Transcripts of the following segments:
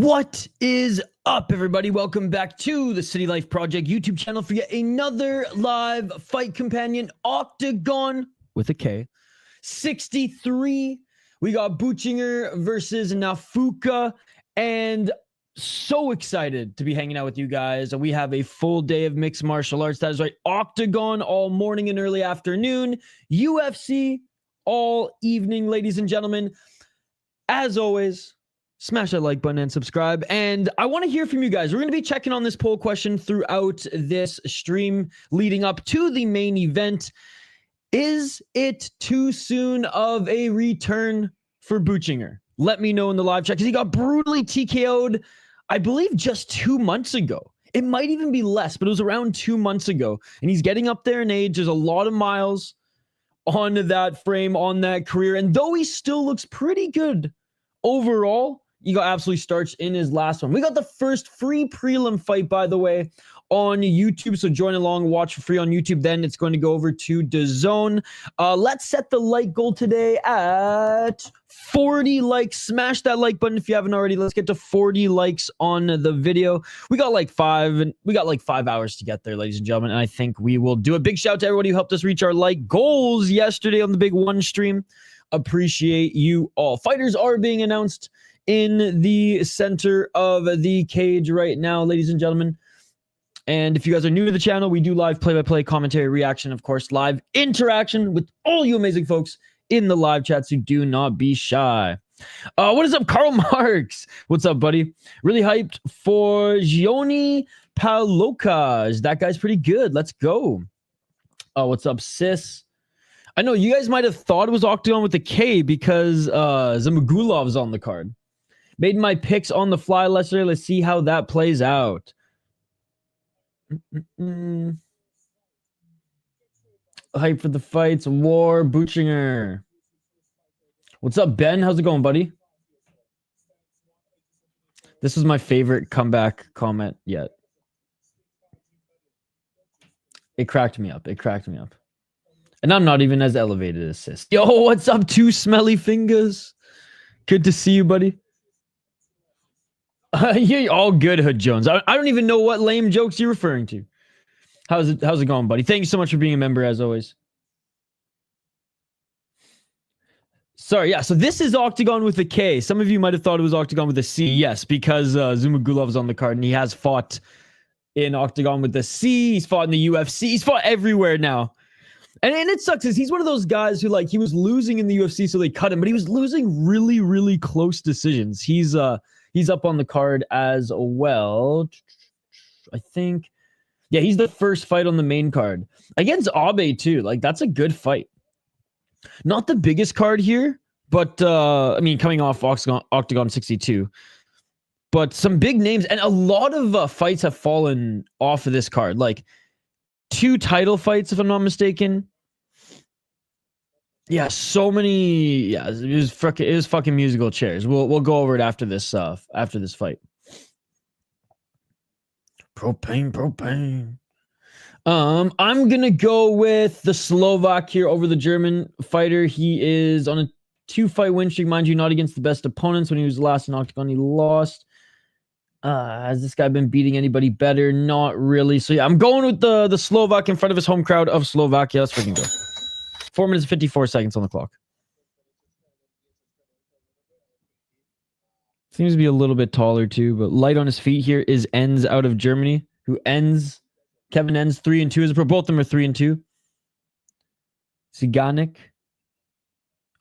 What is up, everybody? Welcome back to the City Life Project YouTube channel for yet another live fight companion, Octagon with a K. 63. We got Buchinger versus Nafuka, and so excited to be hanging out with you guys. We have a full day of mixed martial arts. That is right, Octagon all morning and early afternoon, UFC all evening, ladies and gentlemen. As always, smash that like button and subscribe. And I want to hear from you guys. We're going to be checking on this poll question throughout this stream leading up to the main event. Is it too soon of a return for Buchinger? Let me know in the live chat, because he got brutally TKO'd, I believe, just 2 months ago. It might even be less, but it was around 2 months ago. And he's getting up there in age. There's a lot of miles on that frame, on that career. And though he still looks pretty good overall, he got absolutely starched in his last one. We got the first free prelim fight, by the way, on YouTube. So join along, watch for free on YouTube. Then it's going to go over to DAZN. Let's set the like goal today at 40 likes. Smash that like button if you haven't already. Let's get to 40 likes on the video. We got like 5 hours to get there, ladies and gentlemen. And I think we will do a big shout out to everybody who helped us reach our like goals yesterday on the big one stream. Appreciate you all. Fighters are being announced in the center of the cage right now, ladies and gentlemen. And if you guys are new to the channel, we do live play-by-play commentary, reaction, of course, live interaction with all you amazing folks in the live chat, so do not be shy. What is up, Karl Marx? What's up, buddy? Really hyped for Gioni Palokas. That guy's pretty good. Let's go. What's up, sis? I know you guys might have thought it was Octagon with a K because Zhumugulov's on the card. Made my picks on the fly yesterday. Let's see how that plays out. Hype for the fights. War Buchinger. What's up, Ben? How's it going, buddy? This was my favorite comeback comment yet. It cracked me up. It cracked me up. And I'm not even as elevated as sis. Yo, what's up, two smelly fingers? Good to see you, buddy. You're all good, Hood Jones. I don't even know what lame jokes you're referring to. How's it going, buddy? Thank you so much for being a member, as always. Sorry, yeah. So this is Octagon with a K. Some of you might have thought it was Octagon with a C. Yes, because Zhumagulov's on the card, and he has fought in Octagon with the C. He's fought in the UFC. He's fought everywhere now. And it sucks, because he's one of those guys who, like, he was losing in the UFC, so they cut him, but he was losing really, really close decisions. He's up on the card as well. I think. Yeah, he's the first fight on the main card. Against Abe, too. Like, that's a good fight. Not the biggest card here, but, I mean, coming off Octagon 62. But some big names, and a lot of fights have fallen off of this card. Like, 2 title fights, if I'm not mistaken. Yeah, so many. Yeah, it was fucking musical chairs. We'll go over it after this fight. Propane. I'm gonna go with the Slovak here over the German fighter. He is on a 2-fight win streak, mind you, not against the best opponents. When he was last in Octagon, he lost. Has this guy been beating anybody better? Not really. So yeah, I'm going with the Slovak in front of his home crowd of Slovakia. Let's freaking go. 4 minutes and 54 seconds on the clock. Seems to be a little bit taller too, but light on his feet here is Enz out of Germany. Kevin Enz 3-2 as a pro. Both of them are 3-2. Ziganik.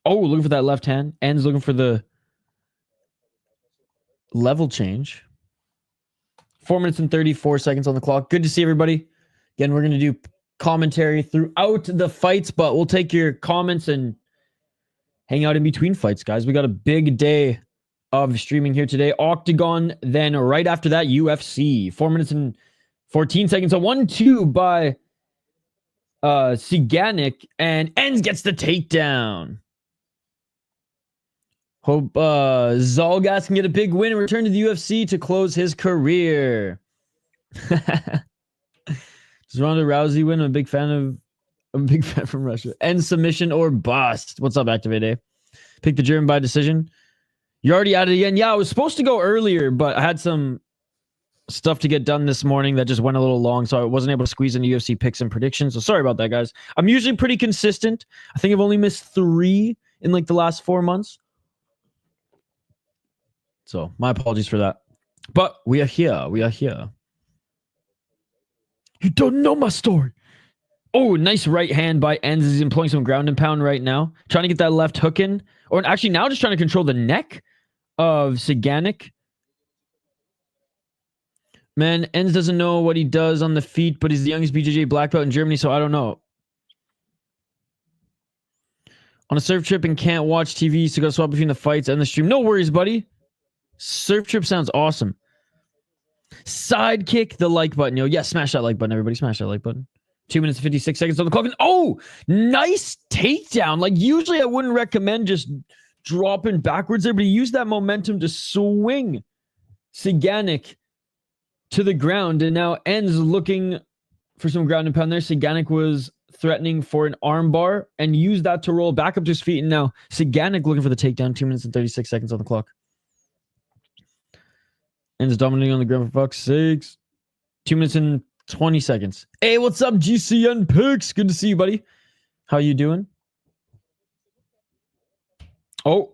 Oh, looking for that left hand. Enz looking for the level change. 4 minutes and 34 seconds on the clock. Good to see everybody. Again, we're going to do commentary throughout the fights, but we'll take your comments and hang out in between fights, guys. We got a big day of streaming here today. Octagon, then right after that, UFC. 4 minutes and 14 seconds. A 1-2 by Ziganik, and Enz gets the takedown. Hope Zhalgas can get a big win and return to the UFC to close his career. Does Ronda Rousey win? I'm a big fan from Russia. End submission or bust. What's up, Activate A? Pick the German by decision. You're already at it again? Yeah, I was supposed to go earlier, but I had some stuff to get done this morning that just went a little long, so I wasn't able to squeeze in UFC picks and predictions. So sorry about that, guys. I'm usually pretty consistent. I think I've only missed 3 in like the last 4 months. So my apologies for that. But we are here. We are here. You don't know my story. Oh, nice right hand by Enz. He's employing some ground and pound right now. Trying to get that left hook in. Or actually now just trying to control the neck of Siganik. Man, Enz doesn't know what he does on the feet, but he's the youngest BJJ black belt in Germany, so I don't know. On a surf trip and can't watch TV, so go swap between the fights and the stream. No worries, buddy. Surf trip sounds awesome. Sidekick the like button, yo. Yeah, smash that like button, everybody. Smash that like button. 2 minutes and 56 seconds on the clock. And oh, nice takedown. Like, usually I wouldn't recommend just dropping backwards there, but he used that momentum to swing Siganik to the ground. And now Enz looking for some ground and pound there. Siganik was threatening for an arm bar and used that to roll back up to his feet. And now Siganik looking for the takedown. 2 minutes and 36 seconds on the clock. Enz dominating on the ground for fuck's sakes. 2 minutes and 20 seconds. Hey, what's up, GCN Picks? Good to see you, buddy. How you doing? Oh.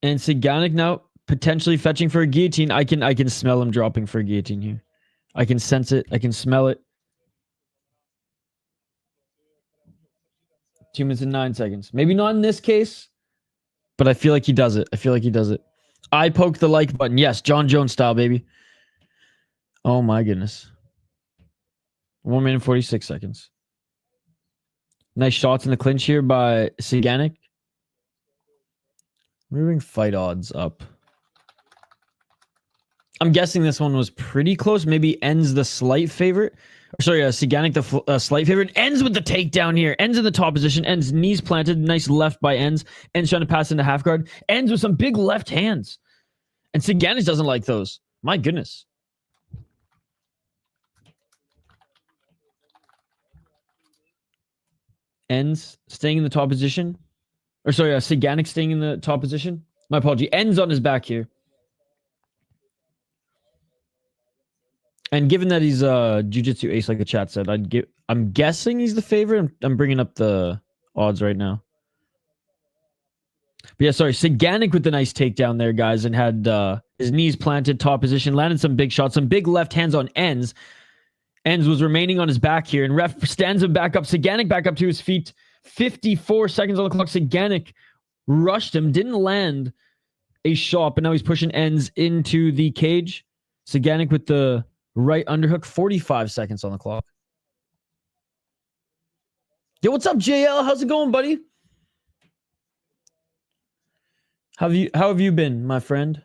And Siganik now potentially fetching for a guillotine. I can smell him dropping for a guillotine here. I can sense it. I can smell it. 2 minutes and 9 seconds. Maybe not in this case, but I feel like he does it. I feel like he does it. I poke the like button. Yes, John Jones style, baby. Oh my goodness. 1 minute and 46 seconds. Nice shots in the clinch here by Siganik. Moving fight odds up. I'm guessing this one was pretty close. Maybe Enz the slight favorite. Sorry, Siganik the slight favorite. Enz with the takedown here. Enz in the top position. Enz knees planted. Nice left by Enz. Enz trying to pass into half guard. Enz with some big left hands. And Siganik doesn't like those. My goodness. Enz staying in the top position. Or sorry, Siganik staying in the top position. My apology. Enz on his back here. And given that he's jiu-jitsu ace, like the chat said, I'm guessing he's the favorite. I'm bringing up the odds right now. But yeah, sorry, Siganik with the nice takedown there, guys, and had his knees planted, top position, landed some big shots, some big left hands on Enz. Enz was remaining on his back here, and ref stands him back up. Siganik back up to his feet. 54 seconds on the clock. Siganik rushed him, didn't land a shot, but now he's pushing Enz into the cage. Siganik with the right underhook. 45 seconds on the clock. Yo, what's up, JL? How's it going, buddy? How have you been, my friend?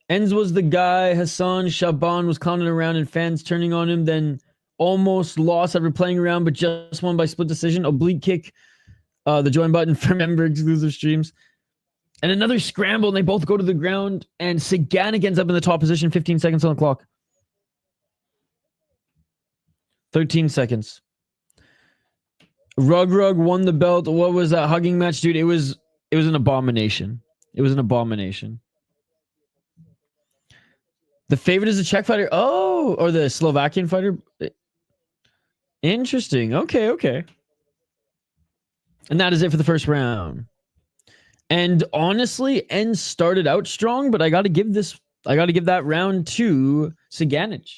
Enz was the guy Hassan Shaban was clowning around and fans turning on him, then almost lost after playing around, but just won by split decision. Oblique kick, the join button for member exclusive streams. And another scramble, and they both go to the ground, and Siganik ends up in the top position. 15 seconds on the clock. 13 seconds. Rug won the belt. What was that hugging match, dude? It was an abomination. It was an abomination. The favorite is the Czech fighter. Oh, or the Slovakian fighter. Interesting. Okay. And that is it for the first round. And honestly, Enz started out strong, but I got to give that round to Siganik.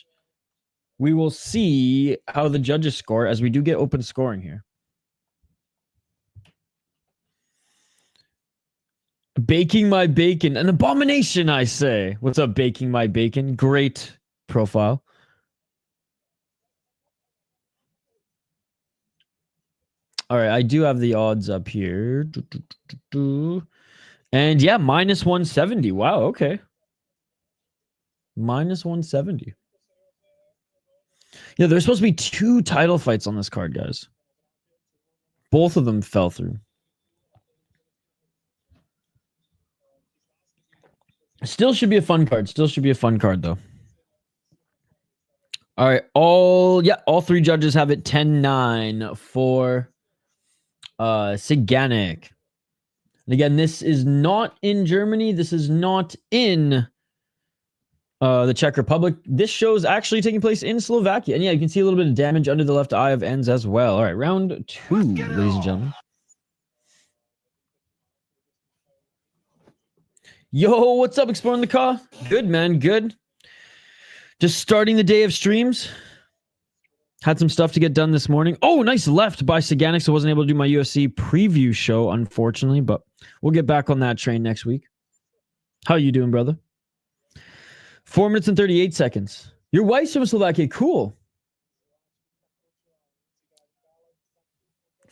We will see how the judges score, as we do get open scoring here. Baking my bacon. An abomination, I say. What's up, Baking my bacon? Great profile. All right, I do have the odds up here. And yeah, minus 170. Wow, okay. Minus 170. Yeah, there's supposed to be 2 title fights on this card, guys. Both of them fell through. Still should be a fun card. Though. All right, all 3 judges have it 10-9 for Siganik. And again, this is not in Germany. This is not in the Czech Republic. This show is actually taking place in Slovakia. And yeah, you can see a little bit of damage under the left eye of Enz as well. All right, round 2, ladies and gentlemen. Yo, what's up, Exploring the Car? Good, man, good. Just starting the day of streams. Had some stuff to get done this morning. Oh, nice left by Saganik, so I wasn't able to do my UFC preview show, unfortunately, but we'll get back on that train next week. How you doing, brother? 4 minutes and 38 seconds. Your wife's from Slovakia. Cool.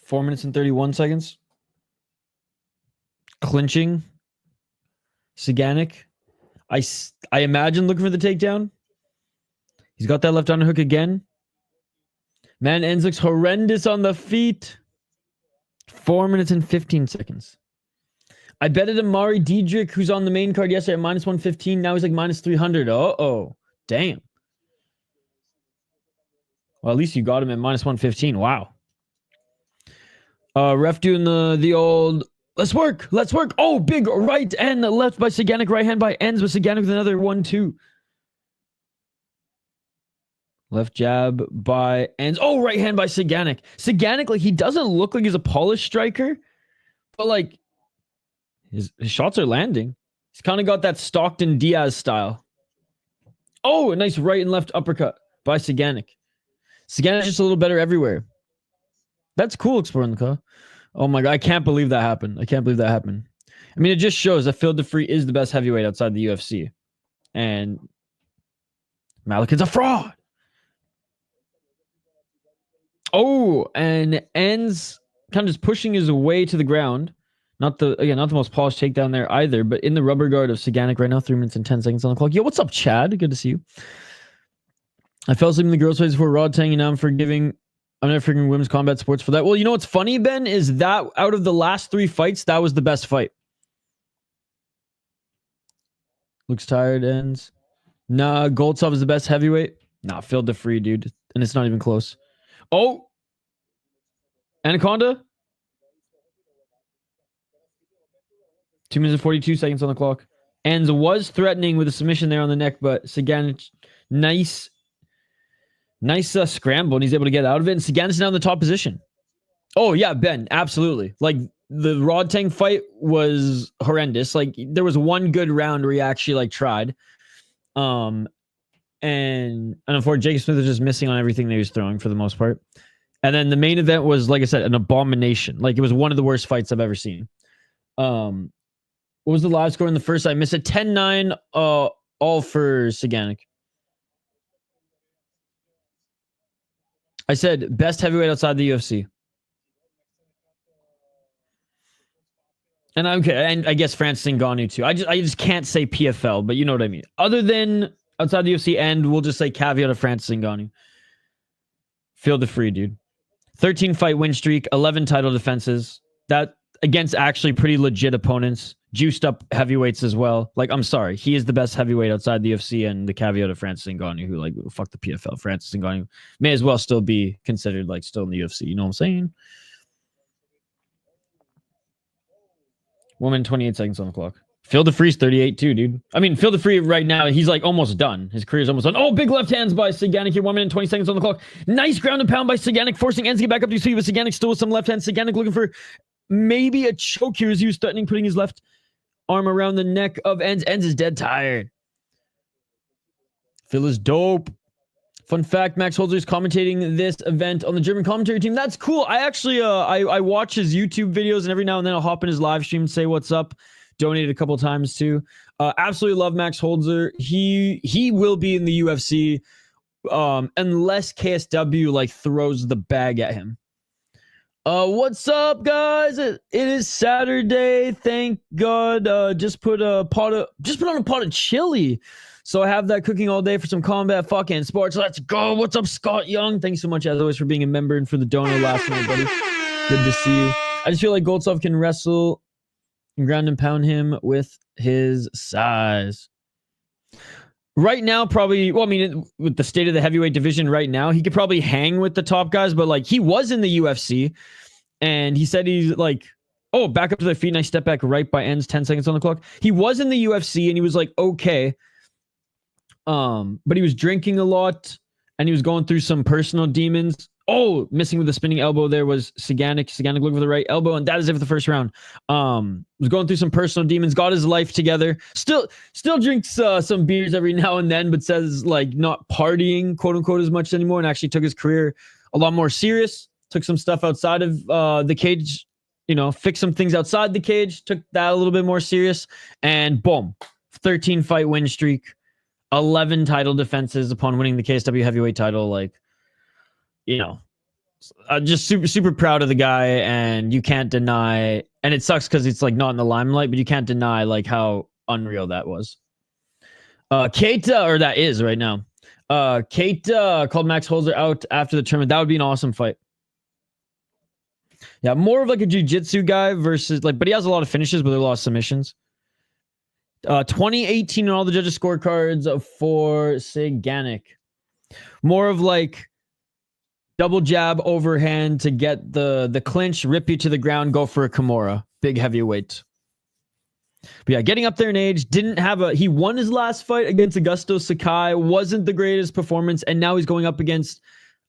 4 minutes and 31 seconds. Clinching. Saganik. I imagine looking for the takedown. He's got that left underhook again. Man, Enz looks horrendous on the feet. 4 minutes and 15 seconds. I betted Ammari Diedrick, who's on the main card yesterday, at minus 115. Now he's like minus 300. Uh-oh. Damn. Well, at least you got him at minus 115. Wow. Ref doing the old, let's work. Oh, big right and left by Saganik. Right hand by Enz, but Saganik with another 1-2. Left jab by Enz. Oh, right hand by Saganik. Saganik, like, he doesn't look like he's a polished striker, but like his shots are landing. He's kind of got that Stockton Diaz style. Oh, a nice right and left uppercut by Saganik. Saganik's just a little better everywhere. That's cool, Exploring the Car. Oh my God, I can't believe that happened. I mean, it just shows that Phil DeFree is the best heavyweight outside the UFC. And Malikin's a fraud. Oh, and Enz kind of just pushing his way to the ground. Not the most polished takedown there either, but in the rubber guard of Saganik right now, 3 minutes and 10 seconds on the clock. Yo, what's up, Chad? Good to see you. I fell asleep in the girls' place before Rod Tang, and now I'm never forgiving women's combat sports for that. Well, you know what's funny, Ben, is that out of the last 3 fights, that was the best fight. Looks tired, Enz. Nah, Goltsov is the best heavyweight. Nah, Phil DeFree, dude. And it's not even close. Oh! Anaconda? 2 minutes and 42 seconds on the clock. Enz was threatening with a submission there on the neck, but Saganik, nice scramble, and he's able to get out of it. And Saganik's now in the top position. Oh, yeah, Ben, absolutely. Like, the Rod Tang fight was horrendous. Like, there was one good round where he actually, like, tried. And unfortunately, Jacob Smith was just missing on everything that he was throwing for the most part. And then the main event was, like I said, an abomination. Like, it was one of the worst fights I've ever seen. What was the live score in the first? I missed it. 10-9, all for Saganik. I said best heavyweight outside the UFC. And I guess Francis Ngannou too. I just can't say PFL, but you know what I mean. Other than outside the UFC, and we'll just say caveat of Francis Ngannou. Feel the free, dude. 13 fight win streak, 11 title defenses. That against actually pretty legit opponents. Juiced up heavyweights as well. Like, I'm sorry. He is the best heavyweight outside the UFC, and the caveat of Francis Ngannou, who, like, fuck the PFL. Francis Ngannou may as well still be considered, like, still in the UFC. You know what I'm saying? 1 minute 28 seconds on the clock. Phil DeFree's 38 too, dude. I mean, Phil DeFree right now, he's like almost done. His career's almost done. Oh, big left hands by Saganik here. 1 minute 20 seconds on the clock. Nice ground and pound by Saganik, forcing Enz to get back up to his feet, but Saganik still with some left hand. Saganik looking for maybe a choke here as he was threatening, putting his left arm around the neck of Enz. Enz is dead tired. Phil is dope. Fun fact, Max Holzer is commentating this event on the German commentary team. That's cool. I actually, I watch his YouTube videos, and every now and then I'll hop in his live stream and say what's up. Donated a couple times too. Absolutely love Max Holzer. He will be in the UFC unless KSW like throws the bag at him. What's up, guys? It is Saturday. Thank God. Just put on a pot of chili. So I have that cooking all day for some combat fucking sports. Let's go. What's up, Scott Young? Thanks so much as always for being a member and for the donor last night, buddy. Good to see you. I just feel like Goltsov can wrestle and ground and pound him with his size. Right now, probably, well, I mean, with the state of the heavyweight division right now, he could probably hang with the top guys, but like he was in the UFC and he said he's like, Oh, back up to their feet. Nice step back right by ends. 10 seconds on the clock. He was in the UFC and he was like, okay. But he was drinking a lot and he was going through some personal demons. Oh, missing with the spinning elbow there was Saganik. Saganik looking for the right elbow, and that is it for the first round. Was going through some personal demons, got his life together. Still drinks some beers every now and then, but says like not partying, quote unquote, as much anymore, and actually took his career a lot more serious. Took some stuff outside of the cage, you know, fixed some things outside the cage, took that a little bit more serious, and boom, 13 fight win streak, 11 title defenses upon winning the KSW heavyweight title. Like, you know, just super proud of the guy, and you can't deny, and it sucks because it's like not in the limelight, but you can't deny like how unreal that was. Keita, or that is right now. Keita called Max Holzer out after the tournament. That would be an awesome fight. Yeah, more of like a jiu-jitsu guy versus like, but he has a lot of finishes, but there are a lot of submissions. 2018 on all the judges' scorecards for Saganik. More of like double jab overhand to get the clinch, rip you to the ground, go for a Kimura. Big heavyweight. But yeah, getting up there in age, he won his last fight against Augusto Sakai, wasn't the greatest performance, and now he's going up against,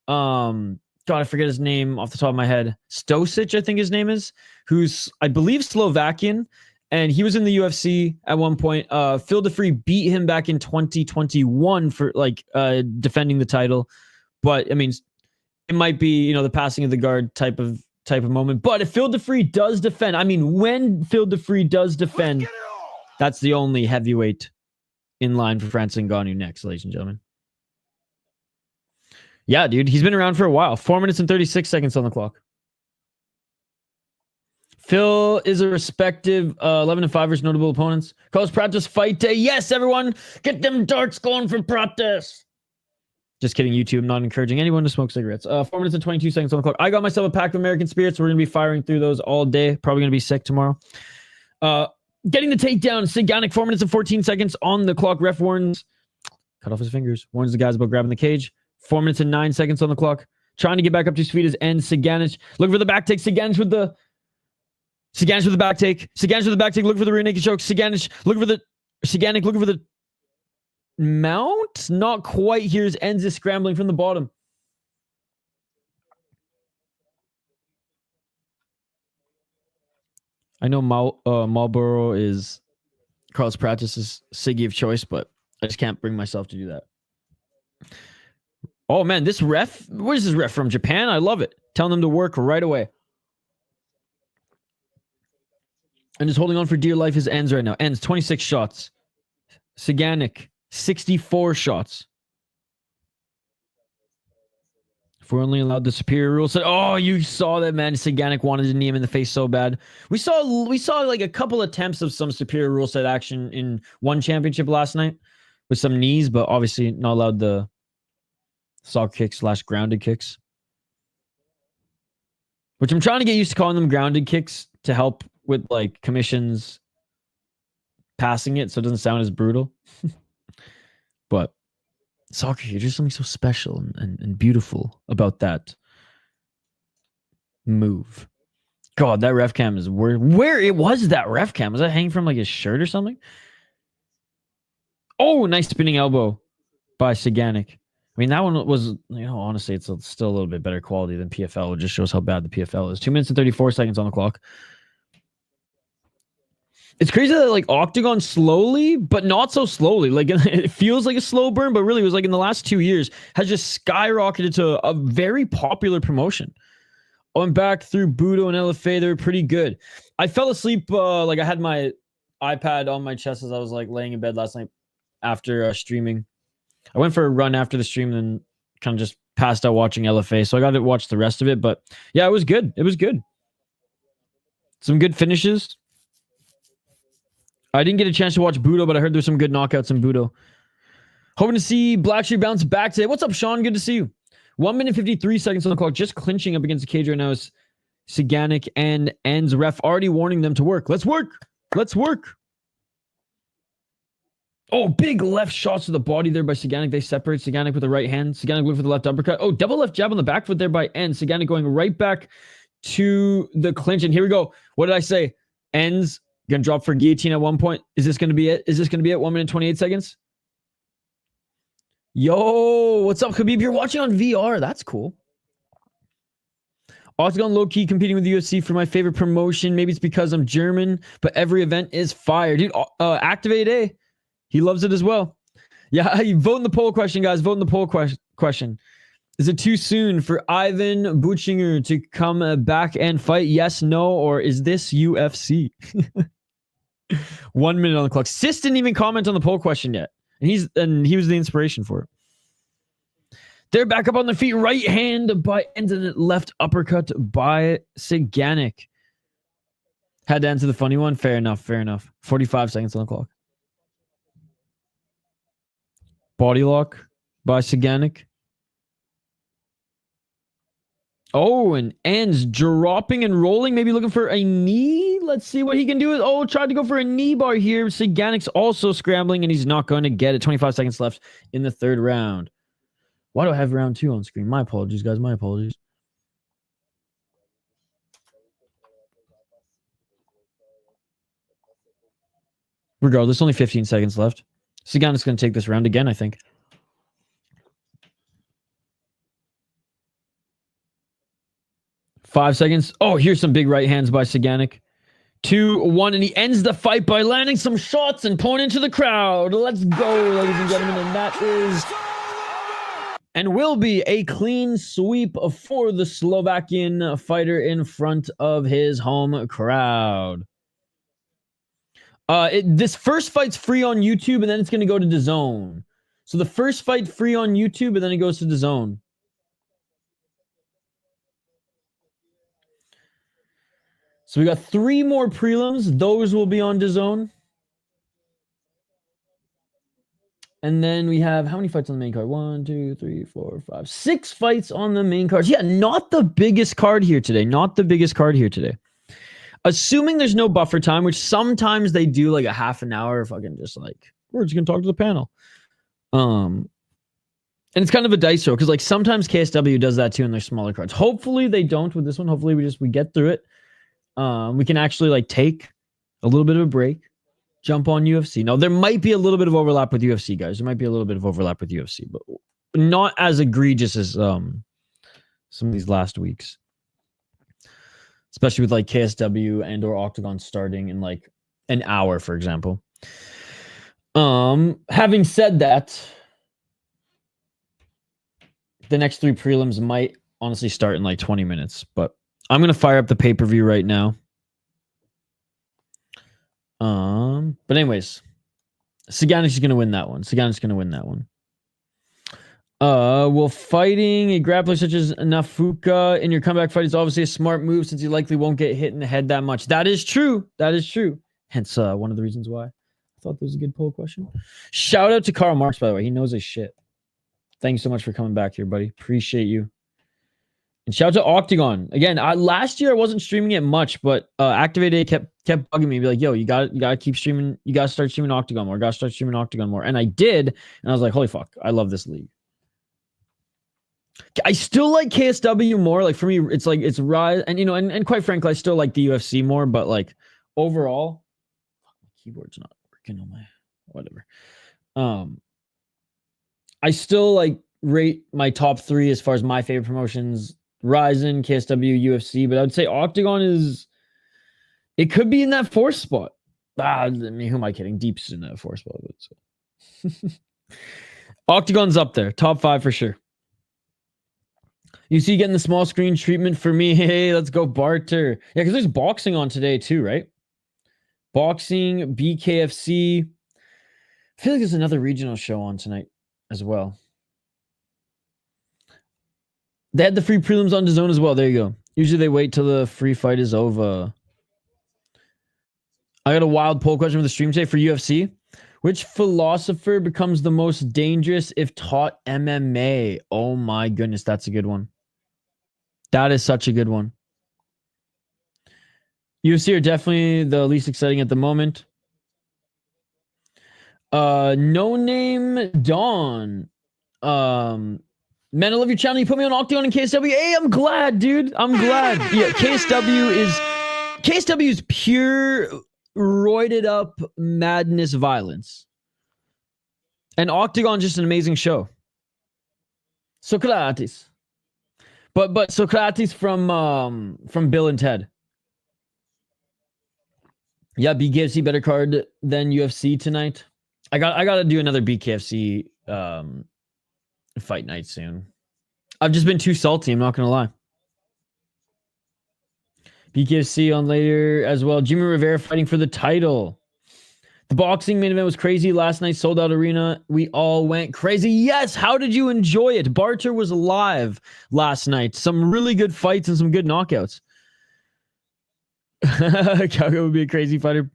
God, I forget his name off the top of my head. Stosic, I think his name is, who's, I believe, Slovakian, and he was in the UFC at one point. Phil DeFree beat him back in 2021 for, like, defending the title. But, I mean, it might be, you know, the passing of the guard type of moment. But if Phil DeFree does defend, I mean, when Phil DeFree does defend, that's the only heavyweight in line for Francis Ngannou next, ladies and gentlemen. Yeah, dude, he's been around for a while. 4 minutes and 36 seconds on the clock. Phil is a respective 11-5 versus notable opponents. Carlos Prates fight day. Yes, everyone, get them darts going for Prates. Just kidding, YouTube. I'm not encouraging anyone to smoke cigarettes. 4 minutes and 22 seconds on the clock. I got myself a pack of American Spirits. We're going to be firing through those all day. Probably going to be sick tomorrow. Getting the takedown. Saganik, 4 minutes and 14 seconds on the clock. Ref warns. Cut off his fingers. Warns the guys about grabbing the cage. 4 minutes and 9 seconds on the clock. Trying to get back up to his feet as end. Saganik. Looking for the back take. Saganik with the back take. Saganik with the back take. Looking for the rear naked choke. Saganik looking for the mount. Not quite. Here's Enz is scrambling from the bottom. I know Marlboro is Carlos Prates' Siggy of choice, but I just can't bring myself to do that. Oh man, this ref, where's this ref from? Japan? I love it. Telling them to work right away. And just holding on for dear life. His ends right now. Ends 26 shots. Saganik 64 shots. If we're only allowed the superior rule, said, oh, you saw that, man. Saganik wanted to knee him in the face so bad. We saw like a couple attempts of some superior rule set action in one championship last night with some knees, but obviously not allowed the sock kicks / grounded kicks, which I'm trying to get used to calling them grounded kicks to help with like commissions passing it so it doesn't sound as brutal. But soccer kick, there's something so special and beautiful about that move. God, that ref cam is where it was. That ref cam, was that hanging from like his shirt or something? Oh, nice spinning elbow by Saganik. I mean, that one was, you know, honestly, it's still a little bit better quality than PFL. It just shows how bad the PFL is. 2 minutes and 34 seconds on the clock. It's crazy that like Octagon slowly, but not so slowly. Like it feels like a slow burn, but really it was like in the last 2 years has just skyrocketed to a very popular promotion. I'm back through Budo and LFA. They were pretty good. I fell asleep. Like I had my iPad on my chest as I was like laying in bed last night after streaming. I went for a run after the stream and kind of just passed out watching LFA. So I got to watch the rest of it. But yeah, it was good. It was good. Some good finishes. I didn't get a chance to watch Budo, but I heard there's some good knockouts in Budo. Hoping to see Blackshear bounce back today. What's up, Sean? Good to see you. 1 minute 53 seconds on the clock. Just clinching up against the cage right now is Saganik and Enz. Ref already warning them to work. Let's work. Let's work. Oh, big left shots to the body there by Saganik. They separate Saganik with the right hand. Saganik looking for the left uppercut. Oh, double left jab on the back foot there by Enz. Saganik going right back to the clinch. And here we go. What did I say? Ends. Gonna drop for guillotine at one point. Is this gonna be it? Is this gonna be it? 1 minute 28 seconds. Yo, what's up, Khabib? You're watching on VR. That's cool. Octagon low-key competing with the UFC for my favorite promotion. Maybe it's because I'm German, but every event is fire. Dude, Activate A. He loves it as well. Yeah, vote in the poll question, guys. Vote in the poll question. Is it too soon for Ivan Buchinger to come back and fight? Yes, no, or is this UFC? 1 minute on the clock. Sis didn't even comment on the poll question yet. And he was the inspiration for it. They're back up on their feet. Right hand by ended it. Left uppercut by Siganik. Had to answer the funny one. Fair enough. Fair enough. 45 seconds on the clock. Body lock by Siganik. Oh, and ends dropping and rolling. Maybe looking for a knee. Let's see what he can do. Oh, tried to go for a knee bar here. Siganik's also scrambling, and he's not going to get it. 25 seconds left in the third round. Why do I have round 2 on screen? My apologies, guys. My apologies. Regardless, only 15 seconds left. Siganik's going to take this round again, I think. Five seconds. Oh, here's some big right hands by Siganik. 2-1, and he ends the fight by landing some shots and pulling into the crowd. Let's go, ladies and gentlemen. And that is... and will be a clean sweep for the Slovakian fighter in front of his home crowd. This first fight's free on YouTube, and then it's going to go to DAZN. So the first fight free on YouTube, and then it goes to DAZN. So we got 3 more prelims. Those will be on DAZN. And then we have, how many fights on the main card? 1, 2, 3, 4, 5, 6 fights on the main cards. Yeah, not the biggest card here today. Not the biggest card here today. Assuming there's no buffer time, which sometimes they do like a half an hour, fucking just like, we're just going to talk to the panel. And it's kind of a dice throw because like sometimes KSW does that too in their smaller cards. Hopefully they don't with this one. Hopefully we get through it. We can actually like take a little bit of a break. Jump on UFC. Now, there might be a little bit of overlap with UFC, guys. There might be a little bit of overlap with UFC, but not as egregious as some of these last weeks. Especially with like KSW and or Octagon starting in like an hour, for example. Having said that, the next 3 prelims might honestly start in like 20 minutes, but I'm going to fire up the pay-per-view right now. But anyways, Siganik's going to win that one. Siganik's going to win that one. Will fighting a grappler such as Nafuka in your comeback fight is obviously a smart move since you likely won't get hit in the head that much. That is true. That is true. Hence, one of the reasons why I thought that was a good poll question. Shout out to Karl Marx, by the way. He knows his shit. Thanks so much for coming back here, buddy. Appreciate you. And shout out to Octagon. Again, last year I wasn't streaming it much, but Activate A kept bugging me, be like, yo, you gotta keep streaming, you gotta start streaming Octagon more, And I did, and I was like, holy fuck, I love this league. I still like KSW more. Like for me, it's like it's Rise, and you know, and quite frankly, I still like the UFC more, but like overall, my keyboard's not working on my whatever. I still like rate my top 3 as far as my favorite promotions. Ryzen, KSW, UFC, but I would say Octagon is, it could be in that 4th spot. I mean, who am I kidding? Deep's in that 4th spot. So. Octagon's up there. Top 5 for sure. You see getting the small screen treatment for me. Hey, let's go barter. Yeah, because there's boxing on today too, right? Boxing, BKFC. I feel like there's another regional show on tonight as well. They had the free prelims on DAZN as well. There you go. Usually they wait till the free fight is over. I got a wild poll question for the stream today for UFC. Which philosopher becomes the most dangerous if taught MMA? Oh my goodness, that's a good one. That is such a good one. UFC are definitely the least exciting at the moment. No Name Dawn. Man, I love your channel. You put me on Octagon and KSW. Hey, I'm glad, dude. I'm glad. Yeah, KSW is pure roided up madness violence. And Octagon just an amazing show. Socrates. But Socrates from Bill and Ted. Yeah, BKFC better card than UFC tonight. I gotta do another BKFC fight night soon. I've just been too salty, I'm not gonna lie. BKFC on later as well. Jimmy Rivera fighting for the title. The boxing main event was crazy last night. Sold out arena. We all went crazy. Yes. How did you enjoy it? Barter was live last night. Some really good fights and some good knockouts. Calgo would be a crazy fighter.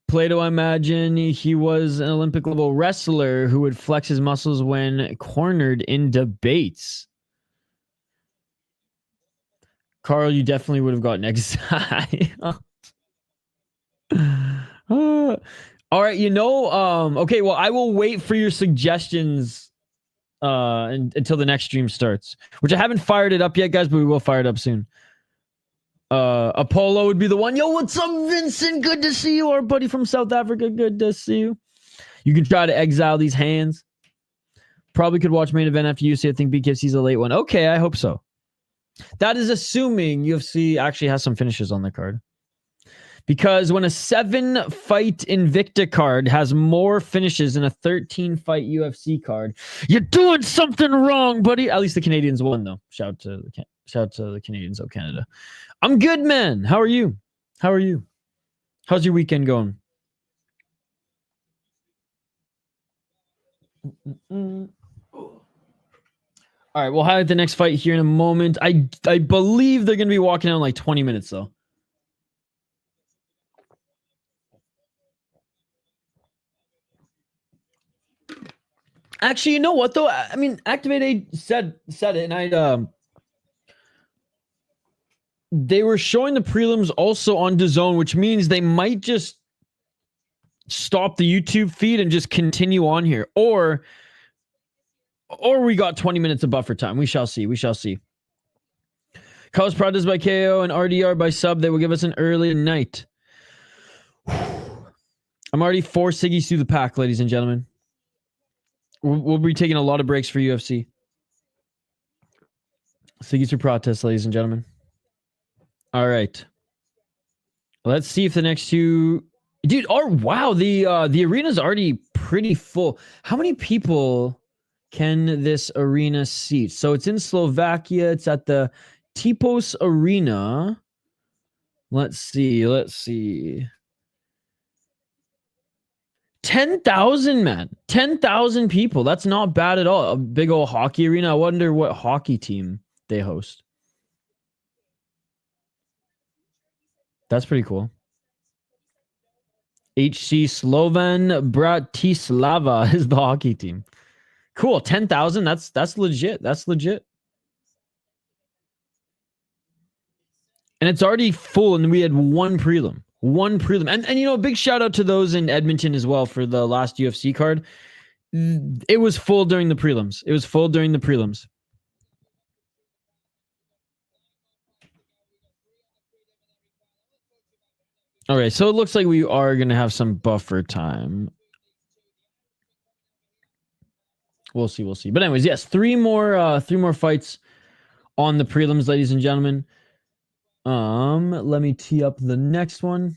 Plato, I imagine he was an Olympic level wrestler who would flex his muscles when cornered in debates. Karol, you definitely would have gotten exiled. All right, okay, well, I will wait for your suggestions until the next stream starts, which I haven't fired it up yet, guys, but we will fire it up soon. Apollo would be the one. Yo, what's up, Vincent? Good to see you. Our buddy from South Africa. Good to see you. You can try to exile these hands. Probably could watch main event after UFC. I think BKFC's a late one. Okay, I hope so. That is assuming UFC actually has some finishes on the card. Because when a 7-fight Invicta card has more finishes than a 13-fight UFC card, you're doing something wrong, buddy. At least the Canadians won, though. Shout out to the Canadians of Canada. I'm good, man. How are you? How's your weekend going? All right, we'll highlight the next fight here in a moment. I believe they're going to be walking out in like 20 minutes, though. Actually, you know what, though? I mean, Activate A said it, and they were showing the prelims also on DAZN, which means they might just stop the YouTube feed and just continue on here. Or we got 20 minutes of buffer time. We shall see. Carlos Pradas by KO and RDR by sub. They will give us an early night. I'm already 4 Siggies through the pack, ladies and gentlemen. We'll be taking a lot of breaks for UFC. Siggies for protest, ladies and gentlemen. All right. Let's see if the next two... Dude, wow, the arena's already pretty full. How many people can this arena seat? So it's in Slovakia. It's at the Tipos Arena. Let's see. 10,000, man. 10,000 people. That's not bad at all. A big old hockey arena. I wonder what hockey team they host. That's pretty cool. HC Slovan Bratislava is the hockey team. Cool. 10,000. That's legit. That's legit. And it's already full, and we had one prelim. And big shout out to those in Edmonton as well for the last UFC card. It was full during the prelims. All right, so it looks like we are going to have some buffer time. We'll see. But anyways, yes, three more fights on the prelims, ladies and gentlemen. Let me tee up the next one.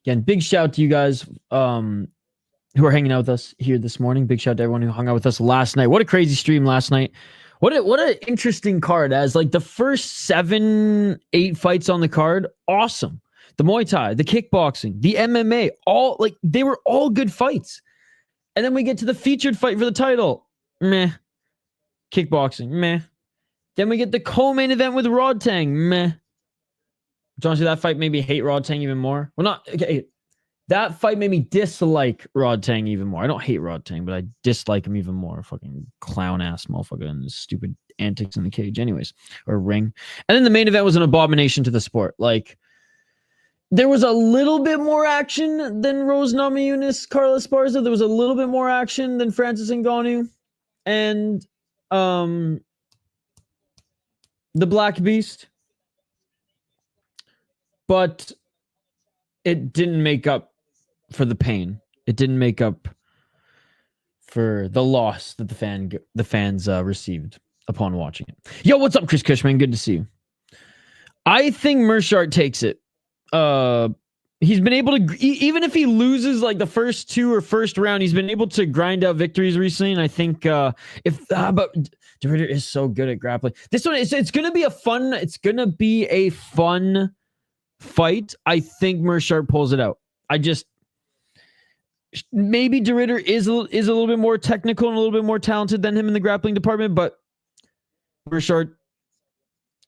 Again, big shout out to you guys who are hanging out with us here this morning. Big shout out to everyone who hung out with us last night. What a crazy stream last night. What an interesting card. As like the first 7-8 fights on the card, awesome. The Muay Thai, the kickboxing, the MMA, they were all good fights. And then we get to the featured fight for the title. Meh. Kickboxing. Meh. Then we get the co-main event with Rodtang. Meh. Honestly, that fight made me hate Rodtang even more. Well, not... Okay, that fight made me dislike Rodtang even more. I don't hate Rodtang, but I dislike him even more. Fucking clown-ass motherfucker and his stupid antics in the cage anyways. Or ring. And then the main event was an abomination to the sport. Like... There was a little bit more action than Rose Namajunas, Carla Esparza. There was a little bit more action than Francis Ngannou. and the Black Beast, but it didn't make up for the pain. It didn't make up for the loss that the fans received upon watching it. Yo, what's up, Chris Cushman? Good to see you. I think Meerschaert takes it. He's been able to, even if he loses like the first two or first round, he's been able to grind out victories recently. And I think but De Ridder is so good at grappling. This one, it's gonna be a fun fight. I think Meerschaert pulls it out. Maybe De Ridder is a little bit more technical and a little bit more talented than him in the grappling department, but Meerschaert,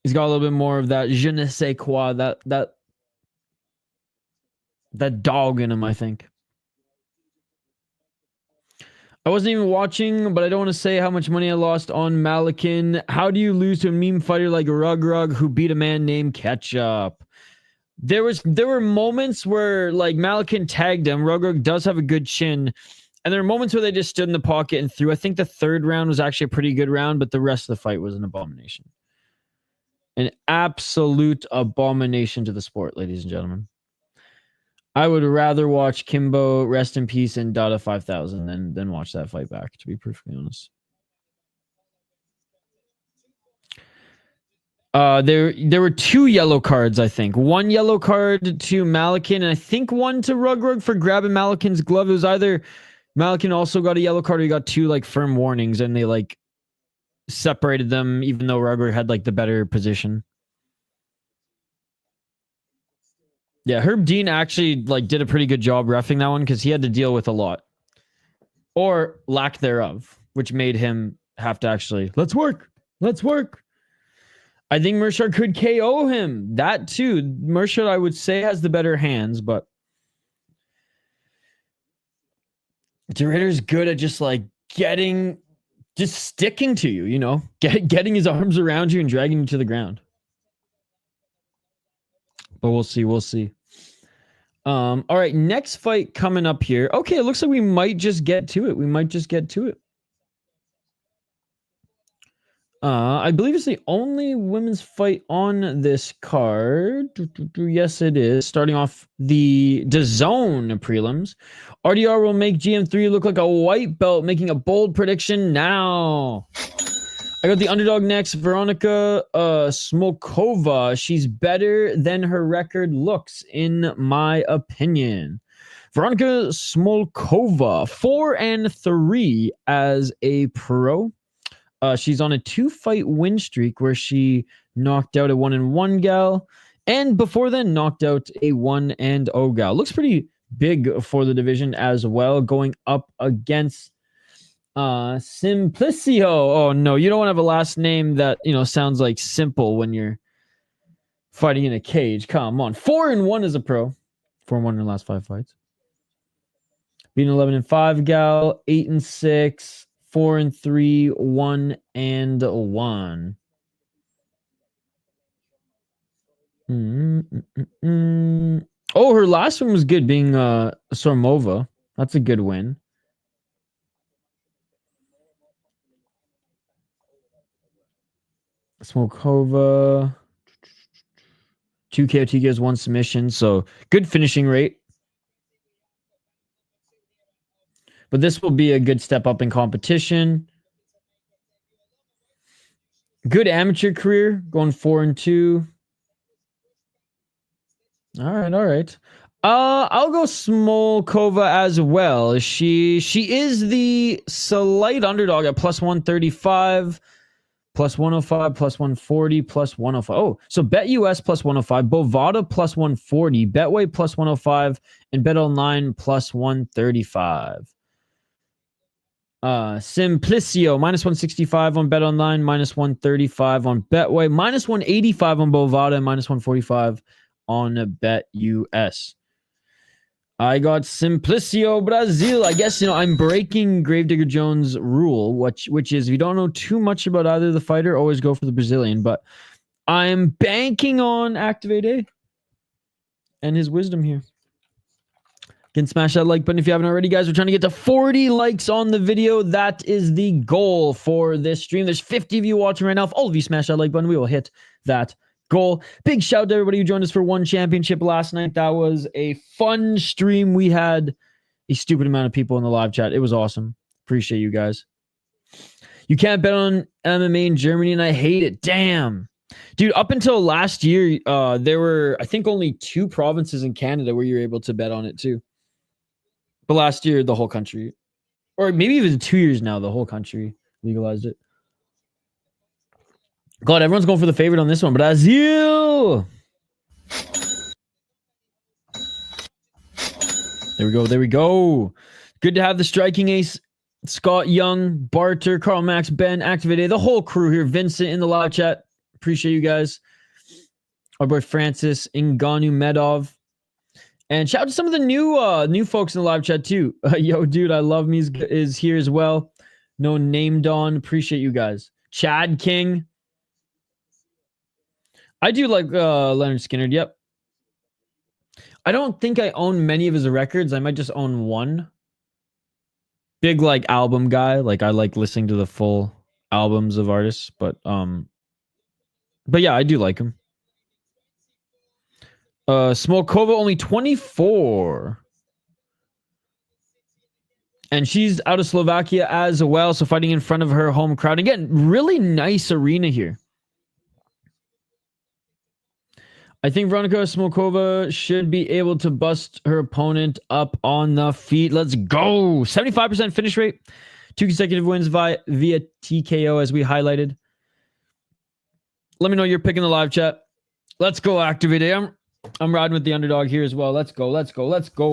he's got a little bit more of that je ne sais quoi, that dog in him, I think. I wasn't even watching, but I don't want to say how much money I lost on Malakin. How do you lose to a meme fighter like Rug who beat a man named Ketchup? There were moments where like Malakin tagged him. Rug does have a good chin. And there were moments where they just stood in the pocket and threw. I think the third round was actually a pretty good round, but the rest of the fight was an abomination. An absolute abomination to the sport, ladies and gentlemen. I would rather watch Kimbo, rest in peace, and Dada 5000 than watch that fight back, to be perfectly honest. There were 2 yellow cards, I think. 1 yellow card to Malakin, and I think 1 to Rug for grabbing Malakin's glove. It was either Malakin also got a yellow card or he got 2 like firm warnings, and they like separated them, even though Rug had like the better position. Yeah, Herb Dean actually like did a pretty good job reffing that one because he had to deal with a lot. Or lack thereof, which made him have to actually, let's work. I think Meerschaert could KO him. That too. Meerschaert, I would say, has the better hands, but De Ridder's good at just like sticking to you, you know, getting his arms around you and dragging you to the ground. But we'll see. All right, next fight coming up here. Okay, it looks like we might just get to it. I believe it's the only women's fight on this card. Yes, it is. Starting off the DAZN prelims. RDR will make GM3 look like a white belt, making a bold prediction now. I got the underdog next, Veronica Smolkova. She's better than her record looks, in my opinion. Veronica Smolkova, 4-3 as a pro. She's on a 2-fight win streak where she knocked out a 1-1 gal, and before then knocked out a 1-0 gal. Looks pretty big for the division as well, going up against Simplicio. Oh no, you don't want to have a last name that, you know, sounds like simple when you're fighting in a cage. Come on. 4-1 as a pro. 4-1 in the last 5 fights. Being 11-5 gal, 8-6, 4-3, 1-1. Oh, her last one was good, being Sormova. That's a good win. Smolkova, 2 KOT gives 1 submission, so good finishing rate. But this will be a good step up in competition. Good amateur career, going 4-2. All right. I'll go Smolkova as well. She is the slight underdog at +135. +105, +140, +105. Oh, so Bet US +105, Bovada +140, Betway +105, and Bet Online +135. Simplicio -165 on Bet Online, -135 on Betway, -185 on Bovada, and -145 on Bet US. I got Simplicio Brazil. I guess, you know, I'm breaking Gravedigger Jones' rule, which is if you don't know too much about either the fighter, always go for the Brazilian. But I'm banking on Activate A and his wisdom here. Again, smash that like button if you haven't already, guys. We're trying to get to 40 likes on the video. That is the goal for this stream. There's 50 of you watching right now. If all of you smash that like button, we will hit that goal. Big shout out to everybody who joined us for One Championship last night. That was a fun stream. We had a stupid amount of people in the live chat. It was awesome. Appreciate you guys. You can't bet on MMA in Germany, and I hate it. Damn. Dude, up until last year, there were, I think, only 2 provinces in Canada where you're able to bet on it too. But last year, the whole country, or maybe even 2 years now, the whole country legalized it. God, everyone's going for the favorite on this one. Brazil! There we go. There we go. Good to have the striking ace, Scott Young, Barter, Carl Max, Ben, Activate, the whole crew here. Vincent in the live chat. Appreciate you guys. Our boy Francis, Ngannou Medov. And shout out to some of the new folks in the live chat too. Yo, dude, I love me is here as well. No name Don. Appreciate you guys. Chad King. I do like Leonard Skinner. Yep. I don't think I own many of his records. I might just own one. Big like album guy. Like I like listening to the full albums of artists, but yeah, I do like him. Smolkova only 24. And she's out of Slovakia as well, so fighting in front of her home crowd. Again, really nice arena here. I think Veronika Smolkova should be able to bust her opponent up on the feet. Let's go. 75% finish rate. 2 consecutive wins via TKO, as we highlighted. Let me know you're picking the live chat. Let's go, Activate. I'm riding with the underdog here as well. Let's go. Let's go. Let's go.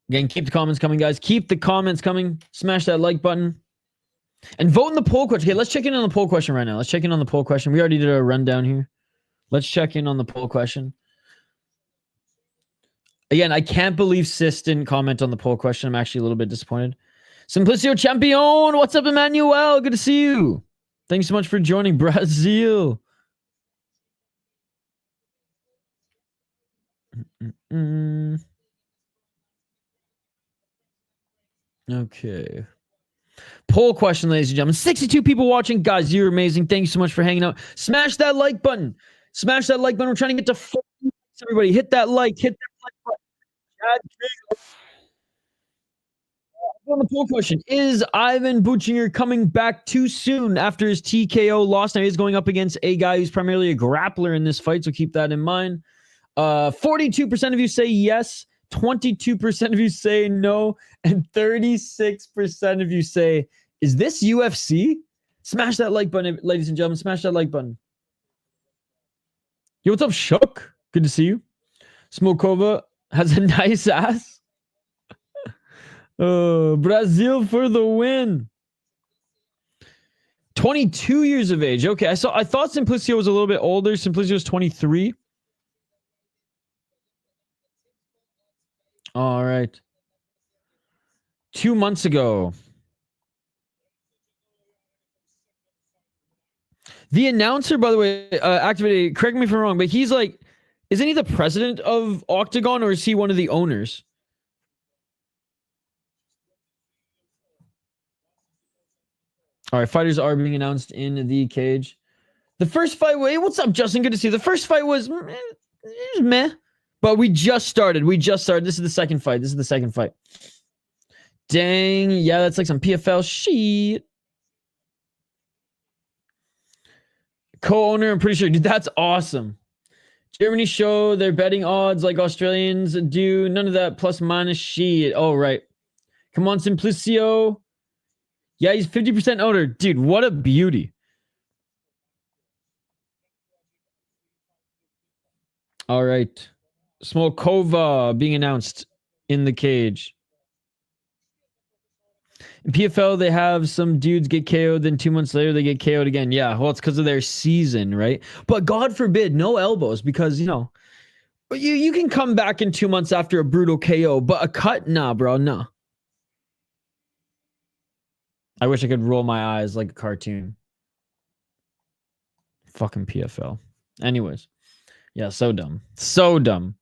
Again, keep the comments coming, guys. Keep the comments coming. Smash that like button. And vote in the poll question. Okay, let's check in on the poll question right now. Let's check in on the poll question. We already did a rundown here. Let's check in on the poll question. Again, I can't believe Sis didn't comment on the poll question. I'm actually a little bit disappointed. Simplicio Champion. What's up, Emmanuel? Good to see you. Thanks so much for joining, Brazil. Okay. Poll question, ladies and gentlemen. 62 people watching. Guys, you're amazing. Thank you so much for hanging out. Smash that like button. Smash that like button. We're trying to get to 40 likes, everybody. Hit that like. Hit that like button. On the poll question, is Ivan Buchinger coming back too soon after his TKO loss? Now he's going up against a guy who's primarily a grappler in this fight, so keep that in mind. 42% of you say yes, 22% of you say no, and 36% of you say, is this UFC? Smash that like button, ladies and gentlemen. Smash that like button. Yo, what's up, Shook? Good to see you. Smolkova has a nice ass. Brazil for the win. 22 years of age. Okay, I thought Simplicio was a little bit older. Simplicio was 23. All right. 2 months ago. The announcer, by the way, activated, correct me if I'm wrong, but he's like, isn't he the president of OKTAGON, or is he one of the owners? All right, fighters are being announced in the cage. The first fight, wait, what's up, Justin? Good to see you. The first fight was meh, but we just started. This is the second fight. Dang, yeah, that's like some PFL shit. Co-owner, I'm pretty sure. Dude, that's awesome. Germany show their betting odds like Australians do. None of that plus minus shit. Oh, right. Come on, Simplicio. Yeah, he's 50% owner. Dude, what a beauty. All right. Smolkova being announced in the cage. In PFL, they have some dudes get KO'd, then 2 months later, they get KO'd again. Yeah, well, it's because of their season, right? But God forbid, no elbows, because, you know, you can come back in 2 months after a brutal KO, but a cut? Nah, bro, nah. I wish I could roll my eyes like a cartoon. Fucking PFL. Anyways. Yeah, so dumb. So dumb.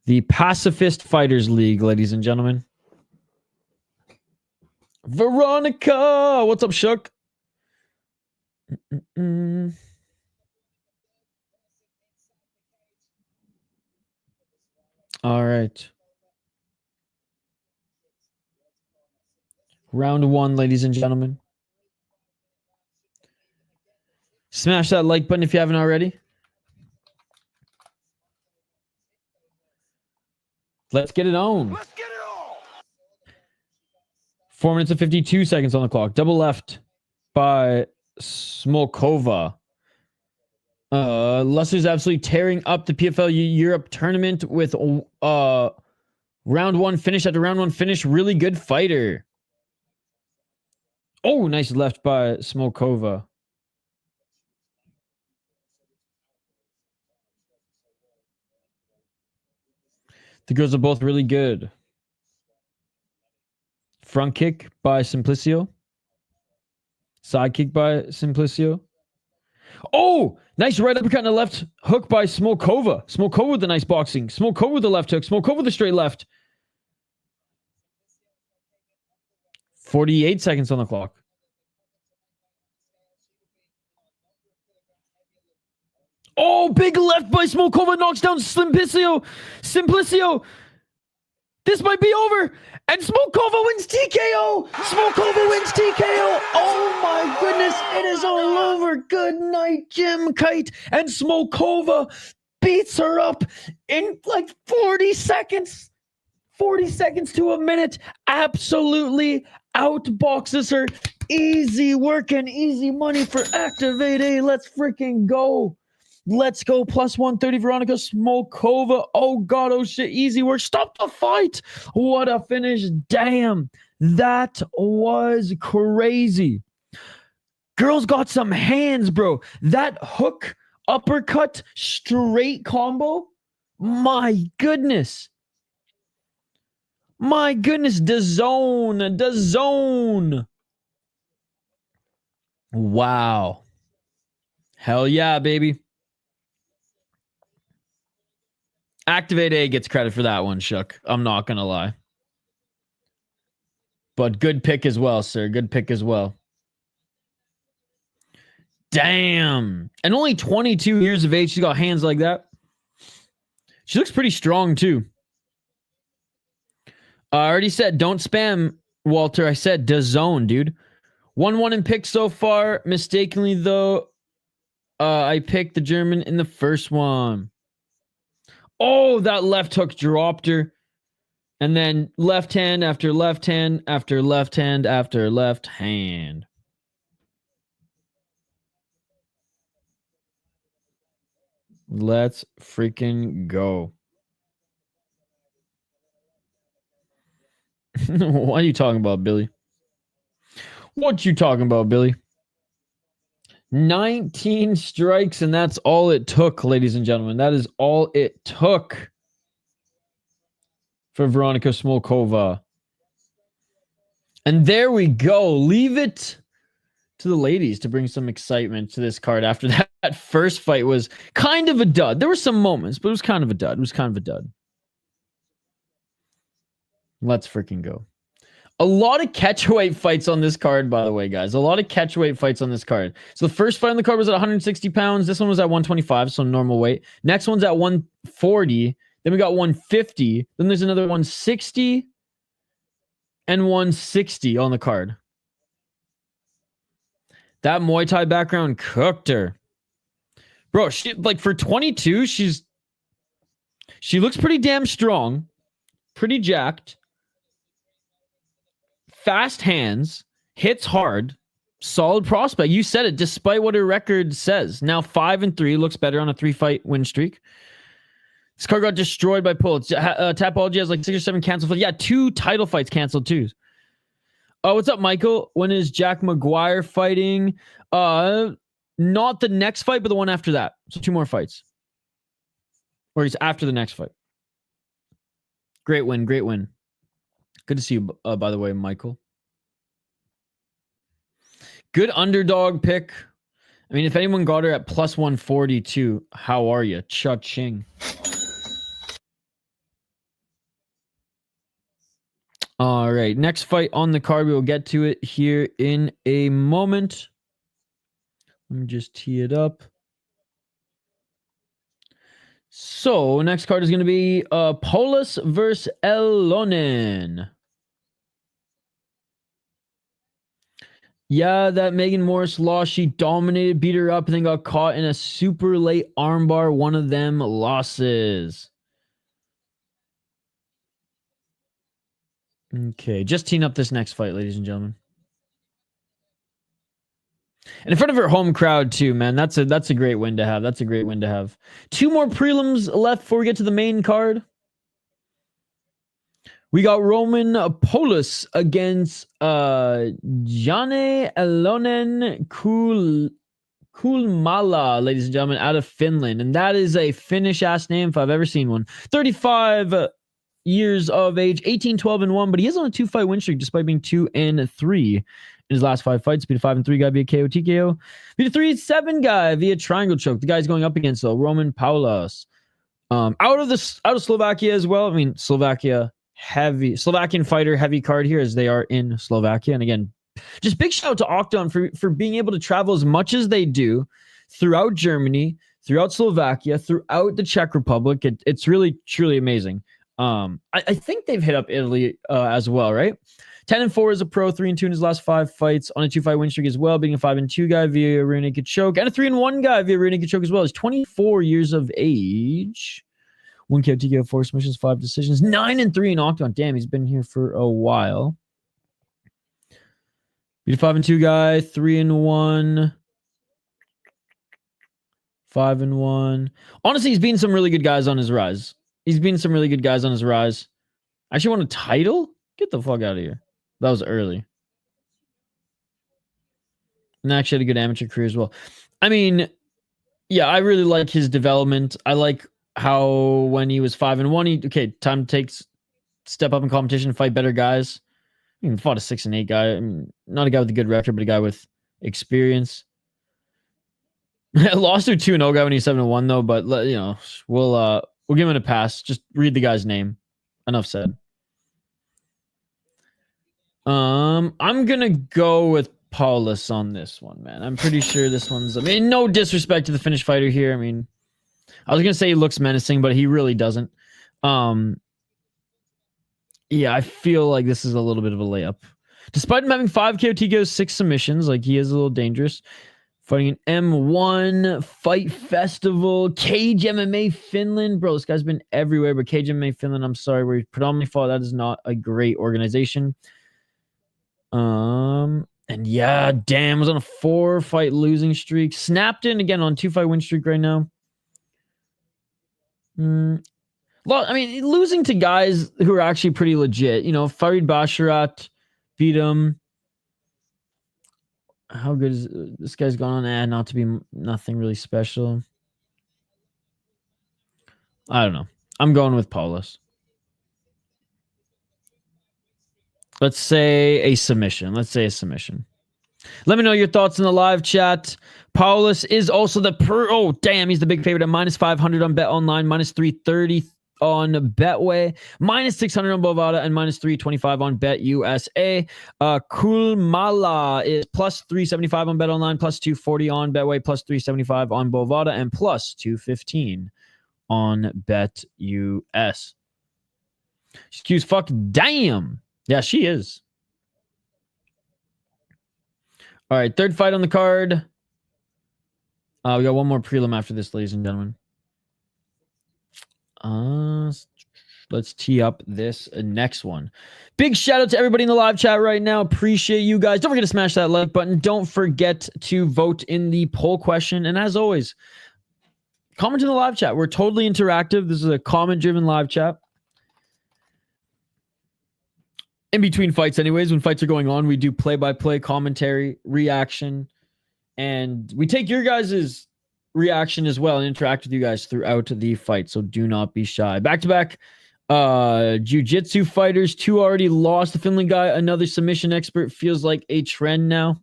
The Pacifist Fighters League, ladies and gentlemen. Veronica! What's up, Shook? All right. Round one, ladies and gentlemen. Smash that like button if you haven't already. Let's get it on. Let's get it on. 4 minutes and 52 seconds on the clock. Double left by Smolkova. Lester's absolutely tearing up the PFL Europe tournament with round one finish after round one finish. Really good fighter. Oh, nice left by Smolkova. The girls are both really good. Front kick by Simplicio. Side kick by Simplicio. Oh, nice right uppercut and a left hook by Smolkova. Smolkova with the nice boxing. Smolkova with the left hook. Smolkova with the straight left. 48 seconds on the clock. Oh, big left by Smolkova knocks down Simplicio. Simplicio. This might be over. And Smolkova wins TKO. Smolkova wins TKO. Oh my goodness. It is all over. Good night, Jim Kite. And Smolkova beats her up in like 40 seconds. 40 seconds to a minute. Absolutely outboxes her. Easy work and easy money for Activate A. Let's freaking go. Let's go. Plus 130, Veronica Smolkova. Oh, God. Oh, shit. Easy work. Stop the fight. What a finish. Damn. That was crazy. Girls got some hands, bro. That hook, uppercut, straight combo. My goodness. My goodness. The zone. Wow. Hell yeah, baby. Activate A gets credit for that one, Shook. I'm not going to lie. But good pick as well, sir. Good pick as well. Damn. And only 22 years of age. She got hands like that. She looks pretty strong, too. I already said, don't spam, Walter. I said, DAZN, dude. 1-1 in picks so far. Mistakenly, though, I picked the German in the first one. Oh, that left hook dropped her. And then left hand after left hand after left hand after left hand. Let's freaking go. What are you talking about, Billy? What you talking about, Billy? 19 strikes, and that's all it took, ladies and gentlemen. That is all it took for Veronica Smolkova. And there we go. Leave it to the ladies to bring some excitement to this card after that first fight was kind of a dud. There were some moments, but it was kind of a dud. Let's freaking go. A lot of catchweight fights on this card, by the way, guys. A lot of catchweight fights on this card. So the first fight on the card was at 160 pounds. This one was at 125, so normal weight. Next one's at 140. Then we got 150. Then there's another 160 and 160 on the card. That Muay Thai background cooked her. Bro, she, like, for 22, she looks pretty damn strong. Pretty jacked. Fast hands, hits hard, solid prospect. You said it, despite what her record says. Now 5-3, looks better on a 3-fight win streak. This card got destroyed by Paulus. Tapology has like 6 or 7 canceled. Yeah, 2 title fights canceled too. Oh, what's up, Michael? When is Jack Maguire fighting? Not the next fight, but the one after that. So 2 more fights. Or he's after the next fight. Great win. Good to see you, by the way, Michael. Good underdog pick. I mean, if anyone got her at plus 142, how are you? Cha-ching. right, next fight on the card. We will get to it here in a moment. Let me just tee it up. So, next card is going to be Paulus versus Elonen. Yeah, that Megan Morris loss, she dominated, beat her up, and then got caught in a super late armbar. One of them losses. Okay, just teeing up this next fight, ladies and gentlemen. And in front of her home crowd too, man. That's a great win to have. That's a great win to have. 2 more prelims left before we get to the main card. We got Roman Paulus against Janne Elonen-Kulmala, ladies and gentlemen, out of Finland. And that is a Finnish-ass name if I've ever seen one. 35 years of age, 18-12-1, but he is on a 2-fight win streak despite being 2-3 in his last 5 fights. Beat a 5-3 guy via KO TKO. Beat a 3-7 guy via triangle choke. The guy's going up against Roman Paulus. Out of Slovakia as well. I mean, Slovakian fighter heavy card here as they are in Slovakia. And again, just big shout out to OKTAGON for being able to travel as much as they do throughout Germany, throughout Slovakia, throughout the Czech Republic. It's really, truly amazing. I think they've hit up Italy as well, right? 10-4 as a pro, 3-2 in his last 5 fights on a 2-fight win streak as well, being a 5-2 guy via rear naked choke and a 3-1 guy via rear naked choke as well. He's 24 years of age. 1 KO TKO, 4 submissions, 5 decisions, 9-3 in OKTAGON. Damn, he's been here for a while. Beat a 5-2 guy, 3-1, 5-1. Honestly, he's beaten some really good guys on his rise. Actually won a title? Get the fuck out of here. That was early. And actually had a good amateur career as well. I mean, yeah, I really like his development. I like how when he was 5-1, time to step up in competition and fight better guys. I mean, fought a 6-8 guy. I mean, not a guy with a good record, but a guy with experience. Lost to a 2-0 guy when he's 7-1 though, but you know, we'll give him a pass. Just read the guy's name. Enough said. I'm gonna go with Paulus on this one, man. I'm pretty sure this one's. I mean, no disrespect to the Finnish fighter here. I mean, I was gonna say he looks menacing, but he really doesn't. Yeah, I feel like this is a little bit of a layup. Despite him having 5 KO TKOs, 6 submissions, like he is a little dangerous. Fighting an M1 Fight Festival, Cage MMA Finland. Bro, this guy's been everywhere, but Cage MMA Finland, I'm sorry, where he predominantly fought, that is not a great organization. And yeah, damn, was on a 4-fight losing streak. Snapped in again on 2-fight win streak right now. I mean, losing to guys who are actually pretty legit. You know, Farid Basharat beat him. How good is this guy's gone on? Not to be nothing really special. I don't know. I'm going with Paulus. Let's say a submission. Let me know your thoughts in the live chat. Paulus is also the oh damn, he's the big favorite at -500 on Bet Online, -330 on Betway, -600 on Bovada, and -325 on Bet USA. Kulmala is +375 on Bet Online, +240 on Betway, +375 on Bovada, and +215 on Bet US. Excuse fuck damn. Yeah, she is. All right, third fight on the card. We got one more prelim after this, ladies and gentlemen. Let's tee up this next one. Big shout out to everybody in the live chat right now. Appreciate you guys. Don't forget to smash that like button. Don't forget to vote in the poll question. And as always, comment in the live chat. We're totally interactive. This is a comment-driven live chat. In between fights anyways, when fights are going on, we do play-by-play commentary, reaction, and we take your guys' reaction as well and interact with you guys throughout the fight, so do not be shy. Back-to-back jiu-jitsu fighters, 2 already lost. The Finland guy, another submission expert, feels like a trend now.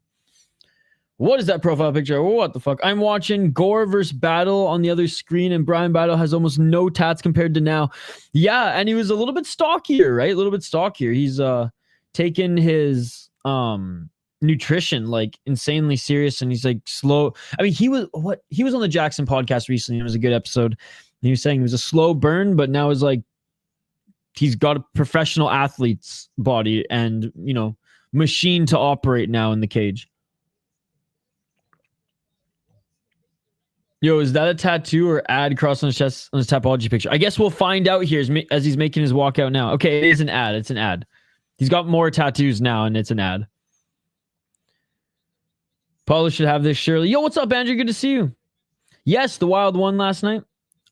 What is that profile picture? What the fuck? I'm watching Gore versus Battle on the other screen, and Brian Battle has almost no tats compared to now. Yeah, and he was a little bit stockier, right? A little bit stockier. He's taken his nutrition like insanely serious, and he's like slow. I mean, he was on the Jackson podcast recently. It was a good episode. And he was saying it was a slow burn, but now is like he's got a professional athlete's body and, you know, machine to operate now in the cage. Yo, is that a tattoo or ad crossed on his chest on his Tapology picture? I guess we'll find out here as he's making his walkout now. Okay, it is an ad. It's an ad. He's got more tattoos now, and it's an ad. Paulus should have this surely. Yo, what's up, Andrew? Good to see you. Yes, the Wild won last night.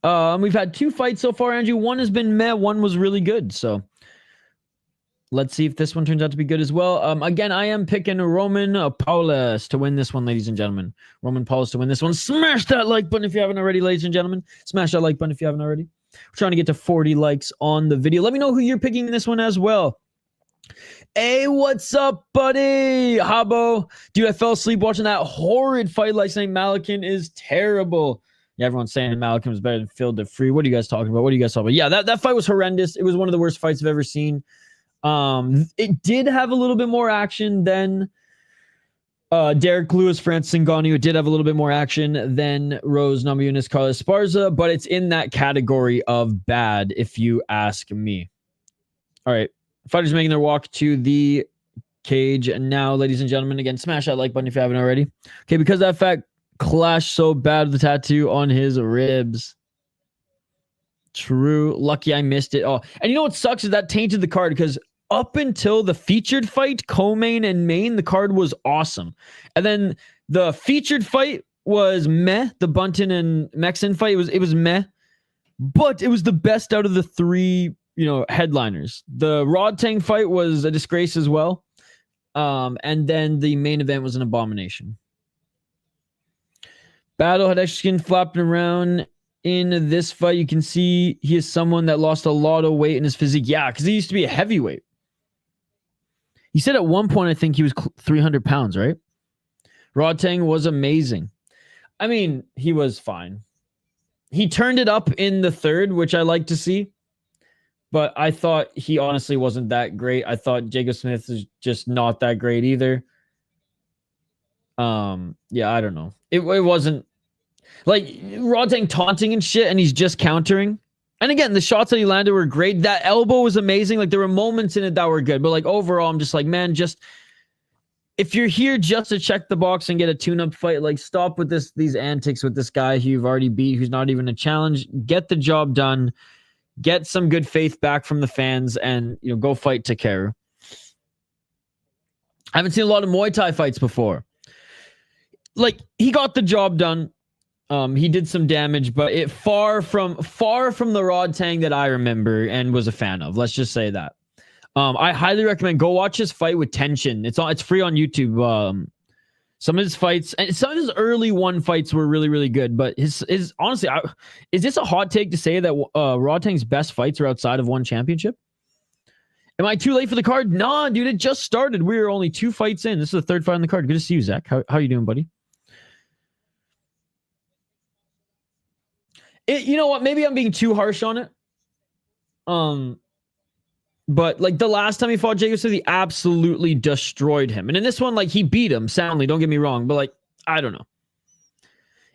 We've had 2 fights so far, Andrew. One has been meh. One was really good. So let's see if this one turns out to be good as well. Again, I am picking Roman Paulus to win this one, ladies and gentlemen. Roman Paulus to win this one. Smash that like button if you haven't already, ladies and gentlemen. Smash that like button if you haven't already. We're trying to get to 40 likes on the video. Let me know who you're picking in this one as well. Hey, what's up, buddy? Habo. Dude, I fell asleep watching that horrid fight last night. Malakin is terrible. Yeah, everyone's saying Malakin was better than Phil DeFree. What are you guys talking about? Yeah, that fight was horrendous. It was one of the worst fights I've ever seen. It did have a little bit more action than Derek Lewis, Francis Ngannou. It did have a little bit more action than Rose Namajunas, Carlos Esparza, but it's in that category of bad, if you ask me. All right. Fighters making their walk to the cage. And now, ladies and gentlemen, again, smash that like button if you haven't already. Okay, because that fact clashed so bad with the tattoo on his ribs. True. Lucky I missed it. Oh, and you know what sucks is that tainted the card, because up until the featured fight, co-main and main, the card was awesome. And then the featured fight was meh. The Bunton and Mexen fight, it was meh. But it was the best out of the 3, you know, headliners. The Rodtang fight was a disgrace as well. And then the main event was an abomination. Battle had extra skin flapping around in this fight. You can see he is someone that lost a lot of weight in his physique. Yeah, because he used to be a heavyweight. He said at one point, I think he was 300 pounds, right? Rodtang was amazing. I mean, he was fine. He turned it up in the third, which I like to see. But I thought he honestly wasn't that great. I thought Jacob Smith is just not that great either. Yeah, I don't know. It wasn't like Rodtang taunting and shit, and he's just countering. And again, the shots that he landed were great. That elbow was amazing. Like, there were moments in it that were good. But like overall, I'm just like, man, just if you're here just to check the box and get a tune-up fight, like, stop with these antics with this guy who you've already beat, who's not even a challenge. Get the job done. Get some good faith back from the fans, and, you know, go fight Takeru. I haven't seen a lot of Muay Thai fights before. Like, he got the job done. He did some damage, but it far from the Rodtang that I remember and was a fan of. Let's just say that. I highly recommend go watch his fight with Tension. It's free on YouTube. Some of his fights and some of his early one fights were really, really good. But his honestly, is this a hot take to say that Rodtang's best fights are outside of one championship? Am I too late for the card? Nah, dude, it just started. We were only 2 fights in. This is the 3rd fight on the card. Good to see you, Zach. How you doing, buddy? You know what? Maybe I'm being too harsh on it. But like the last time he fought Jacob Smith, he absolutely destroyed him. And in this one, like, he beat him soundly. Don't get me wrong, but like, I don't know.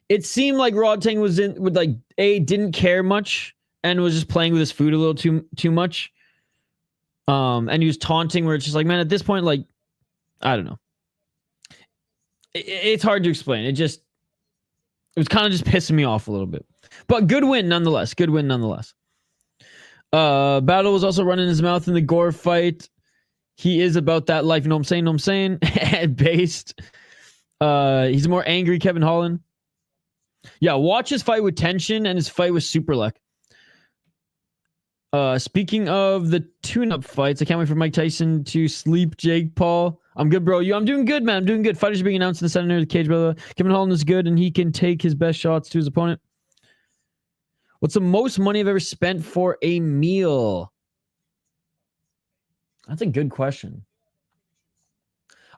It seemed like Rodtang was didn't care much and was just playing with his food a little too much. And he was taunting, where it's just like, man, at this point, like, I don't know. It's hard to explain. It was kind of just pissing me off a little bit. But good win nonetheless. Battle was also running his mouth in the Gore fight. He is about that life. You know what I'm saying? Based. He's a more angry Kevin Holland. Yeah, watch his fight with Tension and his fight with Superlek. Speaking of the tune-up fights, I can't wait for Mike Tyson to sleep Jake Paul. I'm good, bro. I'm doing good, man. I'm doing good. Fighters are being announced in the center of the cage, brother. Kevin Holland is good, and he can take his best shots to his opponent. What's the most money I've ever spent for a meal? That's a good question.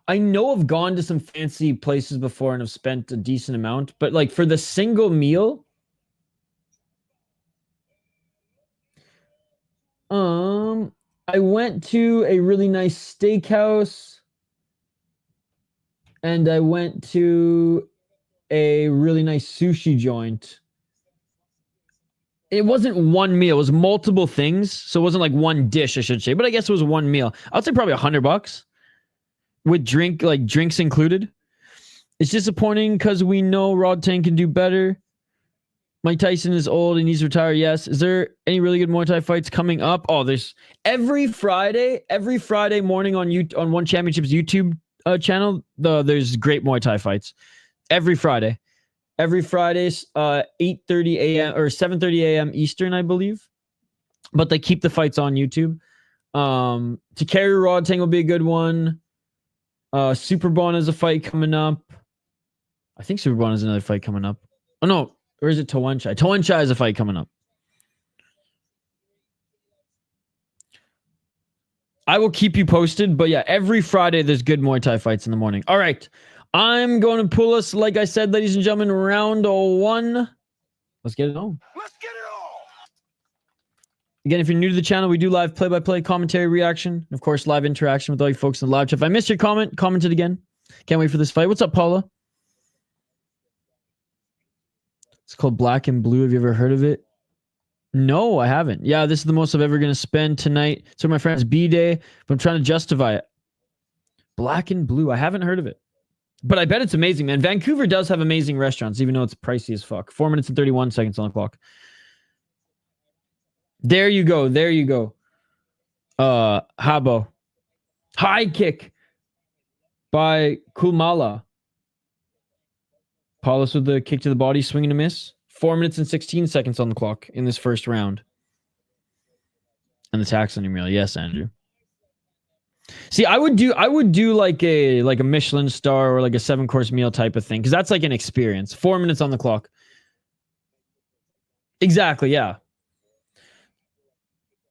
I know I've gone to some fancy places before and have spent a decent amount, but like for the single meal, I went to a really nice steakhouse, and I went to a really nice sushi joint. It wasn't one meal; it was multiple things, so it wasn't like one dish, I should say. But I guess it was one meal. I'd say probably $100 with drinks included. It's disappointing because we know Rodtang can do better. Mike Tyson is old and needs to retire. Yes. Is there any really good Muay Thai fights coming up? Oh, there's every Friday morning on One Championship's YouTube channel. There's great Muay Thai fights every Friday. Every Fridays, 8:30 a.m. or 7:30 a.m. Eastern, I believe. But they keep the fights on YouTube. Takari Rodtang will be a good one. Superbon has a fight coming up. I think Superbon has another fight coming up. Oh no, or is it Tawanchai? Tawanchai has a fight coming up. I will keep you posted, but yeah, every Friday there's good Muay Thai fights in the morning. All right. I'm going to pull us, like I said, ladies and gentlemen, round 1. Let's get it on. Let's get it on. Again, if you're new to the channel, we do live play-by-play commentary reaction. And of course, live interaction with all you folks in the live chat. If I missed your comment it again. Can't wait for this fight. What's up, Paula? It's called Black and Blue. Have you ever heard of it? No, I haven't. Yeah, this is the most I'm ever going to spend tonight. So my friend's B-Day, but I'm trying to justify it. Black and Blue. I haven't heard of it. But I bet it's amazing, man. Vancouver does have amazing restaurants, even though it's pricey as fuck. 4 minutes and 31 seconds on the clock. There you go. There you go. Habo. High kick by Kulmala. Paulus with the kick to the body, swing and a miss. 4 minutes and 16 seconds on the clock in this first round. And the tax on your meal. Yes, Andrew. See, I would do like a Michelin star or like a 7-course meal type of thing, because that's like an experience. 4 minutes on the clock. Exactly, yeah.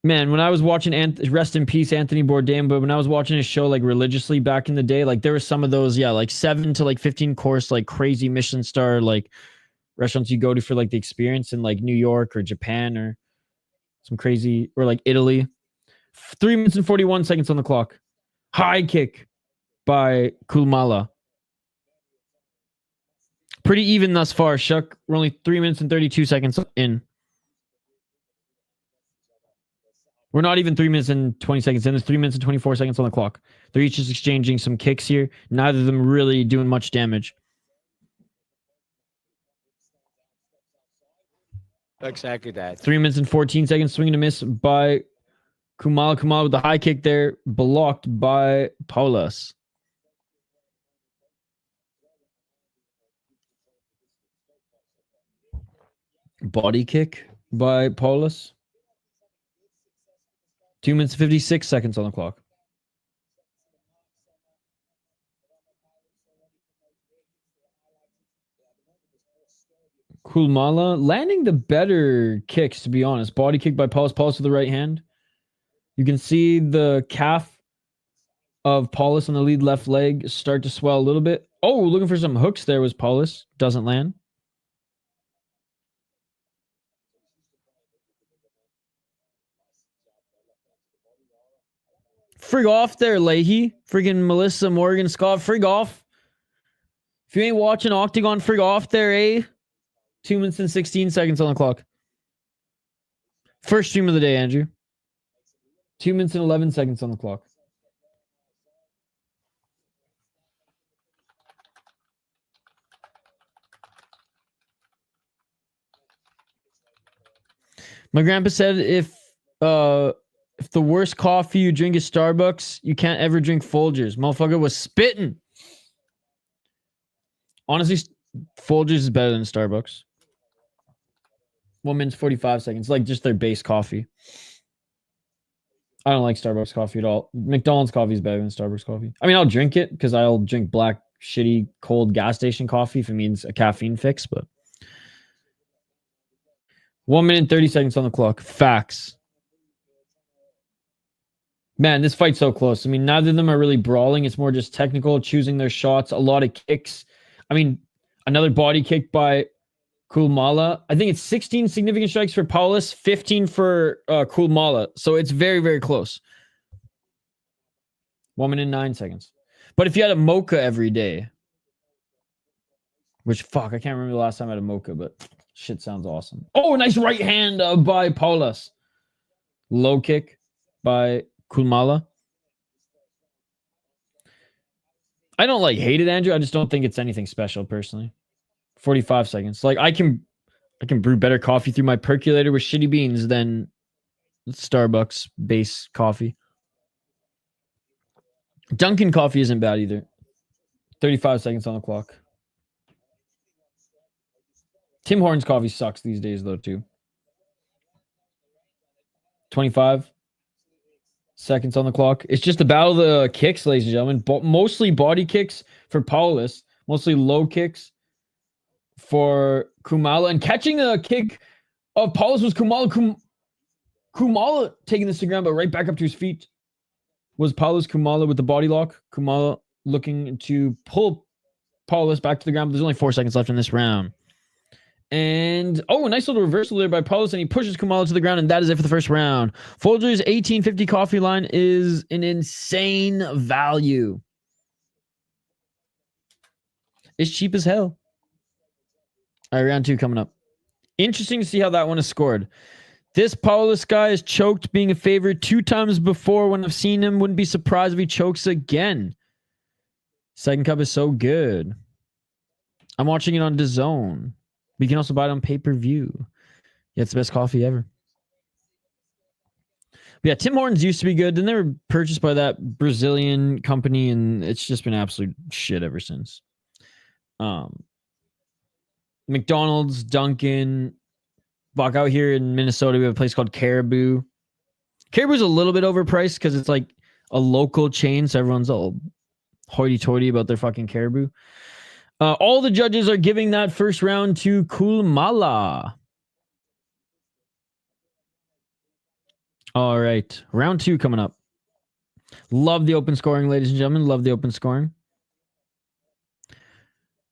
Man, when I was watching rest in peace Anthony Bourdain, but when I was watching his show like religiously back in the day, like there were some of those, yeah, like 7 to like 15 course like crazy Michelin star like restaurants you go to for like the experience in like New York or Japan or some crazy, or like Italy. 3 minutes and 41 seconds on the clock. High kick by Kulmala. Pretty even thus far, Shuck. We're only 3 minutes and 32 seconds in. We're not even 3 minutes and 20 seconds in. There's 3 minutes and 24 seconds on the clock. They're each just exchanging some kicks here. Neither of them really doing much damage. Exactly that. 3 minutes and 14 seconds. Swing and a miss by Kulmala. Kulmala with the high kick there. Blocked by Paulus. Body kick by Paulus. 2 minutes and 56 seconds on the clock. Kulmala landing the better kicks, to be honest. Body kick by Paulus. Paulus with the right hand. You can see the calf of Paulus on the lead left leg start to swell a little bit. Oh, looking for some hooks there was Paulus. Doesn't land. Frig off there, Leahy. Friggin' Melissa Morgan Scott. Frig off. If you ain't watching Octagon, frig off there, eh? 2 minutes and 16 seconds on the clock. First stream of the day, Andrew. 2 minutes and 11 seconds on the clock. My grandpa said if the worst coffee you drink is Starbucks, you can't ever drink Folgers. Motherfucker was spitting. Honestly, Folgers is better than Starbucks. 1 minute 45 seconds. Like just their base coffee. I don't like Starbucks coffee at all. McDonald's coffee is better than Starbucks coffee. I mean, I'll drink it because I'll drink black, shitty, cold gas station coffee if it means a caffeine fix, but 1 minute 30 seconds on the clock. Facts. Man, this fight's so close. I mean, neither of them are really brawling. It's more just technical, choosing their shots, a lot of kicks. I mean, another body kick by Kulmala. I think it's 16 significant strikes for Paulus, 15 for Kulmala. So it's very, very close. 1 minute and 9 seconds. But if you had a mocha every day, which, fuck, I can't remember the last time I had a mocha, but shit sounds awesome. Oh, nice right hand by Paulus. Low kick by Kulmala. I don't like hate it, Andrew. I just don't think it's anything special, personally. 45 seconds. Like, I can brew better coffee through my percolator with shitty beans than Starbucks base coffee. Dunkin' coffee isn't bad either. 35 seconds on the clock. Tim Hortons coffee sucks these days, though, too. 25 seconds on the clock. It's just the battle of the kicks, ladies and gentlemen. Mostly body kicks for Paulus. Mostly low kicks for Kulmala. And catching the kick of Paulus was Kulmala. Kulmala taking this to ground, but right back up to his feet was Paulus. Kulmala with the body lock. Kulmala looking to pull Paulus back to the ground, but there's only 4 seconds left in this round. And, oh, a nice little reversal there by Paulus, and he pushes Kulmala to the ground, and that is it for the first round. Folger's 1850 coffee line is an insane value. It's cheap as hell. All right, round 2 coming up. Interesting to see how that one is scored. This Paulus guy is choked being a favorite 2 times before when I've seen him. Wouldn't be surprised if he chokes again. Second cup is so good. I'm watching it on DAZN. We can also buy it on pay-per-view. Yeah, it's the best coffee ever. But yeah, Tim Hortons used to be good. Then they were purchased by that Brazilian company, and it's just been absolute shit ever since. McDonald's, Dunkin'. Walk out here in Minnesota, we have a place called Caribou. Caribou's a little bit overpriced because it's like a local chain, so everyone's all hoity-toity about their fucking Caribou. All the judges are giving that first round to Kulmala. All right. Round 2 coming up. Love the open scoring, ladies and gentlemen. Love the open scoring.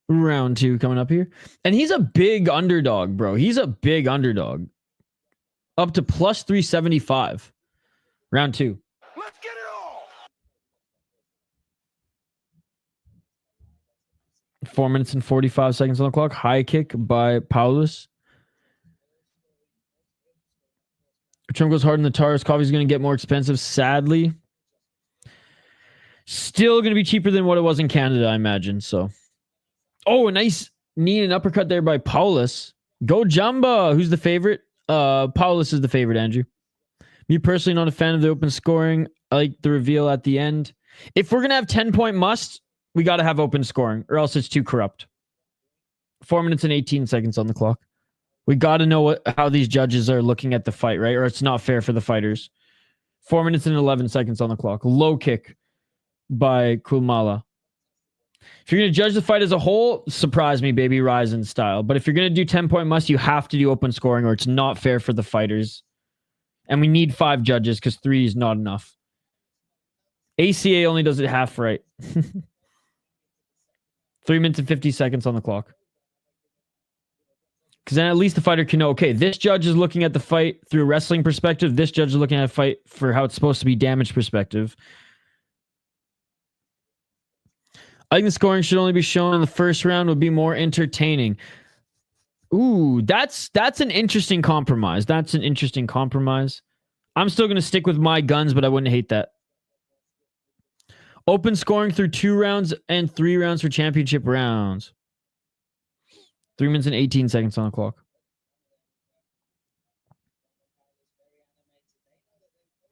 Round 2 coming up here. And he's a big underdog, bro. He's a big underdog. Up to plus 375. Round 2. Let's get it all. 4 minutes and 45 seconds on the clock. High kick by Paulus. Trump goes hard in the tires. Coffee's going to get more expensive, sadly. Still going to be cheaper than what it was in Canada, I imagine. So, oh, a nice knee and uppercut there by Paulus. Go Jumba. Who's the favorite? Paulus is the favorite, Andrew. Me personally, not a fan of the open scoring. I like the reveal at the end. If we're going to have 10-point must, we got to have open scoring, or else it's too corrupt. 4 minutes and 18 seconds on the clock. We got to know how these judges are looking at the fight, right? Or it's not fair for the fighters. 4 minutes and 11 seconds on the clock. Low kick by Kulmala. If you're going to judge the fight as a whole, surprise me, baby, Ryzen style. But if you're going to do 10-point must, you have to do open scoring, or it's not fair for the fighters. And we need 5 judges because 3 is not enough. ACA only does it half right. 3 minutes and 50 seconds on the clock. Because then at least the fighter can know, okay, this judge is looking at the fight through a wrestling perspective. This judge is looking at a fight for how it's supposed to be damage perspective. I think the scoring should only be shown in the first round. Would be more entertaining. Ooh, that's an interesting compromise. That's an interesting compromise. I'm still going to stick with my guns, but I wouldn't hate that. Open scoring through 2 rounds and 3 rounds for championship rounds. 3 minutes and 18 seconds on the clock.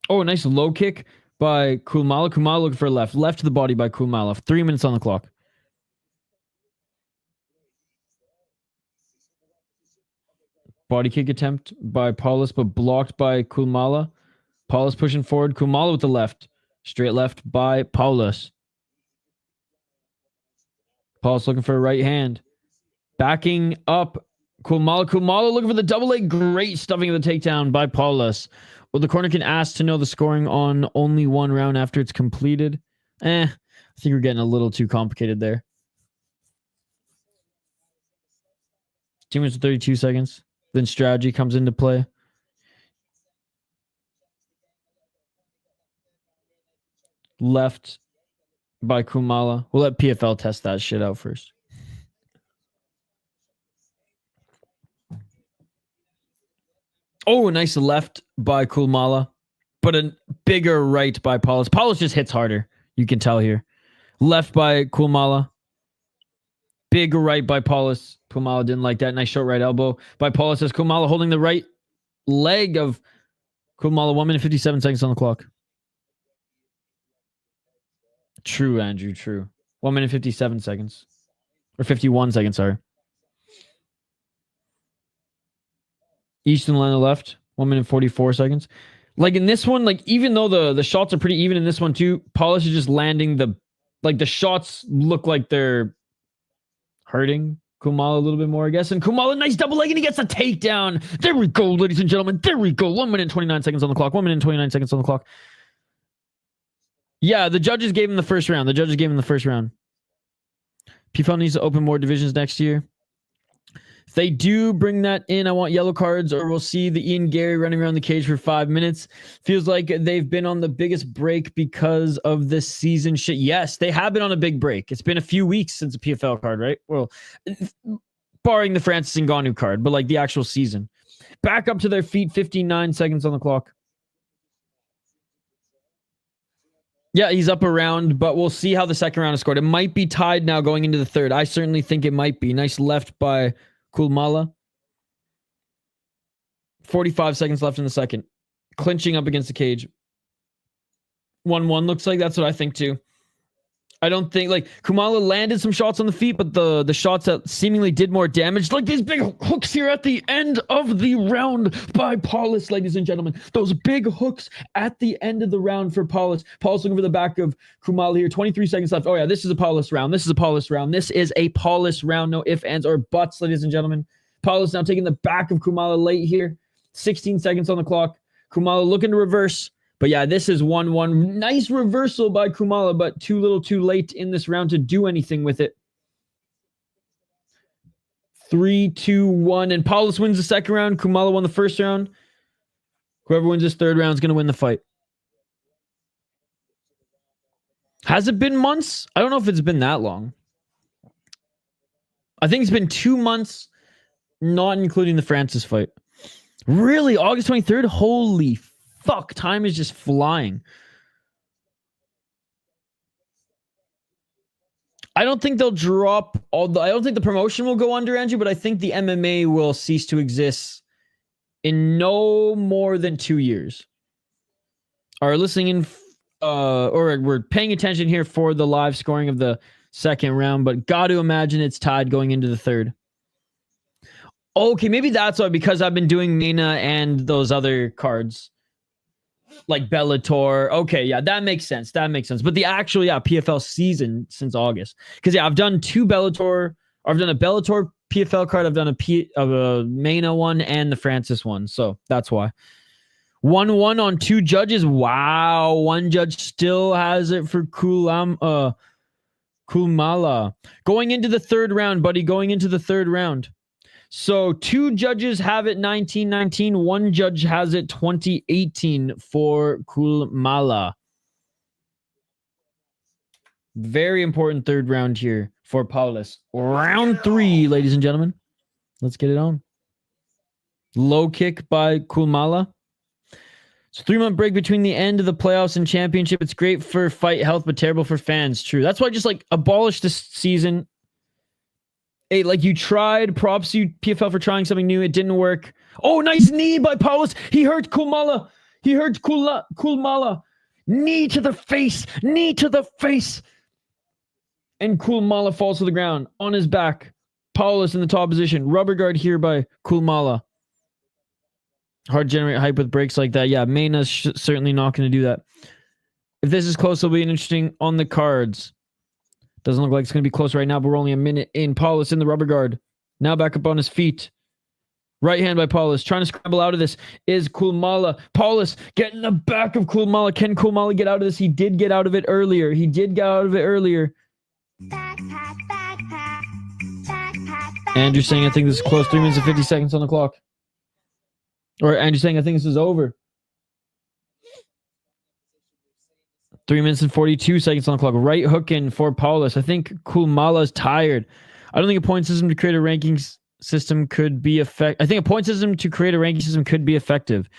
Oh, a nice low kick by Kulmala. Kulmala looking for a left. Left to the body by Kulmala. 3 minutes on the clock. Body kick attempt by Paulus, but blocked by Kulmala. Paulus pushing forward. Kulmala with the left. Straight left by Paulus. Paulus looking for a right hand. Backing up. Kulmala looking for the double leg. Great stuffing of the takedown by Paulus. Well, the corner can ask to know the scoring on only 1 round after it's completed. I think we're getting a little too complicated there. 2 minutes and 32 seconds. Then strategy comes into play. Left by Kulmala. We'll let PFL test that shit out first. Oh, a nice left by Kulmala, but a bigger right by Paulus. Paulus just hits harder. You can tell here. Left by Kulmala. Big right by Paulus. Kulmala didn't like that. Nice short right elbow by Paulus as Kulmala holding the right leg of Kulmala. 1 minute 57 seconds on the clock. True, Andrew. True. 1 minute 57 seconds. Or 51 seconds, sorry. Easton line on the left. 1 minute 44 seconds. Like in this one, like even though the shots are pretty even in this one too, Paulus is just landing the shots look like they're hurting Kulmala a little bit more, I guess. And Kulmala, nice double leg, and he gets a takedown. There we go, ladies and gentlemen. There we go. 1 minute 29 seconds on the clock. 1 minute 29 seconds on the clock. Yeah, the judges gave him the first round. PFL needs to open more divisions next year. If they do bring that in, I want yellow cards, or we'll see the Ian Gary running around the cage for 5 minutes. Feels like they've been on the biggest break because of this season shit. Yes, they have been on a big break. It's been a few weeks since a PFL card, right? Well, barring the Francis Ngannou card, but like the actual season. Back up to their feet, 59 seconds on the clock. Yeah, he's up around, but we'll see how the second round is scored. It might be tied now going into the third. I certainly think it might be. Nice left by Kulmala. 45 seconds left in the second. Clinching up against the cage. 1-1 looks like. That's what I think too. I don't think, like, Kulmala landed some shots on the feet, but the shots that seemingly did more damage, like these big hooks here at the end of the round by Paulus, ladies and gentlemen. Those big hooks at the end of the round for Paulus. Paulus looking for the back of Kulmala here. 23 seconds left. Oh yeah, this is a Paulus round. This is a Paulus round. No ifs, ands, or buts, ladies and gentlemen. Paulus now taking the back of Kulmala late here. 16 seconds on the clock. Kulmala looking to reverse. But yeah, this is 1-1. Nice reversal by Kulmala, but too little too late in this round to do anything with it. 3-2-1. And Paulus wins the second round. Kulmala won the first round. Whoever wins this third round is going to win the fight. Has it been months? I don't know if it's been that long. I think it's been 2 months, not including the Francis fight. Really? August 23rd? Holy fuck, time is just flying. I don't think they'll drop all I don't think the promotion will go under, Andrew, but I think the MMA will cease to exist in no more than 2 years. Are listening in, or we're paying attention here for the live scoring of the second round, but got to imagine it's tied going into the third. Okay, maybe that's why, because I've been doing Mina and those other cards. Like Bellator. Okay, yeah, that makes sense. But the actual, PFL season since August. Because, I've done 2 Bellator. I've done a Bellator PFL card. I've done a Mena one and the Francis one. So that's why. 1-1 on 2 judges. Wow. One judge still has it for Kulmala. Going into the third round, buddy. Going into the third round. So 2 judges have it 1919. 1 judge has it 2018 for Kulmala. Very important third round here for Paulus. Round 3, ladies and gentlemen. Let's get it on. Low kick by Kulmala. It's a 3-month break between the end of the playoffs and championship. It's great for fight health, but terrible for fans. True. That's why I just abolish this season. Hey, you tried. Props you, PFL, for trying something new. It didn't work. Oh, nice knee by Paulus. He hurt Kulmala. Kulmala. Knee to the face. And Kulmala falls to the ground on his back. Paulus in the top position. Rubber guard here by Kulmala. Hard to generate hype with breaks like that. Yeah, Mena's certainly not going to do that. If this is close, it'll be interesting on the cards. Doesn't look like it's going to be close right now, but we're only a minute in. Paulus in the rubber guard. Now back up on his feet. Right hand by Paulus. Trying to scramble out of this is Kulmala. Paulus getting the back of Kulmala. Can Kulmala get out of this? He did get out of it earlier. Andrew saying, I think this is close. 3 minutes and 50 seconds on the clock. Or Andrew saying, I think this is over. 3 minutes and 42 seconds on the clock. Right hook in for Paulus. I think Kulmala is tired. I don't think a point system to create a rankings system could be effective. I think a point system to create a ranking system could be effective.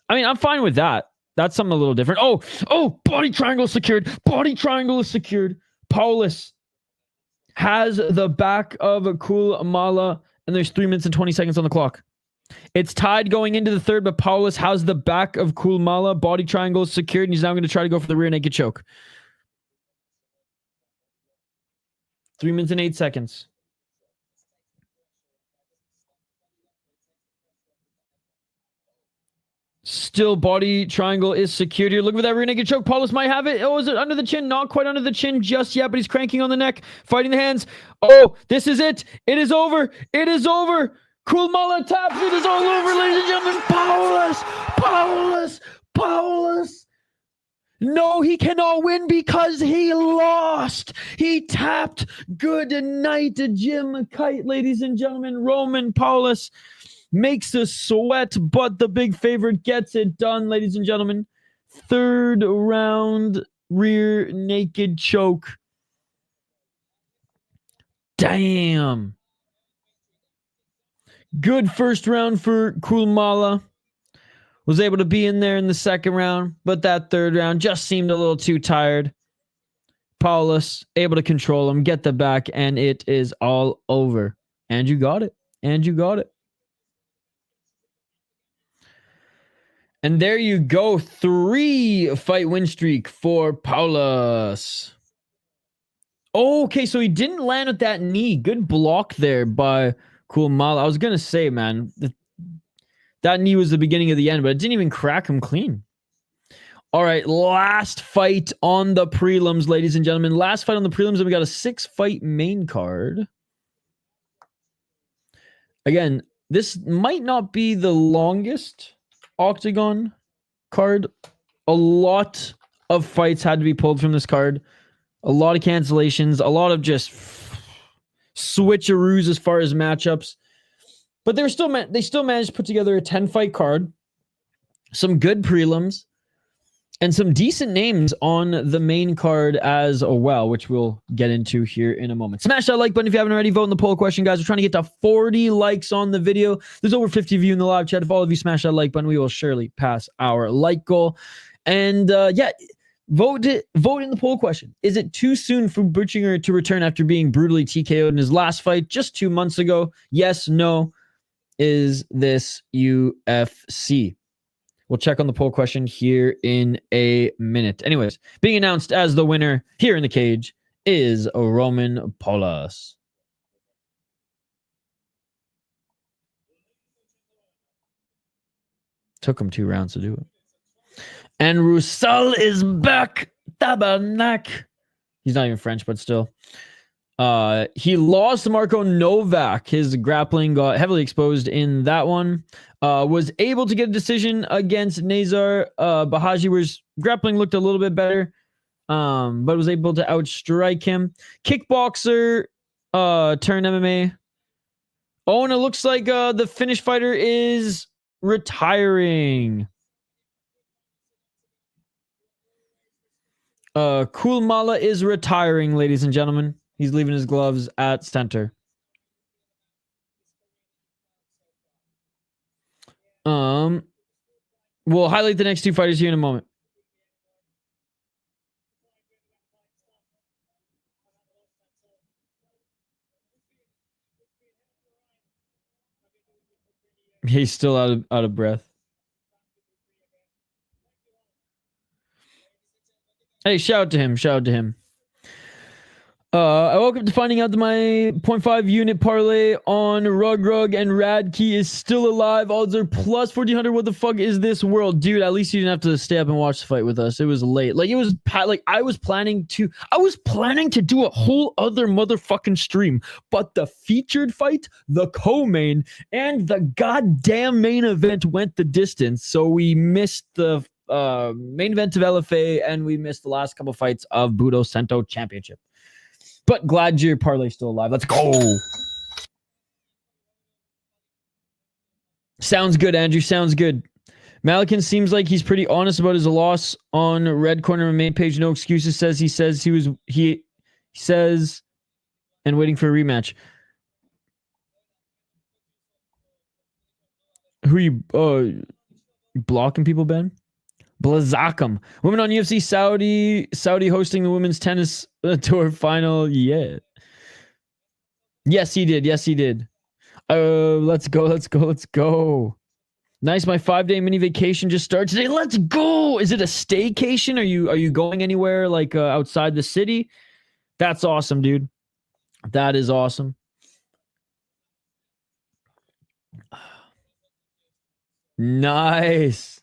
I mean, I'm fine with that. That's something a little different. Oh, body triangle secured. Body triangle is secured. Paulus has the back of Kulmala, and there's 3 minutes and 20 seconds on the clock. It's tied going into the third, but Paulus has the back of Kulmala. Body triangle is secured, and he's now going to try to go for the rear naked choke. 3 minutes and 8 seconds. Still body triangle is secured here. Look at that rear naked choke. Paulus might have it. Oh, is it under the chin? Not quite under the chin just yet, but he's cranking on the neck, fighting the hands. Oh, this is it. It is over. It is over. Kulmala taps it. It's all over, ladies and gentlemen. Paulus. No, he cannot win because he lost. He tapped. Good night to Jim Kite, ladies and gentlemen. Roman Paulus makes us sweat, but the big favorite gets it done, ladies and gentlemen. Third round rear naked choke. Damn. Good first round for Kulmala. Was able to be in there in the second round, but that third round just seemed a little too tired. Paulus able to control him, get the back, and it is all over. And you got it. And there you go. 3 fight win streak for Paulus. Okay, so he didn't land with that knee. Good block there by Kulmala. I was going to say, man, that knee was the beginning of the end, but it didn't even crack him clean. All right, last fight on the prelims, ladies and gentlemen. Last fight on the prelims, and we got a 6-fight main card. Again, this might not be the longest Octagon card. A lot of fights had to be pulled from this card. A lot of cancellations. A lot of just switcheroos as far as matchups. But they still managed to put together a 10-fight card. Some good prelims. And some decent names on the main card as well, which we'll get into here in a moment. Smash that like button if you haven't already. Vote in the poll question, guys. We're trying to get to 40 likes on the video. There's over 50 of you in the live chat. If all of you smash that like button, we will surely pass our like goal. And vote in the poll question. Is it too soon for Buchinger to return after being brutally TKO'd in his last fight just 2 months ago? Yes, no. Is this UFC? We'll check on the poll question here in a minute. Anyways, being announced as the winner here in the cage is Roman Paulus. Took him 2 rounds to do it. And Roušal is back. Tabarnak. He's not even French, but still. He lost to Marco Novak. His grappling got heavily exposed in that one. Was able to get a decision against Nazar Bahaji, where his grappling looked a little bit better, but was able to outstrike him. Kickboxer turned MMA. Oh, and it looks like the Finnish fighter is retiring. Kulmala is retiring, ladies and gentlemen. He's leaving his gloves at center. We'll highlight the next 2 fighters here in a moment. He's still out of breath. Hey, shout out to him. I woke up to finding out that my 0.5 unit parlay on Rug and Radke is still alive. Odds are plus 1400. What the fuck is this world? Dude, at least you didn't have to stay up and watch the fight with us. It was late. I was planning to do a whole other motherfucking stream, but the featured fight, the co-main, and the goddamn main event went the distance. So we missed the main event of LFA, and we missed the last couple fights of Budo Sento Championship. But glad your parlay's still alive. Let's go. Sounds good, Andrew. Sounds good. Malikan seems like he's pretty honest about his loss on Red Corner MMA page. No excuses. He says and waiting for a rematch. Who are you blocking people, Ben? Blazakam. Women on UFC Saudi hosting the women's tennis tour final. Yeah. Yes, he did. Let's go. Nice. My 5-day mini vacation just started today. Let's go. Is it a staycation? Are you going anywhere like outside the city? That's awesome, dude. That is awesome. Nice.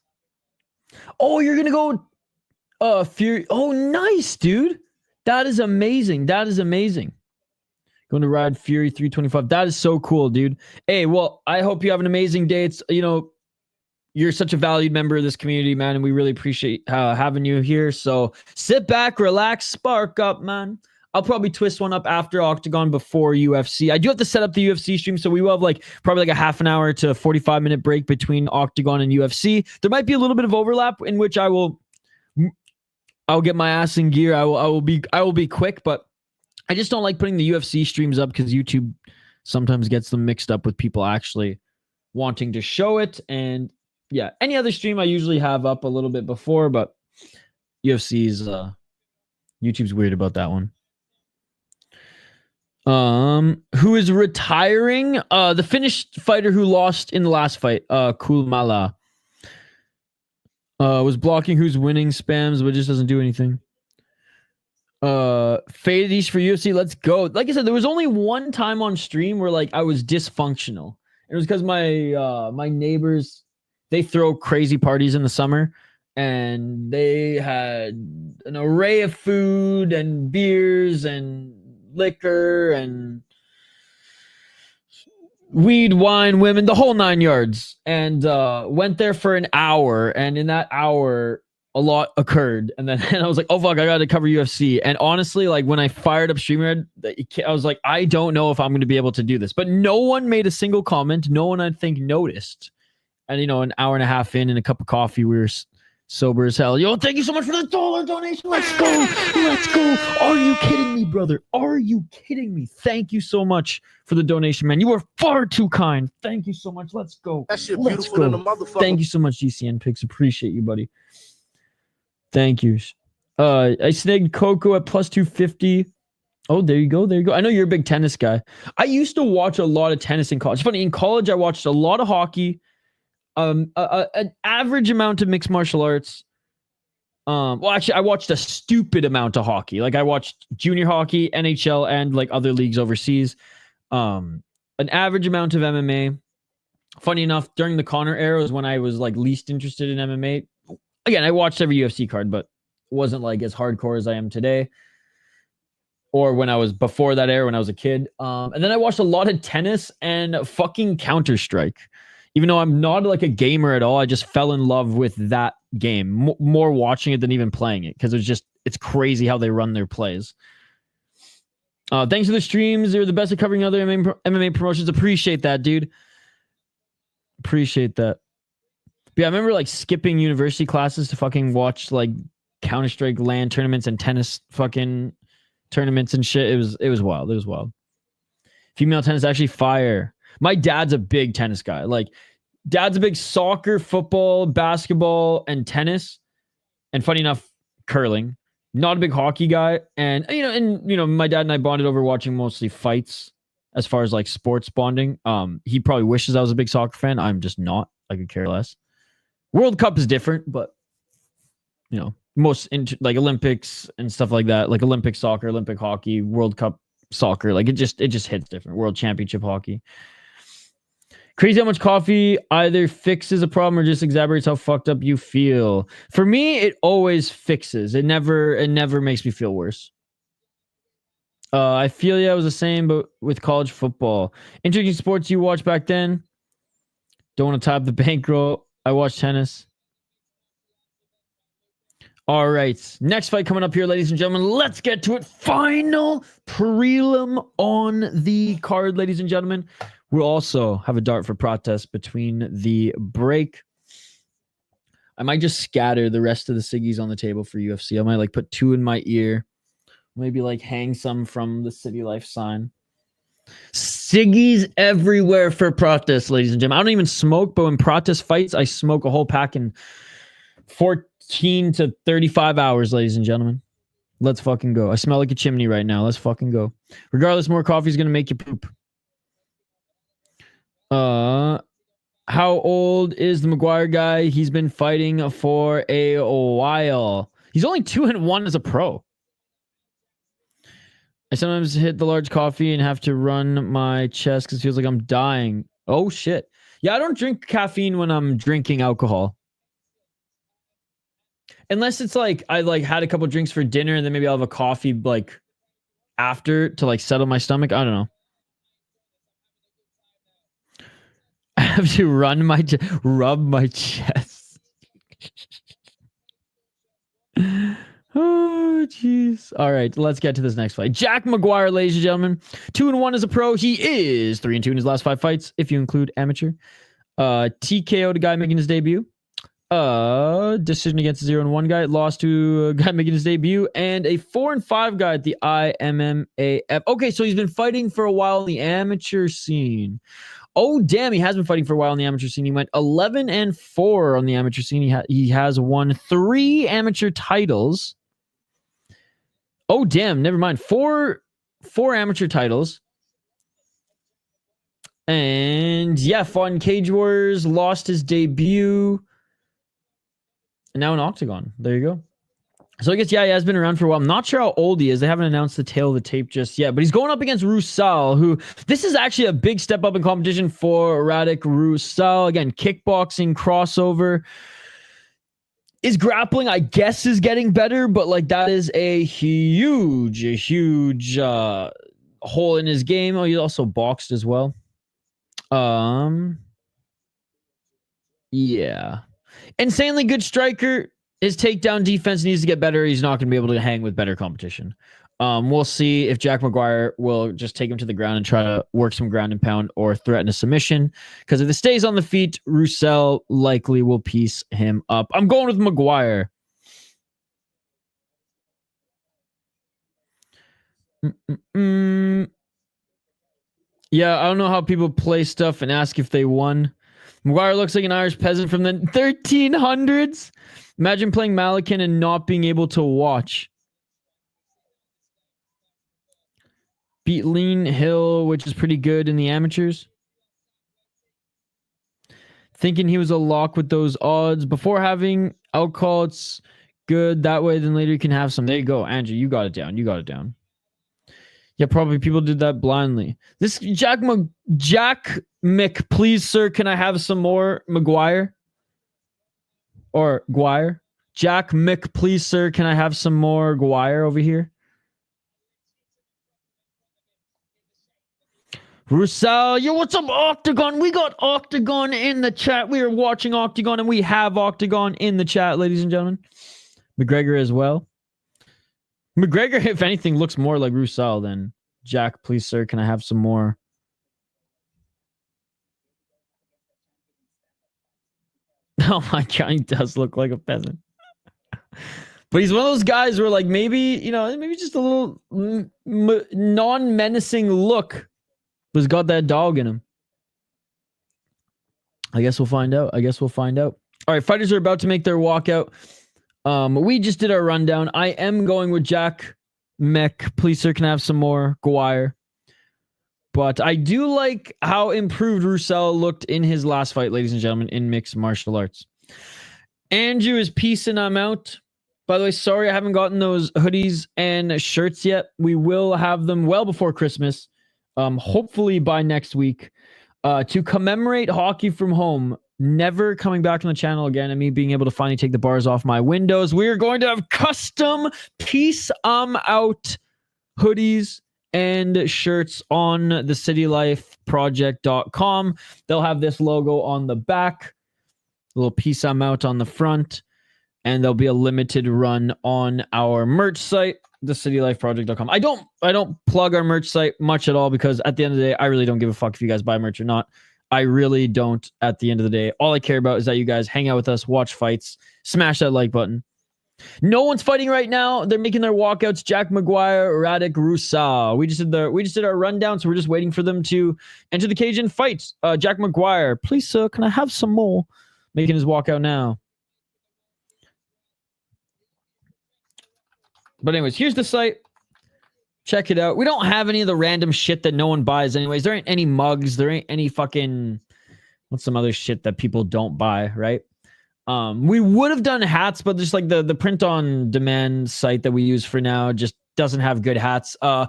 Oh, you're gonna go Fury. Oh, nice, dude. That is amazing. Going to ride Fury 325. That is so cool, dude. Hey, well, I hope you have an amazing day. It's, you're such a valued member of this community, man, and we really appreciate having you here. So sit back, relax, spark up, man. I'll probably twist one up after Octagon before UFC. I do have to set up the UFC stream, so we will have probably a half an hour to 45-minute break between Octagon and UFC. There might be a little bit of overlap in which I'll get my ass in gear. I will be quick, but I just don't like putting the UFC streams up because YouTube sometimes gets them mixed up with people actually wanting to show it. And yeah, any other stream I usually have up a little bit before, but UFC's YouTube's weird about that one. Who is retiring? The Finnish fighter who lost in the last fight, Kulmala. Was blocking who's winning, spams, but just doesn't do anything. Fades for UFC, let's go. Like I said, there was only one time on stream where I was dysfunctional. It was because my neighbors, they throw crazy parties in the summer, and they had an array of food and beers and liquor and weed, wine, women, the whole 9 yards, and went there for an hour, and in that hour a lot occurred, and then I was like, oh fuck, I gotta cover UFC. And honestly, when I fired up StreamYard, I was like, I don't know if I'm going to be able to do this. But no one made a single comment. No one, I think, noticed. And an hour and a half in and a cup of coffee, we were sober as hell. Yo, thank you so much for the $1 donation. Let's go. Are you kidding me, brother? Are you kidding me? Thank you so much for the donation, man. You are far too kind. Thank you so much. Let's go. That shit beautiful than the motherfucker. Thank you so much, GCN Picks. Appreciate you, buddy. Thank you. I snagged Coco at plus 250. Oh, there you go. I know you're a big tennis guy. I used to watch a lot of tennis in college. It's funny, in college I watched a lot of hockey, an average amount of mixed martial arts. Well, actually, I watched a stupid amount of hockey. I watched junior hockey, NHL, and other leagues overseas. An average amount of MMA. Funny enough, during the Conor era was when I was least interested in MMA. Again, I watched every UFC card, but wasn't as hardcore as I am today, or when I was before that era when I was a kid. And then I watched a lot of tennis and fucking Counter-Strike. Even though I'm not a gamer at all, I just fell in love with that game, more watching it than even playing it, because it's crazy how they run their plays. Thanks for the streams. They're the best at covering other MMA promotions. Appreciate that, dude. Appreciate that. But yeah, I remember skipping university classes to fucking watch Counter-Strike LAN tournaments and tennis fucking tournaments and shit. It was wild. It was wild. Female tennis actually fire. My dad's a big tennis guy. Dad's a big soccer, football, basketball, and tennis. And funny enough, curling. Not a big hockey guy. And my dad and I bonded over watching mostly fights as far as sports bonding. He probably wishes I was a big soccer fan. I'm just not. I could care less. World Cup is different, but most Olympics and stuff like that, Olympic soccer, Olympic hockey, World Cup soccer, it just hits different. World Championship hockey. Crazy how much coffee either fixes a problem or just exaggerates how fucked up you feel. For me, it always fixes. It never makes me feel worse. I feel it was the same, but with college football. Interesting sports you watched back then. Don't want to type the bankroll. I watch tennis. All right. Next fight coming up here, ladies and gentlemen. Let's get to it. Final prelim on the card, ladies and gentlemen. We'll also have a dart for protest between the break. I might just scatter the rest of the ciggies on the table for UFC. I might like put 2 in my ear. Maybe like hang some from the City Life sign. Ciggies everywhere for protest, ladies and gentlemen. I don't even smoke, but when protest fights, I smoke a whole pack in 14 to 35 hours, ladies and gentlemen. Let's fucking go. I smell like a chimney right now. Let's fucking go. Regardless, more coffee is going to make you poop. How old is the Maguire guy? He's been fighting for a while. He's only 2-1 as a pro. I sometimes hit the large coffee and have to run my chest because it feels like I'm dying. Oh, shit. Yeah, I don't drink caffeine when I'm drinking alcohol. Unless it's like I like had a couple drinks for dinner and then maybe I'll have a coffee like after to like settle my stomach. I don't know. I have to rub my chest. Oh, jeez. All right, let's get to this next fight. Jack Maguire, ladies and gentlemen. 2-1 as a pro. He is 3-2 in his last 5 fights, if you include amateur. TKO'd a guy making his debut. Decision against a 0-1 guy. Lost to a guy making his debut. And a 4-5 guy at the IMMAF. Okay, so he's been fighting for a while in the amateur scene. Oh, damn, he has been fighting for a while in the amateur scene. He went 11-4 on the amateur scene. He has won 3 amateur titles. Oh, damn, never mind. Four amateur titles. And yeah, fought in Cage Wars, lost his debut. And now in Octagon. There you go. So I guess, yeah, he has been around for a while. I'm not sure how old he is. They haven't announced the tail of the tape just yet. But he's going up against Roušal, who... This is actually a big step up in competition for Radek Roušal. Again, kickboxing, crossover. His grappling, I guess, is getting better. But, like, that is a huge hole in his game. Oh, he also boxed as well. Yeah. Insanely good striker. His takedown defense needs to get better. He's not going to be able to hang with better competition. We'll see if Jack Maguire will just take him to the ground and try to work some ground and pound or threaten a submission. Because if it stays on the feet, Roušal likely will piece him up. I'm going with Maguire. Yeah, I don't know how people play stuff and ask if they won. Maguire looks like an Irish peasant from the 1300s. Imagine playing Malakin and not being able to watch. Beat Lean Hill, which is pretty good in the amateurs. Thinking he was a lock with those odds. Before having alcohol, it's good. That way, then later you can have some. There you go, Andrew. You got it down. You got it down. Yeah, probably people did that blindly. This Jack Mick, please, sir, can I have some more Maguire? Or Guire? Jack Mick, please, sir, can I have some more Guire over here? Roušal, yo, what's up, Octagon? We got Octagon in the chat. We are watching Octagon, and we have Octagon in the chat, ladies and gentlemen. McGregor as well. McGregor, if anything, looks more like Roušal than Jack. Please, sir, can I have some more? Oh my God, he does look like a peasant. But he's one of those guys where, like, maybe, you know, maybe just a little non-menacing look has got that dog in him. I guess we'll find out. All right, fighters are about to make their walkout. We just did our rundown. I am going with Jack Mech. Please, sir, can I have some more Guire? But I do like how improved Roušal looked in his last fight, ladies and gentlemen, in mixed martial arts. Andrew is peacing. I'm out. By the way, sorry I haven't gotten those hoodies and shirts yet. We will have them well before Christmas. Hopefully by next week. To commemorate hockey from home, never coming back on the channel again, and me being able to finally take the bars off my windows, we are going to have custom Peace Out hoodies and shirts on the citylifeproject.com. They'll have this logo on the back, a little Peace Out on the front, and there'll be a limited run on our merch site, thecitylifeproject.com. I don't plug our merch site much at all because at the end of the day, I really don't give a fuck if you guys buy merch or not. I really don't at the end of the day. All I care about is that you guys hang out with us, watch fights, smash that like button. No one's fighting right now. They're making their walkouts. Jack Maguire, Radek, Roušal. We just did our rundown, so we're just waiting for them to enter the cage and fight. Jack Maguire, please, sir, can I have some more? Making his walkout now. But anyways, here's the site. Check it out. We don't have any of the random shit that no one buys anyways. There ain't any mugs. There ain't any fucking... What's some other shit that people don't buy, right? We would have done hats, but just like the print on demand site that we use for now just doesn't have good hats. During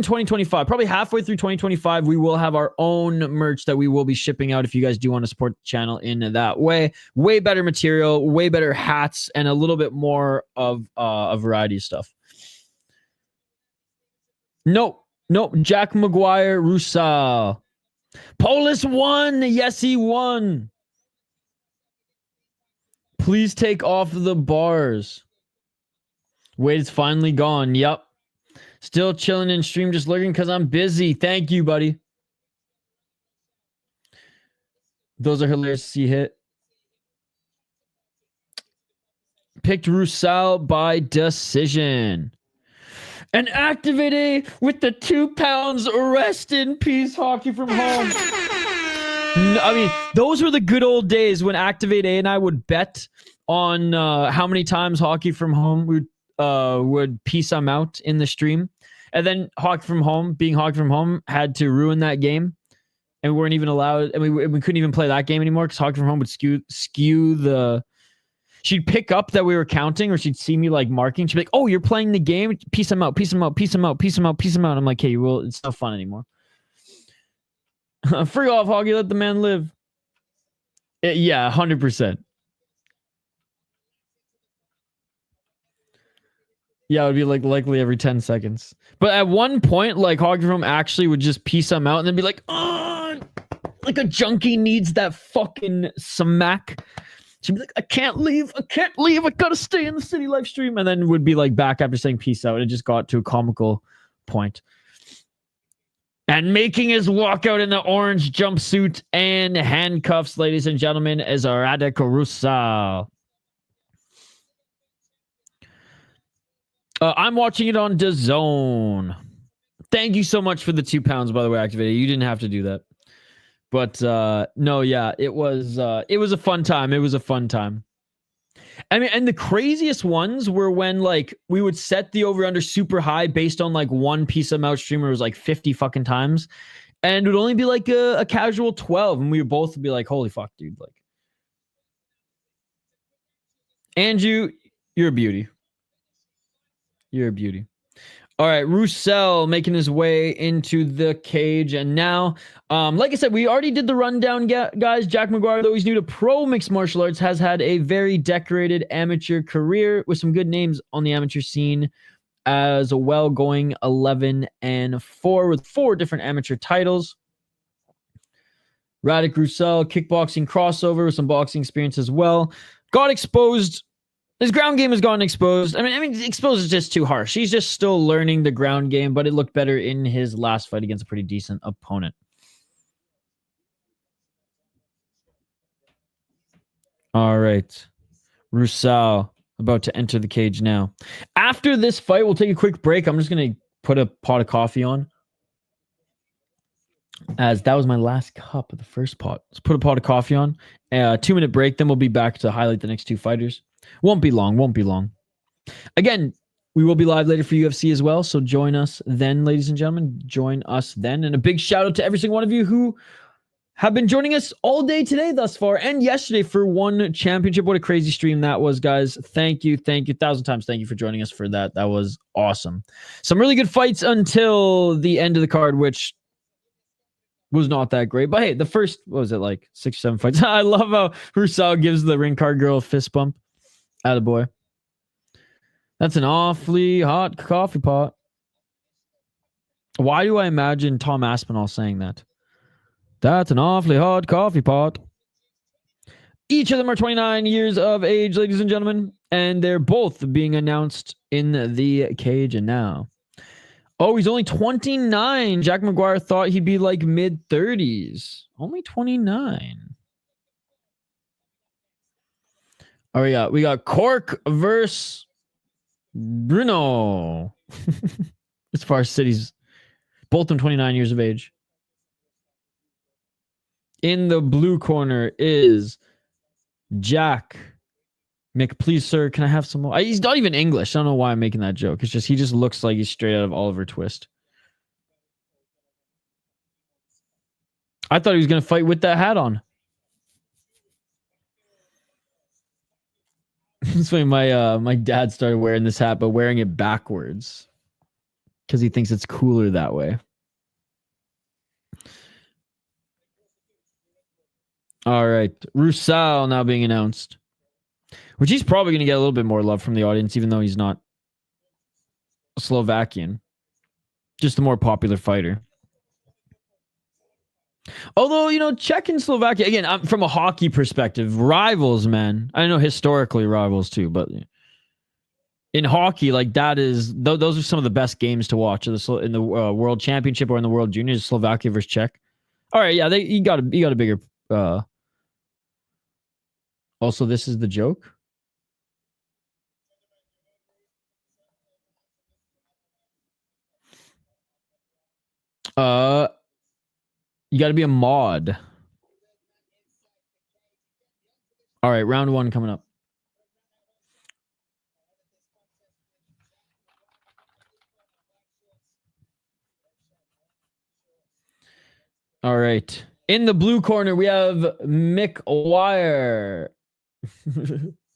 2025, probably halfway through 2025, we will have our own merch that we will be shipping out if you guys do want to support the channel in that way. Way better material, way better hats, and a little bit more of a variety of stuff. Nope. Jack Maguire, Roušal. Paulus won. Yes, he won. Please take off the bars. Wait, it's finally gone. Yep. Still chilling in stream, just lurking because I'm busy. Thank you, buddy. Those are hilarious to see hit. Picked Roušal by decision. And Activate A with the 2 pounds. Rest in peace, hockey from home. I mean, those were the good old days when Activate A and I would bet on how many times Hockey from Home would piece them out in the stream. And then Hockey from Home, had to ruin that game. And we weren't even allowed, and we couldn't even play that game anymore because Hockey from Home would skew the... She'd pick up that we were counting, or she'd see me like marking. She'd be like, oh, you're playing the game? Piece them out. I'm like, hey, well, it's not fun anymore. Free off, Hoggy. Let the man live. Yeah, 100%. Yeah, it would be like likely every 10 seconds. But at one point, like Hoggy from actually would just piece them out and then be like, oh, like a junkie needs that fucking smack. She'd be like, I can't leave. I gotta stay in the city live stream. And then would be like back after saying peace out. It just got to a comical point. And making his walkout in the orange jumpsuit and handcuffs, ladies and gentlemen, is Radek Roušal. I'm watching it on DAZN. Thank you so much for the 2 pounds, by the way, Activated. You didn't have to do that. But no, yeah, it was a fun time. It was a fun time. I mean, and the craziest ones were when like we would set the over-under super high based on like one piece of mouse streamer was like 50 fucking times. And it would only be like a casual 12. And we would both be like, holy fuck, dude. Like, Andrew, you're a beauty. You're a beauty. All right, Roušal making his way into the cage. And now, like I said, we already did the rundown, guys. Jack Maguire, though he's new to pro mixed martial arts, has had a very decorated amateur career with some good names on the amateur scene as well, going 11-4 with 4 different amateur titles. Radek Roušal, kickboxing crossover with some boxing experience as well. Got exposed. His ground game has gotten exposed. I mean, exposed is just too harsh. He's just still learning the ground game, but it looked better in his last fight against a pretty decent opponent. All right. Roušal about to enter the cage now. After this fight, we'll take a quick break. I'm just going to put a pot of coffee on, as that was my last cup of the first pot. Let's put a pot of coffee on. 2-minute break, then we'll be back to highlight the next 2 fighters. Won't be long. Again, we will be live later for UFC as well, so join us then, ladies and gentlemen. Join us then. And a big shout out to every single one of you who have been joining us all day today thus far and yesterday for one championship. What a crazy stream that was, guys. Thank you. 1,000 times thank you for joining us for that. That was awesome. Some really good fights until the end of the card, which was not that great. But hey, the first, what was it, like 6 or 7 fights? I love how Roušal gives the ring card girl a fist bump. Attaboy. That's an awfully hot coffee pot. Why do I imagine Tom Aspinall saying that? That's an awfully hot coffee pot. Each of them are 29 years of age, ladies and gentlemen, and they're both being announced in the cage. And now, Oh, he's only 29. Jack Maguire thought he'd be like mid-30s. Only 29. Oh, we got Cork versus Bruno. As far as cities, both of them 29 years of age. In the blue corner is Jack. Mick, please, sir, can I have some more? He's not even English. I don't know why I'm making that joke. It's just he just looks like he's straight out of Oliver Twist. I thought he was going to fight with that hat on. That's why my dad started wearing this hat, but wearing it backwards because he thinks it's cooler that way. All right, Roušal now being announced, which he's probably going to get a little bit more love from the audience, even though he's not Slovakian, just a more popular fighter. Although, you know, Czech and Slovakia, again, from a hockey perspective, rivals, man. I know historically rivals too, but in hockey, like that is, those are some of the best games to watch in the World Championship or in the World Juniors, Slovakia versus Czech. All right, yeah, you got a bigger. Also, this is the joke. You got to be a mod. All right, round one coming up. All right. In the blue corner, we have Maguire.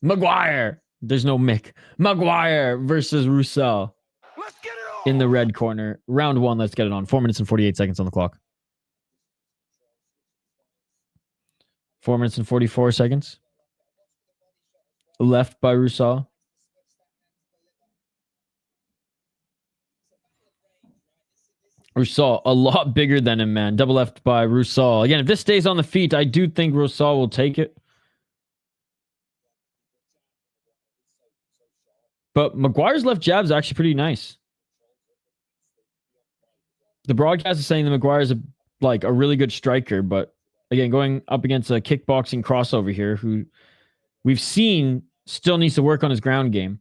Maguire. There's no Mick. Maguire versus Roušal. Let's get it on. In the red corner. Round one, let's get it on. 4 minutes and 48 seconds on the clock. 4 minutes and 44 seconds. Left by Roušal. Roušal, a lot bigger than him, man. Double left by Roušal. Again, if this stays on the feet, I do think Roušal will take it. But Maguire's left jab is actually pretty nice. The broadcast is saying that Maguire is a really good striker, but again, going up against a kickboxing crossover here, who we've seen still needs to work on his ground game.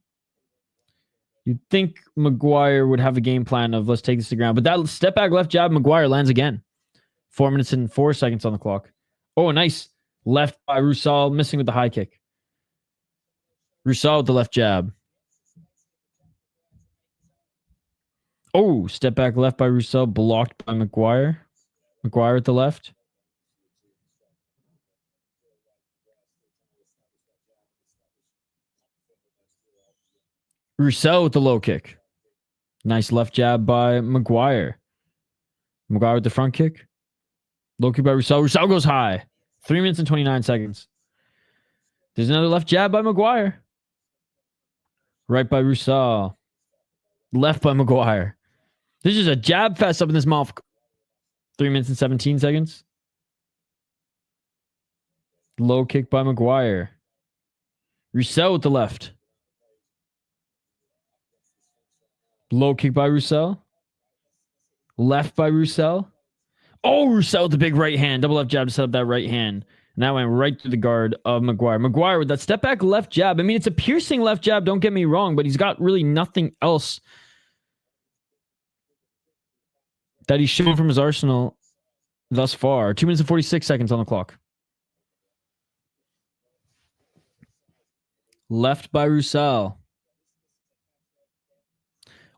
You'd think Maguire would have a game plan of let's take this to ground, but that step back left jab, Maguire lands again. 4 minutes and 4 seconds on the clock. Oh, nice left by Roušal, missing with the high kick. Roušal with the left jab. Oh, step back left by Roušal, blocked by Maguire. Maguire at the left. Roušal with the low kick. Nice left jab by Maguire. Maguire with the front kick. Low kick by Roušal. Roušal goes high. 3 minutes and 29 seconds. There's another left jab by Maguire. Right by Roušal. Left by Maguire. This is a jab fest up in this mouth. 3 minutes and 17 seconds. Low kick by Maguire. Roušal with the left. Low kick by Roušal. Left by Roušal. Oh, Roušal with the big right hand. Double left jab to set up that right hand. And that went right through the guard of Maguire. Maguire with that step back left jab. I mean, it's a piercing left jab, don't get me wrong, but he's got really nothing else that he's shown from his arsenal thus far. 2 minutes and 46 seconds on the clock. Left by Roušal.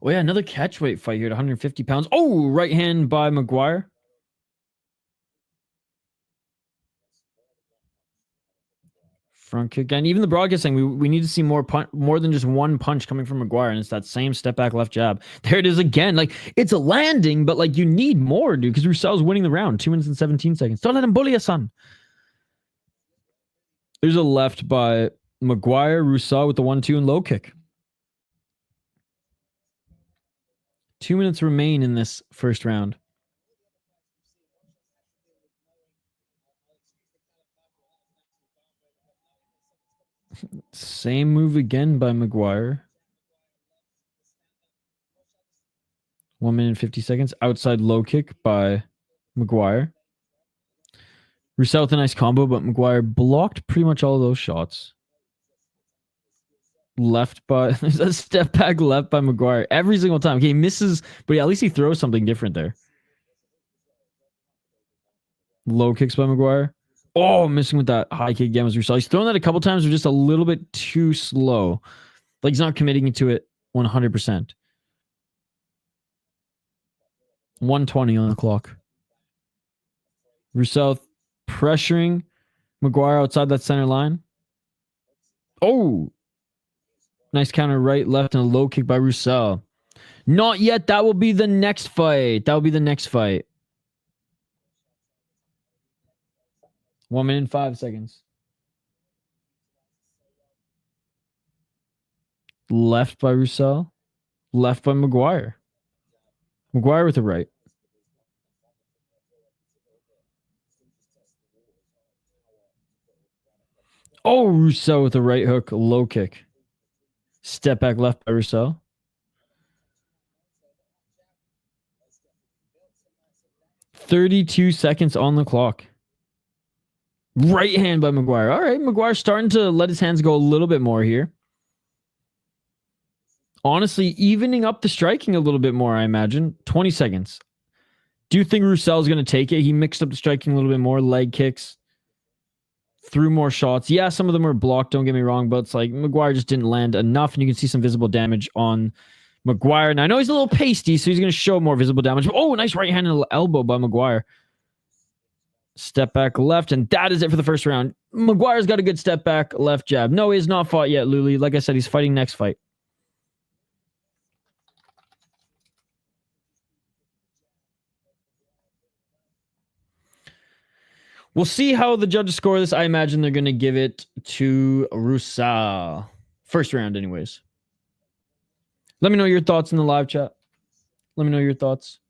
Oh, yeah, another catchweight fight here at 150 pounds. Oh, right hand by Maguire. Front kick. And even the broadcast saying we need to see more than just one punch coming from Maguire. And it's that same step back left jab. There it is again. Like, it's a landing, but like you need more, dude, because Roušal's winning the round. 2 minutes and 17 seconds. Don't let him bully us, son. There's a left by Maguire. Roušal with the 1-2 and low kick. 2 minutes remain in this first round. Same move again by Maguire. 1 minute and 50 seconds. Outside low kick by Maguire. Roušal with a nice combo, but Maguire blocked pretty much all of those shots. Left by... There's a step back left by Maguire every single time. Okay, he misses, but at least he throws something different there. Low kicks by Maguire. Oh, missing with that high kick again was Roušal. He's thrown that a couple times, but just a little bit too slow. Like he's not committing to it 100%. 1:20 on the clock. Roušal pressuring Maguire outside that center line. Oh! Nice counter right, left, and a low kick by Roušal. Not yet. That will be the next fight. That will be the next fight. 1 minute and 5 seconds. Left by Roušal. Left by Maguire. Maguire with the right. Oh, Roušal with the right hook. Low kick. Step back left by Roušal. .32 seconds on the clock. Right hand by Maguire. All right, Maguire starting to let his hands go a little bit more here. Honestly, evening up the striking a little bit more, I imagine. 20 seconds. Do you think Roušal is going to take it? He mixed up the striking a little bit more. Leg kicks. Threw more shots. Yeah, some of them were blocked, don't get me wrong, but it's like Maguire just didn't land enough, and you can see some visible damage on Maguire. And I know he's a little pasty, so he's going to show more visible damage. Oh, nice right-handed elbow by Maguire. Step back left, and that is it for the first round. Maguire's got a good step back left jab. No, he's not fought yet, Luli. Like I said, he's fighting next fight. We'll see how the judges score this. I imagine they're going to give it to Roušal. First round, anyways. Let me know your thoughts in the live chat. Let me know your thoughts.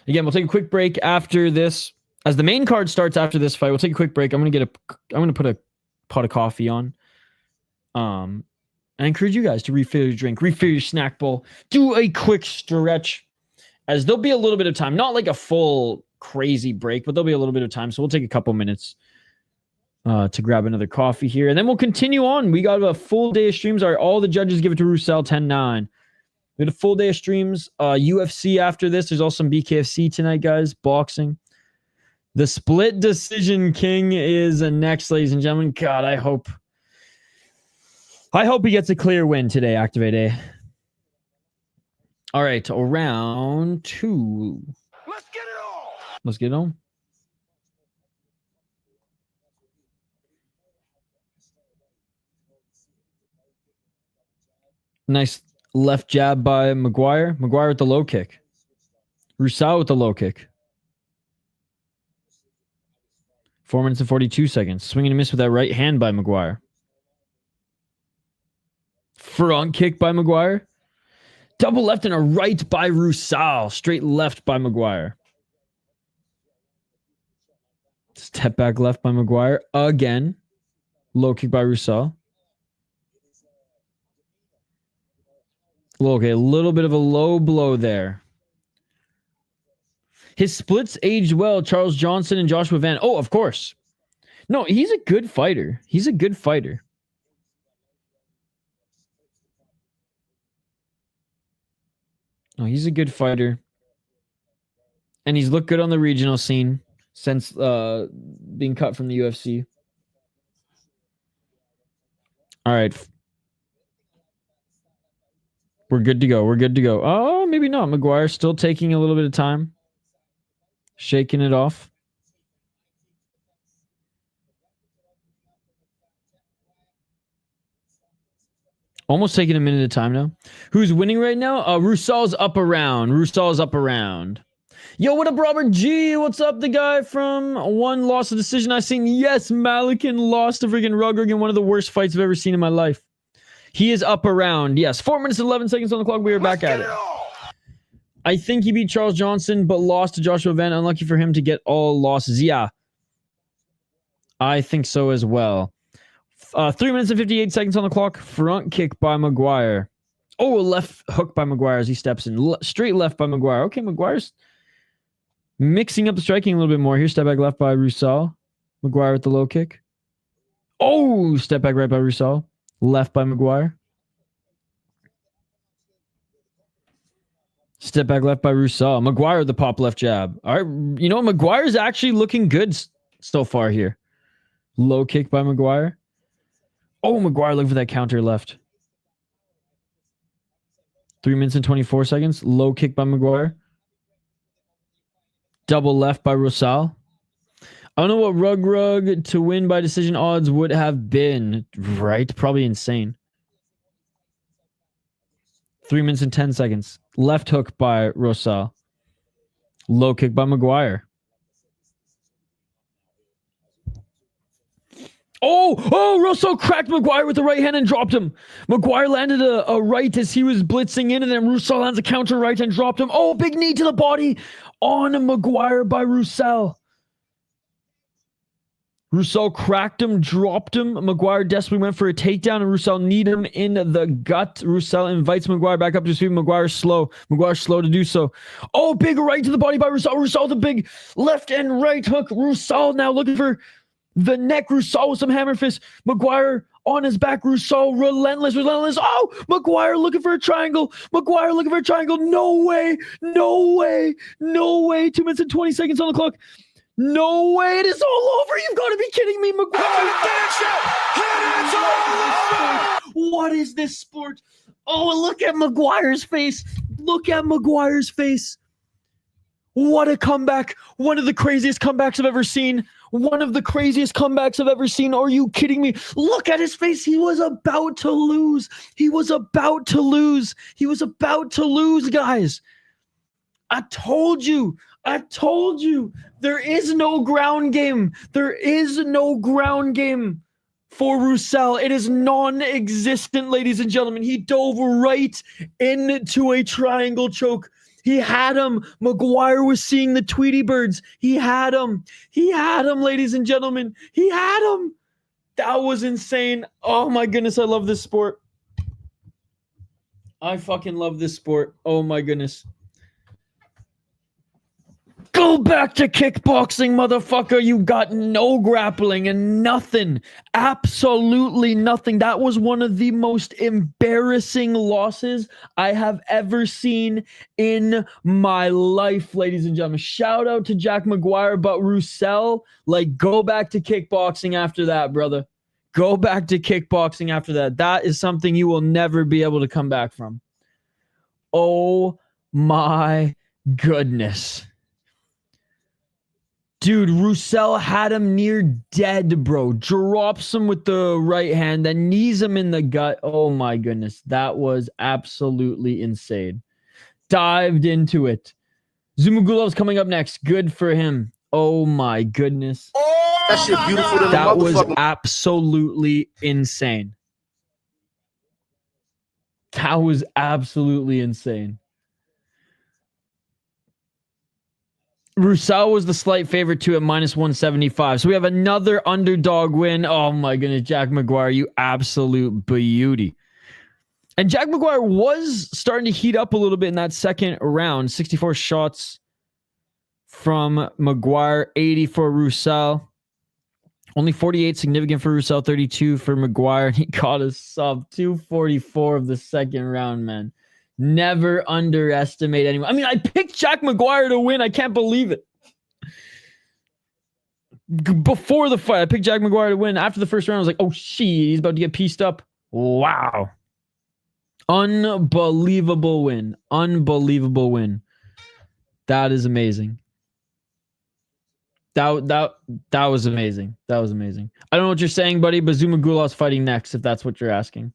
Again, we'll take a quick break after this. As the main card starts after this fight, we'll take a quick break. I'm going to put a pot of coffee on. I encourage you guys to refill your drink, refill your snack bowl, do a quick stretch, as there'll be a little bit of time, not like a full crazy break, but there'll be a little bit of time. So we'll take a couple minutes to grab another coffee here, and then we'll continue on. We got a full day of streams. All the judges give it to Roušal 10-9. We had a full day of streams. UFC after this. There's also some BKFC tonight, guys. Boxing. The split decision king is next, ladies and gentlemen. God, I hope he gets a clear win today, Activate A. All right, round 2. Let's get it on. Let's get on. Nice left jab by Maguire. Maguire with the low kick. Roušal with the low kick. 4 minutes and 42 seconds. Swing and a miss with that right hand by Maguire. Front kick by Maguire. Double left and a right by Roušal. Straight left by Maguire. Step back left by Maguire. Again. Low kick by Roušal. Okay, a little bit of a low blow there. His splits aged well. Charles Johnson and Joshua Van. Oh, of course. No, he's a good fighter. He's a good fighter. Oh, he's a good fighter. And he's looked good on the regional scene since being cut from the UFC. All right. We're good to go. We're good to go. Oh, maybe not. Maguire still taking a little bit of time. Shaking it off. Almost taking a minute of time now. Who's winning right now? Roušal's up around. Roušal's up around. Yo, what up, Robert G? What's up, the guy from One Lost a Decision I've seen? Yes, Malikan lost to freaking Rugger in one of the worst fights I've ever seen in my life. He is up around. Yes, 4 minutes and 11 seconds on the clock. We are back at it. I think he beat Charles Johnson, but lost to Joshua Van. Unlucky for him to get all losses. Yeah, I think so as well. 3 minutes and 58 seconds on the clock. Front kick by Maguire. Oh, a left hook by Maguire as he steps in. Straight left by Maguire. Okay, Maguire's mixing up the striking a little bit more. Here, step back left by Roušal. Maguire with the low kick. Oh, step back right by Roušal. Left by Maguire. Step back left by Roušal. Maguire with the pop left jab. All right, you know, Maguire's actually looking good so far here. Low kick by Maguire. Oh, Maguire looking for that counter left. 3 minutes and 24 seconds. Low kick by Maguire. Double left by Roušal. I don't know what Rug to win by decision odds would have been. Right? Probably insane. 3 minutes and 10 seconds. Left hook by Roušal. Low kick by Maguire. Oh, Roušal cracked Maguire with the right hand and dropped him. Maguire landed a right as he was blitzing in, and then Roušal lands a counter right and dropped him. Oh, big knee to the body on Maguire by Roušal. Roušal cracked him, dropped him. Maguire desperately went for a takedown, and Roušal kneed him in the gut. Roušal invites Maguire back up to his feet. Maguire's slow. Maguire's slow to do so. Oh, big right to the body by Roušal. Roušal the big left and right hook. Roušal now looking for the neck. Roušal with some hammer fist. Maguire on his back. Roušal relentless. Oh, Maguire looking for a triangle. Maguire looking for a triangle. No way. 2 minutes and 20 seconds on the clock. No way, it is all over. You've got to be kidding me, Maguire. What is this sport? Oh, look at Maguire's face. What a comeback. One of the craziest comebacks I've ever seen. Are you kidding me? Look at his face. He was about to lose, guys. I told you. There is no ground game. For Roušal. It is non-existent, ladies and gentlemen. He dove right into a triangle choke. He had him. Maguire was seeing the Tweety birds. He had him, ladies and gentlemen. He had him. That was insane. Oh my goodness, I love this sport. I fucking love this sport. Oh my goodness. Go back to kickboxing, motherfucker. You got no grappling and nothing. Absolutely nothing. That was one of the most embarrassing losses I have ever seen in my life, ladies and gentlemen. Shout out to Jack Maguire, but Roušal, go back to kickboxing after that, brother. Go back to kickboxing after that. That is something you will never be able to come back from. Oh my goodness. Dude, Roušal had him near dead, bro. Drops him with the right hand, then knees him in the gut. Oh my goodness. That was absolutely insane. Dived into it. Zhumagulov's coming up next. Good for him. Oh my goodness. That shit beautiful than that was absolutely insane. That was absolutely insane. Roušal was the slight favorite too at -175. So we have another underdog win. Oh my goodness, Jack Maguire, you absolute beauty. And Jack Maguire was starting to heat up a little bit in that second round. 64 shots from Maguire, 80 for Roušal. Only 48 significant for Roušal, 32 for Maguire. He caught a sub 244 of the second round, man. Never underestimate anyone. I mean, I picked Jack Maguire to win. I can't believe it. Before the fight, I picked Jack Maguire to win. After the first round, I was like, oh, shit, he's about to get pieced up. Wow. Unbelievable win. That is amazing. That was amazing. I don't know what you're saying, buddy, but Zhumagulov's fighting next, if that's what you're asking.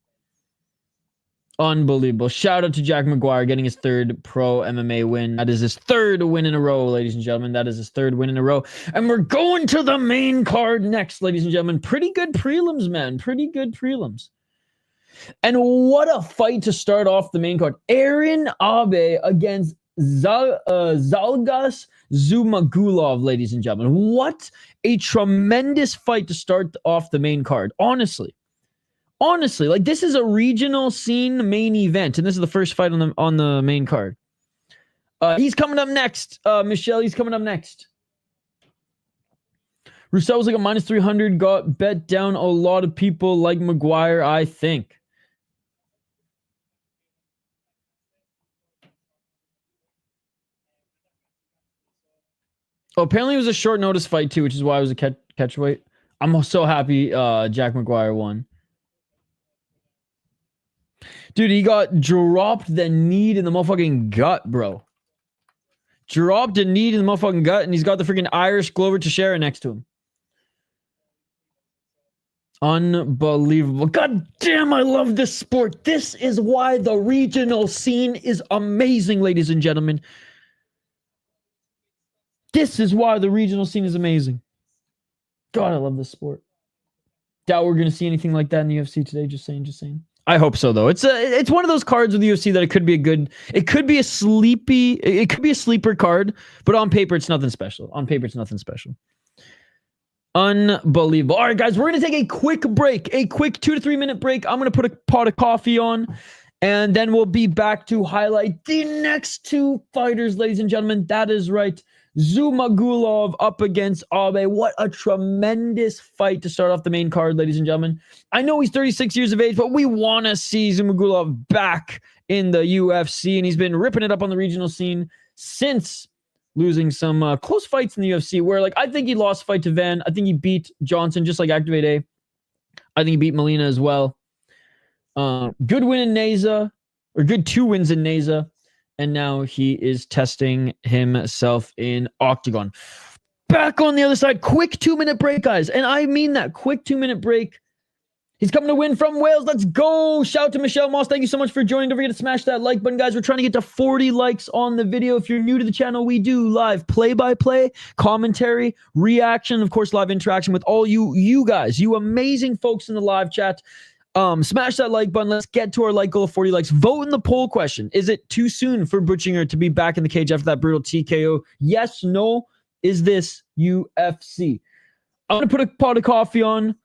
Unbelievable. Shout out to Jack Maguire getting his third pro MMA win. That is his third win in a row, ladies and gentlemen. And we're going to the main card next, ladies and gentlemen. Pretty good prelims, man. And what a fight to start off the main card. Aaron Abe against Zhalgas Zhumagulov, ladies and gentlemen. What a tremendous fight to start off the main card. Honestly, Honestly, like this is a regional scene main event, and this is the first fight on the main card. He's coming up next. Michelle, he's coming up next. Roušal was like a minus 300, got bet down a lot of people like Maguire, I think. Oh, apparently it was a short notice fight too, which is why it was a catchweight. I'm so happy Jack Maguire won. Dude, he got dropped the knee in the motherfucking gut, bro. Dropped a knee in the motherfucking gut, and he's got the freaking Irish Glover Teixeira next to him. Unbelievable. God damn, I love this sport. This is why the regional scene is amazing, ladies and gentlemen. This is why the regional scene is amazing. God, I love this sport. Doubt we're going to see anything like that in the UFC today. Just saying. I hope so, though. It's one of those cards with the UFC that it could be a sleeper card, but on paper, it's nothing special. Unbelievable. All right, guys, we're going to take a quick break, a quick 2 to 3 minute break. I'm going to put a pot of coffee on, and then we'll be back to highlight the next two fighters, ladies and gentlemen. That is right. Zhumagulov up against Ammari. What a tremendous fight to start off the main card, ladies and gentlemen. I know he's 36 years of age, but we want to see Zhumagulov back in the UFC, and he's been ripping it up on the regional scene since losing some close fights in the UFC where, like, I think he lost a fight to Van. I think he beat Johnson just like Activate A. I think he beat Molina as well. Good win in Neza, or good 2 wins in Neza. And now he is testing himself in Octagon. Back on the other side. Quick 2 minute break, guys. And I mean that. Quick 2 minute break. He's coming to win from Wales. Let's go. Shout out to Michelle Moss. Thank you so much for joining. Don't forget to smash that like button, guys. We're trying to get to 40 likes on the video. If you're new to the channel, we do live play-by-play, commentary, reaction, of course, live interaction with all you guys, you amazing folks in the live chat. Smash that like button. Let's get to our like goal of 40 likes. Vote in the poll question. Is it too soon for Buchinger to be back in the cage after that brutal TKO? Yes, no. Is this UFC? I'm going to put a pot of coffee on.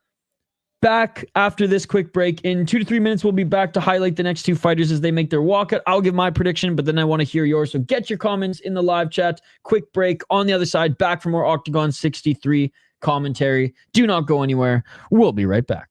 Back after this quick break. In 2 to 3 minutes, we'll be back to highlight the next two fighters as they make their walkout. I'll give my prediction, but then I want to hear yours. So get your comments in the live chat. Quick break. On the other side, back for more Octagon 63 commentary. Do not go anywhere. We'll be right back.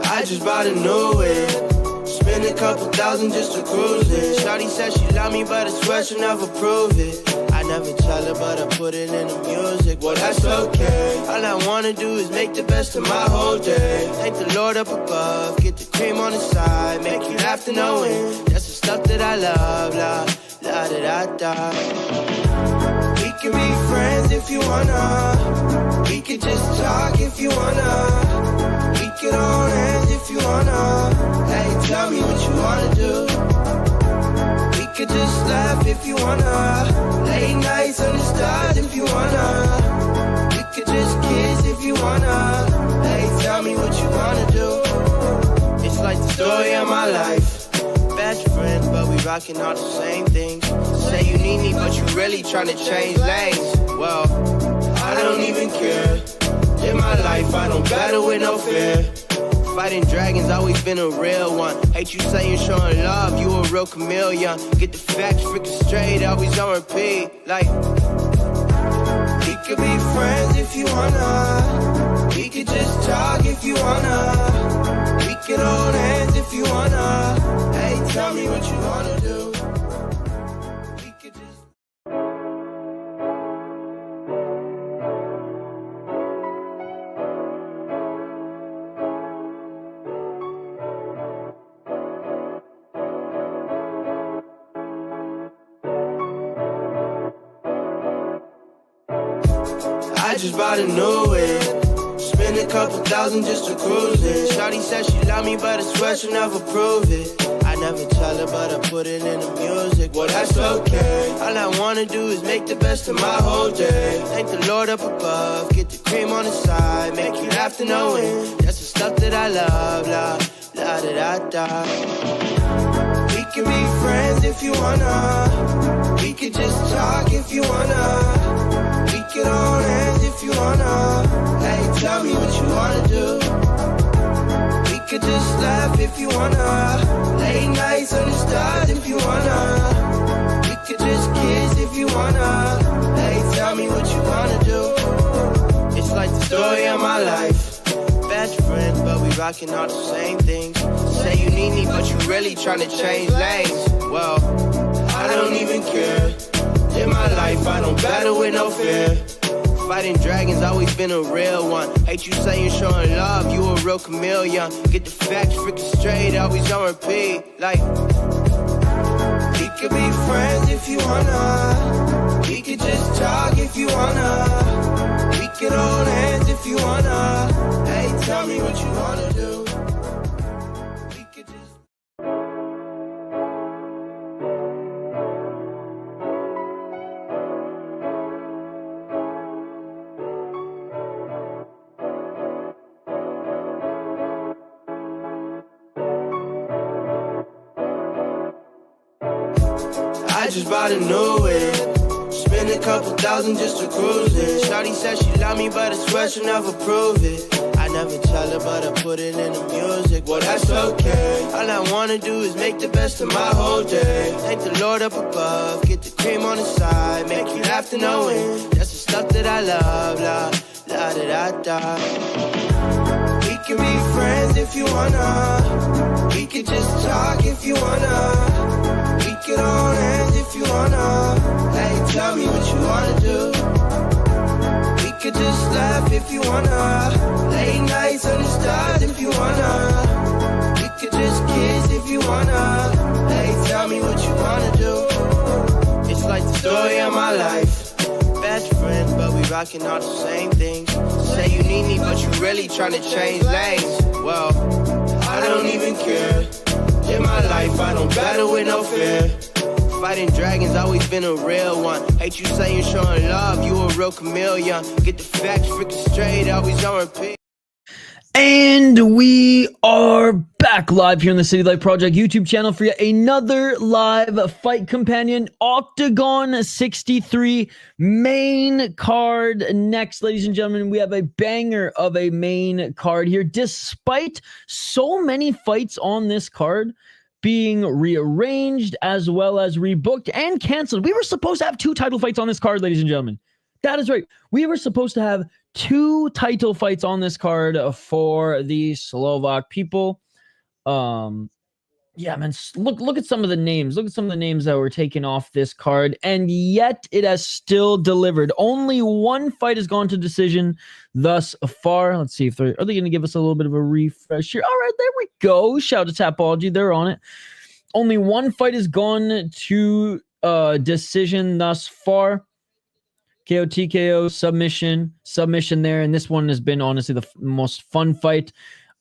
I just bought a new whip. Spend a couple thousand just to cruise it. Shawty said she love me, but I swear she'll never prove it. I never tell her, but I put it in the music. Well, that's okay. All I wanna do is make the best of my whole day. Thank the Lord up above, get the cream on the side, make you laugh to know it. That's the stuff that I love, la da da da. We can be friends if you wanna. We can just talk if you wanna. We can hold hands if you wanna. Hey, tell me what you wanna do. We could just laugh if you wanna. Late nights on the stars if you wanna. We could just kiss if you wanna. Hey, tell me what you wanna do. It's like the story of my life. Best friends, but we rocking all the same things. Say you need me, but you really tryna change lanes. Well, I don't even care. In my life, I don't battle with no fear. Fighting dragons, always been a real one. Hate you saying showing love, you a real chameleon. Get the facts freaking straight, always on repeat. Like, we could be friends if you wanna. We could just talk if you wanna. We could hold hands if you wanna. Hey, tell me what you wanna do. I just bought a new whip. Spend a couple thousand just to cruise it. Shawty said she love me, but I swear she'll never prove it. I never tell her, but I put it in the music. Well, that's okay. All I wanna do is make the best of my whole day. Thank the Lord up above, get the cream on the side, make you laugh have to know it. That's the stuff that I love, la, la, da, da, da. We can be friends if you wanna. We could just talk if you wanna. We can hold hands if you wanna. Hey, tell me what you wanna do. We could just laugh if you wanna. Late nights under stars if you wanna. We could just kiss if you wanna. Hey, tell me what you wanna do. It's like the story of my life. Best friends, but we rocking all the same things. Say you need me, but you really tryna change lanes. Well, I don't even care. In my life, I don't battle with no fear. Fighting dragons, always been a real one. Hate you saying showing love, you a real chameleon. Get the facts freaking straight, always on repeat. Like, we could be friends if you wanna. We could just talk if you wanna. We could hold hands if you wanna. Hey, tell me what you wanna do. We could just... I just bought a new whip. Spend a couple thousand just to cruise it. Shawty said she love me, but I swear she'll never prove it. I never tell her, but I put it in the music. Well, that's okay. All I wanna do is make the best of my whole day. Thank the Lord up above, get the cream on the side, make you laugh to know it. That's the stuff that I love, la, la, da, da, da. We can be friends if you wanna. We can just talk if you wanna. We can hold hands if you wanna. Hey, tell me what you wanna do. We could just laugh if you wanna. Late nights under stars if you wanna. We could just kiss if you wanna. Hey, tell me what you wanna do. It's like the story of my life. Best friends, but we rocking all the same things. Say you need me, but you really tryna change lanes. Well, I don't even care. In my life, I don't battle with no fear. Fighting dragons, always been a real one. Hate you saying showing love, you a real chameleon. Get the facts freaking straight, always on repeat. And we are back live here on the City Life Project YouTube channel for yet another live fight companion. Octagon 63 main card next, ladies and gentlemen. We have a banger of a main card here. Despite so many fights on this card being rearranged as well as rebooked and canceled, we were supposed to have 2 title fights on this card, ladies and gentlemen. That is right. We were supposed to have 2 title fights on this card for the Slovak people. Yeah, man, look at some of the names. Look at some of the names that were taken off this card, and yet it has still delivered. Only 1 fight has gone to decision thus far. Let's see if are they going to give us a little bit of a refresh here. All right, there we go. Shout out to Tapology. They're on it. Only 1 fight has gone to decision thus far. KO, TKO, submission there. And this one has been honestly the most fun fight.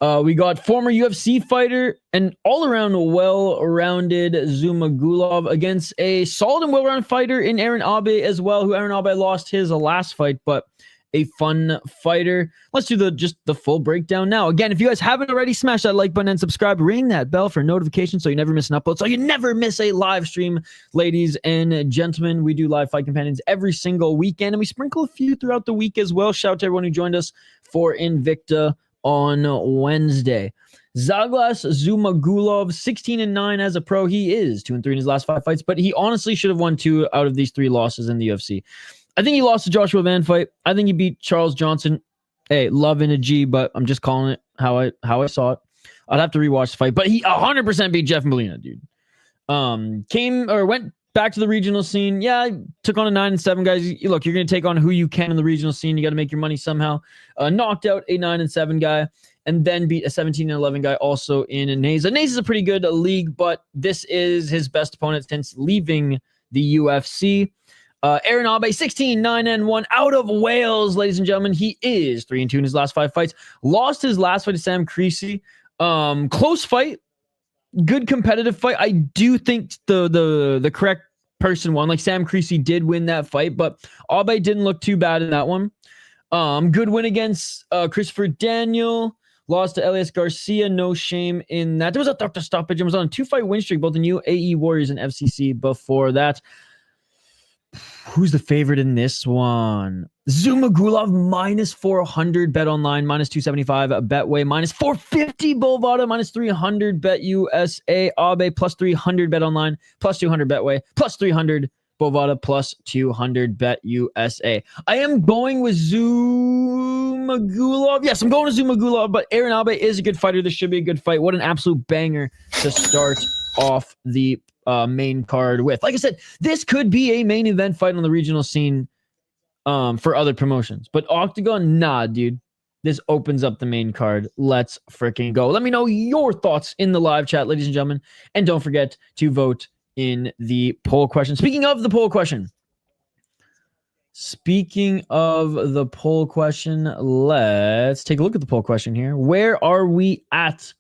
We got former UFC fighter and all-around well-rounded Zhumagulov against a solid and well-rounded fighter in Aaron Abe as well, who Aaron Abe lost his last fight, but a fun fighter. Let's do the full breakdown now. Again, if you guys haven't already, smash that like button and subscribe. Ring that bell for notifications so you never miss an upload, so you never miss a live stream. Ladies and gentlemen, we do live fight companions every single weekend, and we sprinkle a few throughout the week as well. Shout out to everyone who joined us for Invicta on Wednesday. Zhalgas Zhumagulov, 16-9 as a pro. He is 2-3 in his last 5 fights, but he honestly should have won 2 out of these 3 losses in the UFC. I think he lost the Joshua Van fight. I think he beat Charles Johnson. Hey, love in a G, but I'm just calling it how I saw it. I'd have to rewatch the fight, but he 100% beat Jeff Molina, dude. Went back to the regional scene. Yeah, took on a 9-7 guys. Look, you're going to take on who you can in the regional scene. You got to make your money somehow. Knocked out a 9-7 guy, and then beat a 17-11 guy also in Neza. Neza is a pretty good league, but this is his best opponent since leaving the UFC. Aaron Abe, 16-9-1 out of Wales, ladies and gentlemen. He is 3-2 in his last 5 fights. Lost his last fight to Sam Creasy. Close fight. Good competitive fight. I do think the correct person won. Like, Sam Creasy did win that fight, but Abe didn't look too bad in that one. Good win against Christopher Daniel. Lost to Elias Garcia. No shame in that. There was a doctor stoppage. It was on a 2-fight win streak, both in UAE Warriors and FCC before that. Who's the favorite in this one? Zhumagulov minus 400 bet online, minus 275 Betway, minus 450 Bovada, minus 300 Bet USA. Abe plus 300 bet online, plus 200 Betway, plus 300 Bovada, plus 200 Bet USA. I am going with Zhumagulov. Yes, I'm going with Zhumagulov, but Aaron Abe is a good fighter. This should be a good fight. What an absolute banger to start off the main card with. Like I said, this could be a main event fight on the regional scene for other promotions. But Octagon, nah, dude. This opens up the main card. Let's freaking go. Let me know your thoughts in the live chat, ladies and gentlemen. And don't forget to vote in the poll question. Speaking of the poll question, let's take a look at the poll question here. Where are we at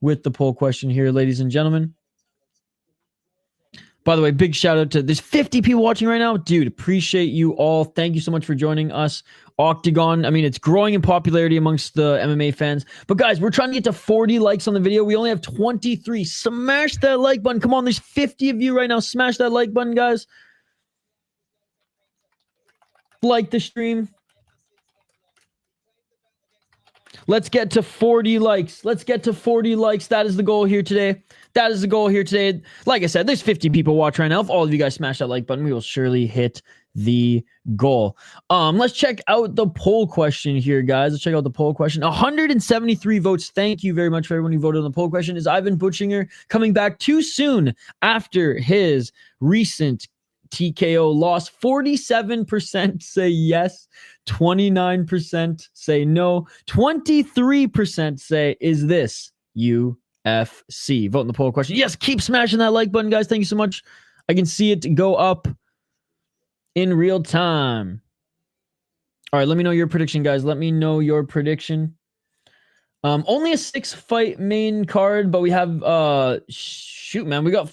with the poll question here, ladies and gentlemen? By the way, big shout out to there's 50 people watching right now. Dude, appreciate you all. Thank you so much for joining us. Octagon, I mean, it's growing in popularity amongst the MMA fans. But guys, we're trying to get to 40 likes on the video. We only have 23. Smash that like button. Come on, there's 50 of you right now. Smash that like button, guys. Like the stream. Let's get to 40 likes. Let's get to 40 likes. That is the goal here today. That is the goal here today. Like I said, there's 50 people watching right now. If all of you guys smash that like button, we will surely hit the goal. Let's check out the poll question here, guys. Let's check out the poll question. 173 votes. Thank you very much for everyone who voted on the poll question. Is Ivan Buchinger coming back too soon after his recent TKO loss? 47% say yes. 29% say no. 23% say, is this UFC? Vote in the poll question. Yes, keep smashing that like button, guys. Thank you so much. I can see it go up in real time. All right, let me know your prediction, guys. Let me know your prediction. Only a 6-fight main card, but we have shoot, man, we got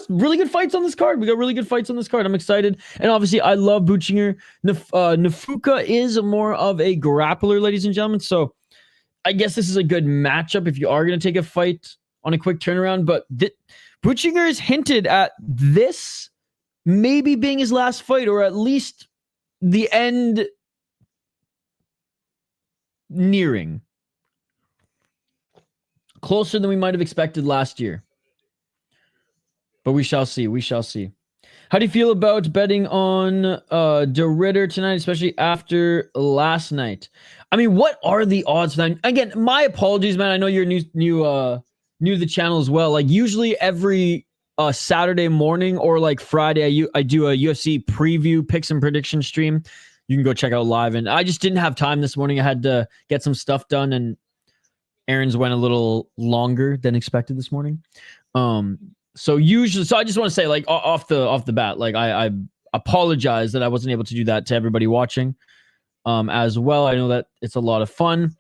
really good fights on this card. I'm excited. And obviously, I love Buchinger. Nafuka is more of a grappler, ladies and gentlemen. So I guess this is a good matchup if you are going to take a fight on a quick turnaround. But Buchinger has hinted at this maybe being his last fight, or at least the end nearing. Closer than we might have expected last year. But we shall see. We shall see. How do you feel about betting on De Ridder tonight, especially after last night? I mean, what are the odds for that? Again, my apologies, man. I know you're new to the channel as well. Like, usually every Saturday morning or like Friday, I do a UFC preview picks and prediction stream. You can go check out live. And I just didn't have time this morning. I had to get some stuff done, and errands went a little longer than expected this morning. So I just want to say, like, off the bat, like, I apologize that I wasn't able to do that to everybody watching as well. I know that it's a lot of fun.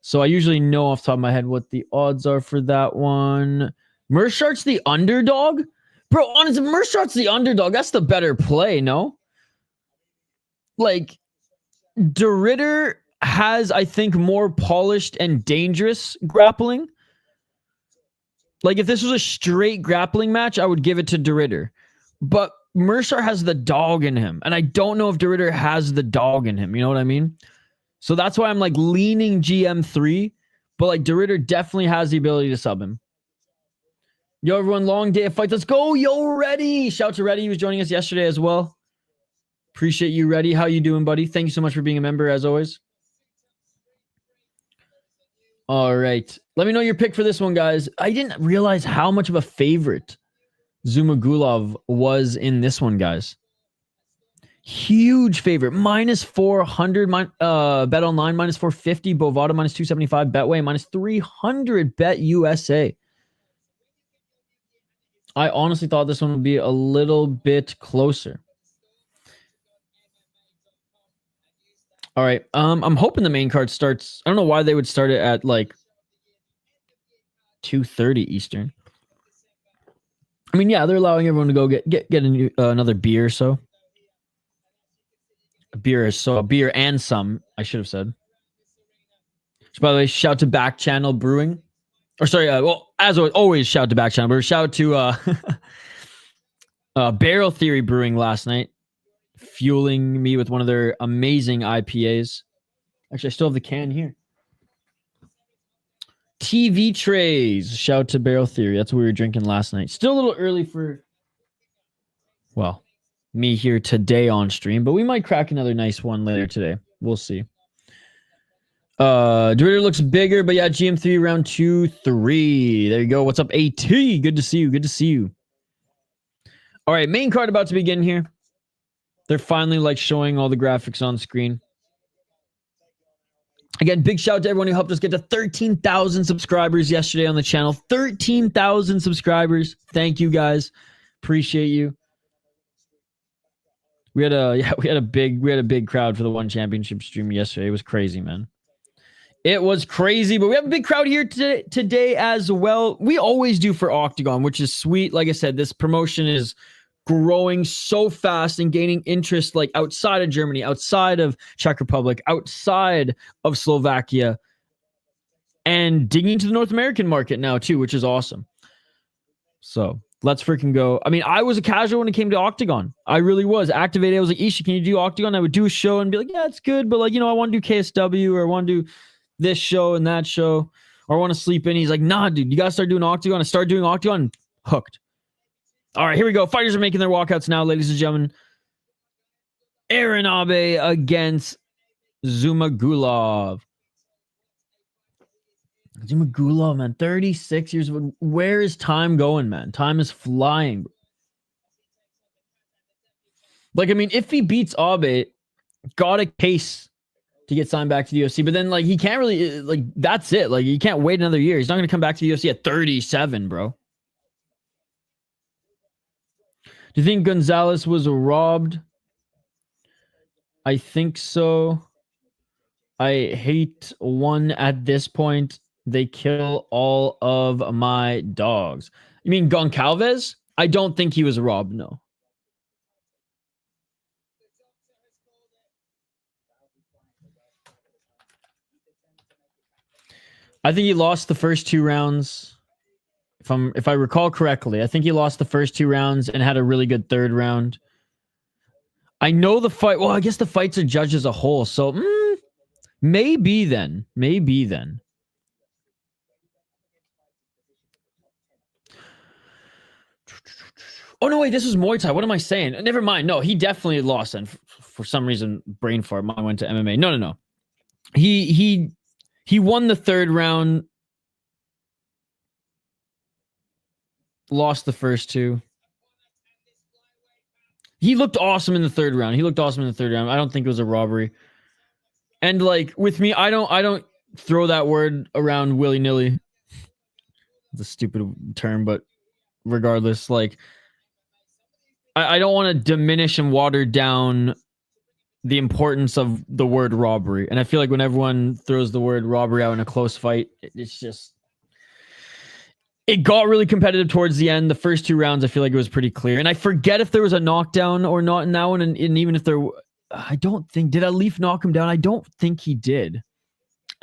So I usually know off the top of my head what the odds are for that one. Mershart's the underdog? Bro, honestly, Mershart's the underdog. That's the better play, no? Like, De Ridder has, I think, more polished and dangerous grappling. Like, if this was a straight grappling match, I would give it to De Ridder. But Mercer has the dog in him. And I don't know if De Ridder has the dog in him. You know what I mean? So that's why I'm, like, leaning GM3. But, like, De Ridder definitely has the ability to sub him. Yo, everyone, long day of fights. Let's go. Yo, Reddy. Shout out to Reddy. He was joining us yesterday as well. Appreciate you, Reddy. How you doing, buddy? Thank you so much for being a member, as always. All right. Let me know your pick for this one, guys. I didn't realize how much of a favorite Zhumagulov was in this one, guys. Huge favorite. Minus 400 bet online, minus 450 Bovada, minus 275 Betway, minus 300 Bet USA. I honestly thought this one would be a little bit closer. All right. I'm hoping the main card starts. I don't know why they would start it at like 2:30 Eastern. I mean, yeah, they're allowing everyone to go get another beer or so. Beer and some, I should have said. So by the way, shout to Back Channel Brewing. Or sorry, well, as always, shout to Back Channel, but shout to Barrel Theory Brewing last night, fueling me with one of their amazing IPAs. Actually, I still have the can here. TV trays. Shout to Barrel Theory. That's what we were drinking last night. Still a little early for, well, me here today on stream, but we might crack another nice one later today. We'll see. Twitter looks bigger, but yeah, GM3 round 2-3. There you go. What's up, AT? Good to see you. Good to see you. All right, main card about to begin here. They're finally like showing all the graphics on screen. Again, big shout out to everyone who helped us get to 13,000 subscribers yesterday on the channel. 13,000 subscribers. Thank you guys. Appreciate you. We had a big crowd for the one championship stream yesterday. It was crazy, man. It was crazy, but we have a big crowd here today as well. We always do for OKTAGON, which is sweet. Like I said, this promotion is growing so fast and gaining interest like outside of Germany, outside of Czech Republic, outside of Slovakia, and digging into the North American market now too, which is awesome. So let's freaking go. I mean, I was a casual when it came to OKTAGON. I really was. Activated. I was like, Isha, can you do OKTAGON? I would do a show and be like, yeah, it's good, but like, you know, I want to do KSW or I want to do this show and that show, or I want to sleep in. He's like, nah, dude, you got to start doing OKTAGON. I started doing OKTAGON, hooked. All right, here we go. Fighters are making their walkouts now, ladies and gentlemen. Aaron Abe against Zhumagulov. Zhumagulov, man, 36 years old. Where is time going, man? Time is flying. Like, I mean, if he beats Abe, got a case to get signed back to the UFC, but then, like, he can't really, like, that's it. Like, you can't wait another year. He's not going to come back to the UFC at 37, bro. Do you think Gonzalez was robbed? I think so. I hate one at this point. They kill all of my dogs. You mean Goncalves? I don't think he was robbed, no. I think he lost the first 2 rounds. If I recall correctly, I think he lost the first 2 rounds and had a really good 3rd round. I know the fight. Well, I guess the fights are judged as a whole, so maybe then. Maybe then. Oh no, wait, this was Muay Thai. What am I saying? Never mind. No, he definitely lost, and for some reason, brain fart. Mine went to MMA. No. He won the 3rd round. Lost the first 2. He looked awesome in the 3rd round. I don't think it was a robbery. And like with me, I don't throw that word around willy-nilly. It's a stupid term, but regardless, like I don't want to diminish and water down the importance of the word robbery. And I feel like when everyone throws the word robbery out in a close fight, it's just, it got really competitive towards the end. The first 2 rounds, I feel like it was pretty clear. And I forget if there was a knockdown or not in that one. And even if there, I don't think, did Alif knock him down? I don't think he did. The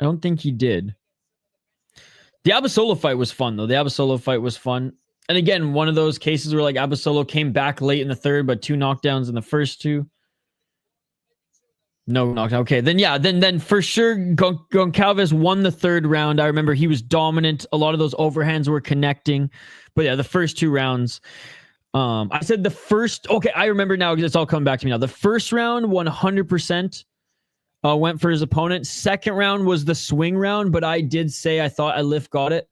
Abasolo fight was fun, though. And again, one of those cases where like Abasolo came back late in the 3rd, but 2 knockdowns in the first 2. No knockdown. Okay, then for sure, Goncalves won the 3rd round. I remember he was dominant. A lot of those overhands were connecting. But yeah, the first 2 rounds. I said the first... Okay, I remember now because it's all coming back to me now. The first round, 100% went for his opponent. 2nd round was the swing round, but I did say I thought Alif got it.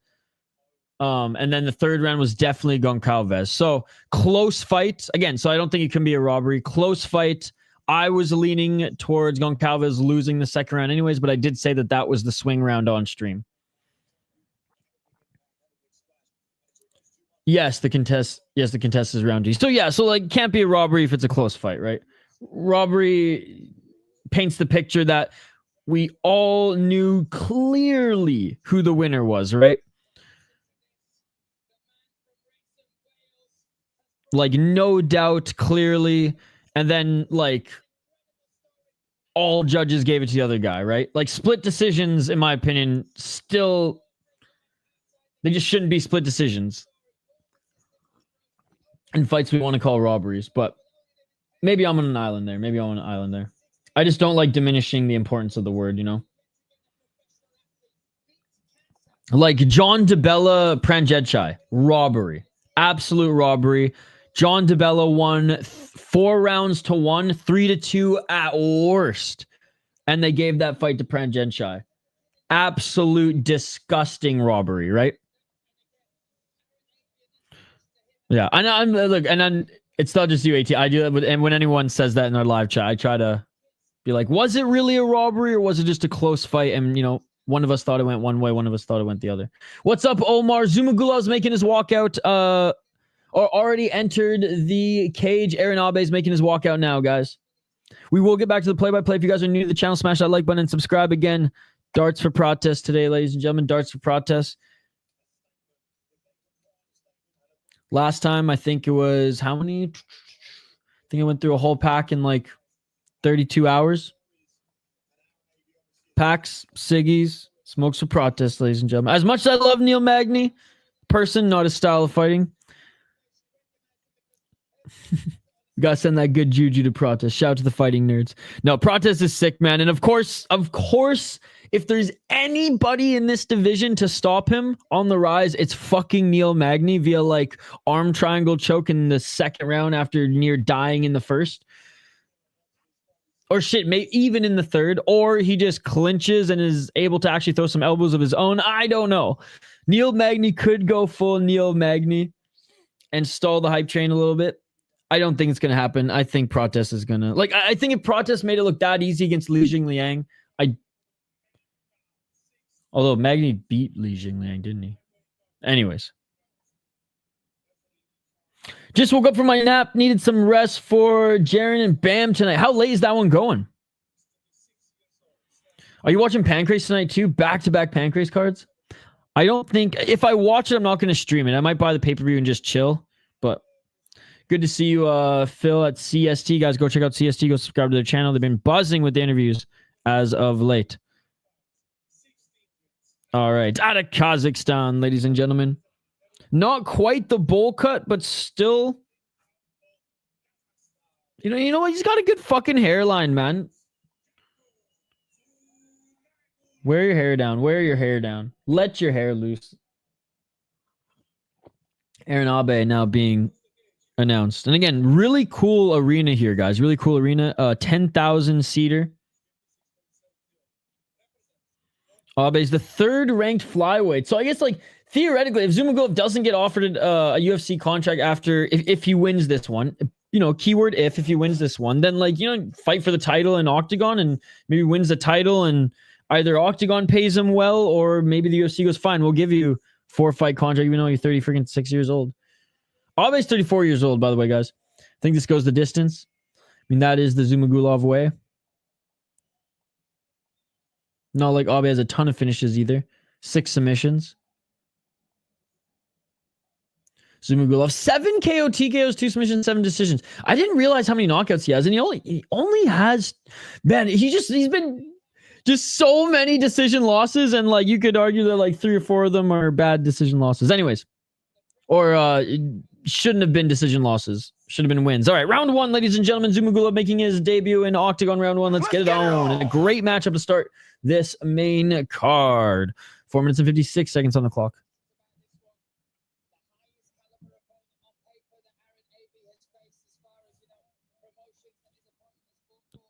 And then the 3rd round was definitely Goncalves. So, close fight. Again, so I don't think it can be a robbery. Close fight. I was leaning towards Goncalves losing the 2nd round anyways, but I did say that was the swing round on stream. Yes, the contest is round 2. So yeah, so like can't be a robbery if it's a close fight, right? Robbery paints the picture that we all knew clearly who the winner was, right? Like no doubt clearly. And then like all judges gave it to the other guy, right? Like split decisions, in my opinion, still, they just shouldn't be split decisions in fights we want to call robberies. But maybe I'm on an island there. Maybe I'm on an island there. I just don't like diminishing the importance of the word, you know? Like John DeBella Pranjechai, robbery, absolute robbery. John DeBella won 4 rounds to 1, 3-2 at worst. And they gave that fight to Pranjechai. Absolute disgusting robbery, right? Yeah, and then it's not just you, AT. I do that with, and when anyone says that in our live chat, I try to be like, was it really a robbery or was it just a close fight? And, you know, one of us thought it went one way, one of us thought it went the other. What's up, Omar? Zhumagulov's making his walkout, or already entered the cage. Aaron Abe's making his walkout now, guys. We will get back to the play-by-play. If you guys are new to the channel, smash that like button and subscribe again. Darts for protest today, ladies and gentlemen. Darts for protest. Last time, I think it was, how many? I think I went through a whole pack in like 32 hours. Packs, ciggies, smokes for protest, ladies and gentlemen. As much as I love Neil Magny, person, not his style of fighting. You gotta send that good juju to protest. Shout out to the fighting nerds. No, protest is sick, man. And of course, if there's anybody in this division to stop him on the rise, it's fucking Neil Magny via like arm triangle choke in the second round after near dying in the first. Or shit, maybe even in the third. Or he just clinches and is able to actually throw some elbows of his own. I don't know. Neil Magny could go full Neil Magny and stall the hype train a little bit. I don't think it's going to happen. I think Protest is going to... Like, I think if Protest made it look that easy against Li Jingliang, although Magny beat Li Jingliang, didn't he? Anyways. Just woke up from my nap. Needed some rest for Jaren and Bam tonight. How late is that one going? Are you watching Pancrase tonight too? Back-to-back Pancrase cards? I don't think... If I watch it, I'm not going to stream it. I might buy the pay-per-view and just chill. But... Good to see you, Phil, at CST. Guys, go check out CST. Go subscribe to their channel. They've been buzzing with the interviews as of late. All right. Out of Kazakhstan, ladies and gentlemen. Not quite the bowl cut, but still... You know what? He's got a good fucking hairline, man. Wear your hair down. Wear your hair down. Let your hair loose. Aaron Abe now being... announced. And again, really cool arena here, guys. Really cool arena. 10,000 seater. Abe's the 3rd ranked flyweight. So I guess like theoretically, if Zhumagulov doesn't get offered a UFC contract after, if he wins this one, you know, keyword if he wins this one, then like, you know, fight for the title in Octagon and maybe wins the title and either Octagon pays him well or maybe the UFC goes, fine, we'll give you 4-fight contract even though you're 36 years old. Abe's 34 years old, by the way, guys. I think this goes the distance. I mean, that is the Zhumagulov way. Not like Abe has a ton of finishes either. 6 submissions. Zhumagulov, 7 KO, TKOs, 2 submissions, 7 decisions. I didn't realize how many knockouts he has. And he only has... Man, he's been... Just so many decision losses. And like, you could argue that like 3 or 4 of them are bad decision losses. Anyways. Or... shouldn't have been decision losses. Should have been wins. All right, round 1, ladies and gentlemen. Zhumagulov making his debut in Octagon round 1. Let's get it on. And a great matchup to start this main card. 4 minutes and 56 seconds on the clock.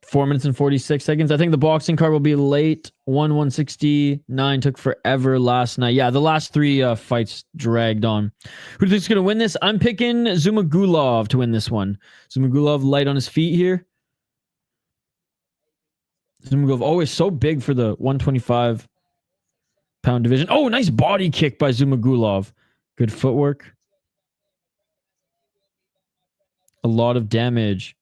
4 minutes and 46 seconds. I think the boxing card will be late. 169 took forever last night. Yeah, the last 3 fights dragged on. Who do you think is going to win this? I'm picking Zhumagulov to win this one. Zhumagulov light on his feet here. Zhumagulov always so big for the 125-pound division. Oh, nice body kick by Zhumagulov. Good footwork. A lot of damage.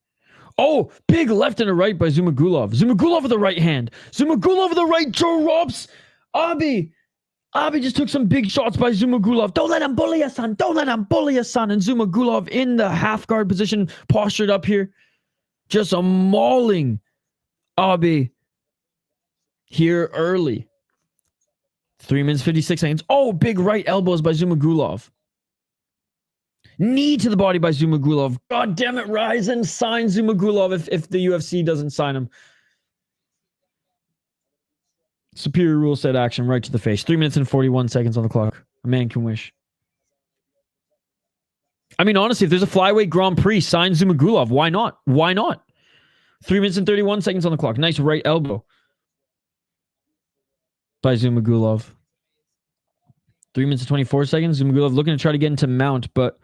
Oh, big left and a right by Zhumagulov. Zhumagulov with the right hand. Zhumagulov with the right drops. Abe just took some big shots by Zhumagulov. Don't let him bully us, son. Don't let him bully us, son. And Zhumagulov in the half guard position, postured up here. Just a mauling Abi here early. 3 minutes, 56 seconds. Oh, big right elbows by Zhumagulov. Knee to the body by Zhumagulov. God damn it, Ryzen, sign Zhumagulov if the UFC doesn't sign him. Superior rule set action right to the face. 3 minutes and 41 seconds on the clock. A man can wish. I mean, honestly, if there's a flyweight Grand Prix, sign Zhumagulov. Why not? Why not? 3 minutes and 31 seconds on the clock. Nice right elbow by Zhumagulov. 3 minutes and 24 seconds. Zhumagulov looking to try to get into mount, but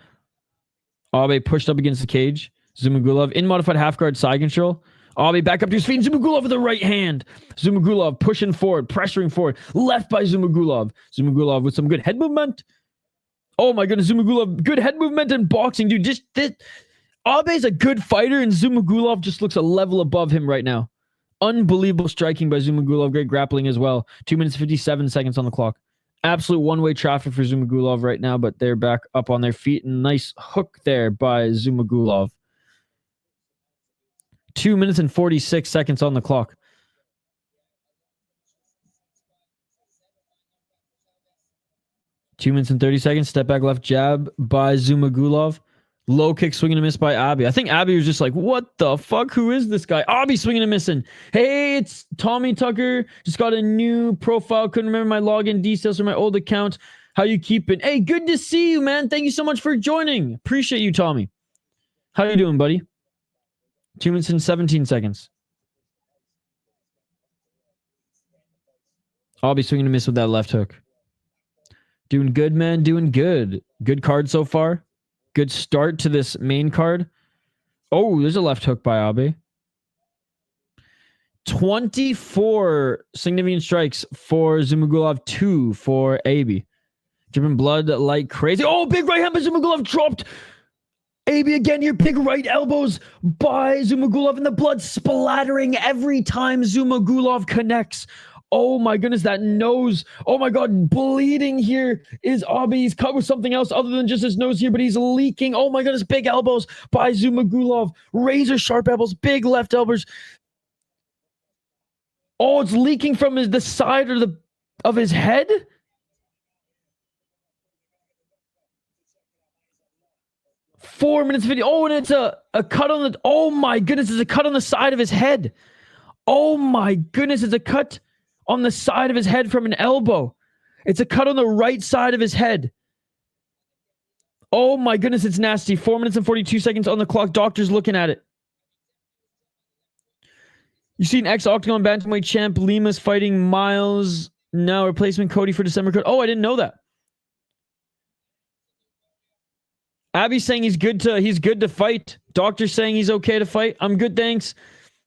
Abe pushed up against the cage. Zhumagulov in modified half guard side control. Abe back up to his feet. Zhumagulov with the right hand. Zhumagulov pushing forward, pressuring forward. Left by Zhumagulov. Zhumagulov with some good head movement. Oh my goodness, Zhumagulov, good head movement and boxing, dude. Just this. Abe's a good fighter, and Zhumagulov just looks a level above him right now. Unbelievable striking by Zhumagulov. Great grappling as well. 2 minutes, 57 seconds on the clock. Absolute one-way traffic for Zhumagulov right now, but they're back up on their feet. And nice hook there by Zhumagulov. 2 minutes and 46 seconds on the clock. Two minutes and 30 seconds. Step back left jab by Zhumagulov. Low kick swinging and miss by Abi. I think Abi was just like, what the fuck? Who is this guy? Abi swinging and missing. Hey, it's Tommy Tucker. Just got a new profile. Couldn't remember my login details from my old account. How you keeping? Hey, good to see you, man. Thank you so much for joining. Appreciate you, Tommy. How you doing, buddy? 2 minutes and 17 seconds. Abi swinging and miss with that left hook. Doing good, man. Doing good. Good card so far. Good start to this main card. Oh, there's a left hook by Abe. 24 significant strikes for Zhumagulov, 2 for Abe. Dripping blood like crazy. Oh, big right hand by Zhumagulov dropped. Abe again here. Big right elbows by Zhumagulov, and the blood splattering every time Zhumagulov connects. Oh my goodness, that nose. Oh my God, bleeding here is Abe. He's cut with something else other than just his nose here, but he's leaking. Oh my goodness, big elbows by Zhumagulov. Razor sharp elbows, big left elbows. Oh, it's leaking from the side of his head. Four minutes video. Oh, and it's a cut on the... Oh my goodness, it's a cut on the side of his head. Oh my goodness, it's a cut on the side of his head from an elbow. It's a cut on the right side of his head. Oh my goodness, it's nasty. 4 minutes and 42 seconds on the clock. Doctor's looking at it. You seen ex-Octagon bantamweight champ Lima's fighting Miles, now replacement Cody for December code. Oh, I didn't know that. Abby's saying he's good to fight. Doctor's saying he's okay to fight. I'm good, thanks.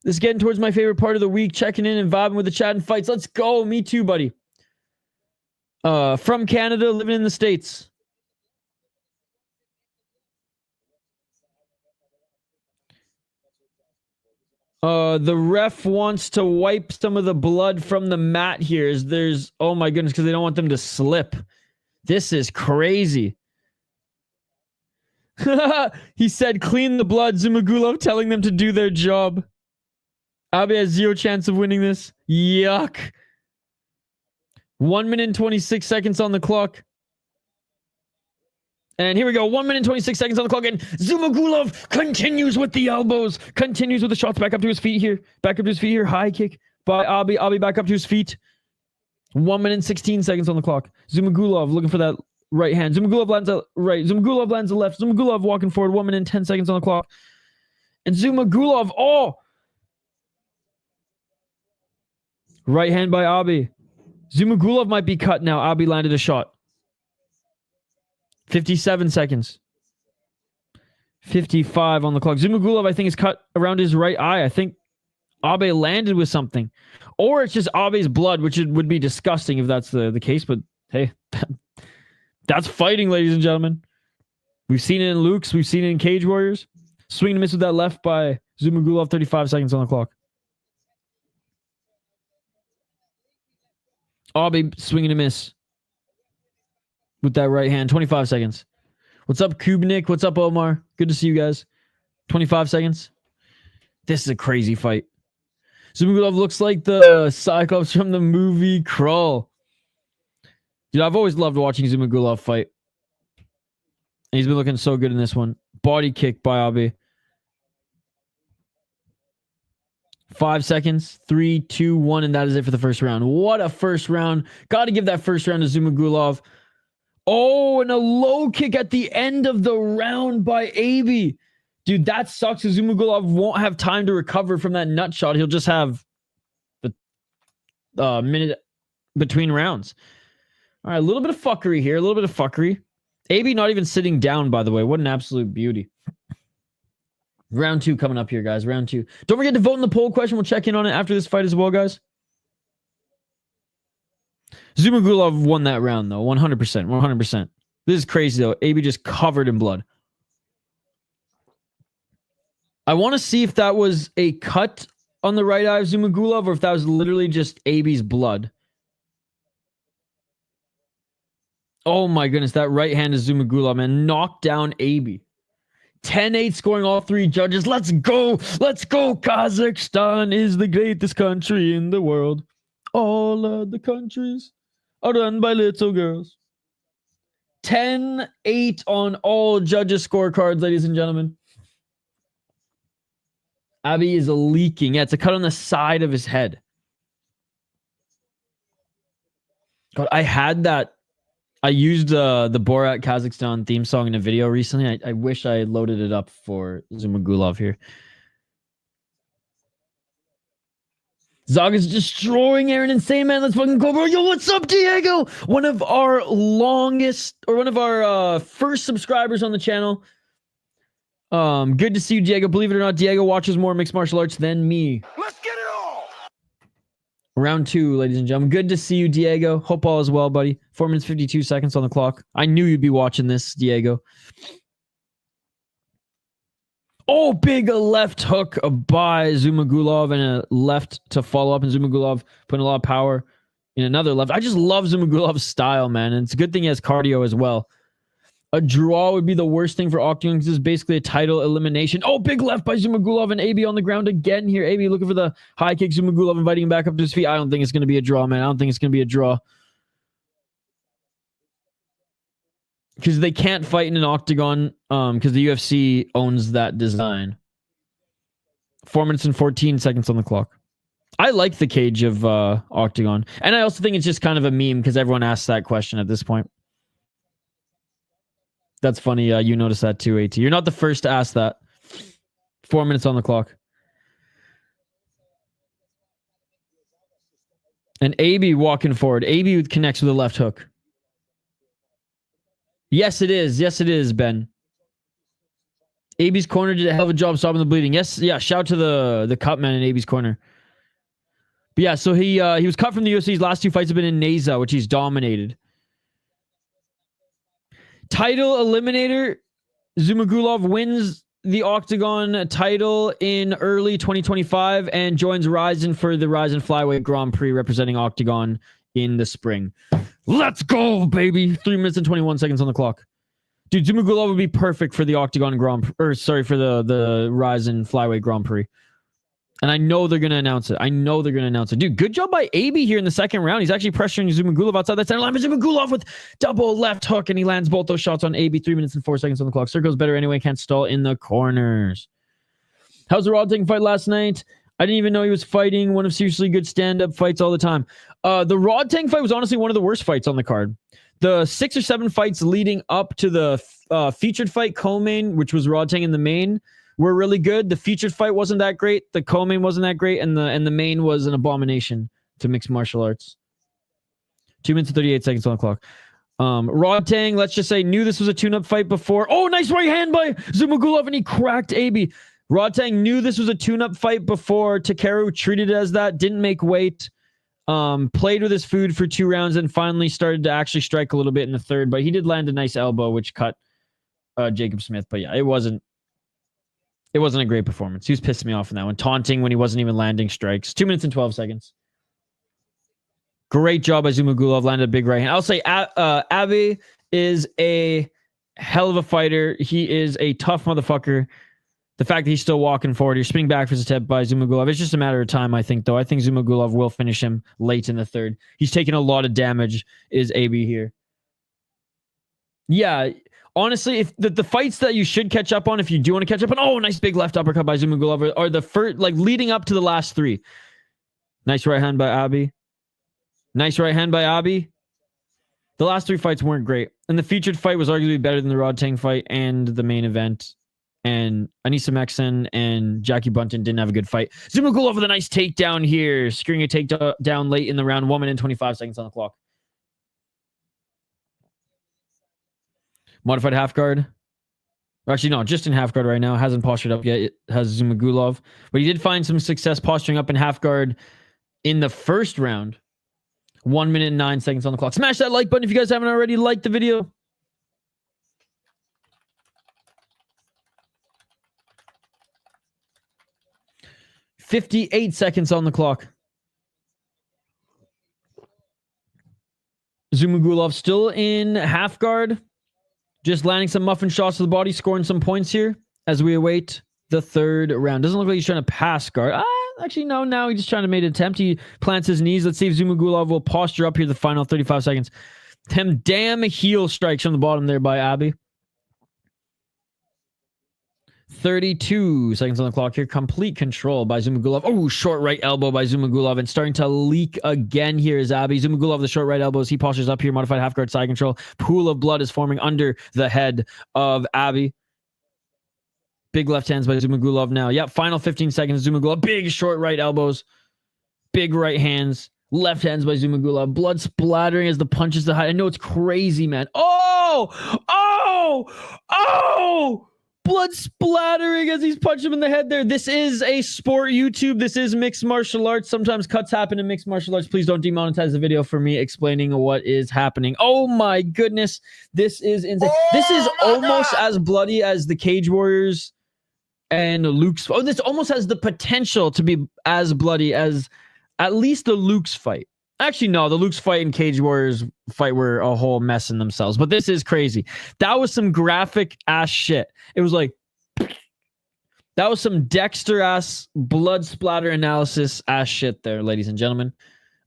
This is getting towards my favorite part of the week. Checking in and vibing with the chat and fights. Let's go. Me too, buddy. From Canada, living in the States. The ref wants to wipe some of the blood from the mat here. Oh my goodness, because they don't want them to slip. This is crazy. He said, clean the blood. Zhumagulov telling them to do their job. Abe has 0 chance of winning this. Yuck. 1 minute and 26 seconds on the clock. And here we go. 1 minute and 26 seconds on the clock. And Zhumagulov continues with the elbows. Continues with the shots. Back up to his feet here. Back up to his feet here. High kick by Abe. Abe back up to his feet. 1 minute and 16 seconds on the clock. Zhumagulov looking for that right hand. Zhumagulov lands a right. Zhumagulov lands a left. Zhumagulov walking forward. 1 minute and 10 seconds on the clock. And Zhumagulov, right hand by Abe. Zhumagulov might be cut now. Abe landed a shot. 57 seconds. 55 on the clock. Zhumagulov, I think, is cut around his right eye. I think Abe landed with something. Or it's just Abe's blood, which would be disgusting if that's the case. But hey, that's fighting, ladies and gentlemen. We've seen it in Luke's. We've seen it in Cage Warriors. Swing and miss with that left by Zhumagulov. 35 seconds on the clock. Abe swinging a miss with that right hand. 25 seconds. What's up, Kubnik? What's up, Omar? Good to see you guys. 25 seconds. This is a crazy fight. Zhumagulov looks like the Cyclops from the movie Crawl. Dude, I've always loved watching Zhumagulov fight. And he's been looking so good in this one. Body kick by Abe. 5 seconds. 3, 2, 1, and that is it for the first round. What a first round. Got to give that first round to Zhumagulov. Oh, and a low kick at the end of the round by Abe. Dude, that sucks because Zhumagulov won't have time to recover from that nut shot. He'll just have the minute between rounds. All right, a little bit of fuckery here. A little bit of fuckery. Abe not even sitting down, by the way. What an absolute beauty. Round 2 coming up here, guys. Round 2. Don't forget to vote in the poll question. We'll check in on it after this fight as well, guys. Zhumagulov won that round, though. 100%. 100%. This is crazy, though. Abe just covered in blood. I want to see if that was a cut on the right eye of Zhumagulov or if that was literally just Abe's blood. Oh my goodness, that right hand is Zhumagulov, man. Knocked down Abe. 10-8 scoring all 3 judges. Let's go. Let's go. Kazakhstan is the greatest country in the world. All of the countries are run by little girls. 10-8 on all judges' scorecards, ladies and gentlemen. Abe is leaking. Yeah, it's a cut on the side of his head. God, I had that. I used the Borat Kazakhstan theme song in a video recently. I wish I had loaded it up for Zhumagulov here. Zhalgas destroying Aaron Insane, man. Let's fucking go, bro. Yo, what's up, Diego? One of our first subscribers on the channel. Good to see you, Diego. Believe it or not, Diego watches more mixed martial arts than me. Let's get it all. Round 2, ladies and gentlemen. Good to see you, Diego. Hope all is well, buddy. 4 minutes, 52 seconds on the clock. I knew you'd be watching this, Diego. Oh, big left hook by Zhumagulov and a left to follow up. And Zhumagulov putting a lot of power in another left. I just love Zhumagulov's style, man. And it's a good thing he has cardio as well. A draw would be the worst thing for Octagon because this is basically a title elimination. Oh, big left by Zhumagulov and Abe on the ground again here. Abe looking for the high kick. Zhumagulov inviting him back up to his feet. I don't think it's going to be a draw, man. I don't think it's going to be a draw. Because they can't fight in an octagon because the UFC owns that design. 4 minutes and 14 seconds on the clock. I like the cage of octagon. And I also think it's just kind of a meme because everyone asks that question at this point. That's funny. You noticed that too, AT. You're not the first to ask that. 4 minutes on the clock. And Abe walking forward. Abe connects with a left hook. Yes, it is. Yes, it is, Ben. Abe's corner did a hell of a job stopping the bleeding. Yes, yeah. Shout to the cut man in Abe's corner. But yeah, so he was cut from the UFC. His last 2 fights have been in Neza, which he's dominated. Title eliminator. Zhumagulov wins the Octagon title in early 2025 and joins Ryzen for the Ryzen Flyweight Grand Prix representing Octagon in the spring. Let's go, baby. 3 minutes and 21 seconds on the clock. Dude, Zhumagulov would be perfect for the Octagon for the Ryzen Flyweight Grand Prix. And I know they're going to announce it. Dude, good job by Abe here in the second round. He's actually pressuring Zhumagulov outside that center line. But Zhumagulov with double left hook, and he lands both those shots on Abe. 3 minutes and 4 seconds on the clock. Circle's better anyway. Can't stall in the corners. How's the Radek fight last night? I didn't even know he was fighting one of seriously good stand-up fights all the time. The Radek fight was honestly one of the worst fights on the card. The 6 or 7 fights leading up to the featured fight, co-main, which was Radek in the main, were really good. The featured fight wasn't that great. The co-main wasn't that great. And the main was an abomination to mixed martial arts. 2 minutes and 38 seconds on the clock. Radek, let's just say, knew this was a tune-up fight before. Oh, nice right hand by Zhumagulov, and he cracked Abe. Radek knew this was a tune-up fight before. Takeru treated it as that. Didn't make weight. Played with his food for 2 rounds and finally started to actually strike a little bit in the third. But he did land a nice elbow, which cut Jacob Smith. But yeah, it wasn't a great performance. He was pissing me off in that one. Taunting when he wasn't even landing strikes. 2 minutes and 12 seconds. Great job by Zhumagulov. Landed a big right hand. I'll say Abe is a hell of a fighter. He is a tough motherfucker. The fact that he's still walking forward, you're spinning back for his attempt by Zhumagulov. It's just a matter of time, I think, though. I think Zhumagulov will finish him late in the third. He's taking a lot of damage, is AB here. Yeah, honestly, if the fights that you should catch up on, if you do want to catch up on, oh, nice big left uppercut by Zhumagulov, are the first, like, leading up to the last three. Nice right hand by Abi. Nice right hand by Abi. The last three fights weren't great. And the featured fight was arguably better than the Rodtang fight and the main event. And Anissa Meksen and Jackie Bunton didn't have a good fight. Zhumagulov with a nice takedown here. Securing a takedown late in the round. 1 minute and 25 seconds on the clock. Modified half guard. Actually, no, just in half guard right now. Hasn't postured up yet. It has Zhumagulov. But he did find some success posturing up in half guard in the first round. 1 minute and 9 seconds on the clock. Smash that like button if you guys haven't already liked the video. $58 seconds on the clock. Zhumagulov still in half guard. Just landing some muffin shots to the body, scoring some points here as we await the third round. Doesn't look like he's trying to pass guard. Actually, no, now he's just trying to make an attempt. He plants his knees. Let's see if Zhumagulov will posture up here the final 35 seconds. Them damn heel strikes from the bottom there by Abi. 32 seconds on the clock here. Complete control by Zhumagulov. Oh, short right elbow by Zhumagulov. And starting to leak again here is Abi. Zhumagulov, the short right elbows. He postures up here. Modified half guard side control. Pool of blood is forming under the head of Abi. Big left hands by Zhumagulov now. Yep, final 15 seconds. Zhumagulov. Big short right elbows. Big right hands. Left hands by Zhumagulov. Blood splattering as the punches to hide. I know it's crazy, man. Oh! Oh! Oh! Blood splattering as he's punched him in the head there. This is a sport YouTube. This is mixed martial arts. Sometimes cuts happen in mixed martial arts. Please don't demonetize the video for me explaining what is happening. Oh my goodness. This is insane. This is almost as bloody as the Cage Warriors and Luke's. Oh, this almost has the potential to be as bloody as at least the Luke's fight. Actually, no, the Luke's fight and Cage Warriors fight were a whole mess in themselves. But this is crazy. That was some graphic ass shit. It was like, that was some Dexter ass blood splatter analysis ass shit there, ladies and gentlemen.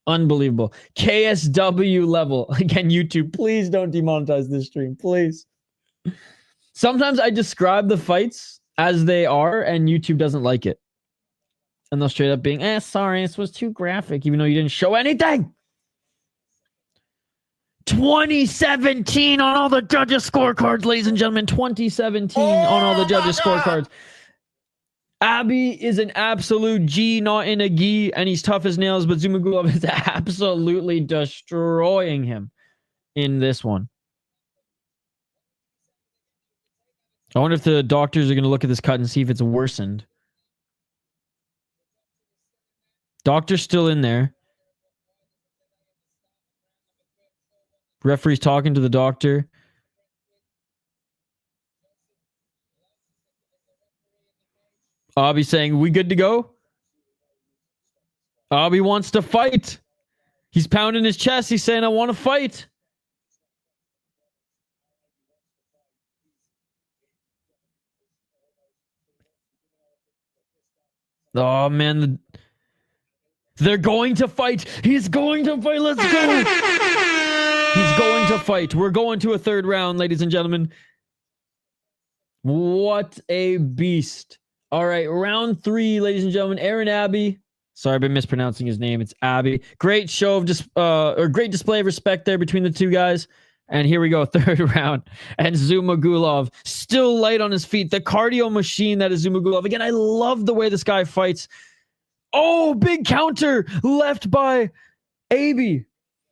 Unbelievable. KSW level. Again, YouTube, please don't demonetize this stream, please. Sometimes I describe the fights as they are, and YouTube doesn't like it. And they'll straight up being, sorry, this was too graphic, even though you didn't show anything. 2017 on all the judges' scorecards, ladies and gentlemen. 2017 on all the judges' scorecards. Abi is an absolute G, not in a gi, and he's tough as nails, but Zhumagulov is absolutely destroying him in this one. I wonder if the doctors are going to look at this cut and see if it's worsened. Doctor's still in there. Referee's talking to the doctor. Abi saying, we good to go? Abi wants to fight. He's pounding his chest. He's saying, I want to fight. Oh, man. They're going to fight. He's going to fight. Let's go. He's going to fight. We're going to a third round, ladies and gentlemen. What a beast. All right, round 3, ladies and gentlemen. Aaron Abi. Sorry, I've been mispronouncing his name. It's Abi. Great show of great display of respect there between the two guys. And here we go, third round. And Zhumagulov still light on his feet. The cardio machine that is Zhumagulov. Again, I love the way this guy fights. Oh, big counter left by Abi.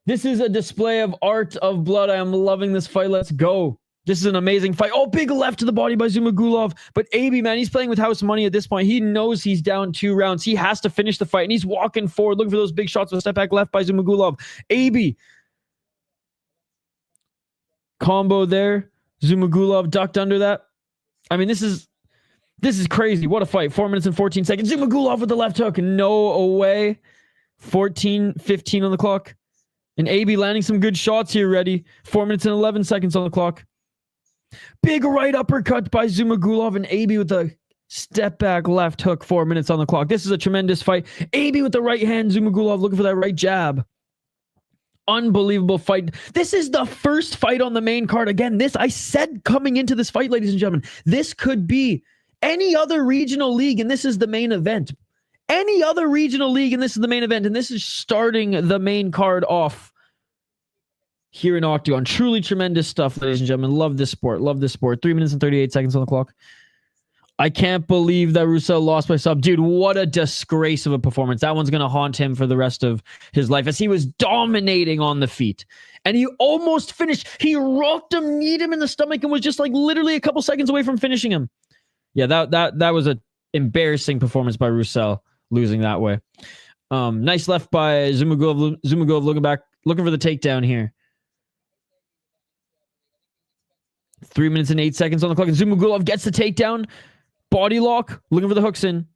This is a display of art of blood. I am loving this fight. Let's go. This is an amazing fight. Oh, big left to the body by Zhumagulov. But Abi, man, he's playing with house money at this point. He knows he's down 2 rounds. He has to finish the fight. And he's walking forward, looking for those big shots with a step back left by Zhumagulov. Abi. Combo there. Zhumagulov ducked under that. I mean, this is crazy. What a fight. 4 minutes and 14 seconds. Zhumagulov with the left hook. No way. 14-15 on the clock. And Abi landing some good shots here, ready. 4 minutes and 11 seconds on the clock. Big right uppercut by Zhumagulov, and Abi with the Step back, left hook, 4 minutes on the clock. This is a tremendous fight. AB with the right hand. Zhumagulov looking for that right jab. Unbelievable fight. This is the first fight on the main card. Again, this I said coming into this fight, ladies and gentlemen, this could be any other regional league, and this is the main event. Any other regional league, and this is the main event, and this is starting the main card off here in Octagon. Truly tremendous stuff, ladies and gentlemen. Love this sport. Love this sport. 3 minutes and 38 seconds on the clock. I can't believe that Roušal lost by sub. Dude, what a disgrace of a performance. That one's going to haunt him for the rest of his life as he was dominating on the feet. And he almost finished. He rocked him, kneed him in the stomach, and was just like literally a couple seconds away from finishing him. Yeah, that was an embarrassing performance by Roušal, losing that way. Nice left by Zhumagulov. Zhumagulov looking back, looking for the takedown here. 3 minutes and 8 seconds on the clock. And Zhumagulov gets the takedown. Body lock, looking for the hooks in.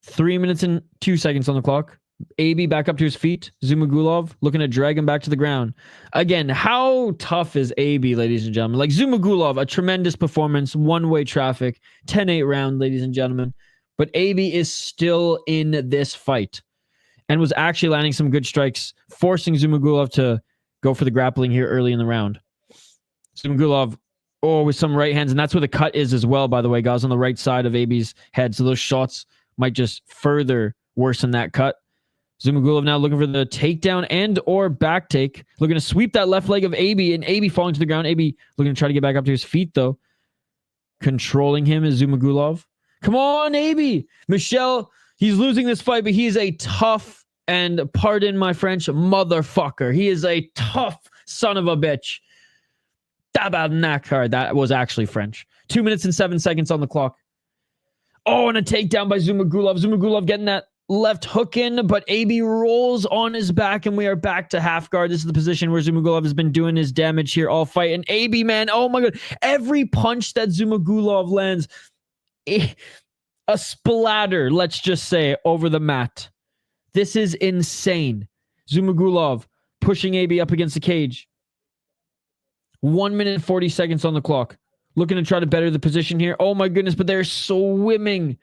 3 minutes and 2 seconds on the clock. AB back up to his feet. Zhumagulov looking to drag him back to the ground. Again, how tough is AB, ladies and gentlemen? Like Zhumagulov, a tremendous performance. One-way traffic. 10-8 round, ladies and gentlemen. But AB is still in this fight. And was actually landing some good strikes, forcing Zhumagulov to go for the grappling here early in the round. Zhumagulov, with some right hands, and that's where the cut is as well, by the way, guys, on the right side of AB's head. So those shots might just further worsen that cut. Zhumagulov now looking for the takedown and or back take. Looking to sweep that left leg of AB, and AB falling to the ground. AB looking to try to get back up to his feet, though. Controlling him is Zhumagulov. Come on, AB! Michel, he's losing this fight, but he is a tough, and pardon my French, motherfucker. He is a tough son of a bitch. That was actually French. 2 minutes and 7 seconds on the clock. Oh, and a takedown by Zhumagulov. Zhumagulov getting that left hook in, but AB rolls on his back, and we are back to half guard. This is the position where Zhumagulov has been doing his damage here all fight. And AB, man, oh my God. Every punch that Zhumagulov lands, a splatter, let's just say, over the mat. This is insane. Zhumagulov pushing AB up against the cage. 1 minute and 40 seconds on the clock. Looking to try to better the position here. Oh my goodness, but they're swimming.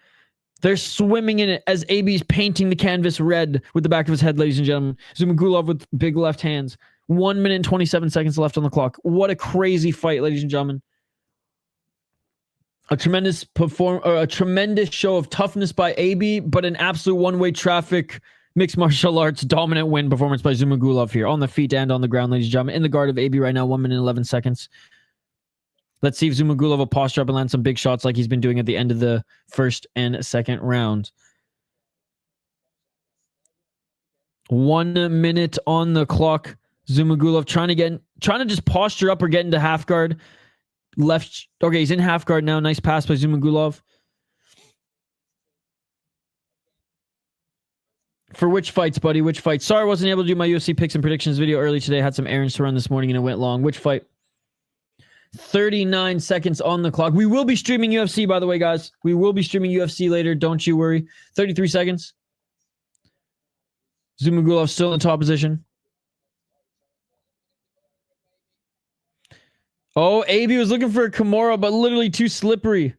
They're swimming in it as AB's painting the canvas red with the back of his head, ladies and gentlemen. Zhumagulov with big left hands. 1 minute and 27 seconds left on the clock. What a crazy fight, ladies and gentlemen. A tremendous show of toughness by AB, but an absolute one-way traffic mixed martial arts dominant win performance by Zhumagulov here on the feet and on the ground, ladies and gentlemen. In the guard of AB right now, 1 minute and 11 seconds. Let's see if Zhumagulov will posture up and land some big shots like he's been doing at the end of the first and second round. 1 minute on the clock. Zhumagulov trying to just posture up or get into half guard. Left. Okay, he's in half guard now. Nice pass by Zhumagulov. For which fights, buddy? Which fights? Sorry I wasn't able to do my UFC picks and predictions video early today. I had some errands to run this morning and it went long. Which fight? 39 seconds on the clock. We will be streaming UFC, by the way, guys. We will be streaming UFC later. Don't you worry. 33 seconds. Zhumagulov still in top position. Oh, AB was looking for a Kimura, but literally too slippery.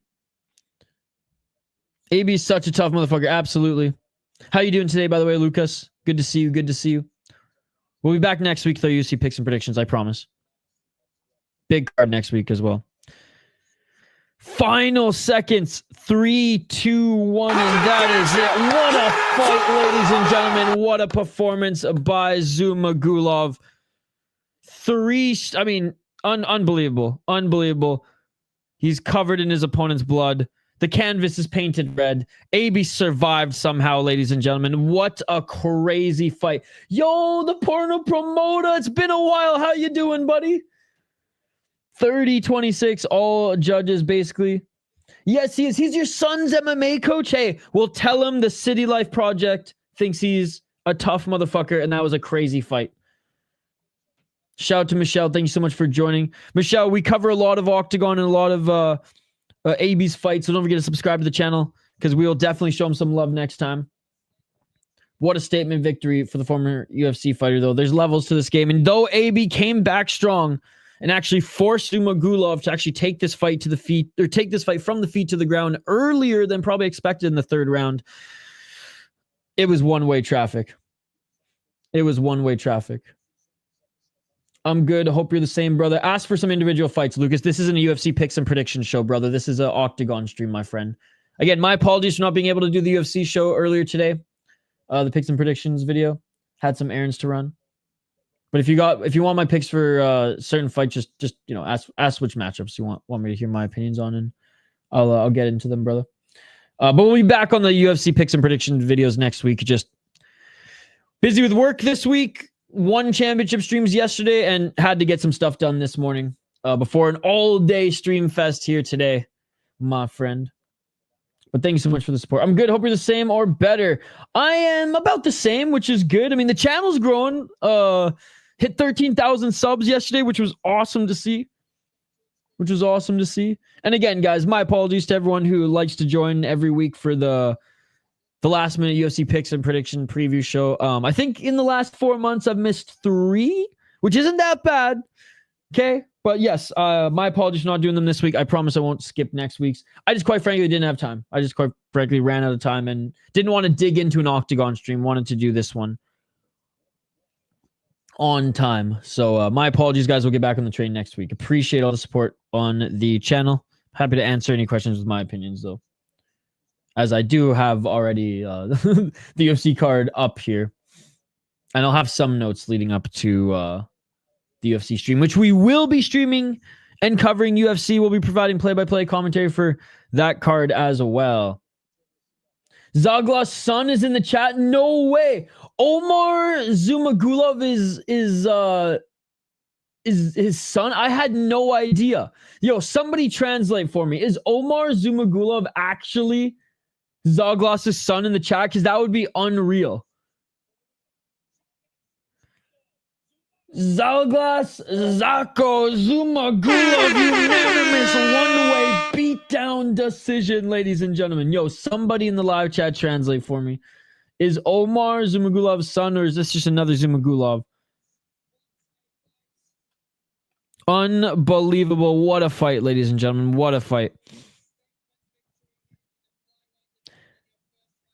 AB is such a tough motherfucker. Absolutely. How you doing today, by the way, Lucas? Good to see you. Good to see you. We'll be back next week, though. UFC picks and predictions, I promise. Big card next week as well. Final seconds. 3, 2, 1, and that is it. What a fight, ladies and gentlemen. What a performance by Zhumagulov. Unbelievable. Unbelievable. He's covered in his opponent's blood. The canvas is painted red. AB survived somehow, ladies and gentlemen. What a crazy fight. Yo, the porno promoter. It's been a while. How you doing, buddy? 30-26, all judges, basically. Yes, he is. He's your son's MMA coach. Hey, we'll tell him the City Life Project thinks he's a tough motherfucker, and that was a crazy fight. Shout out to Michelle. Thank you so much for joining. Michelle, we cover a lot of Octagon and a lot of AB's fights, so don't forget to subscribe to the channel because we will definitely show him some love next time. What a statement victory for the former UFC fighter, though. There's levels to this game, and though AB came back strong, and actually forced Zhumagulov to actually take this fight to the feet, or take this fight from the feet to the ground earlier than probably expected in the third round. It was one-way traffic. It was one-way traffic. I'm good. Hope you're the same, brother. Ask for some individual fights, Lucas. This isn't a UFC picks and predictions show, brother. This is an Octagon stream, my friend. Again, my apologies for not being able to do the UFC show earlier today. The picks and predictions video. Had some errands to run. But if you want my picks for certain fights, just you know, ask which matchups you want me to hear my opinions on, and I'll get into them, brother. But we'll be back on the UFC picks and predictions videos next week. Just busy with work this week. Won championship streams yesterday and had to get some stuff done this morning before an all-day stream fest here today, my friend. But thank you so much for the support. I'm good. Hope you're the same or better. I am about the same, which is good. I mean, the channel's growing. Hit 13,000 subs yesterday, which was awesome to see. And again, guys, my apologies to everyone who likes to join every week for the last minute UFC picks and prediction preview show. I think in the last 4 months I've missed 3, which isn't that bad. Okay. But yes, my apologies for not doing them this week. I promise I won't skip next week's. I just quite frankly didn't have time. I just quite frankly ran out of time and didn't want to dig into an Octagon stream. Wanted to do this one on time. So my apologies, guys. We'll get back on the train next week. Appreciate all the support on the channel. Happy to answer any questions with my opinions, though, as I do have already the UFC card up here. And I'll have some notes leading up to the UFC stream, which we will be streaming and covering UFC. We'll be providing play-by-play commentary for that card as well. Zhalgas' son is in the chat. No way. Omar Zhumagulov is his son? I had no idea. Yo, somebody translate for me. Is Omar Zhumagulov actually Zhalgas' son in the chat? Because that would be unreal. Zhalgas Zako Zhumagulov unanimous one-way beatdown decision, ladies and gentlemen. Yo, somebody in the live chat translate for me. Is Omar Zhumagulov's son, or is this just another Zhumagulov? Unbelievable. What a fight, ladies and gentlemen. What a fight.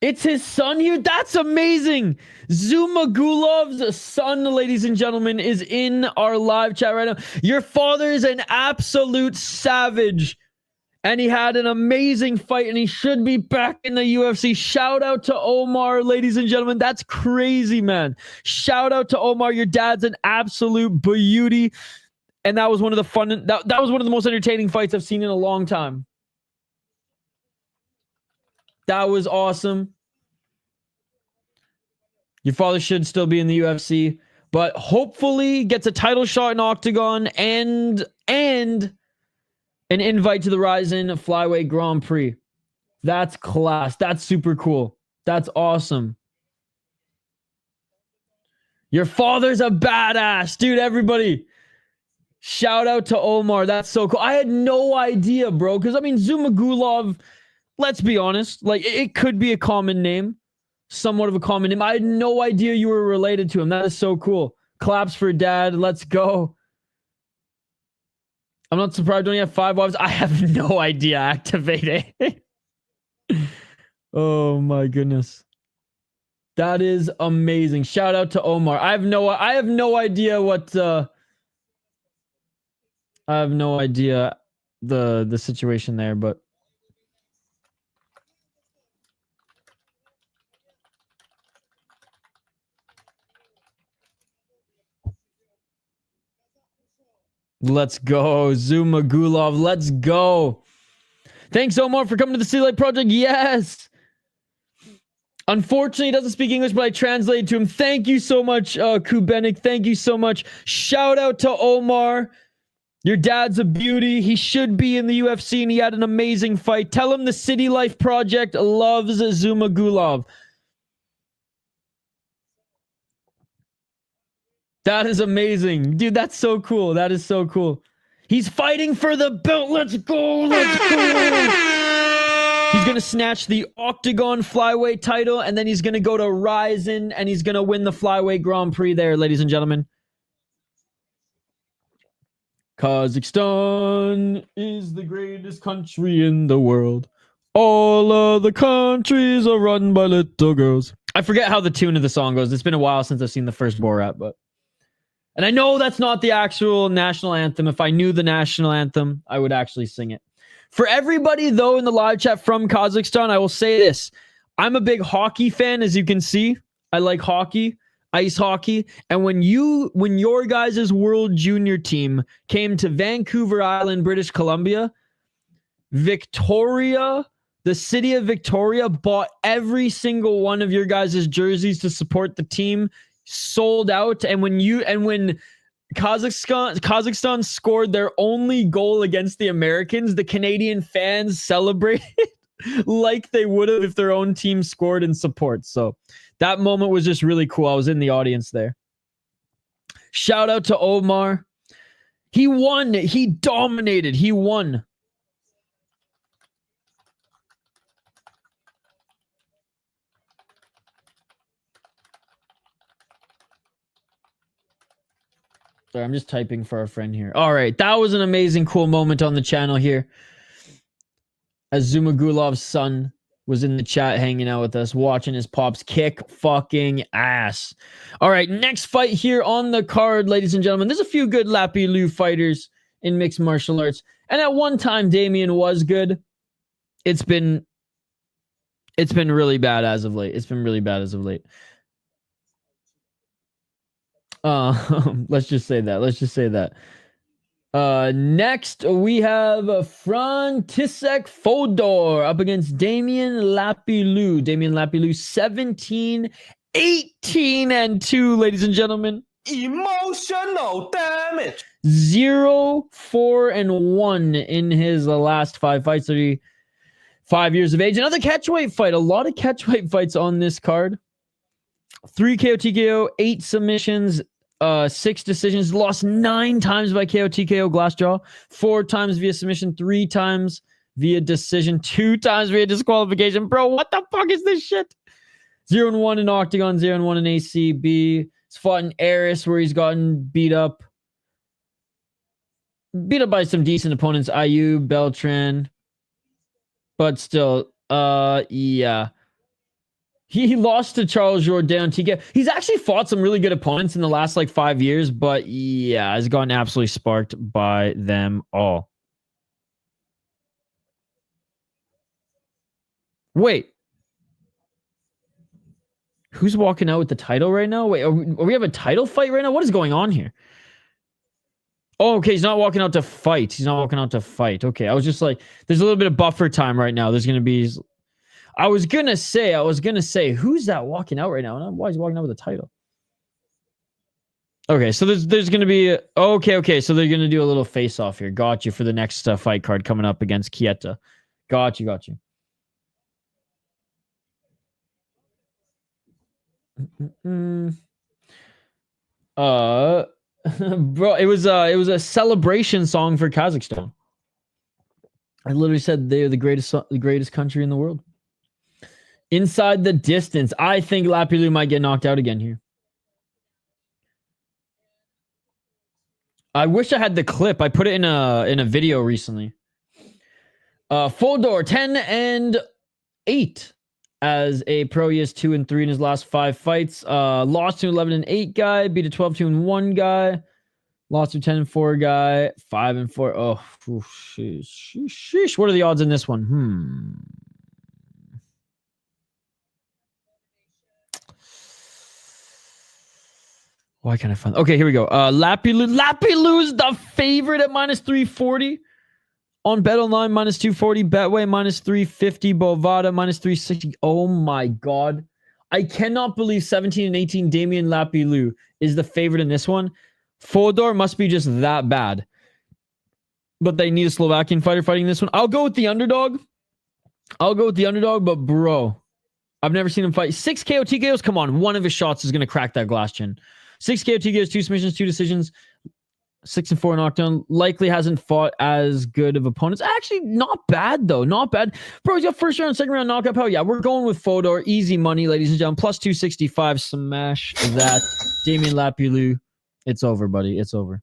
It's his son here? That's amazing. Zhumagulov's son, ladies and gentlemen, is in our live chat right now. Your father is an absolute savage. And he had an amazing fight, and he should be back in the UFC. Shout out to Omar, ladies and gentlemen. That's crazy, man. Shout out to Omar. Your dad's an absolute beauty. And that was one of the fun. That was one of the most entertaining fights I've seen in a long time. That was awesome. Your father should still be in the UFC, but hopefully gets a title shot in Octagon and an invite to the Ryzen Flyweight Grand Prix. That's class. That's super cool. That's awesome. Your father's a badass, dude. Everybody, shout out to Omar. That's so cool. I had no idea, bro. Because I mean, Zhumagulov, let's be honest, like it could be a common name, somewhat of a common name. I had no idea you were related to him. That is so cool. Claps for dad. Let's go. I'm not surprised. Don't you have 5 wives? I have no idea. Activate it. Oh my goodness. That is amazing. Shout out to Omar. I have no idea what I have no idea the situation there, but let's go, Zhumagulov. Let's go. Thanks, Omar, for coming to the City Light Project. Yes. Unfortunately, he doesn't speak English, but I translated to him. Thank you so much, Kubenik. Thank you so much. Shout out to Omar. Your dad's a beauty. He should be in the UFC, and he had an amazing fight. Tell him the City Life Project loves Zhumagulov. That is amazing. Dude, that's so cool. That is so cool. He's fighting for the belt. Let's go. Let's go. He's going to snatch the Octagon Flyweight title, and then he's going to go to Ryzen, and he's going to win the Flyweight Grand Prix there, ladies and gentlemen. Kazakhstan is the greatest country in the world. All of the countries are run by little girls. I forget how the tune of the song goes. It's been a while since I've seen the first Borat, but... And I know that's not the actual national anthem. If I knew the national anthem, I would actually sing it. For everybody, though, in the live chat from Kazakhstan, I will say this. I'm a big hockey fan, as you can see. I like hockey. Ice hockey. And when your guys' World Junior team came to Vancouver Island, British Columbia, Victoria, the city of Victoria, bought every single one of your guys' jerseys to support the team, sold out. And when Kazakhstan scored their only goal against the Americans, the Canadian fans celebrated like they would have if their own team scored in support. So that moment was just really cool. I was in the audience there. Shout out to Omar. He won. He dominated. He won. Sorry, I'm just typing for our friend here. All right. That was an amazing, cool moment on the channel here. As Zhumagulov's son was in the chat hanging out with us, watching his pops kick fucking ass. All right, next fight here on the card, ladies and gentlemen. There's a few good Lappy Liu fighters in mixed martial arts. And at one time, Damien was good. It's been really bad as of late. It's been really bad as of late. Let's just say that. Next, we have František Fodor up against Damien Lapilou. Damien Lapilou, 17-18-2, ladies and gentlemen. Emotional damage. 0-4-1 in his last 5 fights. 35 years of age. Another catchweight fight. A lot of catchweight fights on this card. 3 KO TKO, 8 submissions, 6 decisions, lost 9 times by KO TKO glass jaw, 4 times via submission, 3 times via decision, 2 times via disqualification. Bro, what the fuck is this shit? 0-1 in Octagon, 0-1 in ACB. He's fought in Eris where he's gotten beat up by some decent opponents, IU, Beltran, but still, yeah. He lost to Charles Jourdain. He's actually fought some really good opponents in the last 5 years, but yeah, has gotten absolutely sparked by them all. Wait. Who's walking out with the title right now? Wait, are we have a title fight right now? What is going on here? Oh, okay, he's not walking out to fight. Okay, I was just like, there's a little bit of buffer time right now. There's going to be... I was gonna say, who's that walking out right now? And why is he walking out with a title? Okay, so there's gonna be okay. So they're gonna do a little face off here. Got you for the next fight card coming up against Kieta. Got you. Bro, it was a celebration song for Kazakhstan. I literally said they're the greatest country in the world. Inside the distance. I think Lapilou might get knocked out again here. I wish I had the clip. I put it in a video recently. Fodor 10-8 as a pro. He is 2-3 in his last 5 fights. Lost to 11-8 guy, beat a 12-1 guy. Lost to 10-4 guy, 5-4. Oh, sheesh. What are the odds in this one? Why can't I find... Okay, here we go. Lapilou is the favorite at -340. On BetOnline, -240. Betway, -350. Bovada, -360. Oh my God. I cannot believe 17-18 Damien Lapilou is the favorite in this one. Fodor must be just that bad. But they need a Slovakian fighter fighting this one. I'll go with the underdog. But bro, I've never seen him fight. 6 KO TKOs? Come on, one of his shots is going to crack that glass chin. 6 KO TKOs, 2 submissions, 2 decisions, 6-4 knockdown. Likely hasn't fought as good of opponents. Actually, not bad, though. Not bad. Bro, he's got first round, second round knockout power. Yeah, we're going with Fodor. Easy money, ladies and gentlemen. Plus 265. Smash that. Damien Lapilou. It's over, buddy. It's over.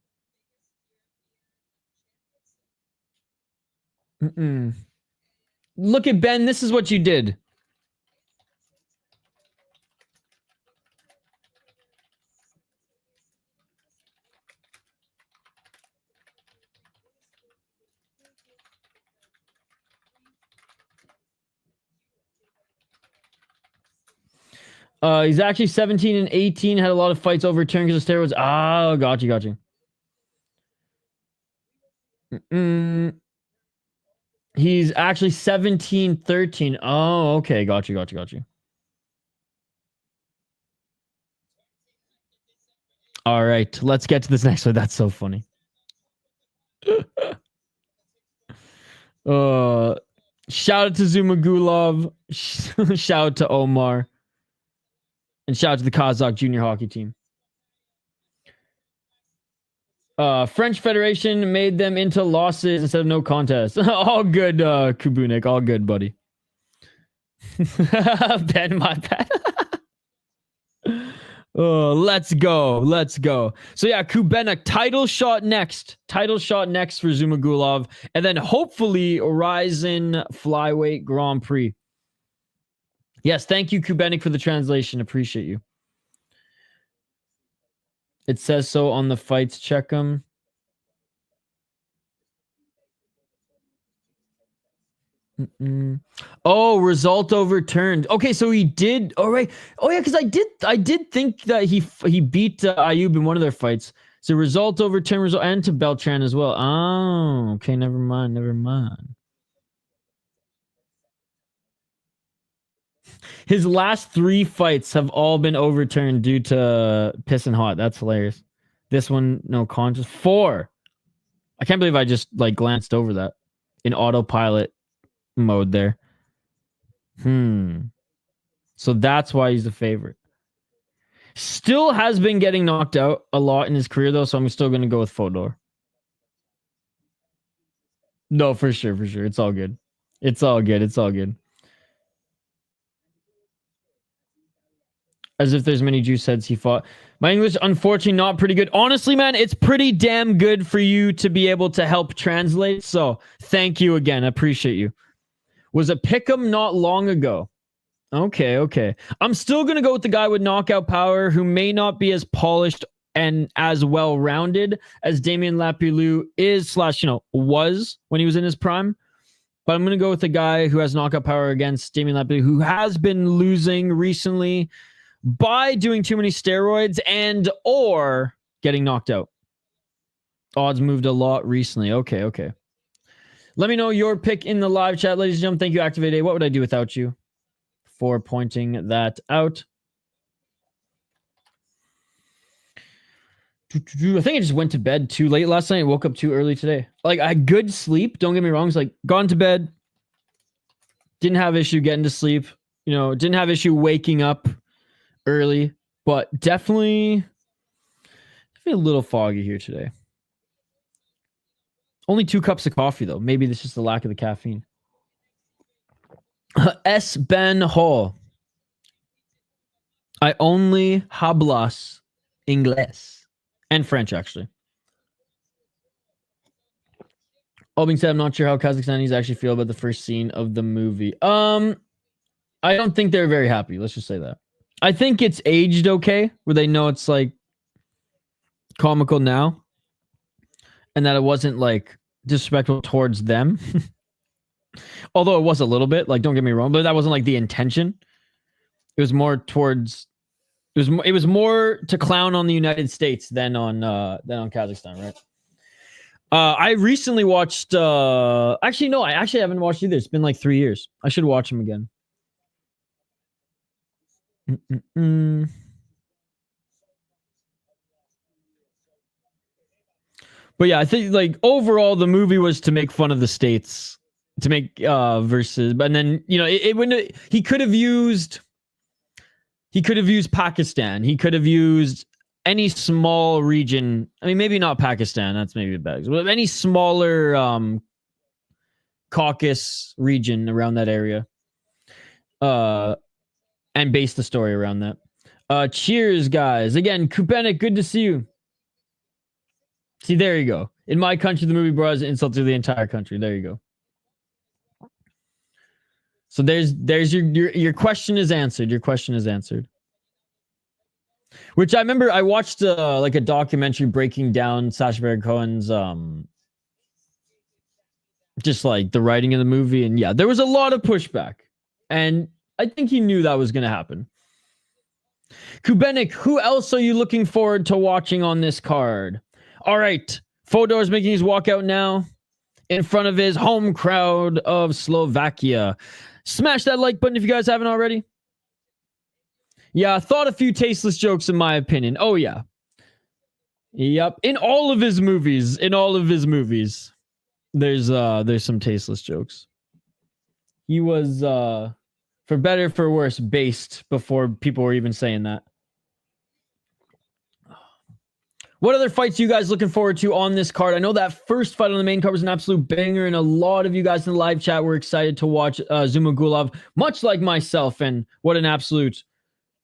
Look at Ben. This is what you did. He's actually 17 and 18. Had a lot of fights overturned because of steroids. Oh, got you. He's actually 17, 13. Oh, okay. Got you. All right. Let's get to this next one. That's so funny. Shout out to Zhumagulov. Shout out to Omar. And shout out to the Kazakh junior hockey team. French Federation made them into losses instead of no contest. All good, Kubunik. All good, buddy. Ben, my bad. Let's go. So yeah, Kubenik, title shot next for Zhumagulov. And then hopefully Ryzen Flyweight Grand Prix. Yes, thank you, Kubenik, for the translation. Appreciate you. It says so on the fights. Check them. Oh, result overturned. Okay, so he did. All right. Oh yeah, because I did think that he beat Ayub in one of their fights. So result overturned, and to Beltran as well. Oh, okay. Never mind. His last 3 fights have all been overturned due to pissing hot. That's hilarious. This one, no contest. 4. I can't believe I just glanced over that in autopilot mode there. So that's why he's the favorite. Still has been getting knocked out a lot in his career though, so I'm still going to go with Fodor. No, for sure. It's all good. As if there's many juice heads he fought. My English, unfortunately, not pretty good. Honestly, man, it's pretty damn good for you to be able to help translate. So thank you again. I appreciate you. Was a pick'em not long ago. Okay. I'm still going to go with the guy with knockout power who may not be as polished and as well-rounded as Damien Lapillou is / was when he was in his prime. But I'm going to go with the guy who has knockout power against Damien Lapillou, who has been losing recently by doing too many steroids and or getting knocked out. Odds moved a lot recently. Okay. Let me know your pick in the live chat, ladies and gentlemen. Thank you, Activate A. What would I do without you? For pointing that out. I think I just went to bed too late last night. Woke up too early today. I had good sleep. Don't get me wrong. It's gone to bed. Didn't have issue getting to sleep. Didn't have issue waking up early, but definitely a little foggy here today. Only 2 cups of coffee though. Maybe this is just the lack of the caffeine. S. Ben Hall. I only hablas inglés and French actually. All being said, I'm not sure how Kazakhstanis actually feel about the first scene of the movie. I don't think they're very happy. Let's just say that. I think it's aged okay, where they know it's comical now, and that it wasn't disrespectful towards them. Although it was a little bit, don't get me wrong, but that wasn't the intention. It was more towards. It was more to clown on the United States than on Kazakhstan, right? I recently watched. Actually, no, I actually haven't watched either. It's been 3 years. I should watch them again. But yeah, I think overall the movie was to make fun of the states, to make versus, but then it wouldn't. He could have used Pakistan. He could have used any small region. I mean, maybe not Pakistan. That's maybe bad. But any smaller Caucasus region around that area. And base the story around that. Cheers, guys. Again, Kubenik, good to see you. See, there you go. In my country, the movie brought an insult to the entire country. There you go. So there's your question is answered. Your question is answered. Which I remember I watched like a documentary breaking down Sacha Baron Cohen's just like the writing of the movie, and yeah, there was a lot of pushback, and I think he knew that was going to happen. Kubenik, who else are you looking forward to watching on this card? All right, Fodor's making his walkout now in front of his home crowd of Slovakia. Smash that like button if you guys haven't already. Yeah, I thought a few tasteless jokes in my opinion. Oh yeah. Yep. In all of his movies, there's some tasteless jokes. He was for better for worse based before people were even saying that. What other fights are you guys looking forward to on this card? I know that first fight on the main card was an absolute banger, and a lot of you guys in the live chat were excited to watch Zhumagulov, much like myself, and what an absolute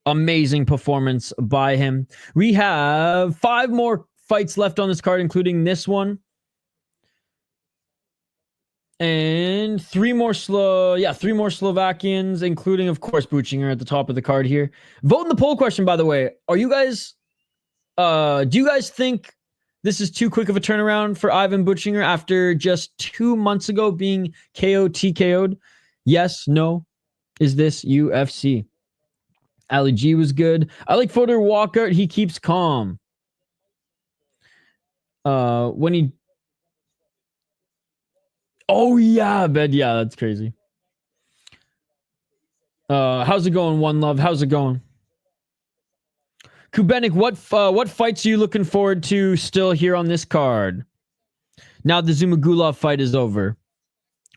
amazing performance by him. We have 5 more fights left on this card, including this one. And 3 more Slovakians, including, of course, Buchinger at the top of the card here. Vote in the poll question, by the way. Are you guys... do you guys think this is too quick of a turnaround for Ivan Buchinger after just 2 months ago being TKO'd? Yes, no. Is this UFC? Ali G was good. I like Fodor walkout. He keeps calm. When he... Oh, yeah, bet. Yeah, that's crazy. How's it going, One Love? How's it going? Kubenik, what fights are you looking forward to still here on this card? Now the Zhumagulov fight is over.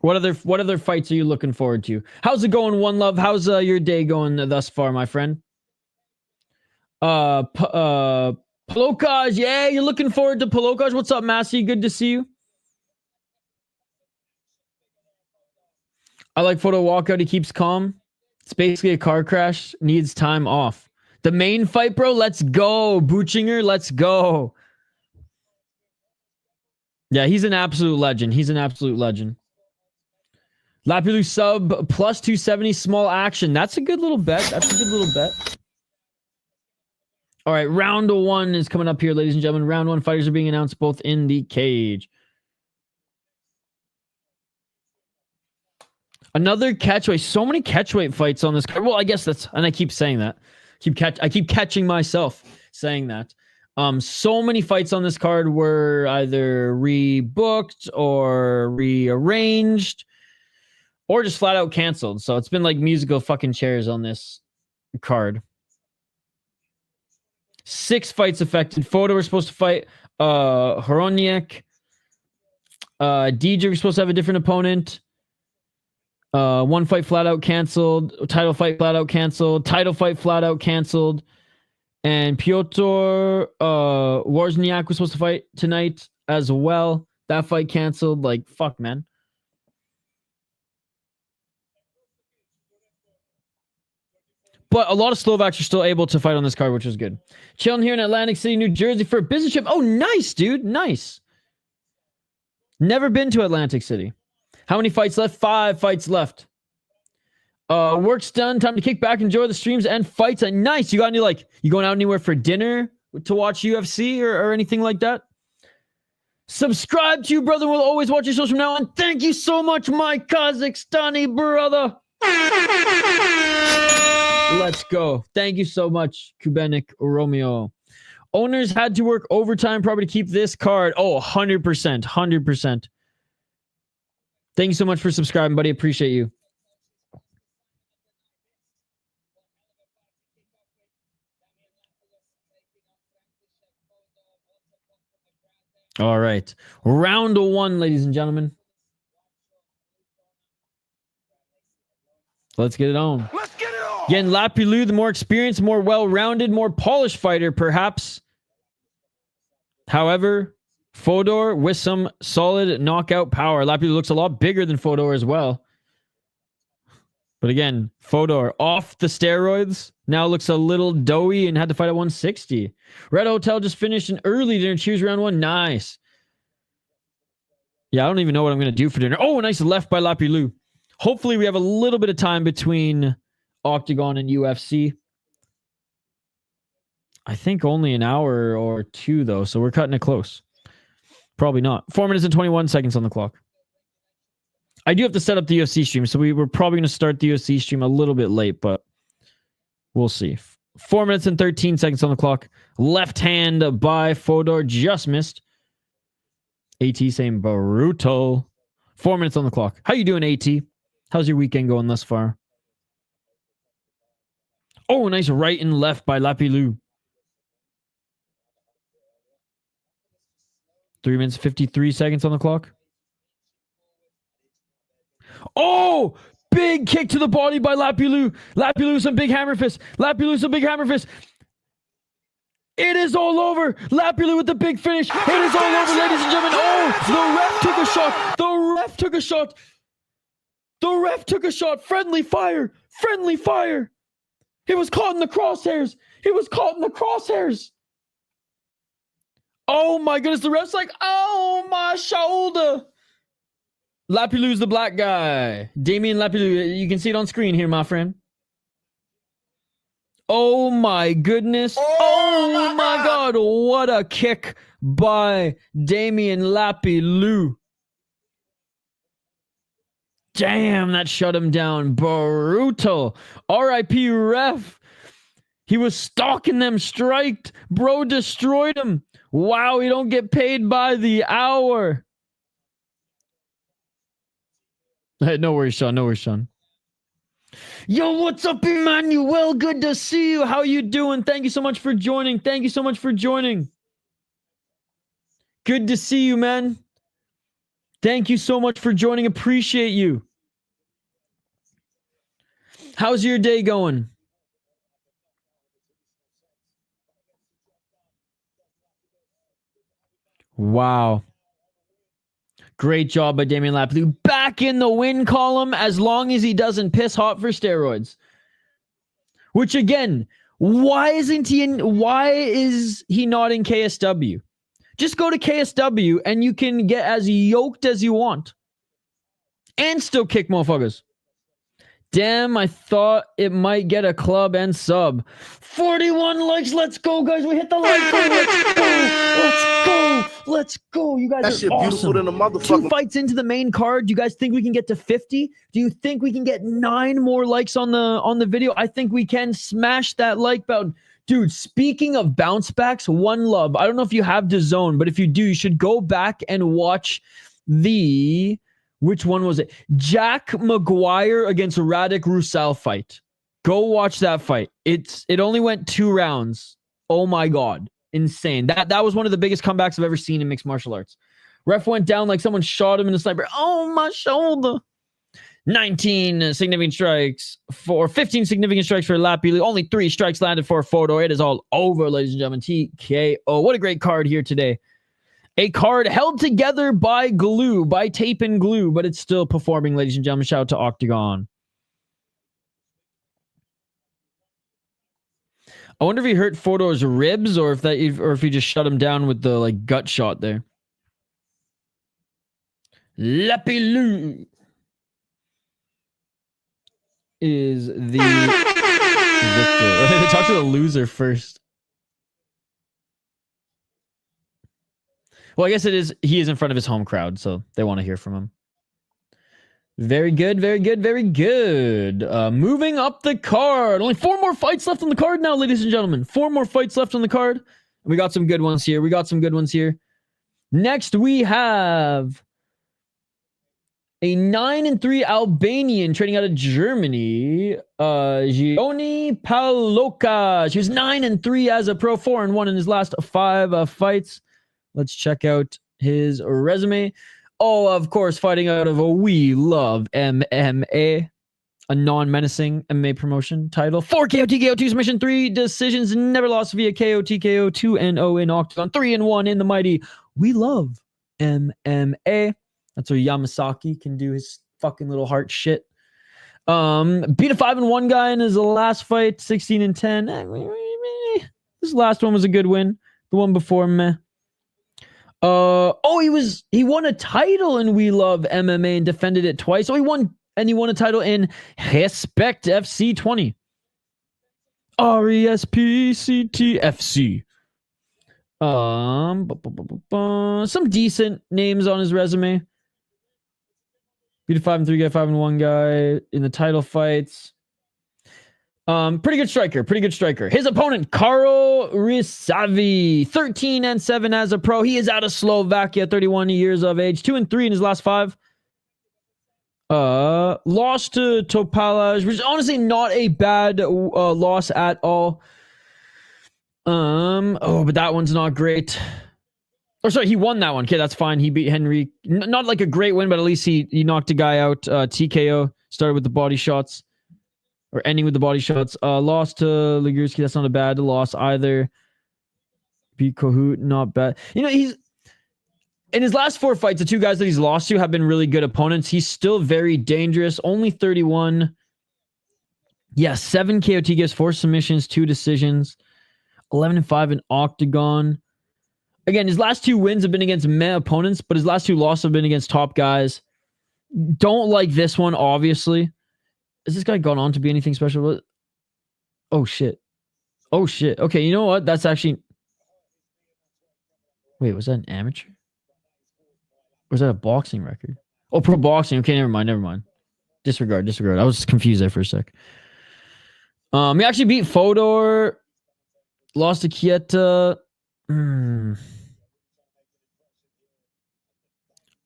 What other fights are you looking forward to? How's it going, One Love? How's your day going thus far, my friend? Pukač, yeah, you're looking forward to Pukač. What's up, Massey? Good to see you. I like photo walkout. He keeps calm. It's basically a car crash. Needs time off. The main fight, bro. Let's go, Buchinger. Let's go. Yeah, he's an absolute legend. He's an absolute legend. Lapilu sub plus 270 small action. That's a good little bet. That's a good little bet. All right, round 1 is coming up here, ladies and gentlemen. Round 1 fighters are being announced both in the cage. Another catchweight. So many catchweight fights on this card. Well, I guess that's, and I keep saying that. I keep catching myself saying that. So many fights on this card were either rebooked or rearranged or just flat out canceled. So it's been like musical fucking chairs on this card. 6 fights affected. Fodor was supposed to fight Horoniak. Diedrick was supposed to have a different opponent. 1 fight flat out canceled. Title fight flat out canceled. Title fight flat out canceled. And Piotr Wozniak was supposed to fight tonight as well. That fight canceled. Like, fuck, man. But a lot of Slovaks are still able to fight on this card, which was good. Chilling here in Atlantic City, New Jersey for a business trip. Oh, nice, dude. Nice. Never been to Atlantic City. How many fights left? 5 fights left. Work's done. Time to kick back, enjoy the streams and fights. Nice. You got any, like, you going out anywhere for dinner to watch UFC or anything like that? Subscribe to you, brother. We'll always watch your shows from now on. Thank you so much, my Kazakhstani brother. Let's go. Thank you so much, Kubenik Romeo. Owners had to work overtime probably to keep this card. Oh, 100%. 100%. Thank you so much for subscribing, buddy. Appreciate you. All right. Round 1, ladies and gentlemen. Let's get it on. Let's get it on. Again, Lapilu, the more experienced, more well-rounded, more polished fighter, perhaps. However, Fodor with some solid knockout power. Lapilu looks a lot bigger than Fodor as well. But again, Fodor off the steroids. Now looks a little doughy and had to fight at 160. Red Hotel just finished an early dinner. Choose round 1. Nice. Yeah, I don't even know what I'm going to do for dinner. Oh, nice left by Lapilu. Hopefully we have a little bit of time between Octagon and UFC. I think only an hour or two, though, so we're cutting it close. Probably not. 4 minutes and 21 seconds on the clock. I do have to set up the UFC stream, so we're probably going to start the UFC stream a little bit late, but we'll see. 4 minutes and 13 seconds on the clock. Left hand by Fodor, just missed. AT saying brutal. 4 minutes on the clock. How you doing, AT? How's your weekend going thus far? Oh, nice right and left by Lapilou. 3 minutes, 53 seconds on the clock. Oh, big kick to the body by Lapilou. Lapilou, some big hammer fist. Lapilou, some big hammer fist. It is all over. Lapilou with the big finish. It is all over, ladies and gentlemen. Oh, the ref took a shot. The ref took a shot. The ref took a shot. Friendly fire. Friendly fire. He was caught in the crosshairs. He was caught in the crosshairs. Oh my goodness, the ref's like, oh, my shoulder. Lapilou's the black guy. Damien Lapilou, you can see it on screen here, my friend. Oh my goodness. Oh my God, what a kick by Damien Lapilou. Damn, that shut him down. Brutal. R.I.P. ref. He was stalking them, striked. Bro destroyed him. Wow, he don't get paid by the hour. Hey, no worries, Sean. No worries, Sean. Yo, what's up, Emmanuel? Good to see you. How you doing? Thank you so much for joining. Thank you so much for joining. Good to see you, man. Thank you so much for joining. Appreciate you. How's your day going? Wow. Great job by Damien Lapilou. Back in the win column as long as he doesn't piss hot for steroids. Which again, why is he not in KSW? Just go to KSW and you can get as yoked as you want. And still kick motherfuckers. Damn, I thought it might get a club and sub. 41 likes. Let's go, guys. We hit the like button. Let's go. Let's go. Let's go. You guys That are shit awesome. beautiful than a motherfucker. 2 fights into the main card. Do you guys think we can get to 50? Do you think we can get 9 more likes on the video? I think we can. Smash that like button. Dude, speaking of bounce backs, one love. I don't know if you have DAZN, but if you do, you should go back and watch the... Which one was it? Jack Maguire against Radek Roušal fight. Go watch that fight. It only went 2 rounds. Oh my God. Insane. That was one of the biggest comebacks I've ever seen in mixed martial arts. Ref went down like someone shot him in the sniper. Oh, my shoulder. 19 significant strikes for 15 significant strikes for Lapilou. Only 3 strikes landed for Fodor. It is all over, ladies and gentlemen. TKO. What a great card here today. A card held together by glue, by tape and glue, but it's still performing, ladies and gentlemen. Shout out to Octagon. I wonder if he hurt Fodor's ribs or if he just shut him down with the gut shot there. Lapilou is the victor. Okay, they talk to the loser first. Well, I guess he is in front of his home crowd, so they want to hear from him. Very good, very good, very good. Moving up the card. Only 4 more fights left on the card now, ladies and gentlemen. 4 more fights left on the card. We got some good ones here. Next, we have a 9-3 Albanian trading out of Germany. Gioni Paloka. She was 9-3 as a pro, 4-1 in his last 5 fights. Let's check out his resume. Oh, of course, fighting out of a We Love MMA, a non-menacing MMA promotion title. 4 KO, TKO, 2 submission, 3 decisions, never lost via KO, TKO, 2-0 in Octagon, 3-1 in the mighty We Love MMA. That's where Yamasaki can do his fucking little heart shit. Beat a 5-1 guy in his last fight, 16-10. This last one was a good win. The one before, meh. He won a title in We Love MMA and defended it twice. So he won and he won a title in Respect FC 20. RESPCT FC. Some decent names on his resume. Beat a 5-3 guy, 5-1 guy in the title fights. Pretty good striker. His opponent, Karol Ryšavý, 13-7 as a pro. He is out of Slovakia, 31 years of age, 2-3 in his last 5. Lost to Topalaj, which is honestly not a bad loss at all. But that one's not great. Or sorry, he won that one. Okay, that's fine. He beat Henry. Not like a great win, but at least he knocked a guy out. TKO, started with the body shots. Or ending with the body shots. Lost to Ligurski. That's not a bad loss either. Beat Kohout. Not bad. You know, he's... In his last 4 fights, the 2 guys that he's lost to have been really good opponents. He's still very dangerous. Only 31. Yeah, 7 KOT gives, 4 submissions, 2 decisions. 11-5 in Octagon. Again, his last 2 wins have been against meh opponents, but his last 2 losses have been against top guys. Don't like this one, obviously. Has this guy gone on to be anything special? Oh, shit. Oh, shit. Okay, you know what? That's actually... Wait, was that an amateur? Or was that a boxing record? Oh, pro boxing. Okay, never mind. Disregard. I was confused there for a sec. He actually beat Fodor. Lost to Kieta.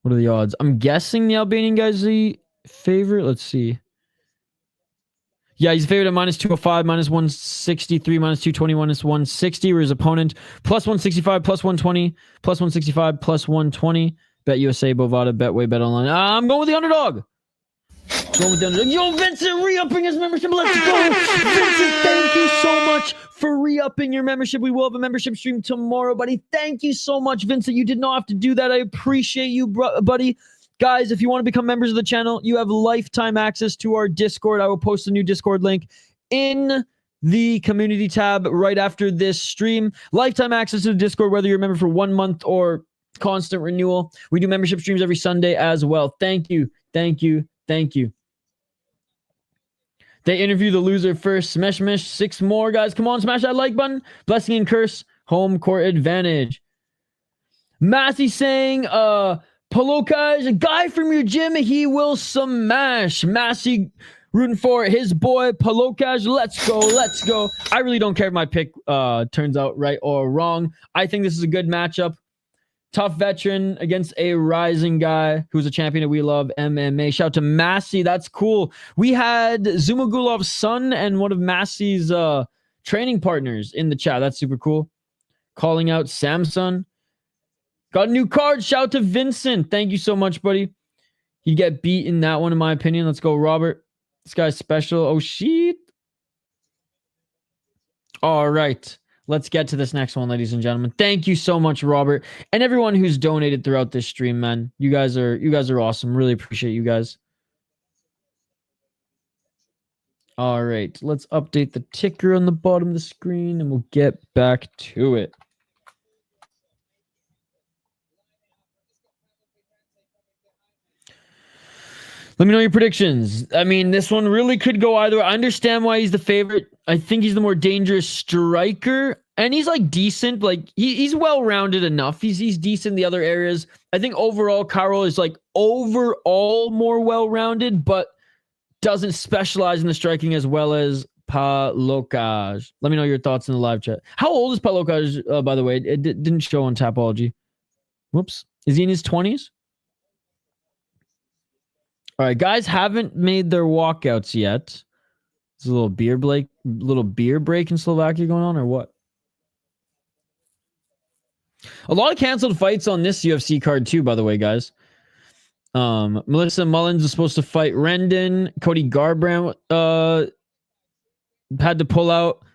What are the odds? I'm guessing the Albanian guy's the favorite. Let's see. Yeah, he's favored at -205, -163, -220, -160. Where his opponent +165, +120, +165, +120. Bet USA, Bovada, Betway, Bet Online. I'm going with the underdog. Yo, Vincent, re-upping his membership. Let's go. Vincent, thank you so much for re-upping your membership. We will have a membership stream tomorrow, buddy. Thank you so much, Vincent. You did not have to do that. I appreciate you, buddy. Guys, if you want to become members of the channel, you have lifetime access to our Discord. I will post a new Discord link in the community tab right after this stream. Lifetime access to the Discord, whether you're a member for 1 month or constant renewal. We do membership streams every Sunday as well. Thank you. They interview the loser first. Smash 6 more, guys. Come on, smash that like button. Blessing and curse. Home court advantage. Massey saying, Pukač, a guy from your gym, he will smash. Massey rooting for his boy Pukač. Let's go. I really don't care if my pick turns out right or wrong. I think this is a good matchup. Tough veteran against a rising guy who's a champion that we love, MMA. Shout out to Massey. That's cool. We had Zhumagulov's son and one of Massey's training partners in the chat. That's super cool. Calling out Samson. Got a new card. Shout out to Vincent. Thank you so much, buddy. He'd get beat in that one, in my opinion. Let's go, Robert. This guy's special. Oh, shit. All right. Let's get to this next one, ladies and gentlemen. Thank you so much, Robert, and everyone who's donated throughout this stream, man. You guys are awesome. Really appreciate you guys. All right, let's update the ticker on the bottom of the screen, and we'll get back to it. Let me know your predictions. I mean, this one really could go either way. I understand why he's the favorite. I think he's the more dangerous striker. And he's like decent. Like he's well-rounded enough. He's decent in the other areas. I think overall, Karol is like overall more well-rounded, but doesn't specialize in the striking as well as Pukač. Let me know your thoughts in the live chat. How old is Pukač, by the way? It didn't show on Tapology. Whoops. Is he in his 20s? All right, guys haven't made their walkouts yet. Is a little beer break in Slovakia going on, or what? A lot of canceled fights on this UFC card too, by the way, guys. Melissa Mullins is supposed to fight Rendon. Cody Garbrandt had to pull out.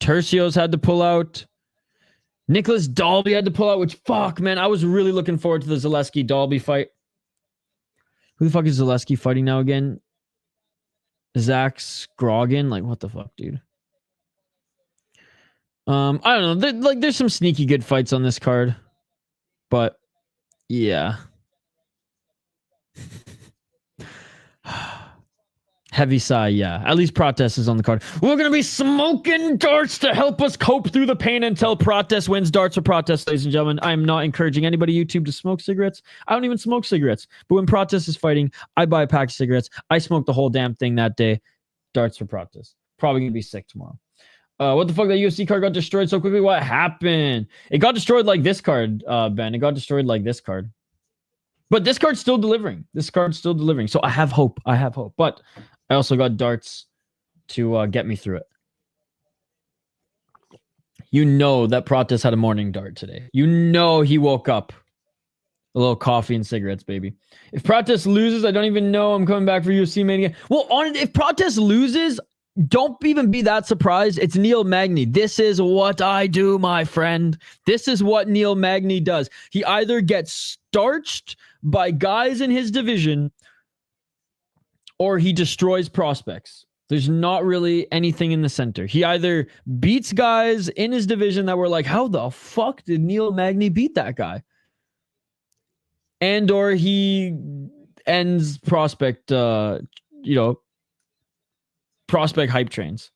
Tercios had to pull out. Nicholas Dalby had to pull out, which, fuck, man, I was really looking forward to the Zaleski-Dalby fight. Who the fuck is Zaleski fighting now again? Zach Scroggin? Like, what the fuck, dude? I don't know. There's some sneaky good fights on this card. But, yeah. Heavy sigh, yeah. At least Protest is on the card. We're going to be smoking darts to help us cope through the pain until Protest wins. Darts for Protest, ladies and gentlemen. I'm not encouraging anybody YouTube to smoke cigarettes. I don't even smoke cigarettes. But when Protest is fighting, I buy a pack of cigarettes. I smoke the whole damn thing that day. Darts for Protest. Probably going to be sick tomorrow. What the fuck? That UFC card got destroyed so quickly? What happened? It got destroyed like this card, Ben. It got destroyed like this card. But this card's still delivering. This card's still delivering. So I have hope. I have hope. But I also got darts to get me through it. You know that Protest had a morning dart today. You know he woke up. A little coffee and cigarettes, baby. If Protest loses, I don't even know I'm coming back for UFC Mania. Well, if Protest loses, don't even be that surprised. It's Neil Magny. This is what I do, my friend. This is what Neil Magny does. He either gets starched by guys in his division or he destroys prospects. There's not really anything in the center. He either beats guys in his division that were like, how the fuck did Neil Magny beat that guy? And or he ends prospect, prospect hype trains.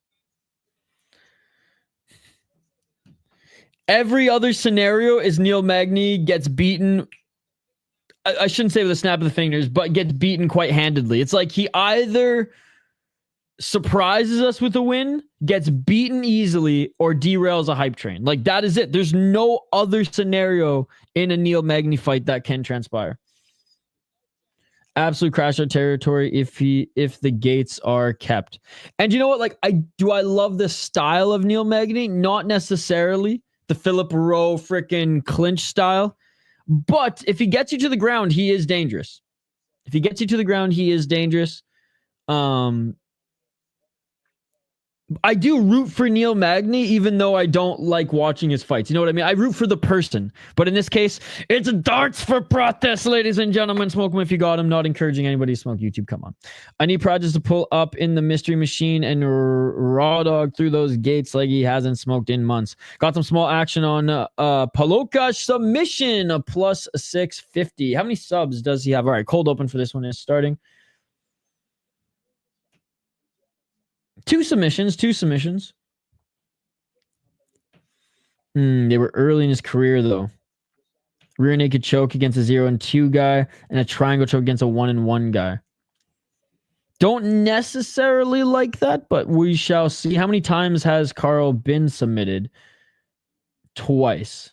Every other scenario is Neil Magny gets beaten. I shouldn't say with a snap of the fingers, but gets beaten quite handedly. It's like he either surprises us with a win, gets beaten easily, or derails a hype train. Like, that is it. There's no other scenario in a Neil Magny fight that can transpire. Absolute crash our territory if the gates are kept. And you know what? Like, I love the style of Neil Magny, not necessarily the Philip Rowe freaking clinch style. But if he gets you to the ground, he is dangerous. If he gets you to the ground, he is dangerous. I do root for Neil Magny, even though I don't like watching his fights. You know what I mean? I root for the person. But in this case, it's darts for Protest, ladies and gentlemen. Smoke them if you got them. Not encouraging anybody to smoke YouTube. Come on. I need Protest to pull up in the mystery machine and raw dog through those gates like he hasn't smoked in months. Got some small action on Pukač submission, a plus 650. How many subs does he have? All right, cold open for this one is starting. Two submissions. They were early in his career, though. Rear naked choke against a 0-2 guy, and a triangle choke against a 1-1 guy. Don't necessarily like that, but we shall see. How many times has Karol been submitted? Twice.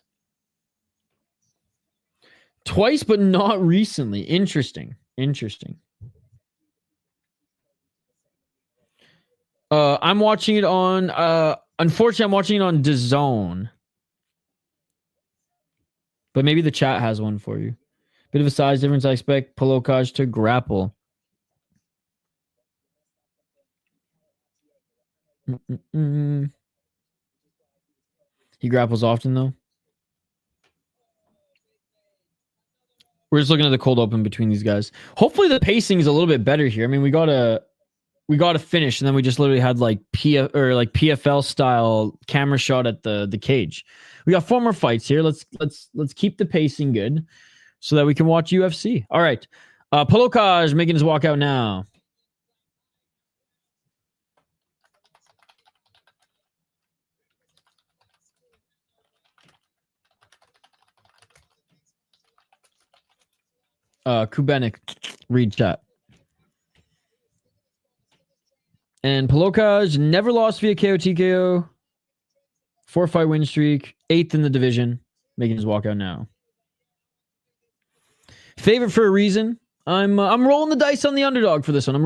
Twice, but not recently. Interesting. I'm watching it on, unfortunately, I'm watching it on DAZN. But maybe the chat has one for you. Bit of a size difference. I expect Pukač to grapple. He grapples often, though. We're just looking at the cold open between these guys. Hopefully the pacing is a little bit better here. I mean, we got a finish, and then we just literally had like PFL style camera shot at the cage. We got 4 more fights here. Let's keep the pacing good so that we can watch UFC. All right. Pukač making his walkout now. Kubenik, read chat. And Pukač never lost via KO TKO. 4-fight win streak. 8th in the division. Making his walkout now. Favorite for a reason. I'm rolling the dice on the underdog for this one.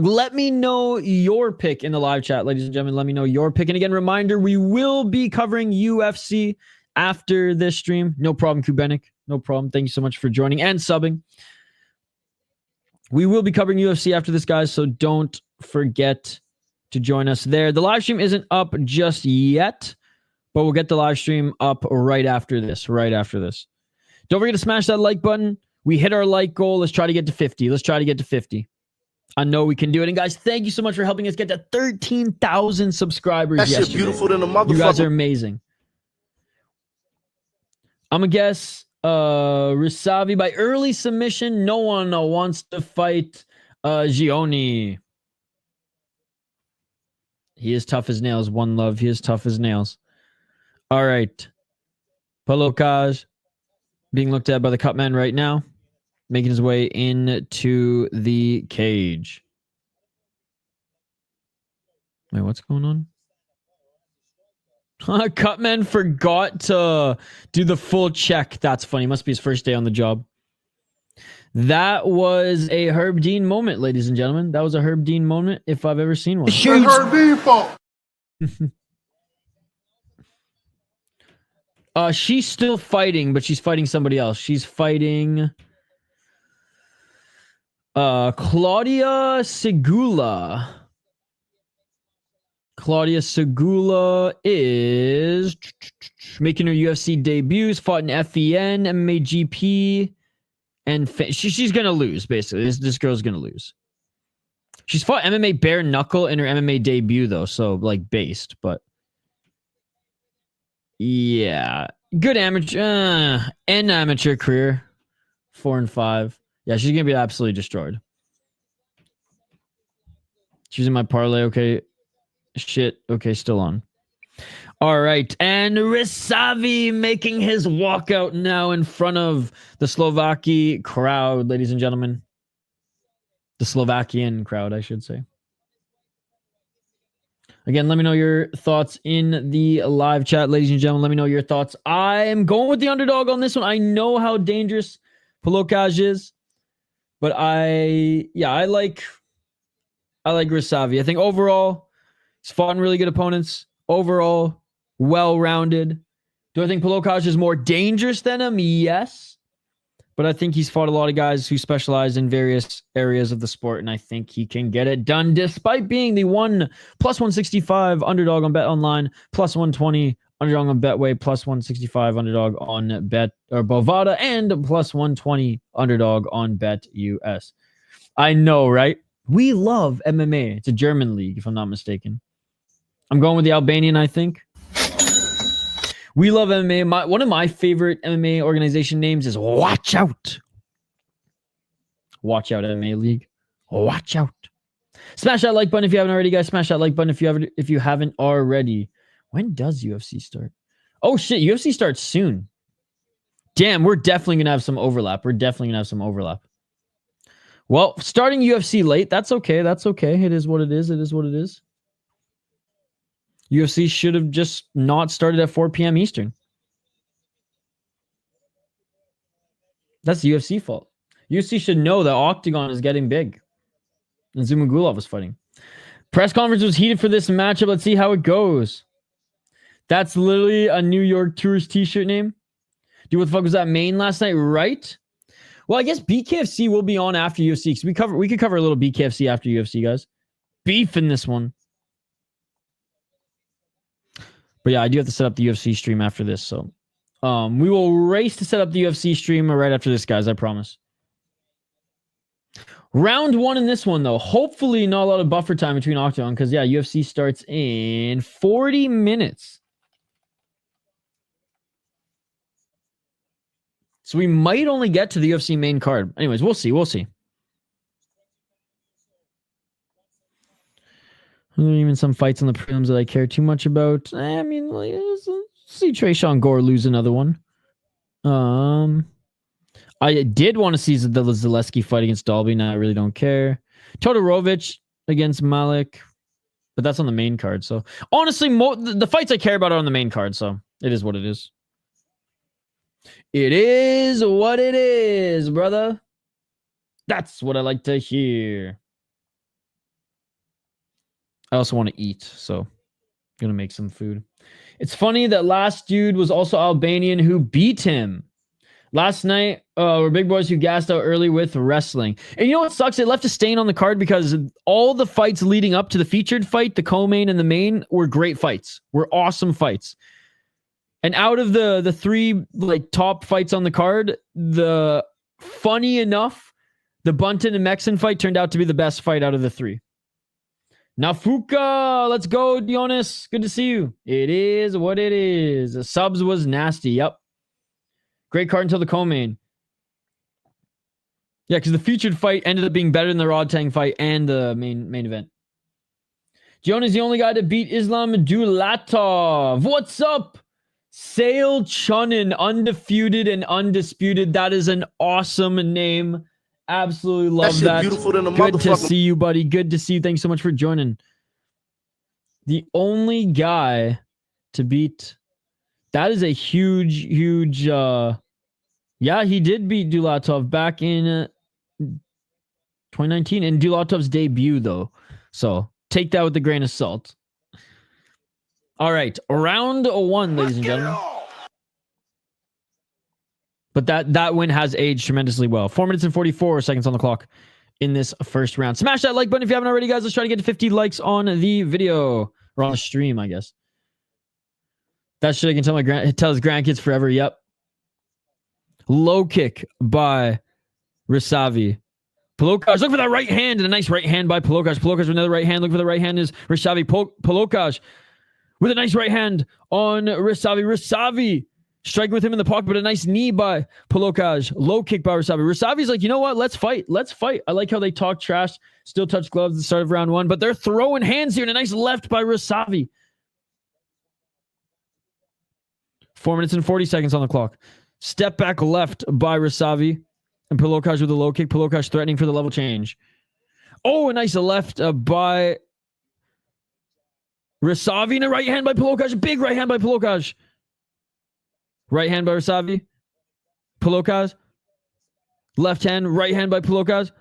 Let me know your pick in the live chat, ladies and gentlemen. Let me know your pick. And again, reminder, we will be covering UFC after this stream. No problem, Kubenik. No problem. Thank you so much for joining and subbing. We will be covering UFC after this, guys, so don't forget to join us there. The live stream isn't up just yet, but we'll get the live stream up right after this. Don't forget to smash that like button. We hit our like goal. Let's try to get to 50. I know we can do it. And guys, thank you so much for helping us get to 13,000 subscribers. That shit beautiful than a motherfucker. You guys are amazing. I'm going to guess Ryšavý by early submission. No one wants to fight Gioni. He is tough as nails. One love. He is tough as nails. All right. Pukač being looked at by the cut man right now, making his way into the cage. Wait, what's going on? Cutman forgot to do the full check. That's funny. Must be his first day on the job. That was a Herb Dean moment, ladies and gentlemen. That was a Herb Dean moment if I've ever seen one. She's still fighting, but she's fighting somebody else. She's fighting Claudia Segula. Claudia Segula is making her UFC debuts, fought in FEN, MMA GP, and she's going to lose, basically. This girl's going to lose. She's fought MMA bare knuckle in her MMA debut, though, so, like, based, but yeah. Good amateur, and amateur career. 4-5. Yeah, she's going to be absolutely destroyed. She's in my parlay, okay. Shit. Okay, still on. All right. And Ryšavý making his walkout now in front of the Slovakia crowd, ladies and gentlemen. The Slovakian crowd, I should say. Again, let me know your thoughts in the live chat, ladies and gentlemen. Let me know your thoughts. I am going with the underdog on this one. I know how dangerous Pukač is, but I like Ryšavý. I think overall, he's fought really good opponents. Overall, well-rounded. Do I think Pukač is more dangerous than him? Yes. But I think he's fought a lot of guys who specialize in various areas of the sport, and I think he can get it done despite being the +165 underdog on Bet Online, +120 underdog on Betway, +165 underdog on Bet or Bovada, and +120 underdog on Bet US. I know, right? We love MMA. It's a German league, if I'm not mistaken. I'm going with the Albanian, I think. We love MMA. One of my favorite MMA organization names is Watch Out. Watch Out MMA League. Watch out. Smash that like button if you haven't already, guys. Smash that like button if you haven't already. When does UFC start? Oh, shit. UFC starts soon. Damn, we're definitely going to have some overlap. Well, starting UFC late, that's okay. That's okay. It is what it is. It is what it is. UFC should have just not started at 4 p.m. Eastern. That's the UFC fault. UFC should know that OKTAGON is getting big. And Zhumagulov was fighting. Press conference was heated for this matchup. Let's see how it goes. That's literally a New York Tourist t-shirt name. Dude, what the fuck was that main last night, right? Well, I guess BKFC will be on after UFC. Because we could cover a little BKFC after UFC, guys. Beef in this one. But yeah, I do have to set up the UFC stream after this. So we will race to set up the UFC stream right after this, guys. I promise. Round one in this one, though. Hopefully not a lot of buffer time between OKTAGON. Because, yeah, UFC starts in 40 minutes. So we might only get to the UFC main card. Anyways, we'll see. We'll see. Even some fights on the prelims that I care too much about. I mean, like, see Trayshawn Gore lose another one. I did want to see the Zaleski fight against Dalby. Now I really don't care. Todorovic against Malik, but that's on the main card. So honestly, the fights I care about are on the main card. So it is what it is. It is what it is, brother. That's what I like to hear. I also want to eat, so I'm going to make some food. It's funny that last dude was also Albanian who beat him. Last night, were big boys who gassed out early with wrestling. And you know what sucks? It left a stain on the card because all the fights leading up to the featured fight, the co-main and the main, were great fights. Were awesome fights. And out of the three like top fights on the card, funny enough, the Bunton and Mexen fight turned out to be the best fight out of the three. Nafuka, let's go, Dionis. Good to see you. It is what it is. The subs was nasty. Yep. Great card until the co-main. Yeah, because the featured fight ended up being better than the Rodtang fight and the main event. Joan is the only guy to beat Islam Dulatov. What's up? Sale Chunin, undefeated and undisputed. That is an awesome name. Absolutely love that. Beautiful than a Good to motherfucker. see you, buddy. Good to see you. Thanks so much for joining. The only guy to beat. That is a huge. Yeah, he did beat Dulatov back in 2019 in Dulatov's debut, though. So take that with a grain of salt. All right, round 1, ladies and gentlemen. But that win has aged tremendously well. 4 minutes and 44 seconds on the clock in this first round. Smash that like button if you haven't already, guys. Let's try to get to 50 likes on the video. Or on the stream, I guess. That shit I can tell tell his grandkids forever. Yep. Low kick by Ryšavý. Pukač, look for that right hand, and a nice right hand by Pukač. Pukač with another right hand. Look for the right hand is Ryšavý. Pukač with a nice right hand on Ryšavý. Ryšavý striking with him in the pocket, but a nice knee by Pukač. Low kick by Ryšavý. Ryšavy's like, you know what? Let's fight. Let's fight. I like how they talk trash. Still touch gloves at the start of round 1, but they're throwing hands here, and a nice left by Ryšavý. 4 minutes and 40 seconds on the clock. Step back left by Ryšavý. And Pukač with a low kick. Pukač threatening for the level change. Oh, a nice left by Ryšavý. And a right hand by Pukač. Big right hand by Pukač. Right hand by Ryšavý. Pukač. Left hand. Right hand by Pukač.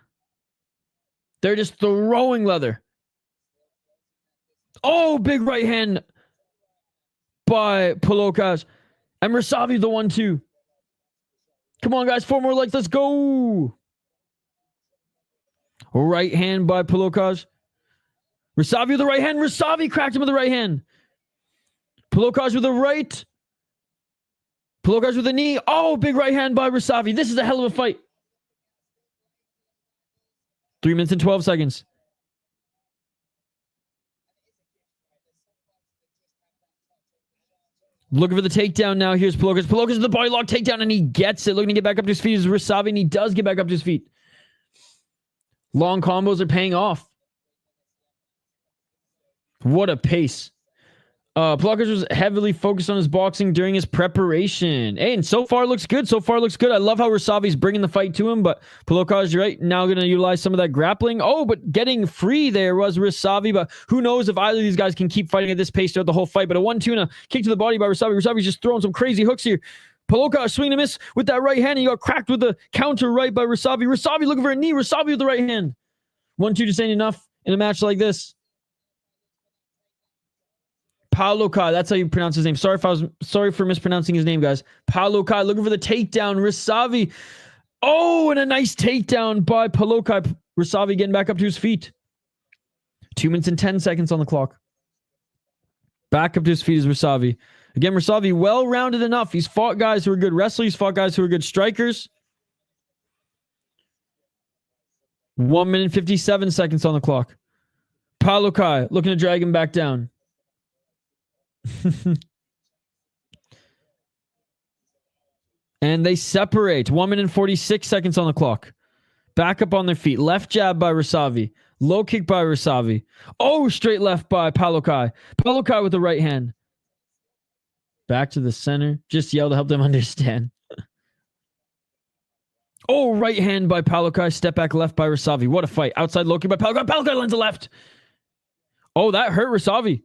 They're just throwing leather. Oh, big right hand by Pukač. And Ryšavý the 1-2. Come on, guys. 4 more likes. Let's go. Right hand by Pukač. Ryšavý with the right hand. Ryšavý cracked him with the right hand. Pukač with the right. Pukač with the knee. Oh, big right hand by Ryšavý. This is a hell of a fight. 3 minutes and 12 seconds. Looking for the takedown now. Here's Pukač. Pukač with the body lock takedown, and he gets it. Looking to get back up to his feet is Ryšavý, and he does get back up to his feet. Long combos are paying off. What a pace. Pukač was heavily focused on his boxing during his preparation. Hey, and so far looks good. So far looks good. I love how Ryšavy's bringing the fight to him, but Pukač, you're right, now going to utilize some of that grappling. Oh, but getting free there was Ryšavý, but who knows if either of these guys can keep fighting at this pace throughout the whole fight. But a 1-2 and a kick to the body by Ryšavý. Ryšavy's just throwing some crazy hooks here. Pukač swing and miss with that right hand. He got cracked with the counter right by Ryšavý. Ryšavý looking for a knee. Ryšavý with the right hand. 1-2 just ain't enough in a match like this. Paulus, that's how you pronounce his name. Sorry for mispronouncing his name, guys. Paulus looking for the takedown. Ryšavý. Oh, and a nice takedown by Pukač. Ryšavý getting back up to his feet. 2 minutes and 10 seconds on the clock. Back up to his feet is Ryšavý. Again, Ryšavý well-rounded enough. He's fought guys who are good wrestlers. He's fought guys who are good strikers. 1 minute 57 seconds on the clock. Pukač looking to drag him back down. And they separate. 1 minute and 46 seconds on the clock. Back up on their feet. Left jab by Ryšavý. Low kick by Ryšavý. Oh, straight left by Pukač. Pukač with the right hand. Back to the center. Just yell to help them understand. Oh, right hand by Pukač. Step back left by Ryšavý. What a fight. Outside low kick by Pukač. Pukač lands a left. Oh, that hurt Ryšavý.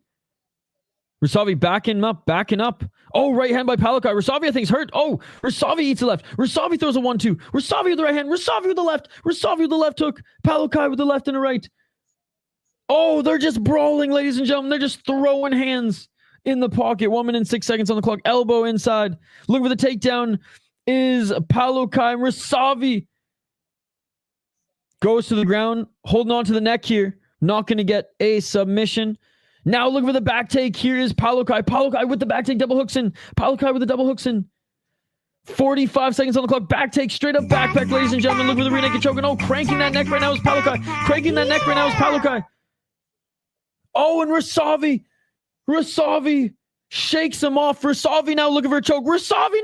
Ryšavý backing up. Oh, right hand by Pukač. Ryšavý, I think, is hurt. Oh, Ryšavý eats a left. Ryšavý throws a 1-2. Ryšavý with the right hand. Ryšavý with the left. Ryšavý with the left hook. Pukač with the left and the right. Oh, they're just brawling, ladies and gentlemen. They're just throwing hands in the pocket. 1 minute and 6 seconds on the clock. Elbow inside. Looking for the takedown is Pukač. Ryšavý goes to the ground, holding on to the neck here. Not going to get a submission. Now look for the back take. Here is Pukač. Pukač with the back take, double hooks in. Pukač with the double hooks in. 45 seconds on the clock. Back take, straight up backpack, ladies and gentlemen. Look for the rear naked choke. And oh, cranking that neck right now is Pukač. Cranking that neck right now is Pukač. Oh, and Ryšavý shakes him off. Ryšavý now looking for a choke. Ryšavý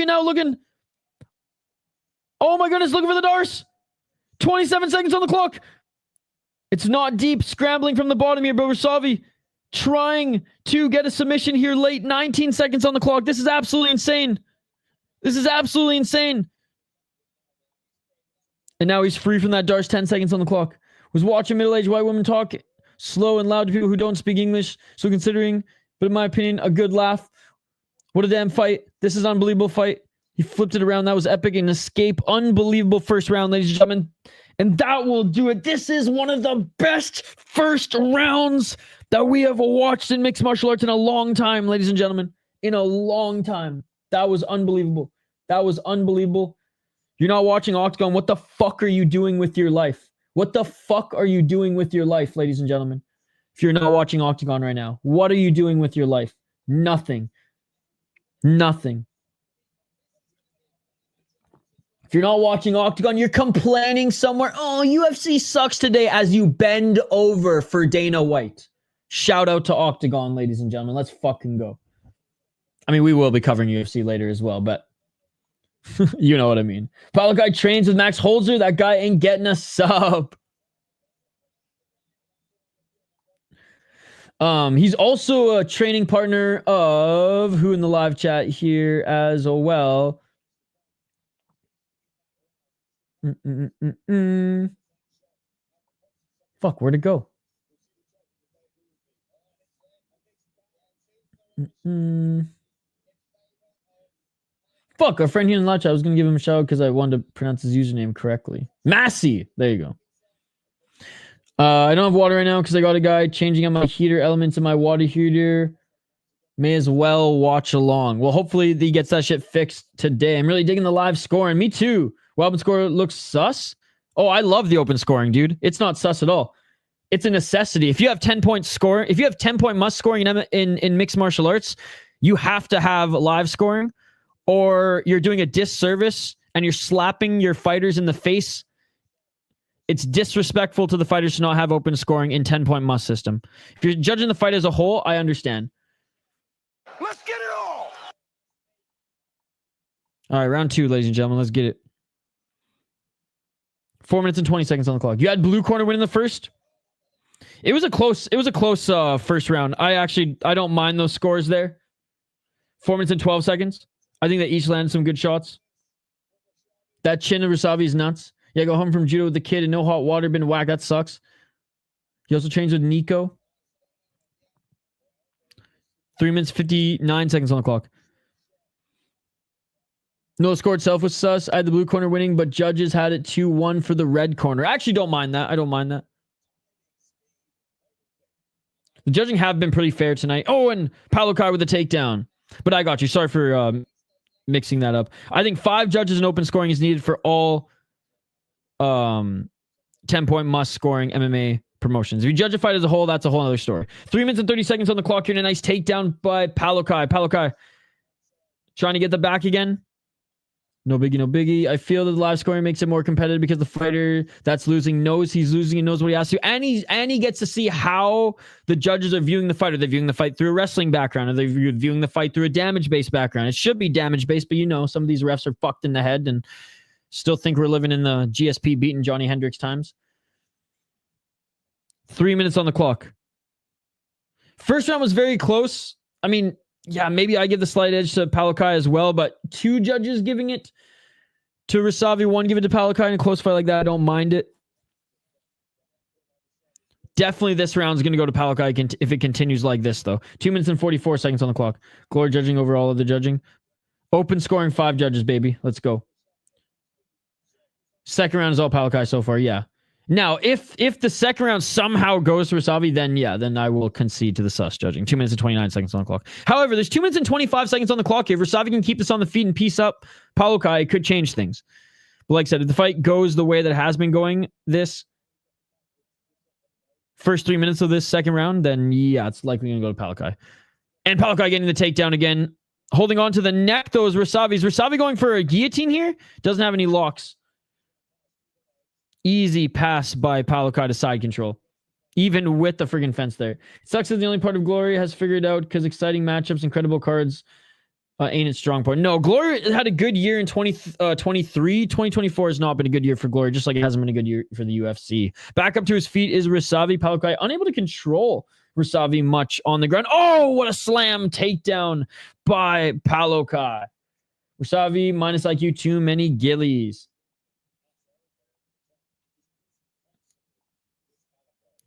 now looking. Oh my goodness, looking for the Darce. 27 seconds on the clock. It's not deep. Scrambling from the bottom here, bro. Ryšavý trying to get a submission here late. 19 seconds on the clock. This is absolutely insane. This is absolutely insane. And now he's free from that Darce. 10 seconds on the clock. Was watching middle-aged white women talk slow and loud to people who don't speak English. So considering, but in my opinion, a good laugh. What a damn fight. This is an unbelievable fight. He flipped it around. That was epic. An escape. Unbelievable first round, ladies and gentlemen. And that will do it. This is one of the best first rounds that we have watched in mixed martial arts in a long time, ladies and gentlemen. In a long time. That was unbelievable. That was unbelievable. You're not watching Octagon. What the fuck are you doing with your life? What the fuck are you doing with your life, ladies and gentlemen? If you're not watching Octagon right now, what are you doing with your life? Nothing. Nothing. If you're not watching Octagon, you're complaining somewhere. Oh, UFC sucks today as you bend over for Dana White. Shout out to Octagon, ladies and gentlemen. Let's fucking go. I mean, we will be covering UFC later as well, but you know what I mean. Paulus guy trains with Max Holzer. That guy ain't getting a sub. He's also a training partner of who in the live chat here as well. Fuck, where'd it go? Fuck, our friend here in the live chat. I was gonna give him a shout because I wanted to pronounce his username correctly. Massey. There you go. I don't have water right now because I got a guy changing out my heater elements in my water heater. May as well watch along. Well, hopefully he gets that shit fixed today. I'm really digging the live scoring. Me too. Well, open score looks sus. Oh, I love the open scoring, dude. It's not sus at all. It's a necessity. If you have 10-point score, if you have 10-point must scoring in mixed martial arts, you have to have live scoring, or you're doing a disservice and you're slapping your fighters in the face. It's disrespectful to the fighters to not have open scoring in 10-point must system. If you're judging the fight as a whole, I understand. Let's get it all. All right, round 2, ladies and gentlemen. Let's get it. 4 minutes and 20 seconds on the clock. You had blue corner winning the first. It was a close first round. I don't mind those scores there. 4 minutes and 12 seconds. I think they each landed some good shots. That chin of Ryšavý is nuts. Yeah, go home from judo with the kid and no hot water, been whacked. That sucks. He also trains with Nico. 3 minutes, 59 seconds on the clock. No, the score itself was sus. I had the blue corner winning, but judges had it 2-1 for the red corner. I actually don't mind that. I don't mind that. The judging have been pretty fair tonight. Oh, and Paulus with the takedown. But I got you. Sorry for mixing that up. I think 5 judges and open scoring is needed for all 10-point must scoring MMA promotions. If you judge a fight as a whole, that's a whole other story. 3 minutes and 30 seconds on the clock here, and a nice takedown by Paulus. Paulus trying to get the back again. No biggie, no biggie. I feel that the live scoring makes it more competitive because the fighter that's losing knows he's losing and knows what he has to. And he gets to see how the judges are viewing the fight. Are they viewing the fight through a wrestling background? Are they viewing the fight through a damage-based background? It should be damage-based, but you know, some of these refs are fucked in the head and still think we're living in the GSP beating Johnny Hendricks times. 3 minutes on the clock. First round was very close. I mean, yeah, maybe I give the slight edge to Paulus as well, but 2 judges giving it to Ryšavý, 1 give it to Paulus in a close fight like that. I don't mind it. Definitely this round is going to go to Paulus if it continues like this, though. 2 minutes and 44 seconds on the clock. Glory judging over all of the judging. Open scoring 5 judges, baby. Let's go. Second round is all Paulus so far, yeah. Now, if the second round somehow goes to Ryšavý, then I will concede to the sus judging. 2 minutes and 29 seconds on the clock. However, there's 2 minutes and 25 seconds on the clock. If Ryšavý can keep this on the feet and piece up Paulus, it could change things. But like I said, if the fight goes the way that it has been going this first 3 minutes of this second round, then yeah, it's likely going to go to Paulus. And Paulus getting the takedown again. Holding on to the neck, though, is Ryšavý. Is Ryšavý going for a guillotine here? Doesn't have any locks. Easy pass by Paulus to side control. Even with the friggin' fence there. It sucks that the only part of Glory has figured out because exciting matchups, incredible cards Ain't it strong point? No, Glory had a good year in 2023. 2024 has not been a good year for Glory, just like it hasn't been a good year for the UFC. Back up to his feet is Ryšavý. Palukai unable to control Ryšavý much on the ground. Oh, what a slam takedown by Palukai. Ryšavý minus IQ, too many gillies.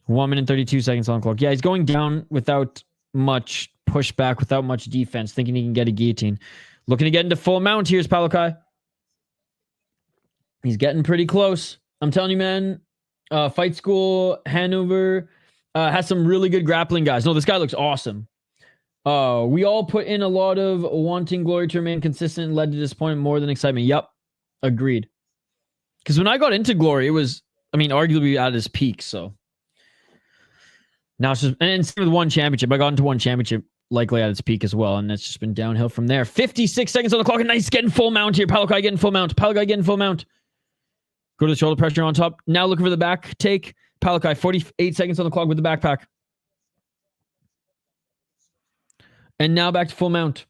1 minute 32 seconds on the clock. Yeah, he's going down without much pushback, without much defense, thinking he can get a guillotine. Looking to get into full mount. Here's Palukai. He's getting pretty close. I'm telling you, man. Fight School, Hanover, has some really good grappling guys. No, this guy looks awesome. We all put in a lot of wanting Glory to remain consistent, led to disappointment more than excitement. Yep. Agreed. Because when I got into Glory, it was, I mean, arguably at his peak, so. Now it's just, and same with one championship. I got into one championship likely at its peak as well, and it's just been downhill from there. 56 seconds on the clock, and nice getting full mount here. Palukai getting full mount. Palukai getting full mount. Go to the shoulder pressure on top. Now looking for the back take. Palukai, 48 seconds on the clock with the backpack. And now back to full mount.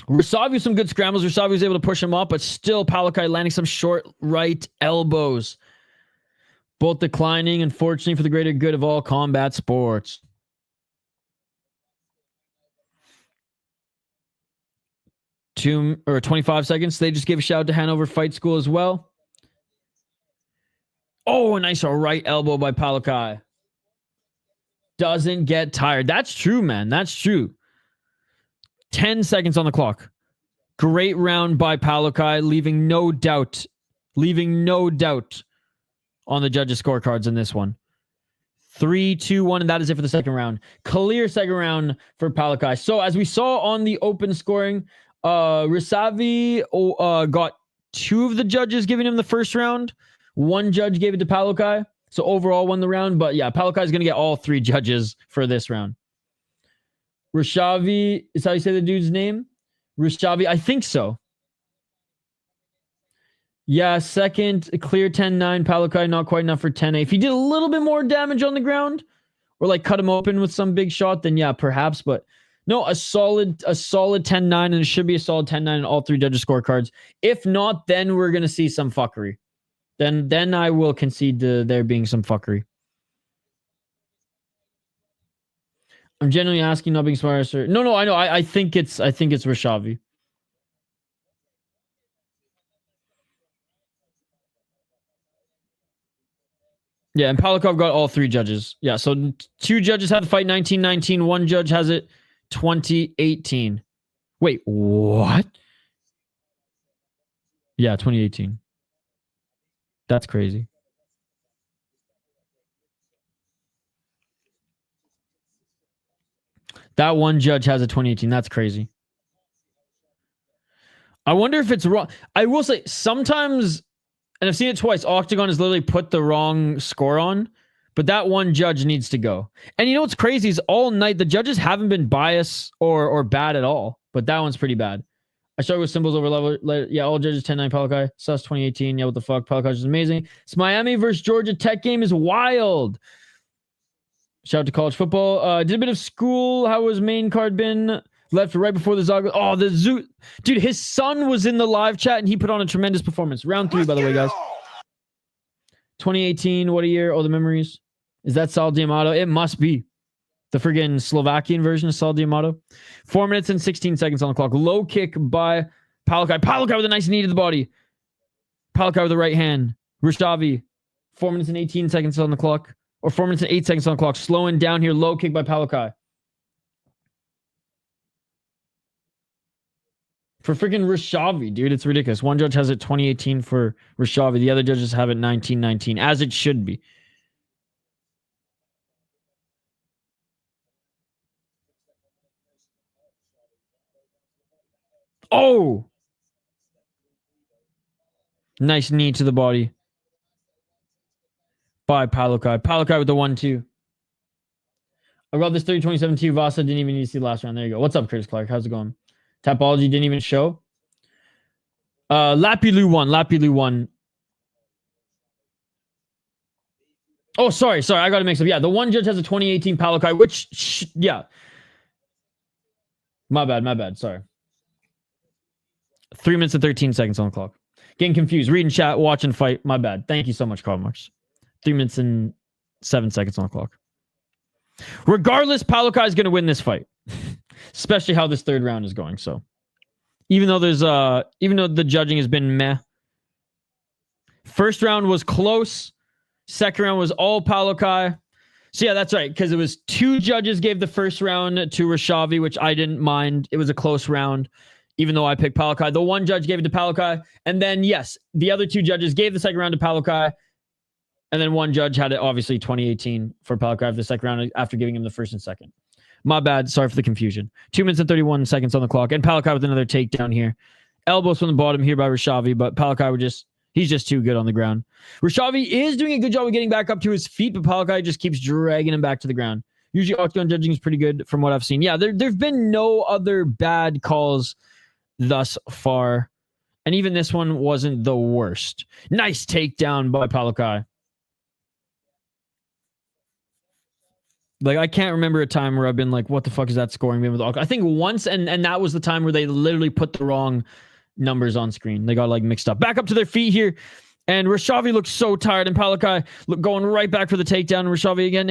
Ryšavý with some good scrambles. Ryšavý was able to push him up, but still Palukai landing some short right elbows. Both declining, unfortunately, for the greater good of all combat sports. Two or 25 seconds. They just gave a shout out to Hanover Fight School as well. Oh, a nice right elbow by Palukai. Doesn't get tired. That's true, man. That's true. 10 seconds on the clock. Great round by Palukai, leaving no doubt on the judges' scorecards in this one. 3, 2, 1, and that is it for the second round. Clear second round for Palukai. So as we saw on the open scoring, Ryšavý got 2 of the judges giving him the first round. 1 judge gave it to Palukai. So overall won the round. But yeah, Palukai is going to get all 3 judges for this round. Ryšavý is how you say the dude's name? Ryšavý, I think so. Yeah, second, clear 10-9. Palukai not quite enough for 10-8. If he did a little bit more damage on the ground or like cut him open with some big shot, then yeah, perhaps. But no, a solid 10-9, and it should be a solid 10-9 in all 3 judges' scorecards. If not, then we're gonna see some fuckery. Then I will concede to there being some fuckery. I'm genuinely asking, not being smart, sir. No, I know. I think it's Ryšavý. Yeah, and Palukai got all 3 judges. Yeah, so 2 judges had the fight 19-19. 1 judge has it 2018. Wait, what? Yeah, 2018. That's crazy. That 1 judge has a 2018. That's crazy. I wonder if it's wrong. I will say sometimes, and I've seen it twice, OKTAGON has literally put the wrong score on, but that 1 judge needs to go. And you know what's crazy is all night, the judges haven't been biased or bad at all, but that one's pretty bad. I struggle with symbols over level. Yeah, all judges 10-9 Palukai. Sus 2018. Yeah, what the fuck? Palukai is amazing. This Miami versus Georgia Tech game is wild. Shout out to college football. Did a bit of school. How was main card been? Left right before the Zhalgas. Oh, the Zoo. Dude, his son was in the live chat and he put on a tremendous performance. Round 3, by the way, guys. 2018. What a year. Oh, the memories. Is that Sal D'Amato? It must be. The friggin' Slovakian version of Sal D'Amato. 4 minutes and 16 seconds on the clock. Low kick by Palukai. Palukai with a nice knee to the body. Palukai with the right hand. Ryšavý. 4 minutes and 18 seconds on the clock. Or 4 minutes and 8 seconds on the clock. Slowing down here. Low kick by Palukai. For freaking Ryšavý, dude. It's ridiculous. 1 judge has it 2018 for Ryšavý. The other judges have it 19-19. As it should be. Oh! Nice knee to the body. By Palukai. Palukai with the 1-2. I got this 30-27-2. Vasa didn't even need to see the last round. There you go. What's up, Curtis Clark? How's it going? Tapology didn't even show. Lapilu won. Oh, sorry. I got to mix up. Yeah, the 1 judge has a 2018 Palukai, which, yeah. My bad. Sorry. 3 minutes and 13 seconds on the clock. Getting confused. Reading chat, watching fight. My bad. Thank you so much, Karl Marx. 3 minutes and 7 seconds on the clock. Regardless, Palukai is going to win this fight. Especially how this third round is going. So, even though the judging has been meh. First round was close. Second round was all Palukai. So yeah, that's right. Because it was 2 judges gave the first round to Ryšavý, which I didn't mind. It was a close round, even though I picked Palukai. The one judge gave it to Palukai. And then, yes, the other 2 judges gave the second round to Palukai. And then one judge had it, obviously, 2018 for Palukai for the second round after giving him the first and second. My bad. Sorry for the confusion. 2 minutes and 31 seconds on the clock. And Palukai with another takedown here. Elbows from the bottom here by Ryšavý, but Palukai he's just too good on the ground. Ryšavý is doing a good job of getting back up to his feet, but Palukai just keeps dragging him back to the ground. Usually octagon judging is pretty good from what I've seen. Yeah, there've been no other bad calls thus far. And even this one wasn't the worst. Nice takedown by Palukai. Like, I can't remember a time where I've been like, what the fuck is that scoring being with I think once, and that was the time where they literally put the wrong numbers on screen. They got like mixed up. Back up to their feet here. And Ryšavý looks so tired. And Palukai going right back for the takedown. Ryšavý again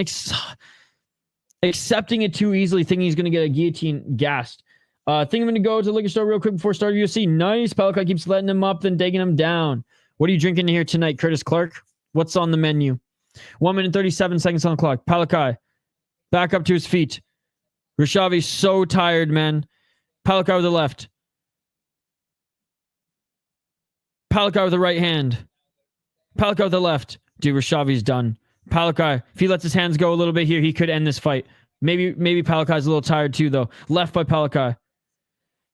accepting it too easily, thinking he's going to get a guillotine gassed. Think I'm going to go to the liquor store real quick before starting UFC. Nice. Palukai keeps letting him up, then taking him down. What are you drinking here tonight, Curtis Clark? What's on the menu? 1 minute 37 seconds on the clock. Palukai back up to his feet. Ryšavý so tired, man. Palukai with the left. Palukai with the right hand. Palukai with the left. Dude, Ryšavy's done. Palukai, if he lets his hands go a little bit here, he could end this fight. Maybe Palukai's a little tired too, though. Left by Palukai.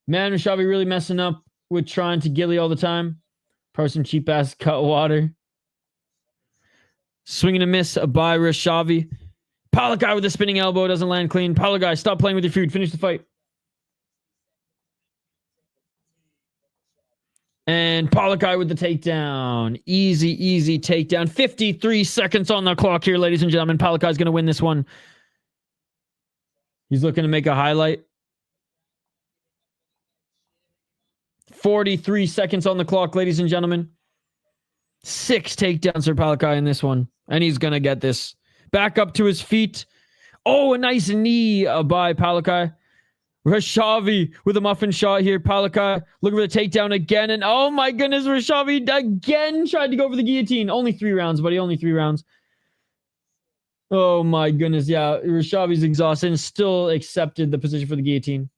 Man, Ryšavý really messing up with trying to gilly all the time. Probably some cheap-ass cut water. Swinging a miss by Ryšavý. Palukai with the spinning elbow. Doesn't land clean. Palukai, stop playing with your food. Finish the fight. And Palukai with the takedown. Easy takedown. 53 seconds on the clock here, ladies and gentlemen. Palukai's going to win this one. He's looking to make a highlight. 43 seconds on the clock, ladies and gentlemen. 6 takedowns for Palukai in this one. And he's going to get this. Back up to his feet. Oh, a nice knee by Palukai. Ryšavý with a muffin shot here. Palukai looking for the takedown again. And oh my goodness, Ryšavý again tried to go for the guillotine. Only 3 rounds, buddy. Only 3 rounds. Oh my goodness. Yeah, Ryšavy's exhausted and still accepted the position for the guillotine.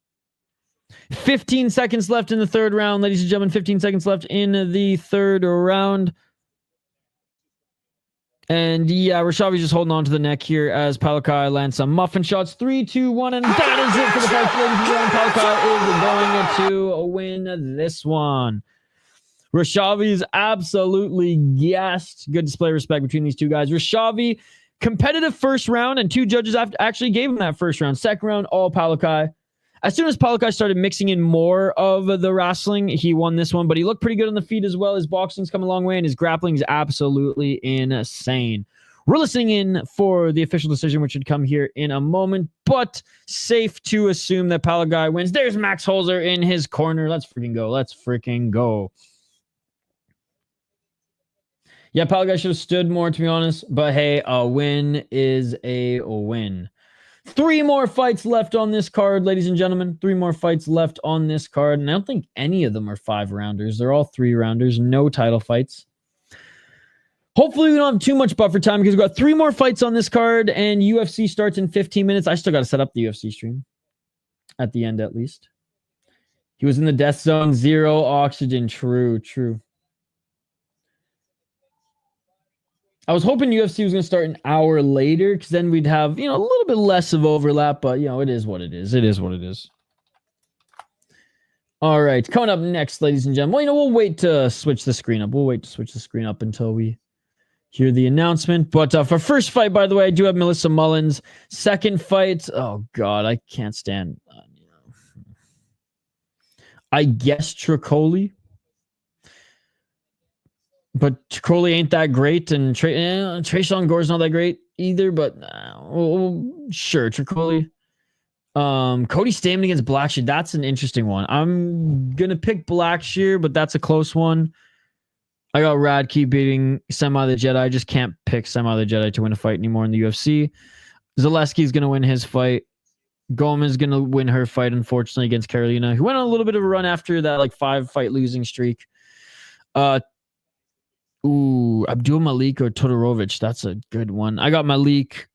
15 seconds left in the third round, ladies and gentlemen. 15 seconds left in the third round. And yeah, Ryšavy's just holding on to the neck here as Palukai lands some muffin shots. 3, 2, 1, and that is it for the fight, ladies and gentlemen. Palukai is going to win this one. Ryšavy's absolutely gassed. Good display of respect between these two guys. Ryšavý, competitive first round, and 2 judges actually gave him that first round. Second round, all Palukai. As soon as Palukai started mixing in more of the wrestling, he won this one, but he looked pretty good on the feet as well. His boxing's come a long way, and his grappling is absolutely insane. We're listening in for the official decision, which should come here in a moment, but safe to assume that Palukai wins. There's Max Holzer in his corner. Let's freaking go. Let's freaking go. Yeah, Palukai should have stood more, to be honest, but hey, a win is a win. 3 more fights left on this card, ladies and gentlemen. 3 more fights left on this card. And I don't think any of them are 5-rounders. They're all 3-rounders. No title fights. Hopefully we don't have too much buffer time because we've got 3 more fights on this card and UFC starts in 15 minutes. I still got to set up the UFC stream. At the end, at least. He was in the death zone. 0 oxygen. True. I was hoping UFC was going to start an hour later because then we'd have, a little bit less of overlap, but, it is what it is. It is what it is. All right. Coming up next, ladies and gentlemen. Well, we'll wait to switch the screen up. We'll wait to switch the screen up until we hear the announcement. But for first fight, by the way, I do have Melissa Mullins. Second fight. Oh, God. I can't stand. I guess Tricoli. But Tricoli ain't that great, and Trayshawn Gore's not that great either, but sure, Tricoli. Cody Stamen against Blackshear. That's an interesting one. I'm gonna pick Blackshear, but that's a close one. I got Radke beating Semi the Jedi. I just can't pick Semi the Jedi to win a fight anymore in the UFC. Zaleski's gonna win his fight. Gomez gonna win her fight, unfortunately, against Carolina, who went on a little bit of a run after that, like 5-fight losing streak. Abdul Malik or Todorovic. That's a good one. I got Malik.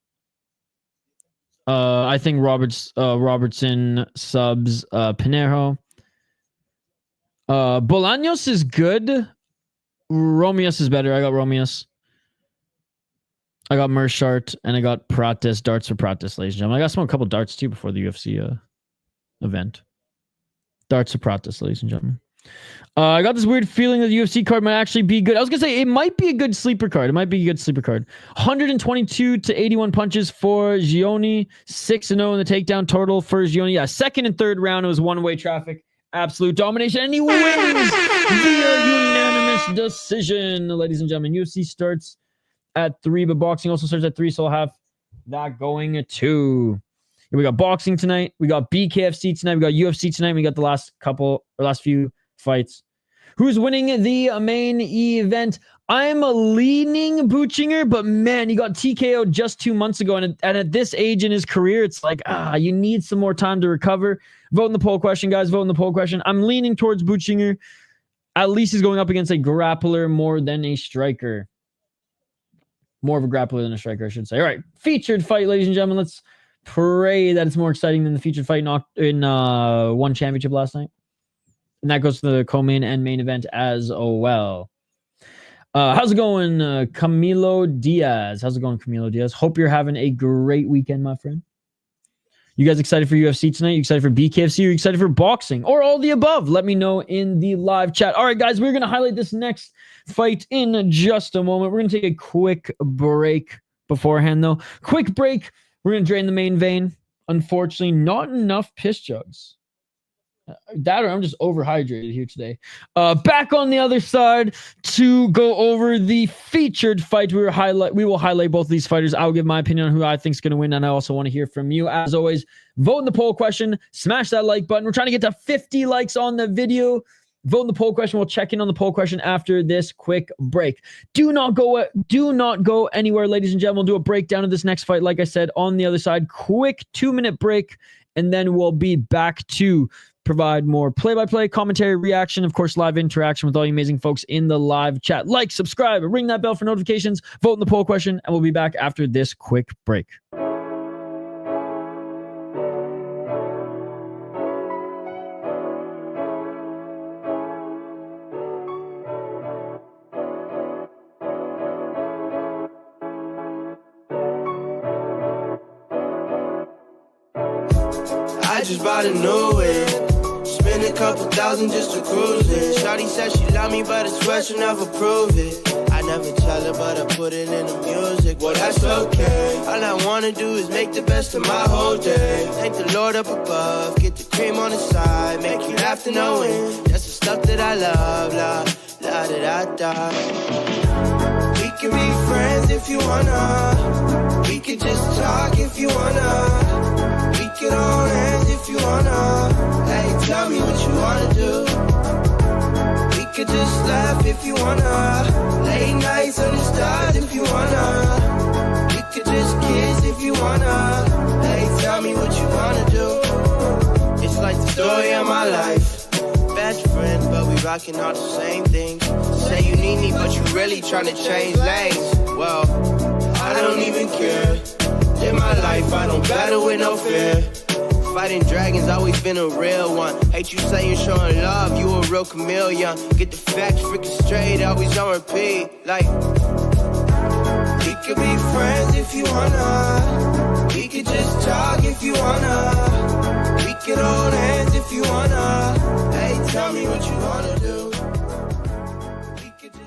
I think Robertson subs Pinheiro. Bolaños is good. Romeus is better. I got Romeus. I got Mershart, and I got Pratis. Darts for Pratis, ladies and gentlemen. I got a couple darts too before the UFC event. Darts for Pratis, ladies and gentlemen. I got this weird feeling that the UFC card might actually be good. I was going to say it might be a good sleeper card. It might be a good sleeper card. 122 to 81 punches for Gioni. 6-0 in the takedown total for Gioni. Yeah, second and third round, it was one-way traffic. Absolute domination. And he wins via unanimous decision, ladies and gentlemen. UFC starts at 3, but boxing also starts at 3, so I'll have that going at 2. We got boxing tonight. We got BKFC tonight. We got UFC tonight. We got the last few fights. Who's winning the main event? I'm leaning Buchinger, but man, he got TKO just 2 months ago, and at this age in his career, it's like, you need some more time to recover. Vote in the poll question, guys. Vote in the poll question. I'm leaning towards Buchinger. At least he's going up against a grappler more than a striker. More of a grappler than a striker, I should say. All right, featured fight, ladies and gentlemen. Let's pray that it's more exciting than the featured fight in one championship last night. And that goes to the co-main and main event as well. How's it going, Camilo Diaz? How's it going, Camilo Diaz? Hope you're having a great weekend, my friend. You guys excited for UFC tonight? You excited for BKFC? Or you excited for boxing? Or all the above? Let me know in the live chat. All right, guys, we're going to highlight this next fight in just a moment. We're going to take a quick break beforehand, though. Quick break. We're going to drain the main vein. Unfortunately, not enough piss jugs. That or I'm just overhydrated here today. Back on the other side to go over the featured fight. We will highlight both of these fighters. I'll give my opinion on who I think is going to win, and I also want to hear from you. As always, vote in the poll question. Smash that like button. We're trying to get to 50 likes on the video. Vote in the poll question. We'll check in on the poll question after this quick break. Do not go anywhere, ladies and gentlemen. We'll do a breakdown of this next fight. Like I said, on the other side, quick 2-minute break, and then we'll be back to provide more play-by-play, commentary, reaction, of course, live interaction with all you amazing folks in the live chat. Like, subscribe, ring that bell for notifications, vote in the poll question, and we'll be back after this quick break. I just bought a new whip. Spend a couple thousand just to cruise it. Shawty said she love me, but I swear she'll never prove it. I never tell her, but I put it in the music. Well, that's okay. All I wanna do is make the best of my whole day. Thank the Lord up above, get the cream on the side, make you laugh to knowing that's the stuff that I love. La da da da. We can be friends if you wanna. We can just talk if you wanna. We can hold hands if you wanna. Hey, tell me what you wanna do. We could just laugh if you wanna. Late nights under stars if you wanna. We could just kiss if you wanna. Hey, tell me what you wanna do. It's like the story of my life. Best friends, but we rocking all the same things. Say you need me, but you really tryna change lanes. Well, I don't even care. In my life, I don't battle with no fear. Fighting dragons, always been a real one. Hate you saying showing love, you a real chameleon. Get the facts freaking straight, always on repeat. Like, we could be friends if you wanna. We could just talk if you wanna. We could hold hands if you wanna. Hey, tell me what you wanna do. We could just...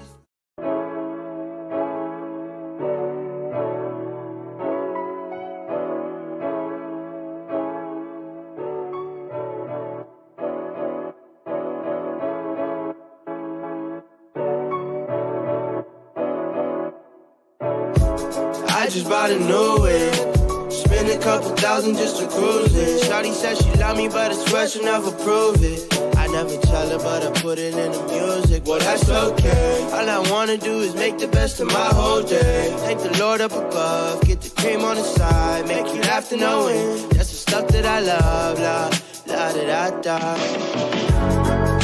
I just bought a new whip. Spend Spend a couple thousand just to cruise it. Shawty said she love me, but I swear she'll never prove it. I never tell her, but I put it in the music. Well, that's okay. All I wanna do is make the best of my whole day. Thank the Lord up above, get the cream on the side, make you laugh to knowing that's the stuff that I love. La da da da.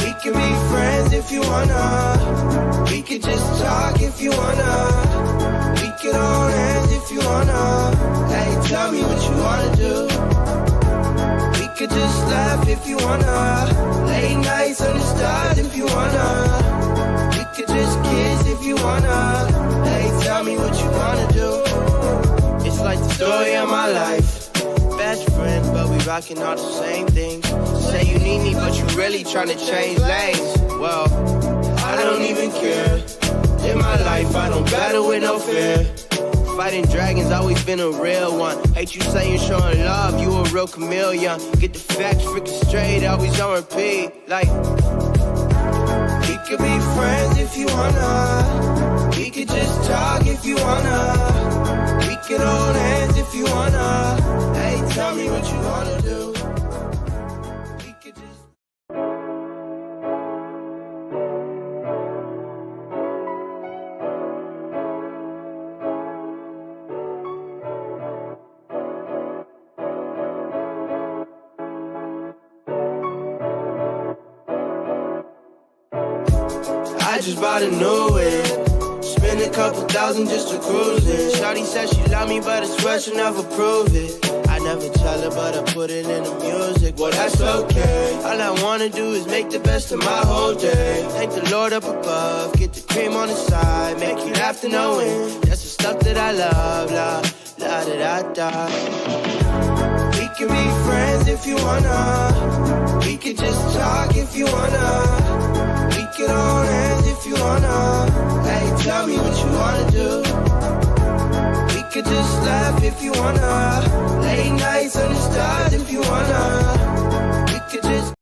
We can be friends if you wanna. We could just talk if you wanna. We could hold hands if you wanna. Hey, tell me what you wanna do. We could just laugh if you wanna. Late nights on the stars if you wanna. We could just kiss if you wanna. Hey, tell me what you wanna do. It's like the story of my life. Best friends, but we rocking all the same things. Say you need me, but you really tryna change lanes. Well, I don't even care. In my life, I don't battle with no fear. Fighting dragons, always been a real one. Hate you saying showing love, you a real chameleon. Get the facts freaking straight, always on repeat. Like, we could be friends if you wanna. We could just talk if you wanna. We could hold hands if you wanna. Hey, tell me what you wanna do. We could just... I just bought a new whip. Spend a couple thousand just to cruise it. Shawty said she love me, but I swear she'll never prove it. I never tell her, but I put it in the music. Well, that's okay. All I wanna do is make the best of my whole day. Thank the Lord up above, get the cream on the side, make you laugh to knowing that's the stuff that I love. La da da da. We can be friends if you wanna. We could just talk if you wanna. We could hold hands if you wanna. Hey, tell me what you wanna do. We could just laugh if you wanna. Late nights on the stars if you wanna. We could just...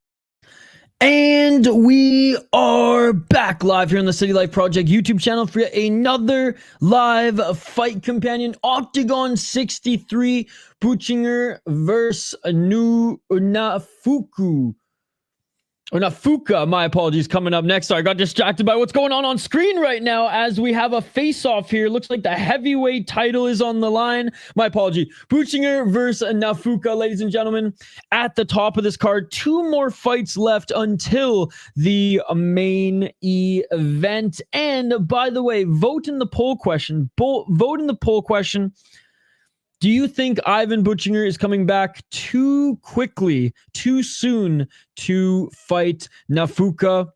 And we are back live here on the City Life Project YouTube channel for yet another live fight companion. Octagon 63, Buchinger versus Nafuka, my apologies, coming up next. Sorry, I got distracted by what's going on screen right now as we have a face-off here. Looks like the heavyweight title is on the line. My apology. Buchinger versus Nafuka, ladies and gentlemen. At the top of this card, 2 more fights left until the main event. And by the way, vote in the poll question. Vote in the poll question. Do you think Ivan Buchinger is coming back too quickly, too soon to fight Nafuka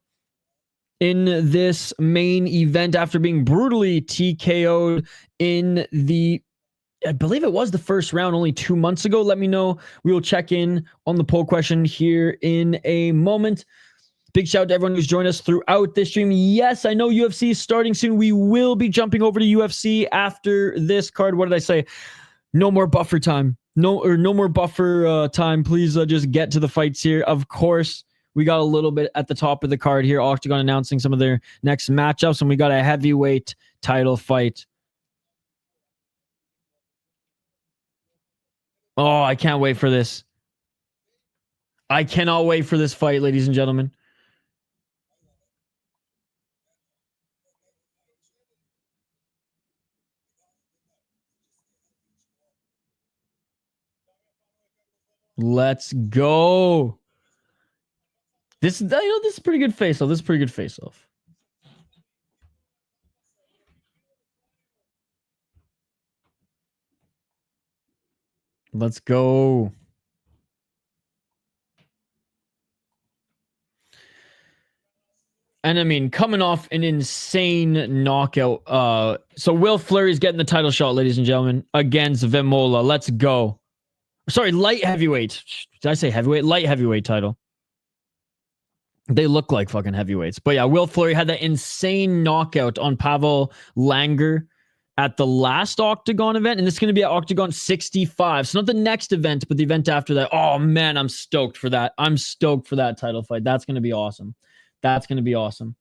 in this main event after being brutally TKO'd in the, I believe it was the first round only 2 months ago? Let me know. We will check in on the poll question here in a moment. Big shout out to everyone who's joined us throughout this stream. Yes, I know UFC is starting soon. We will be jumping over to UFC after this card. What did I say? No more buffer time. No more buffer time. Please just get to the fights here. Of course, we got a little bit at the top of the card here. Octagon announcing some of their next matchups, and we got a heavyweight title fight. Oh, I can't wait for this. I cannot wait for this fight, ladies and gentlemen. Let's go. This is a pretty good face-off. This is a pretty good face-off. Let's go. And I mean, coming off an insane knockout. So Will Fleury's getting the title shot, ladies and gentlemen, against Vemola. Let's go. Sorry, light heavyweight. Did I say heavyweight? Light heavyweight title. They look like fucking heavyweights. But yeah, Will Fleury had that insane knockout on Pavel Langer at the last Octagon event. And this is going to be at Octagon 65. So not the next event, but the event after that. Oh, man, I'm stoked for that. I'm stoked for that title fight. That's going to be awesome. That's going to be awesome.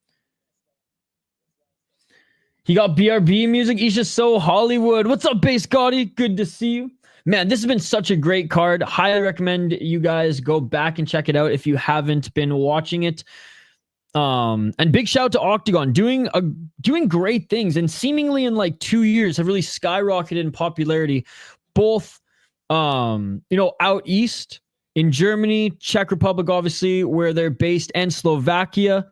He got BRB music. He's just so Hollywood. What's up, Base Gotti? Good to see you. Man, this has been such a great card. Highly recommend you guys go back and check it out if you haven't been watching it. And big shout out to Octagon doing great things, and seemingly in like 2 years have really skyrocketed in popularity, both out east in Germany, Czech Republic, obviously where they're based, and Slovakia,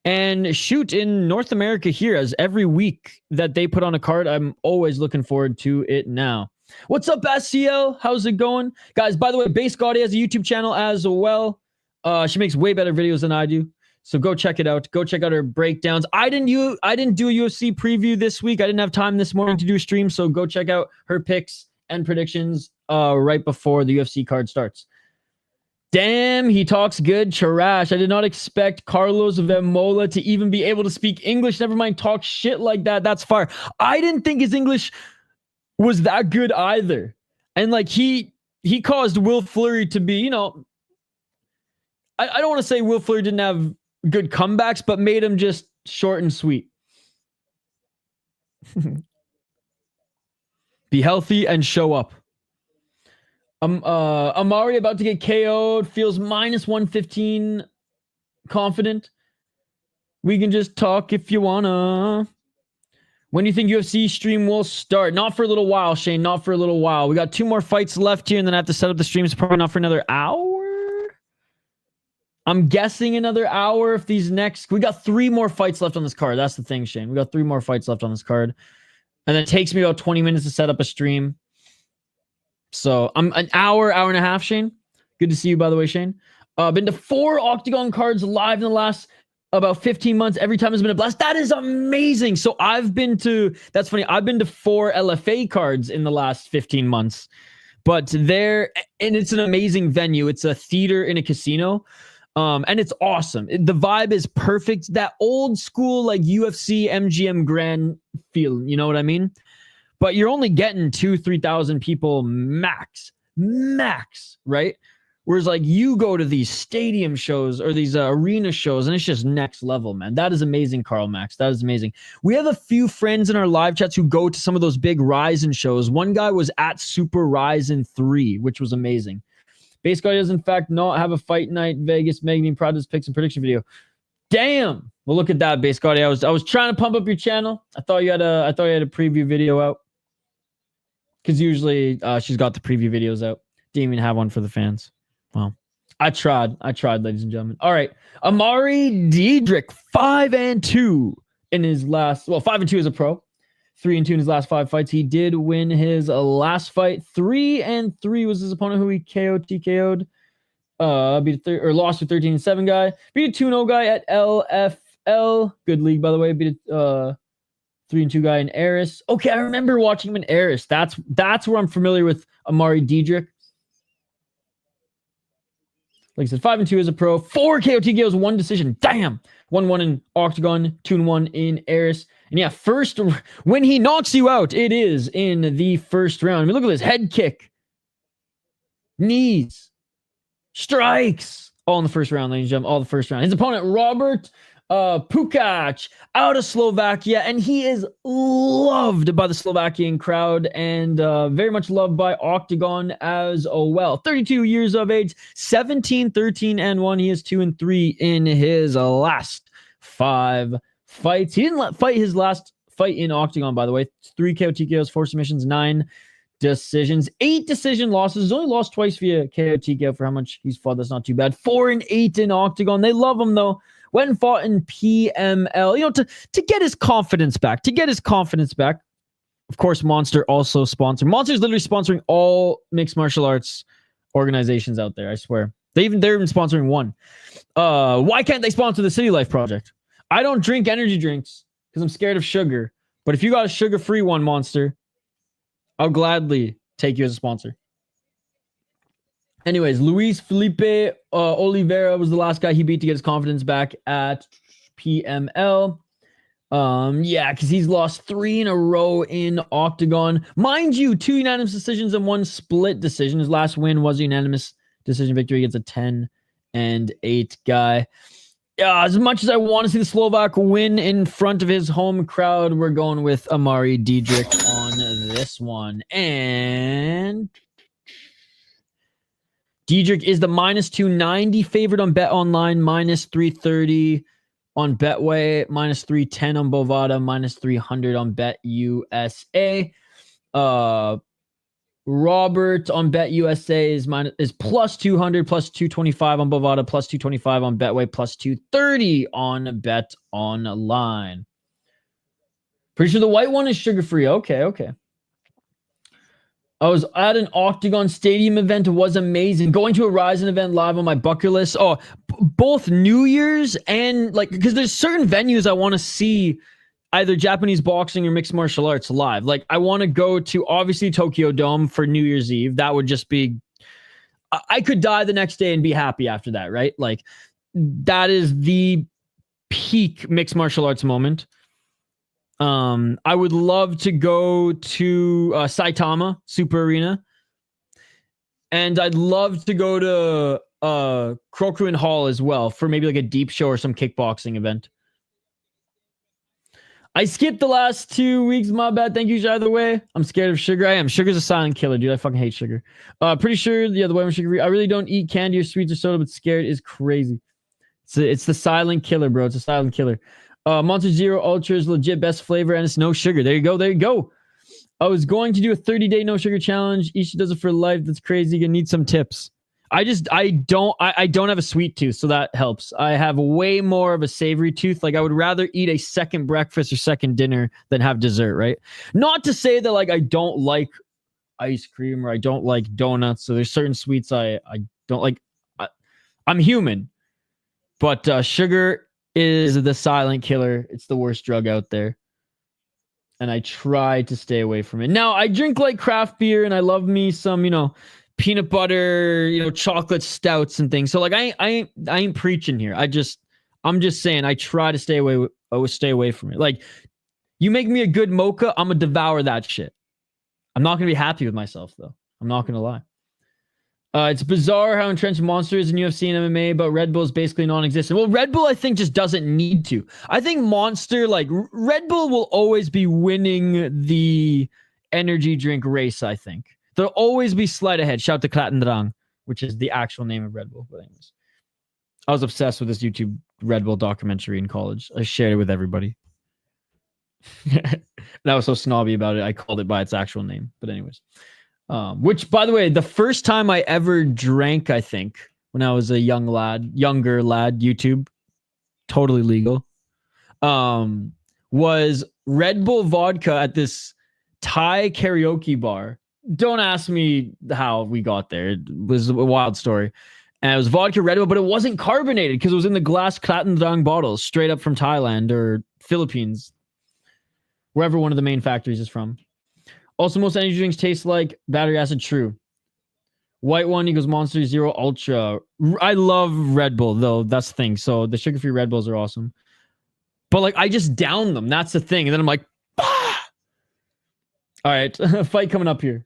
and shoot in North America here. As every week that they put on a card, I'm always looking forward to it now. What's up, SCL? How's it going? Guys, by the way, Base Gotti has a YouTube channel as well. She makes way better videos than I do. So go check it out. Go check out her breakdowns. I didn't do a UFC preview this week. I didn't have time this morning to do a stream. So go check out her picks and predictions right before the UFC card starts. Damn, he talks good trash. I did not expect Carlos Vemola to even be able to speak English. Never mind talk shit like that. That's fire. I didn't think his English was that good either. And like he caused Will Fleury to be, I don't want to say Will Fleury didn't have good comebacks, but made him just short and sweet. Be healthy and show up. Ammari about to get KO'd, feels minus 115 confident. We can just talk if you wanna. When do you think UFC stream will start? Not for a little while, Shane. Not for a little while. We got 2 more fights left here, and then I have to set up the streams. Probably not for another hour. I'm guessing another hour if these next... We got 3 more fights left on this card. That's the thing, Shane. We got 3 more fights left on this card. And then it takes me about 20 minutes to set up a stream. So I'm an hour and a half, Shane. Good to see you, by the way, Shane. Been to 4 Octagon cards live in the last... about 15 months. Every time has been a blast. That is amazing. So I've been to, that's funny, I've been to 4 LFA cards in the last 15 months. But there, and it's an amazing venue. It's a theater in a casino. And it's awesome. The vibe is perfect. That old school, like UFC, MGM Grand feel, you know what I mean? But you're only getting 2,000-3,000 people max, right? Whereas like you go to these stadium shows or these arena shows and it's just next level, man. That is amazing, Karl Max. That is amazing. We have a few friends in our live chats who go to some of those big Ryzen shows. One guy was at Super Ryzen 3, which was amazing. Base guy does in fact not have a fight night. Vegas Magazine proud of his picks and prediction video. Damn. Well, look at that, Base Gotti. I was trying to pump up your channel. I thought you had a preview video out. Because usually she's got the preview videos out. Didn't even have one for the fans. Well, I tried, ladies and gentlemen. All right. Ammari Diedrick, 5-2 in his last, 5-2 as a pro. 3-2 in his last 5 fights. He did win his last fight. 3-3 was his opponent who he TKO'd. Lost to 13-7 guy. Beat a 2-0 guy at LFL. Good league, by the way. Beat a 3-2 guy in Eris. Okay, I remember watching him in Eris. That's where I'm familiar with Ammari Diedrick. Like I said, 5-2 as a pro. 4 KO TKOs, 1 decision. Damn. 1-1 in Octagon, 2-1 in Eris. And yeah, first, when he knocks you out, it is in the first round. I mean, look at this. Head kick. Knees. Strikes. All in the first round, ladies and gentlemen. All the first round. His opponent, Robert Pukač, out of Slovakia. And he is loved by the Slovakian crowd and very much loved by Octagon as well. 32 years of age, 17-13-1. He is 2-3 in his last 5 fights. He didn't fight his last fight in Octagon, by the way. 3 KO TKOs, 4 submissions, 9 decisions, 8 decision losses. He's only lost twice via KO TKO for how much he's fought. That's not too bad. 4-8 in Octagon. They love him though. Went and fought in PML, to get his confidence back. Of course, Monster also sponsored. Monster's literally sponsoring all mixed martial arts organizations out there, I swear. They're even sponsoring one. Why can't they sponsor the City Life Project? I don't drink energy drinks because I'm scared of sugar. But if you got a sugar-free one, Monster, I'll gladly take you as a sponsor. Anyways, Luis Felipe Oliveira was the last guy he beat to get his confidence back at PML. Yeah, because he's lost 3 in a row in Octagon. Mind you, 2 unanimous decisions and 1 split decision. His last win was a unanimous decision victory against a 10-8 guy. as much as I want to see the Slovak win in front of his home crowd, we're going with Ammari Diedrick on this one. And Diedrick is the -290 favorite on Bet Online, -330 on Betway, -310 on Bovada, -300 on Bet USA. Robert on Bet USA is +200, +225 on Bovada, +225 on Betway, +230 on Bet Online. Pretty sure the white one is sugar-free. Okay. I was at an Octagon Stadium event. It was amazing. Going to a Ryzen event live on my bucket list. Oh, both New Year's and like, because there's certain venues I want to see either Japanese boxing or mixed martial arts live. Like, I want to go to, obviously, Tokyo Dome for New Year's Eve. That would just be, I could die the next day and be happy after that, right? Like, that is the peak mixed martial arts moment. I would love to go to Saitama Super Arena. And I'd love to go to Krokuen Hall as well for maybe like a deep show or some kickboxing event. I skipped the last 2 weeks. My bad. Thank you, either way. I'm scared of sugar. I am. Sugar's a silent killer, dude. I fucking hate sugar. Pretty sure, yeah, the way I'm sugar-free. I really don't eat candy or sweets or soda, but scared is crazy. It's the silent killer, bro. It's a silent killer. Monster Zero Ultra is legit best flavor, and it's no sugar. There you go. I was going to do a 30-day no sugar challenge. Isha does it for life. That's crazy. You need some tips. I don't have a sweet tooth, so that helps. I have way more of a savory tooth. Like, I would rather eat a second breakfast or second dinner than have dessert, right? Not to say that, like, I don't like ice cream or I don't like donuts. So there's certain sweets I don't like. I'm human. But sugar is the silent killer. It's the worst drug out there. And I try to stay away from it. Now, I drink, like, craft beer, and I love me some, peanut butter, chocolate stouts and things. So like I ain't preaching here. I'm just saying I try to stay away from it. Like, you make me a good mocha, I'm gonna devour that shit. I'm not gonna be happy with myself though. I'm not gonna lie. It's bizarre how entrenched Monster is in UFC and MMA, but Red Bull is basically non-existent. Well, Red Bull I think just doesn't need to. I think Monster, like Red Bull, will always be winning the energy drink race. I think. There'll always be slight ahead. Shout to Klatendrang, which is the actual name of Red Bull. But anyways, I was obsessed with this YouTube Red Bull documentary in college. I shared it with everybody. And I was so snobby about it, I called it by its actual name. But anyways, which, by the way, the first time I ever drank, I think, when I was a younger lad, YouTube, totally legal, was Red Bull vodka at this Thai karaoke bar. Don't ask me how we got there. It was a wild story. And it was vodka Red Bull, but it wasn't carbonated because it was in the glass Klatendrang bottles straight up from Thailand or Philippines, wherever one of the main factories is from. Also, most energy drinks taste like battery acid. True. White one equals Monster Zero Ultra. I love Red Bull, though. That's the thing. So the sugar-free Red Bulls are awesome. But like, I just down them. That's the thing. And then I'm like, ah! All right. Fight coming up here.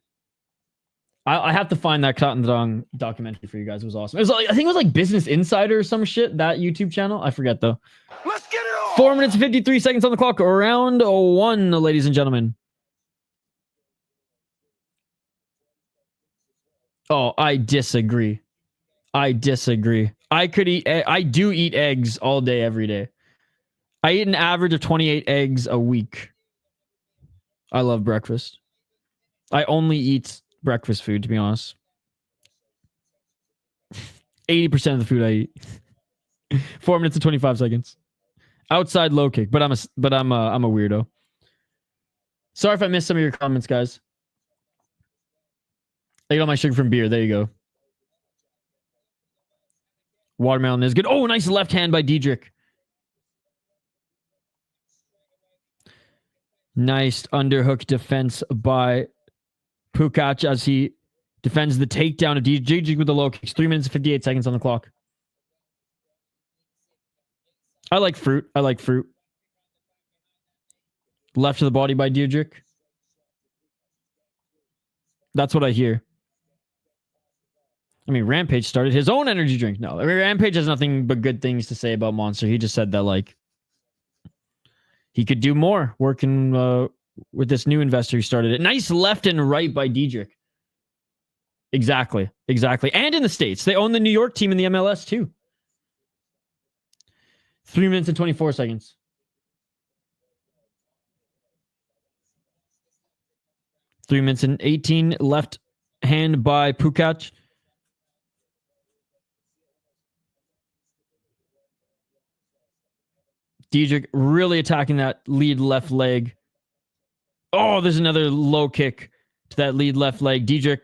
I have to find that Klatendrang documentary for you guys. It was awesome. It was like, I think it was like Business Insider or some shit, that YouTube channel. I forget though. Let's get it on! 4 minutes and 53 seconds on the clock. Round one, ladies and gentlemen. Oh, I disagree. I do eat eggs all day, every day. I eat an average of 28 eggs a week. I love breakfast. I only eat breakfast food, to be honest. 80% of the food I eat. 4 minutes and 25 seconds. Outside low kick, but I'm a weirdo. Sorry if I missed some of your comments, guys. I got my sugar from beer. There you go. Watermelon is good. Oh, nice left hand by Diedrick. Nice underhook defense by Pukač as he defends the takedown of Diedrick with the low kicks. 3 minutes and 58 seconds on the clock. I like fruit. Left to the body by Diedrick. That's what I hear. I mean, Rampage started his own energy drink. No, I mean, Rampage has nothing but good things to say about Monster. He just said that, like, he could do more working with this new investor who started it. Nice left and right by Diedrick. Exactly. And in the States. They own the New York team in the MLS too. 3 minutes and 24 seconds. Three minutes and 18 left hand by Pukač. Diedrick really attacking that lead left leg. Oh, there's another low kick to that lead left leg. Diedrick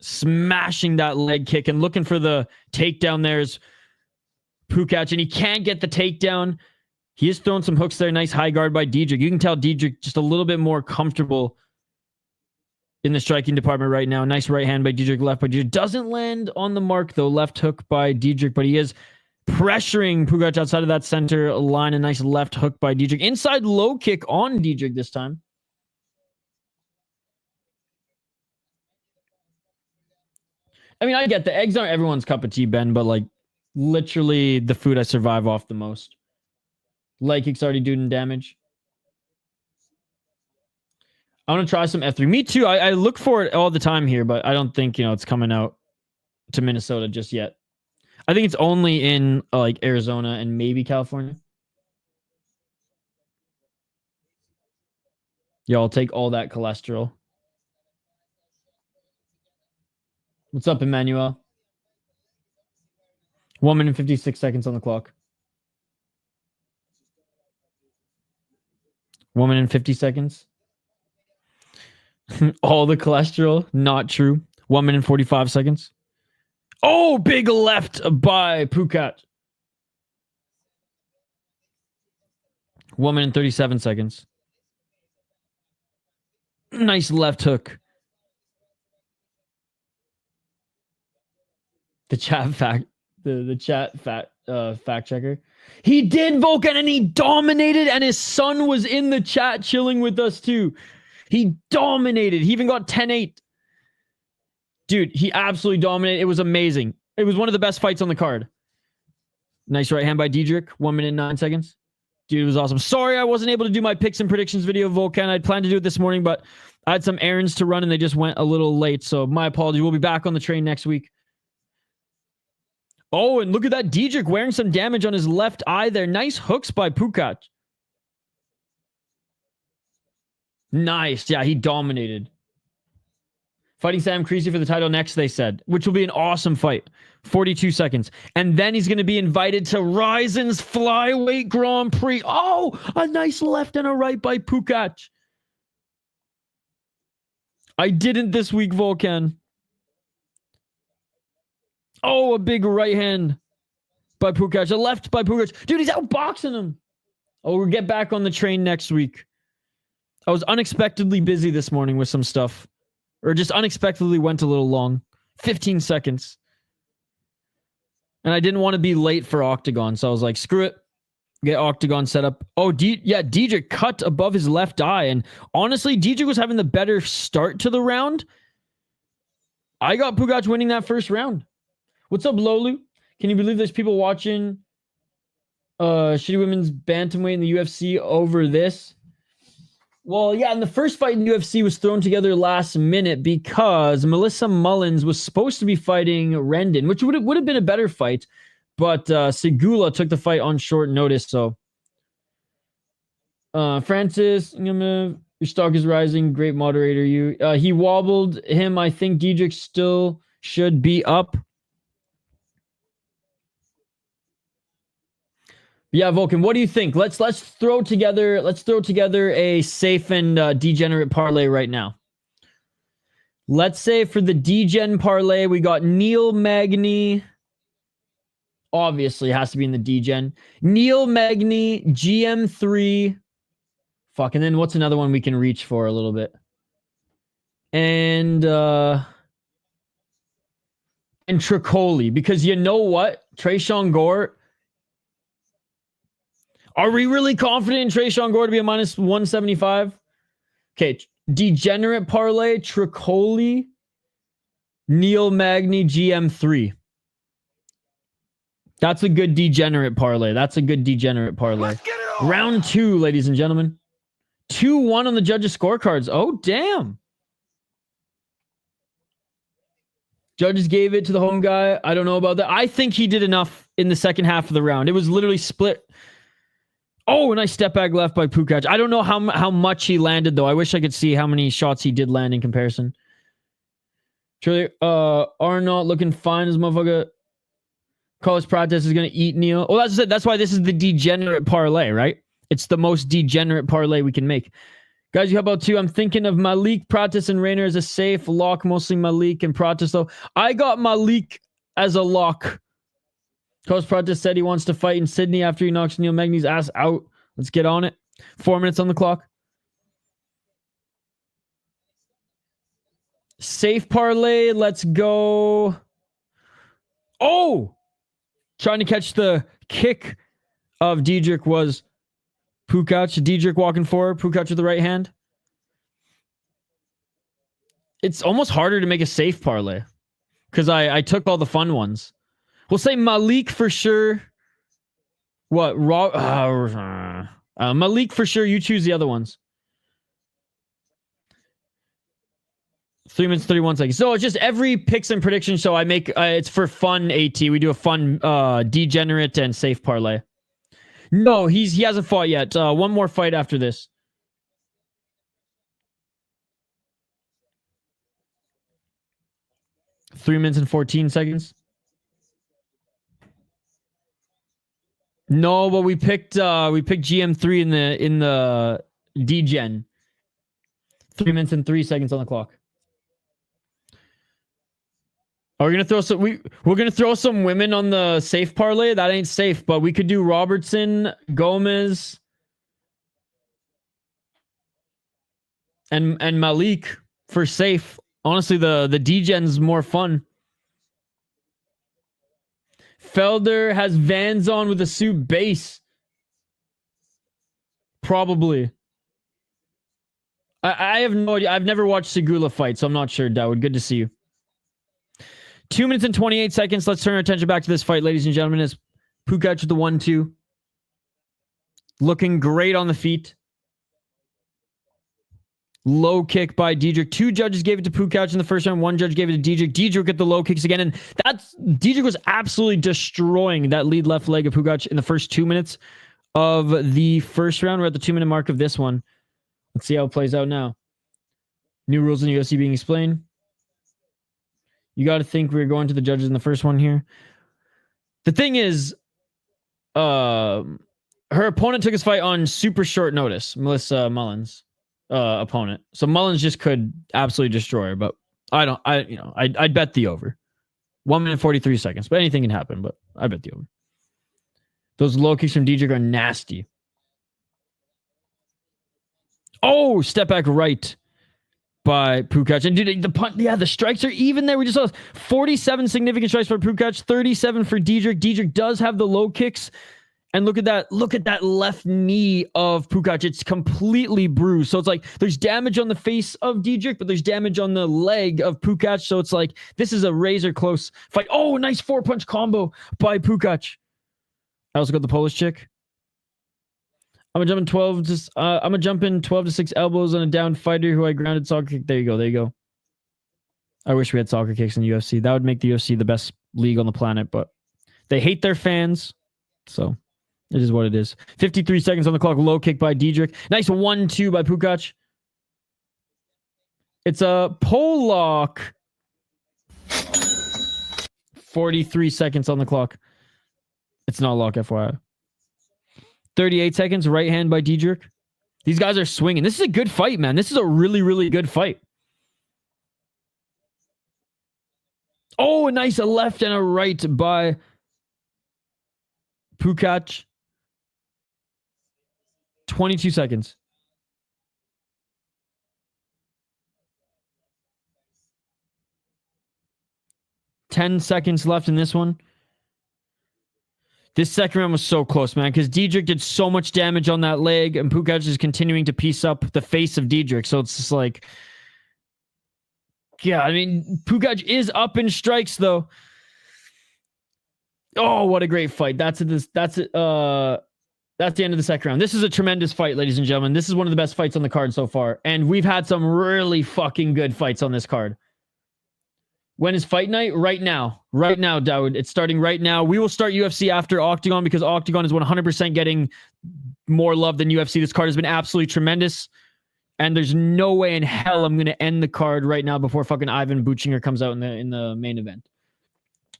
smashing that leg kick and looking for the takedown. There's Pukač, and he can't get the takedown. He is throwing some hooks there. Nice high guard by Diedrick. You can tell Diedrick just a little bit more comfortable in the striking department right now. Nice right hand by Diedrick, left by Diedrick. Doesn't land on the mark, though. Left hook by Diedrick, but he is pressuring Pukač outside of that center line. A nice left hook by Diedrick. Inside low kick on Diedrick this time. I mean, I get the eggs aren't everyone's cup of tea, Ben, but like literally the food I survive off the most. Leg kick's already doing damage. I want to try some F3. Me too. I look for it all the time here, but I don't think, it's coming out to Minnesota just yet. I think it's only in like Arizona and maybe California. Y'all take all that cholesterol. What's up, Emmanuel? 1 minute and 56 seconds on the clock. 1 minute and 50 seconds. All the cholesterol. Not true. 1 minute and 45 seconds. Oh, big left by Pukač. 1 minute and 37 seconds. Nice left hook. The chat fact checker. He did Volkan and he dominated, and his son was in the chat chilling with us too. He dominated. He even got 10-8. Dude, he absolutely dominated. It was amazing. It was one of the best fights on the card. Nice right hand by Diedrick. 1 minute and 9 seconds. Dude, it was awesome. Sorry I wasn't able to do my picks and predictions video, Volkan. I'd planned to do it this morning, but I had some errands to run and they just went a little late. So my apologies. We'll be back on the train next week. Oh, and look at that. Diedrick wearing some damage on his left eye there. Nice hooks by Pukač. Nice. Yeah, he dominated. Fighting Sam Creasy for the title next, they said, which will be an awesome fight. 42 seconds. And then he's going to be invited to Ryzen's Flyweight Grand Prix. Oh, a nice left and a right by Pukač. I didn't this week, Volkan. Oh, a big right hand by Pukač. A left by Pukač. Dude, he's outboxing him. Oh, we'll get back on the train next week. I was unexpectedly busy this morning with some stuff. Or just unexpectedly went a little long. 15 seconds. And I didn't want to be late for Octagon. So I was like, screw it. Get Octagon set up. Oh, Diedrick cut above his left eye. And honestly, Diedrick was having the better start to the round. I got Pukač winning that first round. What's up, Lolu? Can you believe there's people watching shitty women's bantamweight in the UFC over this? Well, yeah, and the first fight in the UFC was thrown together last minute because Melissa Mullins was supposed to be fighting Rendon, which would have been a better fight, but Segula took the fight on short notice. So, Francis, your stock is rising. Great moderator, you. He wobbled him. I think Diedrick still should be up. Yeah, Volkan, what do you think? Let's throw together a safe and degenerate parlay right now. Let's say for the degen parlay, we got Neil Magny. Obviously, it has to be in the degen. Neil Magny, GM3. Fuck, and then what's another one we can reach for a little bit? And Tricoli, because you know what? Tresean Gore. Are we really confident in Tresean Gore to be a minus 175? Okay, degenerate parlay, Tricoli, Neil Magny GM3. That's a good degenerate parlay. Let's get it on. Round 2, ladies and gentlemen. 2-1 on the judges' scorecards. Oh, damn. Judges gave it to the home guy. I don't know about that. I think he did enough in the second half of the round. It was literally split. Oh, a nice step back left by Pukač. I don't know how much he landed, though. I wish I could see how many shots he did land in comparison. Truly, Arnold looking fine as motherfucker. Carlos Prates is going to eat Neil. Oh, that's it. That's why this is the degenerate parlay, right? It's the most degenerate parlay we can make. Guys, how about 2? I'm thinking of Malik, Prates, and Rayner as a safe lock. Mostly Malik and Prates, though. I got Malik as a lock. Carlos Prates said he wants to fight in Sydney after he knocks Neil Magny's ass out. Let's get on it. 4 minutes on the clock. Safe parlay. Let's go. Oh! Trying to catch the kick of Diedrick was Pukač. Diedrick walking forward. Pukač with the right hand. It's almost harder to make a safe parlay because I took all the fun ones. We'll say Malik for sure. What? Malik for sure. You choose the other ones. 3 minutes, 31 seconds. So it's just every picks and prediction show I make. It's for fun, AT. We do a fun degenerate and safe parlay. No, he hasn't fought yet. One more fight after this. Three minutes and 14 seconds. No, but we picked GM3 in the degen. 3 minutes and 3 seconds on the clock. Are we gonna throw some? We're gonna throw some women on the safe parlay. That ain't safe, but we could do Robertson, Gomez, and Malik for safe. Honestly, the degen's more fun. Felder has Vans on with a suit base. Probably. I have no idea. I've never watched Segula fight, so I'm not sure, Dawood. Good to see you. 2 minutes and 28 seconds. Let's turn our attention back to this fight, ladies and gentlemen. As Pukač with the 1-2. Looking great on the feet. Low kick by Diedrick. 2 judges gave it to Pukač in the first round. 1 judge gave it to Diedrick. Diedrick get the low kicks again. And Diedrick was absolutely destroying that lead left leg of Pukač in the first 2 minutes of the first round. We're at the 2 minute mark of this one. Let's see how it plays out now. New rules in the UFC being explained. You got to think we're going to the judges in the first one here. The thing is, her opponent took his fight on super short notice. Melissa Mullins' opponent. So Mullins just could absolutely destroy her. But I'd bet the over. 1 minute 43 seconds. But anything can happen. But I bet the over. Those low kicks from Diedrick are nasty. Oh, step back right by Pukač. And dude, the strikes are even there. We just saw 47 significant strikes for Pukač, 37 for Diedrick. Diedrick does have the low kicks. And look at that left knee of Pukač. It's completely bruised. So it's like there's damage on the face of Diedrick, but there's damage on the leg of Pukač. So it's like this is a razor close fight. Oh, nice 4-punch combo by Pukač. I also got the Polish chick. I'm gonna jump in 12 to 6 elbows on a down fighter who I grounded soccer kick. There you go. I wish we had soccer kicks in the UFC. That would make the UFC the best league on the planet, but they hate their fans. So it is what it is. 53 seconds on the clock. Low kick by Diedrick. Nice 1-2 by Pukač. It's a pole lock. 43 seconds on the clock. It's not a lock, FYI. 38 seconds, right hand by Diedrick. These guys are swinging. This is a good fight, man. This is a really, really good fight. Oh, a nice left and a right by Pukač. 22 seconds. Ten seconds left in this one. This second round was so close, man, because Diedrick did so much damage on that leg, and Pukač is continuing to piece up the face of Diedrick. So it's just like yeah, I mean, Pukač is up in strikes though. Oh, what a great fight. That's the end of the second round. This is a tremendous fight, ladies and gentlemen. This is one of the best fights on the card so far. And we've had some really fucking good fights on this card. When is fight night? Right now. Right now, Dawood. It's starting right now. We will start UFC after OKTAGON because OKTAGON is 100% getting more love than UFC. This card has been absolutely tremendous. And there's no way in hell I'm going to end the card right now before fucking Ivan Buchinger comes out in the main event.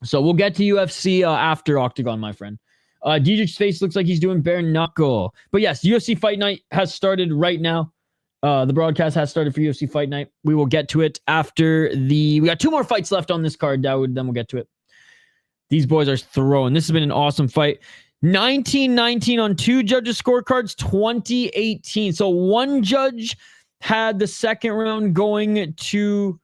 So we'll get to UFC after OKTAGON, my friend. Diedrick's face looks like he's doing bare knuckle. But yes, UFC Fight Night has started right now. The broadcast has started for UFC Fight Night. We will get to it after we got 2 more fights left on this card, Dawood, then we'll get to it. These boys are throwing. This has been an awesome fight. 19-19 on 2 judges' scorecards, 20-18. So one judge had the second round going to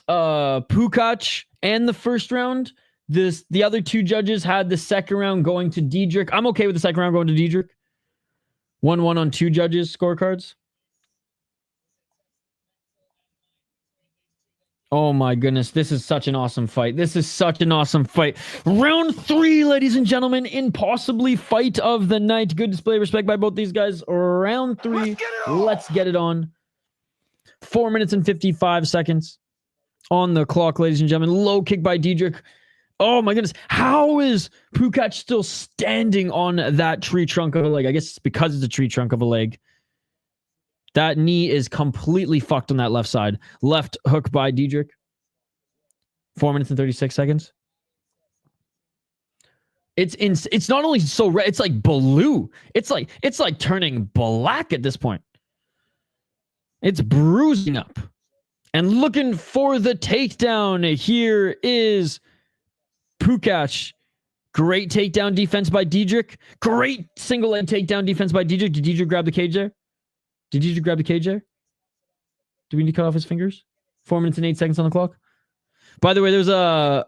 Pukač and the first round. The other 2 judges had the second round going to Diedrick. I'm okay with the second round going to Diedrick. 1-1 on 2 judges' scorecards. Oh my goodness, this is such an awesome fight. This is such an awesome fight. Round 3, ladies and gentlemen, in possibly fight of the night. Good display of respect by both these guys. Round 3, let's get it on. 4 minutes and 55 seconds on the clock, ladies and gentlemen. Low kick by Diedrick. Oh my goodness, how is Pukač still standing on that tree trunk of a leg? I guess it's because it's a tree trunk of a leg. That knee is completely fucked on that left side. Left hook by Diedrick. 4 minutes and 36 seconds. It's not only so red, it's like blue. It's like turning black at this point. It's bruising up. And looking for the takedown. Here is Pukač. Great takedown defense by Diedrick. Great single leg takedown defense by Diedrick. Did Diedrick grab the cage there? Did Diedrick grab the cage there? Do we need to cut off his fingers? 4 minutes and 8 seconds on the clock. By the way, there's a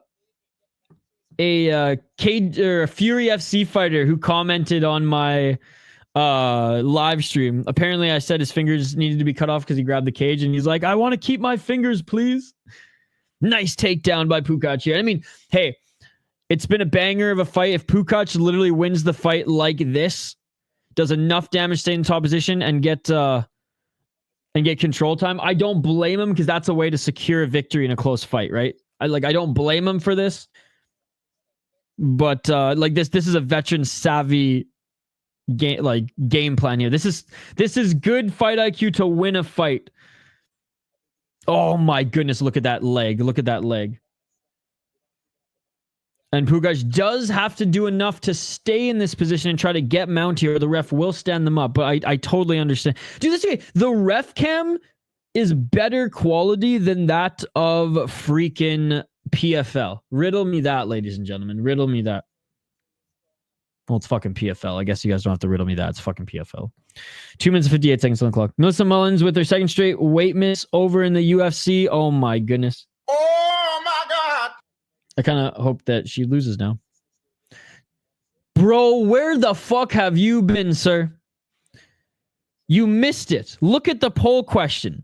cage or a Fury FC fighter who commented on my live stream. Apparently, I said his fingers needed to be cut off because he grabbed the cage, and he's like, "I want to keep my fingers, please." Nice takedown by Pukač here. I mean, hey, it's been a banger of a fight. If Pukač literally wins the fight like this, does enough damage, stay in top position, and get control time, I don't blame him because that's a way to secure a victory in a close fight, right? I don't blame him for this, but this is a veteran savvy game plan here. This is good fight IQ to win a fight. Oh my goodness! Look at that leg. Look at that leg. And Pukač does have to do enough to stay in this position and try to get mount here, or the ref will stand them up. But I totally understand. Dude, the ref cam is better quality than that of freaking PFL. Riddle me that, ladies and gentlemen. Riddle me that. Well, it's fucking PFL. I guess you guys don't have to riddle me that. It's fucking PFL. 2 minutes and 58 seconds on the clock. Melissa Mullins with her second straight weight miss over in the UFC. Oh my goodness. Oh my God. I kind of hope that she loses now. Bro, where the fuck have you been, sir? You missed it. Look at the poll question.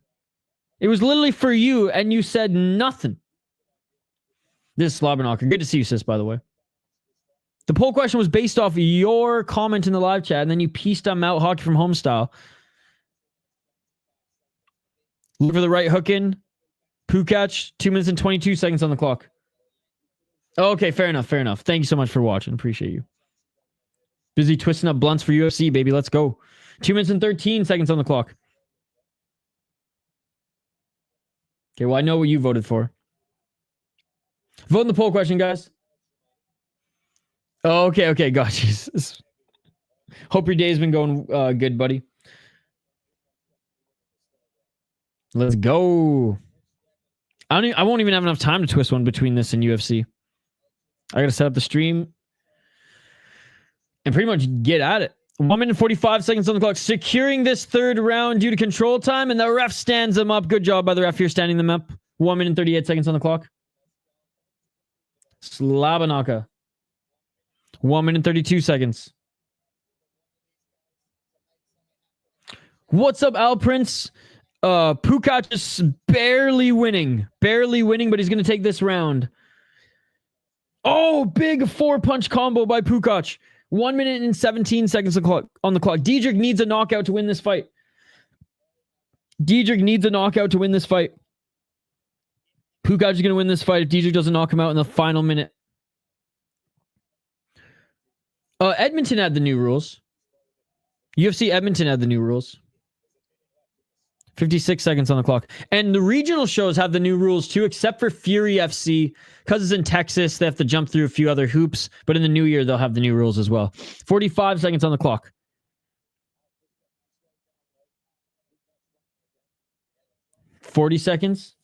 It was literally for you, and you said nothing. This is Slobberknocker. Good to see you, sis, by the way. The poll question was based off your comment in the live chat, and then you pieced them out hockey from home style. Look for the right hook in. Pukač, 2 minutes and 22 seconds on the clock. Okay, fair enough, fair enough. Thank you so much for watching. Appreciate you. Busy twisting up blunts for UFC, baby. Let's go. 2 minutes and 13 seconds on the clock. Okay, well, I know what you voted for. Vote in the poll question, guys. Oh, okay, got you. Hope your day's been going good, buddy. Let's go. I won't even have enough time to twist one between this and UFC. I gotta set up the stream and pretty much get at it. 1 minute and 45 seconds on the clock. Securing this third round due to control time, and the ref stands them up. Good job by the ref here standing them up. 1 minute and 38 seconds on the clock. Slobberknocker. 1 minute and 32 seconds. What's up, Al Prince? Pukač is barely winning, but he's going to take this round. Oh, big 4-punch combo by Pukač. 1 minute and 17 seconds on the clock. Diedrick needs a knockout to win this fight. Pukač is going to win this fight if Diedrick doesn't knock him out in the final minute. Edmonton had the new rules. UFC Edmonton had the new rules. 56 seconds on the clock. And the regional shows have the new rules too, except for Fury FC. Because it's in Texas, they have to jump through a few other hoops. But in the new year, they'll have the new rules as well. 45 seconds on the clock. $40 seconds?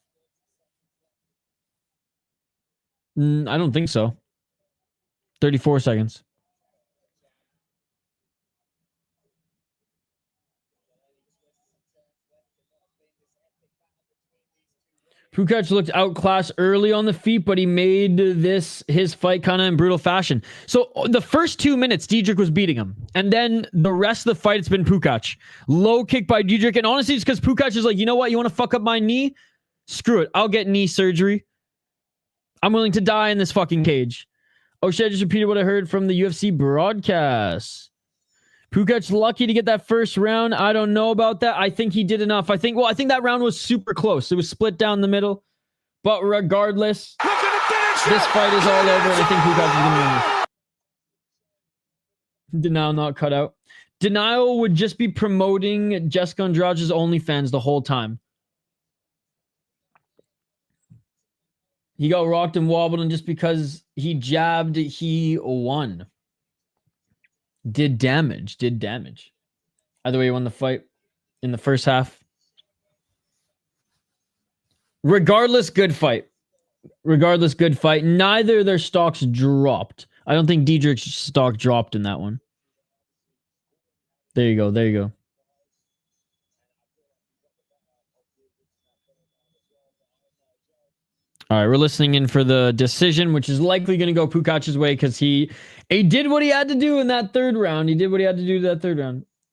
I don't think so. 34 seconds. Pukač looked outclassed early on the feet, but he made this his fight kind of in brutal fashion. So the first 2 minutes, Diedrick was beating him. And then the rest of the fight, it's been Pukač. Low kick by Diedrick. And honestly, it's because Pukač is like, you know what? You want to fuck up my knee? Screw it. I'll get knee surgery. I'm willing to die in this fucking cage. Oh shit, I just repeated what I heard from the UFC broadcast. Pukač lucky to get that first round. I don't know about that. I think he did enough. I think that round was super close. It was split down the middle. But regardless, this fight is all over, and I think Pukač is going to win. Denial not cut out. Denial would just be promoting Jessica Andrade's OnlyFans the whole time. He got rocked and wobbled, and just because he jabbed, he won. Did damage. Either way, he won the fight in the first half. Regardless, good fight. Neither of their stocks dropped. I don't think Diedrick's stock dropped in that one. There you go. All right, we're listening in for the decision, which is likely going to go Pukač's way because he did what he had to do in that third round.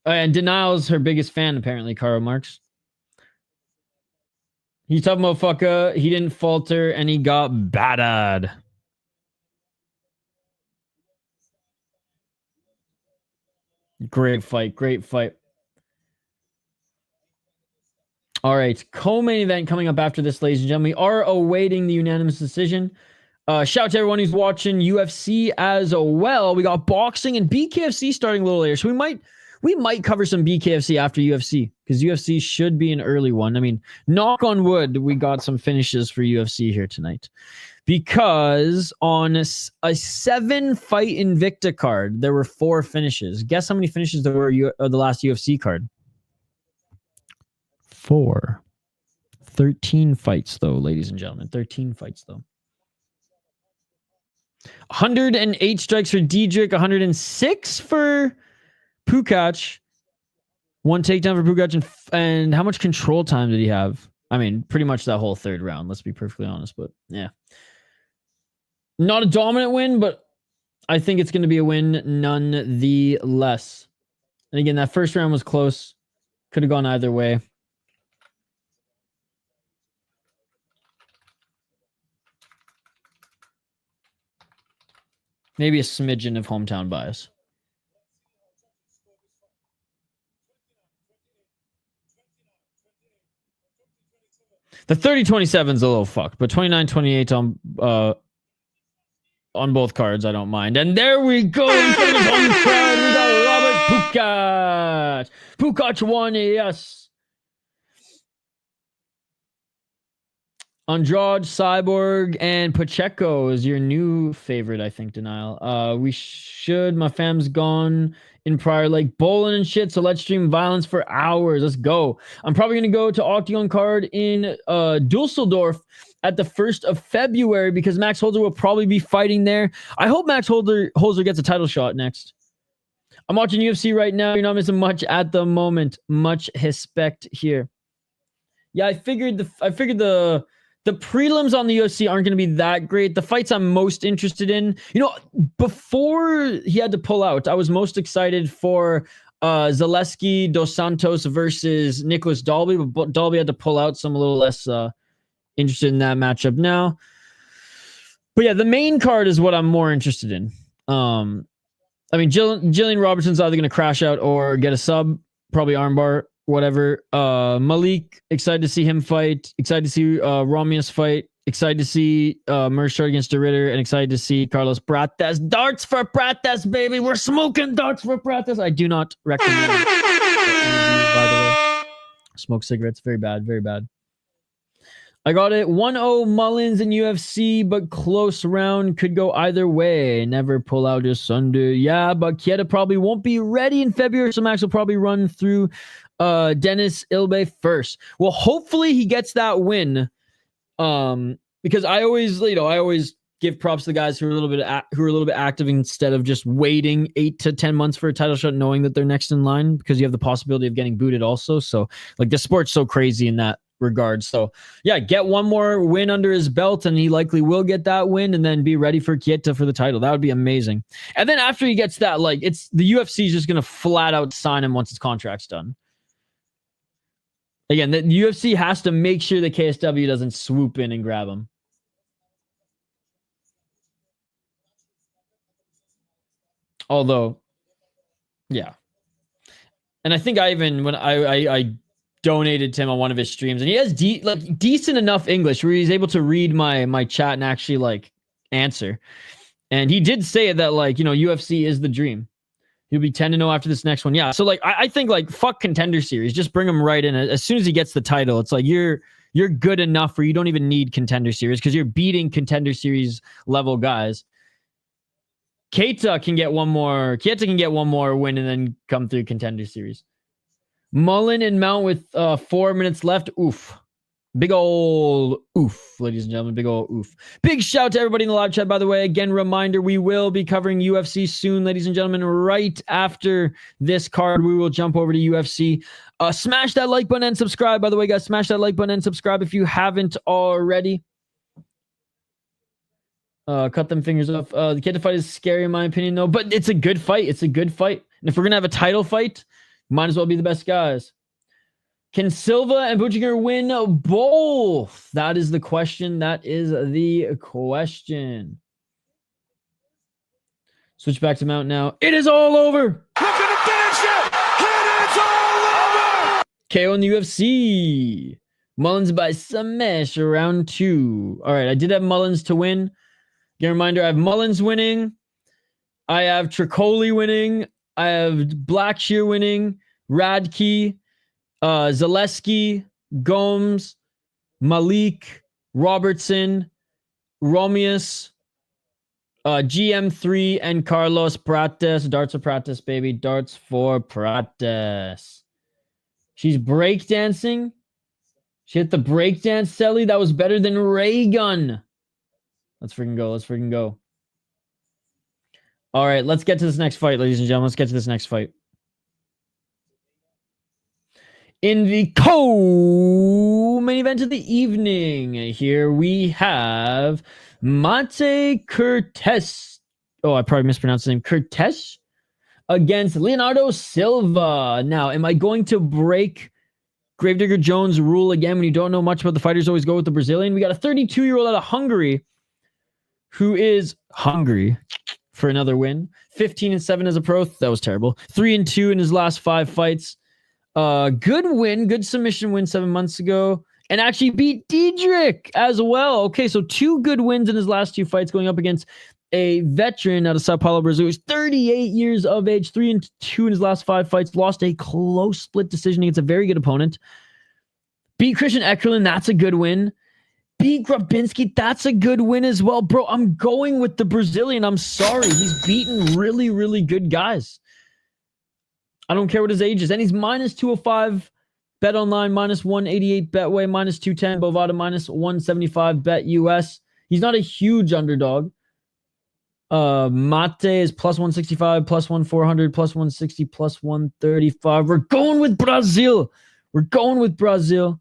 And Denial's her biggest fan, apparently, Karl Marx. He's tough motherfucker. He didn't falter, and he got battered. Great fight. All right, co-main event coming up after this, ladies and gentlemen. We are awaiting the unanimous decision. Shout out to everyone who's watching UFC as well. We got boxing and BKFC starting a little later, so we might cover some BKFC after UFC because UFC should be an early one. I mean, knock on wood, we got some finishes for UFC here tonight because on a 7-fight Invicta card, there were 4 finishes. Guess how many finishes there were the last UFC card? 4. 13 fights, though, ladies and gentlemen. 13 fights, though. 108 strikes for Diedrick, 106 for Pukač. 1 takedown for Pukač, and how much control time did he have? I mean, pretty much that whole third round, let's be perfectly honest, but yeah. Not a dominant win, but I think it's going to be a win nonetheless. And again, that first round was close. Could have gone either way. Maybe a smidgen of hometown bias. The 30-27 is a little fucked, but 29-28 on both cards, I don't mind. And there we go. In front of home crowd, we got Robert Pukač. Pukač won, yes. Andrade, Cyborg, and Pacheco is your new favorite, I think, Denial. My fam's gone in prior like bowling and shit, so let's stream violence for hours. Let's go. I'm probably going to go to OKTAGON card in Dusseldorf at the 1st of February because Max Holzer will probably be fighting there. I hope Max Holzer gets a title shot next. I'm watching UFC right now. You're not missing much at the moment. Much respect here. Yeah, I figured the prelims on the UFC aren't going to be that great. The fights I'm most interested in, before he had to pull out, I was most excited for Zaleski Dos Santos versus Nicholas Dalby, but Dalby had to pull out, so I'm a little less interested in that matchup now. But yeah, the main card is what I'm more interested in. I mean, Jillian Robertson's either going to crash out or get a sub, probably armbar, whatever. Malik, excited to see him fight. Excited to see Romius fight. Excited to see Merz start against DeRitter, and excited to see Carlos Prates. Darts for Prates, baby. We're smoking darts for Prates. I do not recommend it, by the way. Smoke cigarettes. Very bad. Very bad. I got it. 1-0 Mullins in UFC, but close round. Could go either way. Never pull out asunder. Yeah, but Kieta probably won't be ready in February, so Max will probably run through Dennis Ilbe first. Well, hopefully he gets that win. Because I always give props to the guys who are a little bit active instead of just waiting 8 to 10 months for a title shot, knowing that they're next in line, because you have the possibility of getting booted also. So like the sport's so crazy in that regard. So yeah, get one more win under his belt, and he likely will get that win, and then be ready for Kieta for the title. That would be amazing. And then after he gets that, like it's the UFC is just gonna flat out sign him once his contract's done. Again, the UFC has to make sure that KSW doesn't swoop in and grab him. Although, yeah. And I think I even, when I donated to him on one of his streams, and he has decent enough English where he's able to read my chat and actually like answer. And he did say that, like, you know, UFC is the dream. He'll be 10-0 after this next one. Yeah. So like, I think like fuck Contender Series. Just bring him right in. As soon as he gets the title, it's like you're good enough where you don't even need Contender Series, because you're beating Contender Series level guys. Kieta can get one more win and then come through Contender Series. Mullen and Mount with 4 minutes left. Oof. Big old oof, ladies and gentlemen. Big old oof. Big shout to everybody in the live chat, by the way. Again, reminder, we will be covering UFC soon, ladies and gentlemen. Right after this card, we will jump over to UFC. Smash that like button and subscribe, by the way, guys. Smash that like button and subscribe if you haven't already. Cut them fingers off. The Kieta fight is scary, in my opinion, though. But it's a good fight. It's a good fight. And if we're going to have a title fight, might as well be the best guys. Can Silva and Buchinger win both? That is the question. That is the question. Switch back to Mount now. It is all over. Look at the finish it! It is all over! KO in the UFC. Mullins by smash round 2. All right, I did have Mullins to win. Again, reminder, I have Mullins winning. I have Tricoli winning. I have Blackshear winning. Radke. Zaleski, Gomes, Malik, Robertson, Romius, GM3, and Carlos Prates. Darts for Prates, baby. Darts for Prates. She's breakdancing. She hit the breakdance, Selly. That was better than Ray Gun. Let's freaking go. Let's freaking go. All right, let's get to this next fight, ladies and gentlemen. Let's get to this next fight. In the co-main event of the evening, here we have Máté Kertész. Oh, I probably mispronounced his name. Kertész against Leonardo Silva. Now, am I going to break Gravedigger Jones' rule again when you don't know much about the fighters? Always go with the Brazilian. We got a 32-year-old out of Hungary who is hungry for another win. 15-7 as a pro. That was terrible. 3-2 in his last 5 fights. Good win, good submission win 7 months ago, and actually beat Diedrick as well. Okay, so 2 good wins in his last 2 fights, going up against a veteran out of Sao Paulo, Brazil. He's 38 years of age, 3-2 in his last 5 fights, lost a close split decision against a very good opponent. Beat Christian Eckerlin, that's a good win. Beat Grabinski, that's a good win as well. Bro, I'm going with the Brazilian. I'm sorry. He's beaten really, really good guys. I don't care what his age is. And he's minus 205 bet online, minus 188 Betway, minus 210 Bovada, minus 175 Bet US. He's not a huge underdog. Máté is plus 165, plus 1400, plus 160, plus 135. We're going with Brazil. We're going with Brazil.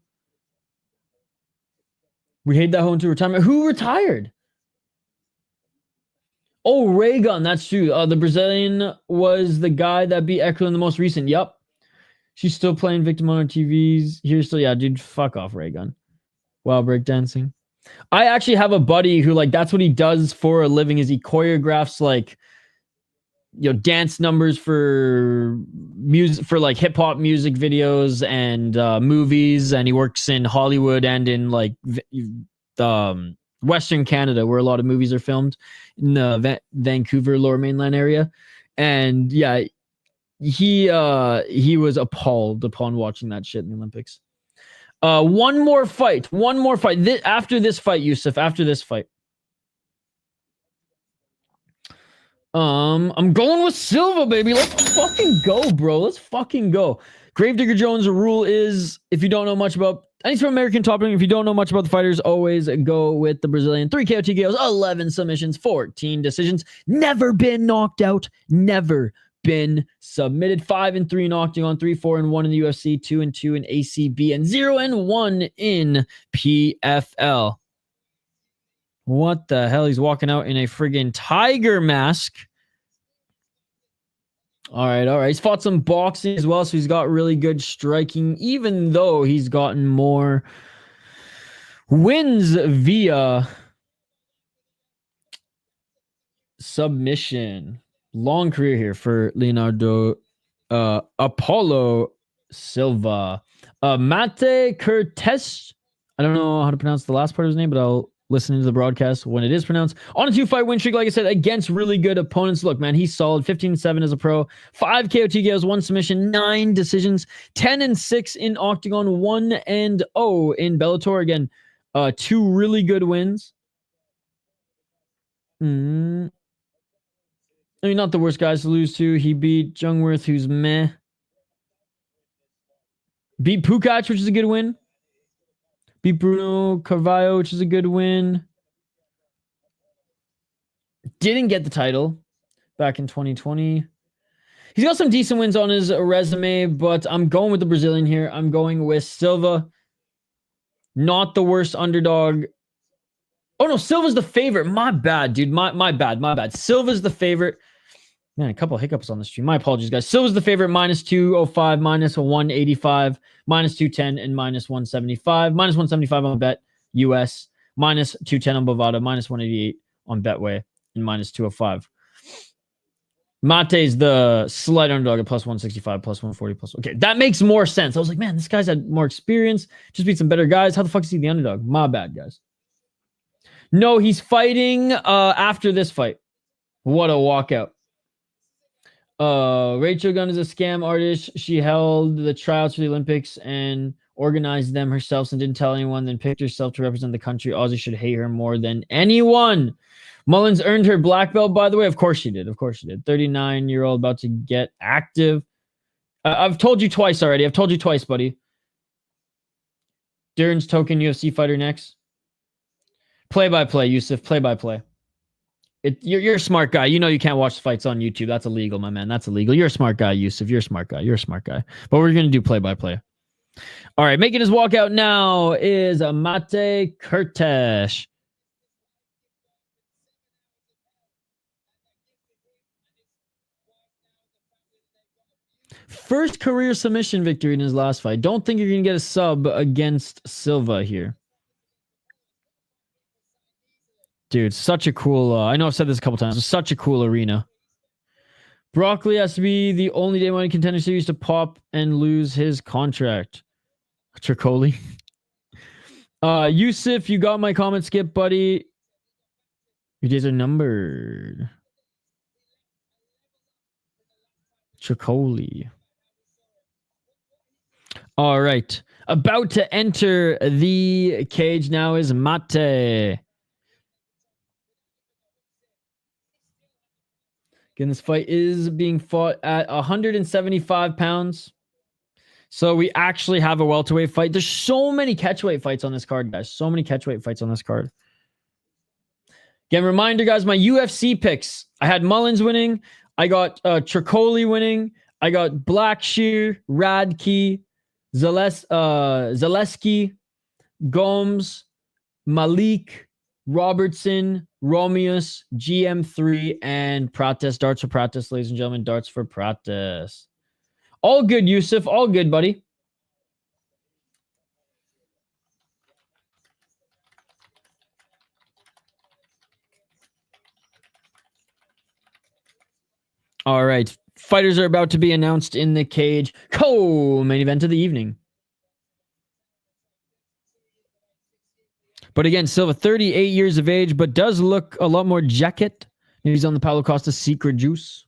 We hate that home to retirement. Who retired? Oh, Ray Gun. That's true. The Brazilian was the guy that beat Eckler in the most recent. Yep. She's still playing victim on her TVs. Here's still, yeah, dude, fuck off, Ray Gun. Wow, breakdancing. I actually have a buddy who, like, that's what he does for a living, is he choreographs, like, you know, dance numbers for music, for like hip hop music videos and movies, and he works in Hollywood and in like Western Canada, where a lot of movies are filmed in the Vancouver Lower Mainland area. And yeah, he was appalled upon watching that shit in the Olympics. One more fight. After this fight, Yusuf, after this fight. I'm going with Silva, baby. Let's fucking go, bro. Let's fucking go. Gravedigger Jones' rule is, if you don't know much about any sort of American top ranking, if you don't know much about the fighters, always go with the Brazilian. 3 KO TKOs, 11 submissions, 14 decisions. Never been knocked out. Never been submitted. 5-3 in Octagon, 3-4-1 in the UFC, 2-2 in ACB, and 0-1 in PFL. What the hell? He's walking out in a friggin' tiger mask. All right. He's fought some boxing as well, so he's got really good striking, even though he's gotten more wins via submission. Long career here for Leonardo Apollo Silva. Máté Kertész. I don't know how to pronounce the last part of his name, but I'll listen to the broadcast when it is pronounced. On a 2-fight win streak, like I said, against really good opponents. Look, man, he's solid. 15-7 as a pro. 5 KO TKOs, 1 submission, 9 decisions. 10-6 in Octagon, 1-0 in Bellator. Again, 2 really good wins. I mean, not the worst guys to lose to. He beat Jungwirth, who's meh. Beat Pukač, which is a good win. Beat Bruno Carvalho, which is a good win. Didn't get the title back in 2020. He's got some decent wins on his resume, but I'm going with the Brazilian here. I'm going with Silva. Not the worst underdog. Oh, no, Silva's the favorite. My bad, dude. My bad. Silva's the favorite. Man, a couple of hiccups on the stream. My apologies, guys. Silva's the favorite. -205, -185, -210, and -175. -175 on bet US. -210 on Bovada. -188 on Betway. And -205. Mate's the slight underdog at +165, +140, Okay, that makes more sense. I was like, man, this guy's had more experience. Just beat some better guys. How the fuck is he the underdog? My bad, guys. No, he's fighting after this fight. What a walkout. Rachel Gunn is a scam artist. She held the tryouts for the Olympics and organized them herself and didn't tell anyone, then picked herself to represent the country. Aussie should hate her more than anyone. Mullins earned her black belt, by the way. Of course she did. 39-year-old about to get active. I've told you twice already. I've told you twice, buddy. Duren's token UFC fighter next. Play-by-play, Yusuf. Play-by-play. You're a smart guy. You know you can't watch fights on YouTube. That's illegal, my man. That's illegal. You're a smart guy, Yusuf. You're a smart guy. But we're going to do play-by-play. All right, making his walkout now is Máté Kertész. First career submission victory in his last fight. Don't think you're going to get a sub against Silva here. Dude, such a cool... I know I've said this a couple times. It's such a cool arena. Broccoli has to be the only day one contender series to pop and lose his contract. Tricoli. Yusuf, you got my comment skip, buddy. Your days are numbered. Tricoli. All right. About to enter the cage now is Máté. Again, this fight is being fought at 175 pounds. So we actually have a welterweight fight. There's so many catchweight fights on this card, guys. So many catchweight fights on this card. Again, reminder, guys, my UFC picks. I had Mullins winning. I got Tricoli winning. I got Blackshear, Radke, Zaleski, Gomes, Malik, Robertson, Romeus, GM3, and Prates. Darts for Prates, ladies and gentlemen. Darts for Prates. All good, Yusuf. All good, buddy. All right. Fighters are about to be announced in the cage. Co-main event of the evening. But again, Silva, 38 years of age, but does look a lot more jacket. He's on the Paulo Costa secret juice.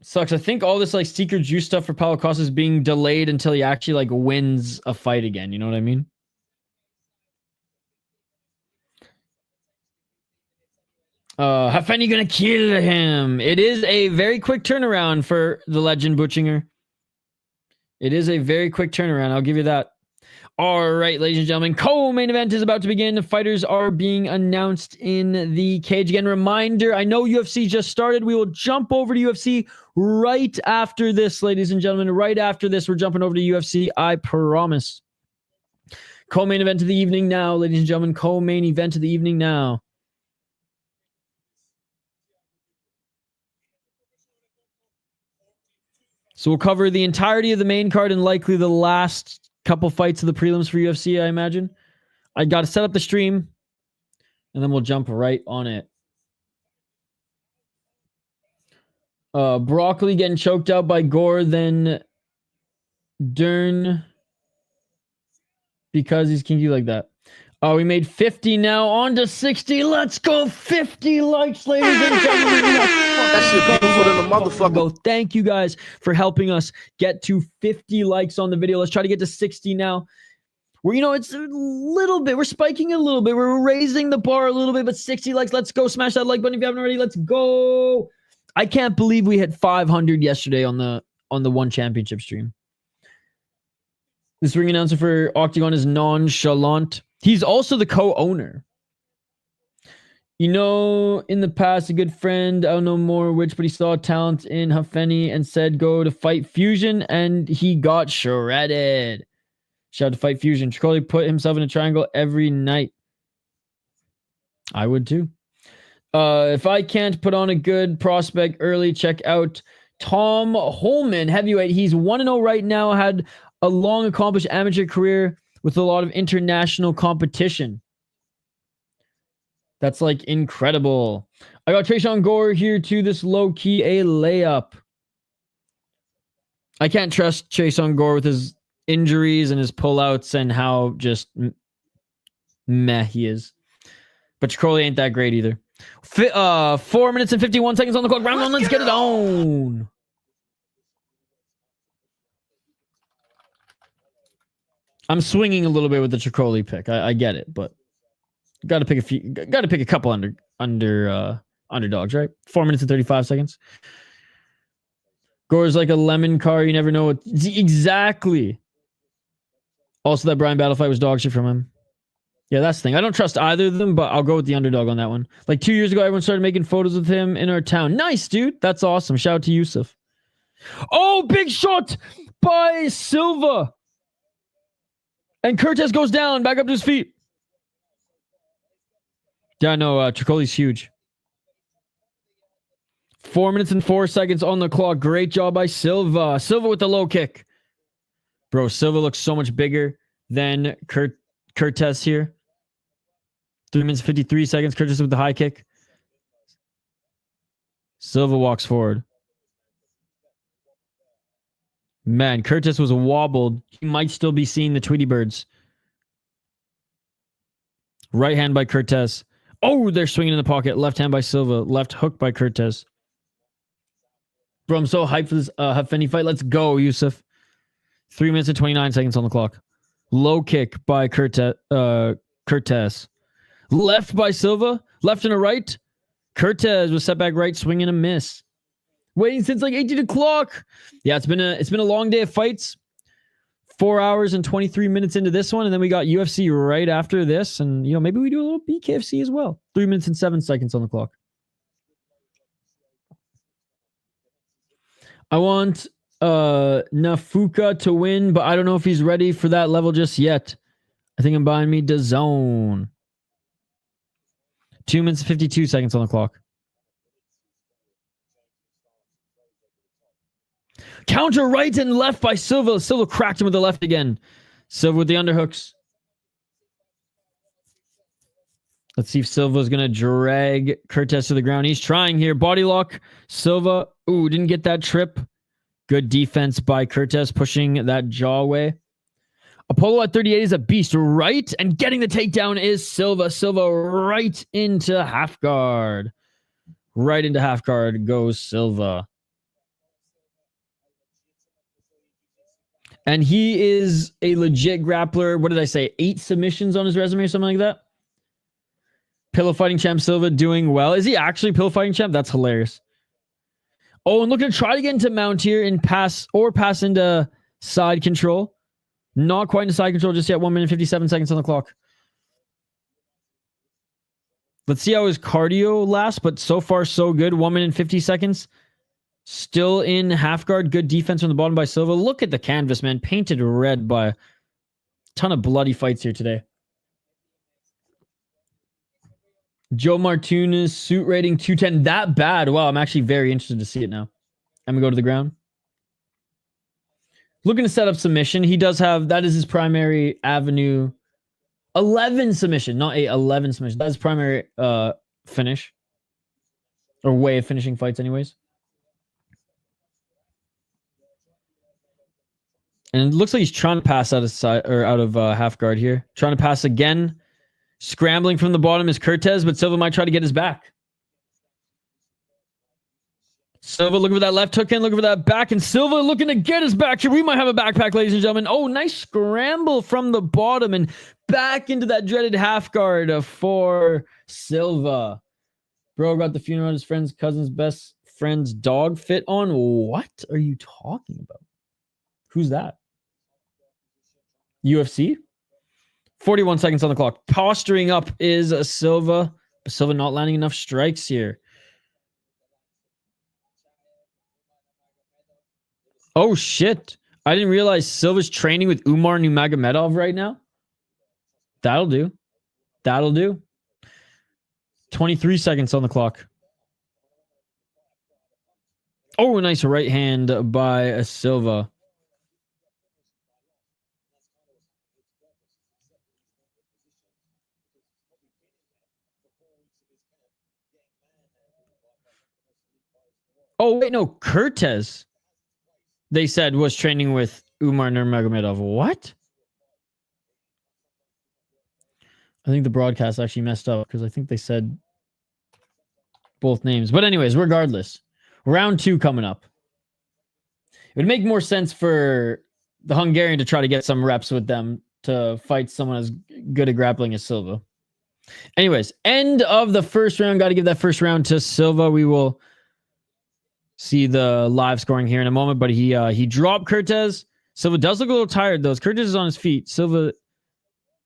Sucks. I think all this like secret juice stuff for Paulo Costa is being delayed until he actually like wins a fight again. You know what I mean? Hafeni gonna kill him. It is a very quick turnaround for the legend Buchinger. It is a very quick turnaround. I'll give you that. All right, ladies and gentlemen, co-main event is about to begin. The fighters are being announced in the cage. Again, reminder, I know UFC just started. We will jump over to UFC right after this, ladies and gentlemen. Right after this, we're jumping over to UFC. I promise. Co-main event of the evening now, ladies and gentlemen. Co-main event of the evening now. So we'll cover the entirety of the main card and likely the last couple fights of the prelims for UFC, I imagine. I got to set up the stream, and then we'll jump right on it. Broccoli getting choked out by Gore, then Dern because he's kinky like that. Oh, we made 50 now, on to 60. Let's go, 50 likes, ladies and gentlemen. That shit beautiful than a motherfucker. Thank you guys for helping us get to 50 likes on the video. Let's try to get to 60 now. Well, you know, it's a little bit. We're spiking a little bit. We're raising the bar a little bit, but 60 likes. Let's go. Smash that like button if you haven't already. Let's go. I can't believe we hit 500 yesterday on the One Championship stream. This ring announcer for OKTAGON is Nonchalant. He's also the co-owner. You know, in the past, a good friend, I don't know more which, but he saw talent in Hafeni and said go to Fight Fusion, and he got shredded. Shout out to Fight Fusion. Tricoli put himself in a triangle every night. I would too. If I can't put on a good prospect early, check out Tom Holman, heavyweight. He's 1-0 right now, had a long, accomplished amateur career with a lot of international competition. That's like incredible. I got Trayshawn Gore here too. This low-key a layup. I can't trust Trayshawn Gore with his injuries and his pullouts and how just meh he is. But Tricoli ain't that great either. 4 minutes and 51 seconds on the clock. Round one, let's get it on. I'm swinging a little bit with the Tricoli pick. I get it, but got to pick a couple underdogs, right? 4 minutes and 35 seconds. Gore's like a lemon car. You never know what exactly. Also, that Brian Battle fight was dog shit from him. Yeah, that's the thing. I don't trust either of them, but I'll go with the underdog on that one. Like 2 years ago, everyone started making photos with him in our town. Nice, dude. That's awesome. Shout out to Yusuf. Oh, big shot by Silva. And Kertész goes down, back up to his feet. Yeah, no, Tricoli's huge. 4 minutes and 4 seconds on the clock. Great job by Silva. Silva with the low kick. Bro, Silva looks so much bigger than Kertész here. 3 minutes 53 seconds. Kertész with the high kick. Silva walks forward. Man, Kertész was wobbled. He might still be seeing the Tweety Birds. Right hand by Kertész. Oh, they're swinging in the pocket. Left hand by Silva. Left hook by Kertész. Bro, I'm so hyped for this Hafeni fight. Let's go, Yusuf. 3 minutes and 29 seconds on the clock. Low kick by Kertész. Left by Silva. Left and a right. Kertész was set back right, swing and a miss. Waiting since like 18 o'clock. Yeah, it's been a long day of fights. 4 hours and 23 minutes into this one, and then we got UFC right after this, and you know maybe we do a little BKFC as well. 3 minutes and 7 seconds on the clock. I want Nafuka to win, but I don't know if he's ready for that level just yet. I think I'm buying me DAZN. 2 minutes and 52 seconds on the clock. Counter right and left by Silva. Silva cracked him with the left again. Silva with the underhooks. Let's see if Silva's going to drag Kertész to the ground. He's trying here. Body lock. Silva. Ooh, didn't get that trip. Good defense by Kertész, pushing that jaw away. Apollo at 38 is a beast, right? And getting the takedown is Silva. Silva right into half guard. Right into half guard goes Silva. And he is a legit grappler. What did I say? 8 submissions on his resume or something like that? Pillow fighting champ Silva doing well. Is he actually pillow fighting champ? That's hilarious. Oh, and looking to try to get into mount here and pass into side control. Not quite into side control just yet. 1 minute 57 seconds on the clock. Let's see how his cardio lasts, but so far so good. 1 minute 50 seconds. Still in half guard. Good defense from the bottom by Silva. Look at the canvas, man. Painted red by a ton of bloody fights here today. Joe Martinez, suit rating 210. That bad. Wow, I'm actually very interested to see it now. I'm going to go to the ground. Looking to set up submission. He does have, that is his primary avenue. 11 submission, not 8, 11 submission. That's his primary finish. Or way of finishing fights anyways. And it looks like he's trying to pass out of side or out of half guard here. Trying to pass again. Scrambling from the bottom is Kertész, but Silva might try to get his back. Silva looking for that left hook in, looking for that back, and Silva looking to get his back here. We might have a backpack, ladies and gentlemen. Oh, nice scramble from the bottom and back into that dreaded half guard for Silva. Bro got the funeral on his friend's cousin's best friend's dog fit on. What are you talking about? Who's that? UFC? 41 seconds on the clock. Posturing up is Silva. Silva not landing enough strikes here. Oh, shit. I didn't realize Silva's training with Umar Nurmagomedov right now. That'll do. That'll do. 23 seconds on the clock. Oh, a nice right hand by Silva. Oh, wait, no. Kertész, they said, was training with Umar Nurmagomedov. What? I think the broadcast actually messed up because I think they said both names. But anyways, regardless, round 2 coming up. It would make more sense for the Hungarian to try to get some reps with them to fight someone as good at grappling as Silva. Anyways, end of the first round. Got to give that first round to Silva. We will see the live scoring here in a moment, but he dropped Kertész. Silva does look a little tired, though. Kertész is on his feet. Silva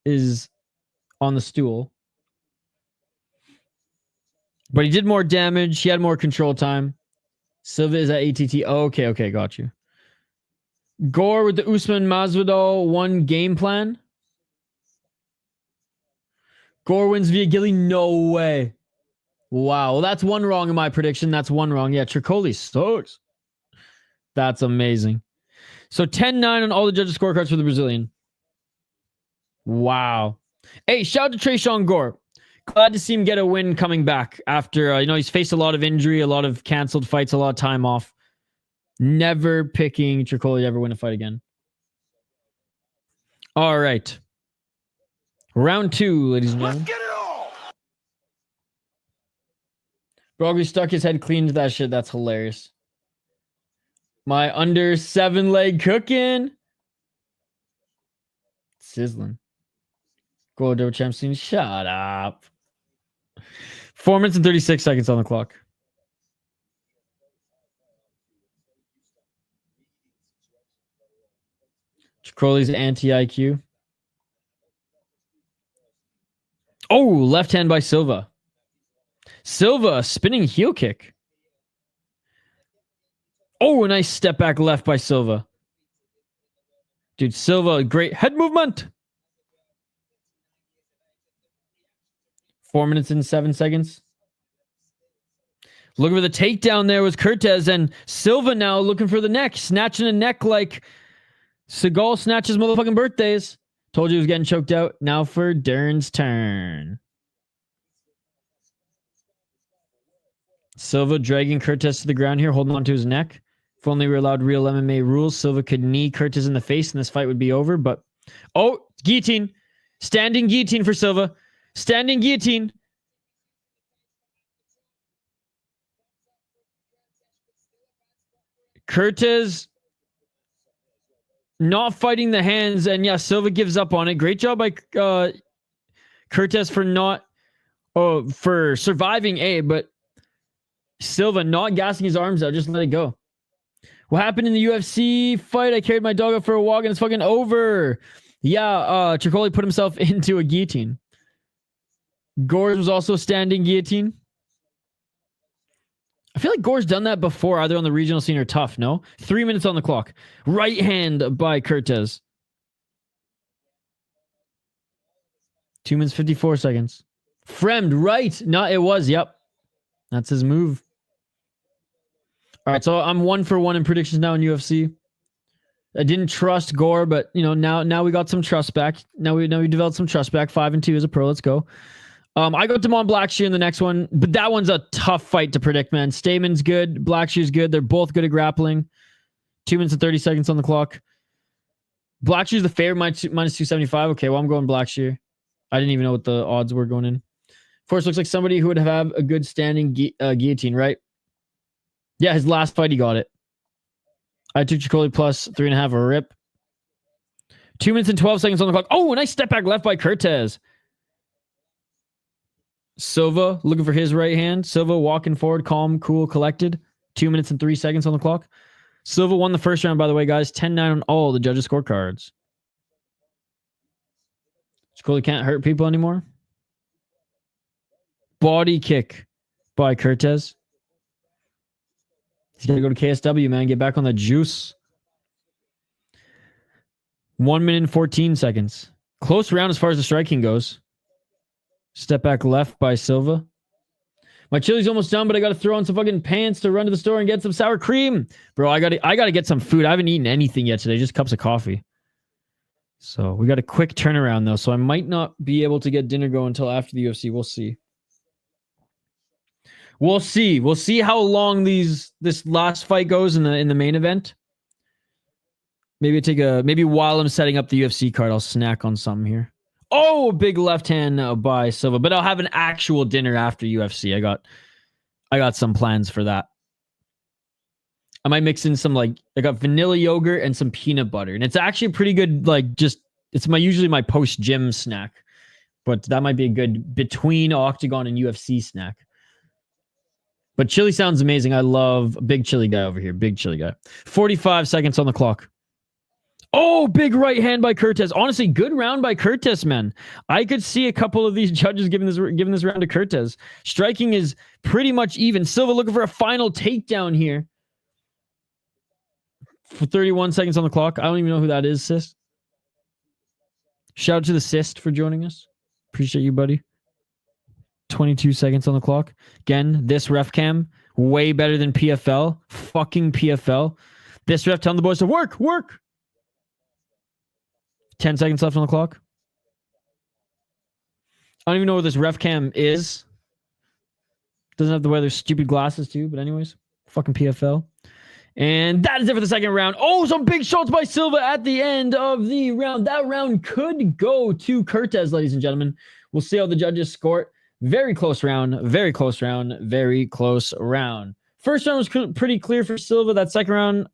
is on the stool. But he did more damage. He had more control time. Silva is at ATT. Oh, okay, got you. Gore with the Usman Masvidal 1 game plan. Gore wins via Gilly. No way. Wow. Well, that's 1 wrong in my prediction. That's 1 wrong. Yeah, Tricoli sucks. That's amazing. So 10-9 on all the judges' scorecards for the Brazilian. Wow. Hey, shout out to Tresean Gore. Glad to see him get a win coming back after, he's faced a lot of injury, a lot of canceled fights, a lot of time off. Never picking Tricoli to ever win a fight again. All right. Round 2, ladies and gentlemen. Let's get it all. Brogby stuck his head clean to that shit. That's hilarious. My under 7 leg cooking. Sizzling. Gold Double Champ scene. Shut up. 4 minutes and 36 seconds on the clock. Crowley's anti-IQ. Oh, left hand by Silva. Silva, spinning heel kick. Oh, a nice step back left by Silva. Dude, Silva, great head movement. 4 minutes and 7 seconds. Looking for the takedown there was Kertész, and Silva now looking for the neck, snatching a neck like Seagal snatches motherfucking birthdays. Told you he was getting choked out. Now for Dern's turn. Silva dragging Kertész to the ground here, holding onto his neck. If only we were allowed real MMA rules, Silva could knee Kertész in the face and this fight would be over. But, oh, guillotine. Standing guillotine for Silva. Standing guillotine. Kertész not fighting the hands, and yeah, Silva gives up on it. Great job by Kertész for surviving, but Silva not gassing his arms out, just let it go. What happened in the UFC fight? I carried my dog out for a walk and it's fucking over. Yeah, Tricoli put himself into a guillotine. Gores was also standing guillotine. I feel like Gore's done that before, either on the regional scene or tough, no? 3 minutes on the clock. Right hand by Kertész. 2 minutes, 54 seconds. Fremd, right. No, it was, yep. That's his move. All right, so I'm 1 for 1 in predictions now in UFC. I didn't trust Gore, but you know, now we got some trust back. Now we developed some trust back. 5-2 as a pro. Let's go. I got Damon Blackshear in the next one, but that one's a tough fight to predict, man. Stamen's good. Blackshear's good. They're both good at grappling. 2 minutes and 30 seconds on the clock. Blackshear's the favorite, minus 275. Okay, well, I'm going Blackshear. I didn't even know what the odds were going in. Of course, looks like somebody who would have a good standing guillotine, right? Yeah, his last fight, he got it. I took Tricoli plus 3.5 a rip. 2 minutes and 12 seconds on the clock. Oh, a nice step back left by Kertész. Silva looking for his right hand. Silva walking forward, calm, cool, collected. 2 minutes and 3 seconds on the clock. Silva won the first round, by the way, guys. 10-9 on all the judges' scorecards. Tricoli can't hurt people anymore. Body kick by Kertész. He's got to go to KSW, man. Get back on the juice. 1 minute and 14 seconds. Close round as far as the striking goes. Step back left by Silva. My chili's almost done, but I got to throw on some fucking pants to run to the store and get some sour cream. Bro, I got to get some food. I haven't eaten anything yet today, just cups of coffee. So we got a quick turnaround, though, so I might not be able to get dinner going until after the UFC. We'll see. We'll see. We'll see how long this last fight goes in the main event. Maybe while I'm setting up the UFC card, I'll snack on something here. Oh, big left hand by Silva, but I'll have an actual dinner after UFC. I got some plans for that. I might mix in some I got vanilla yogurt and some peanut butter, and it's actually pretty good. It's usually my post gym snack, but that might be a good between Octagon and UFC snack. But chili sounds amazing. I love big chili guy over here. Big chili guy. 45 seconds on the clock. Oh, big right hand by Kertész. Honestly, good round by Kertész, man. I could see a couple of these judges giving this round to Kertész. Striking is pretty much even. Silva looking for a final takedown here. For 31 seconds on the clock. I don't even know who that is, sis. Shout out to the cyst for joining us. Appreciate you, buddy. 22 seconds on the clock. Again, this ref cam, way better than PFL. Fucking PFL. This ref telling the boys to work. 10 seconds left on the clock. I don't even know what this ref cam is. Doesn't have to wear their stupid glasses too, but anyways. Fucking PFL. And that is it for the second round. Oh, some big shots by Silva at the end of the round. That round could go to Kertész, ladies and gentlemen. We'll see how the judges score it. Very close round. Very close round. Very close round. First round was pretty clear for Silva. That second round,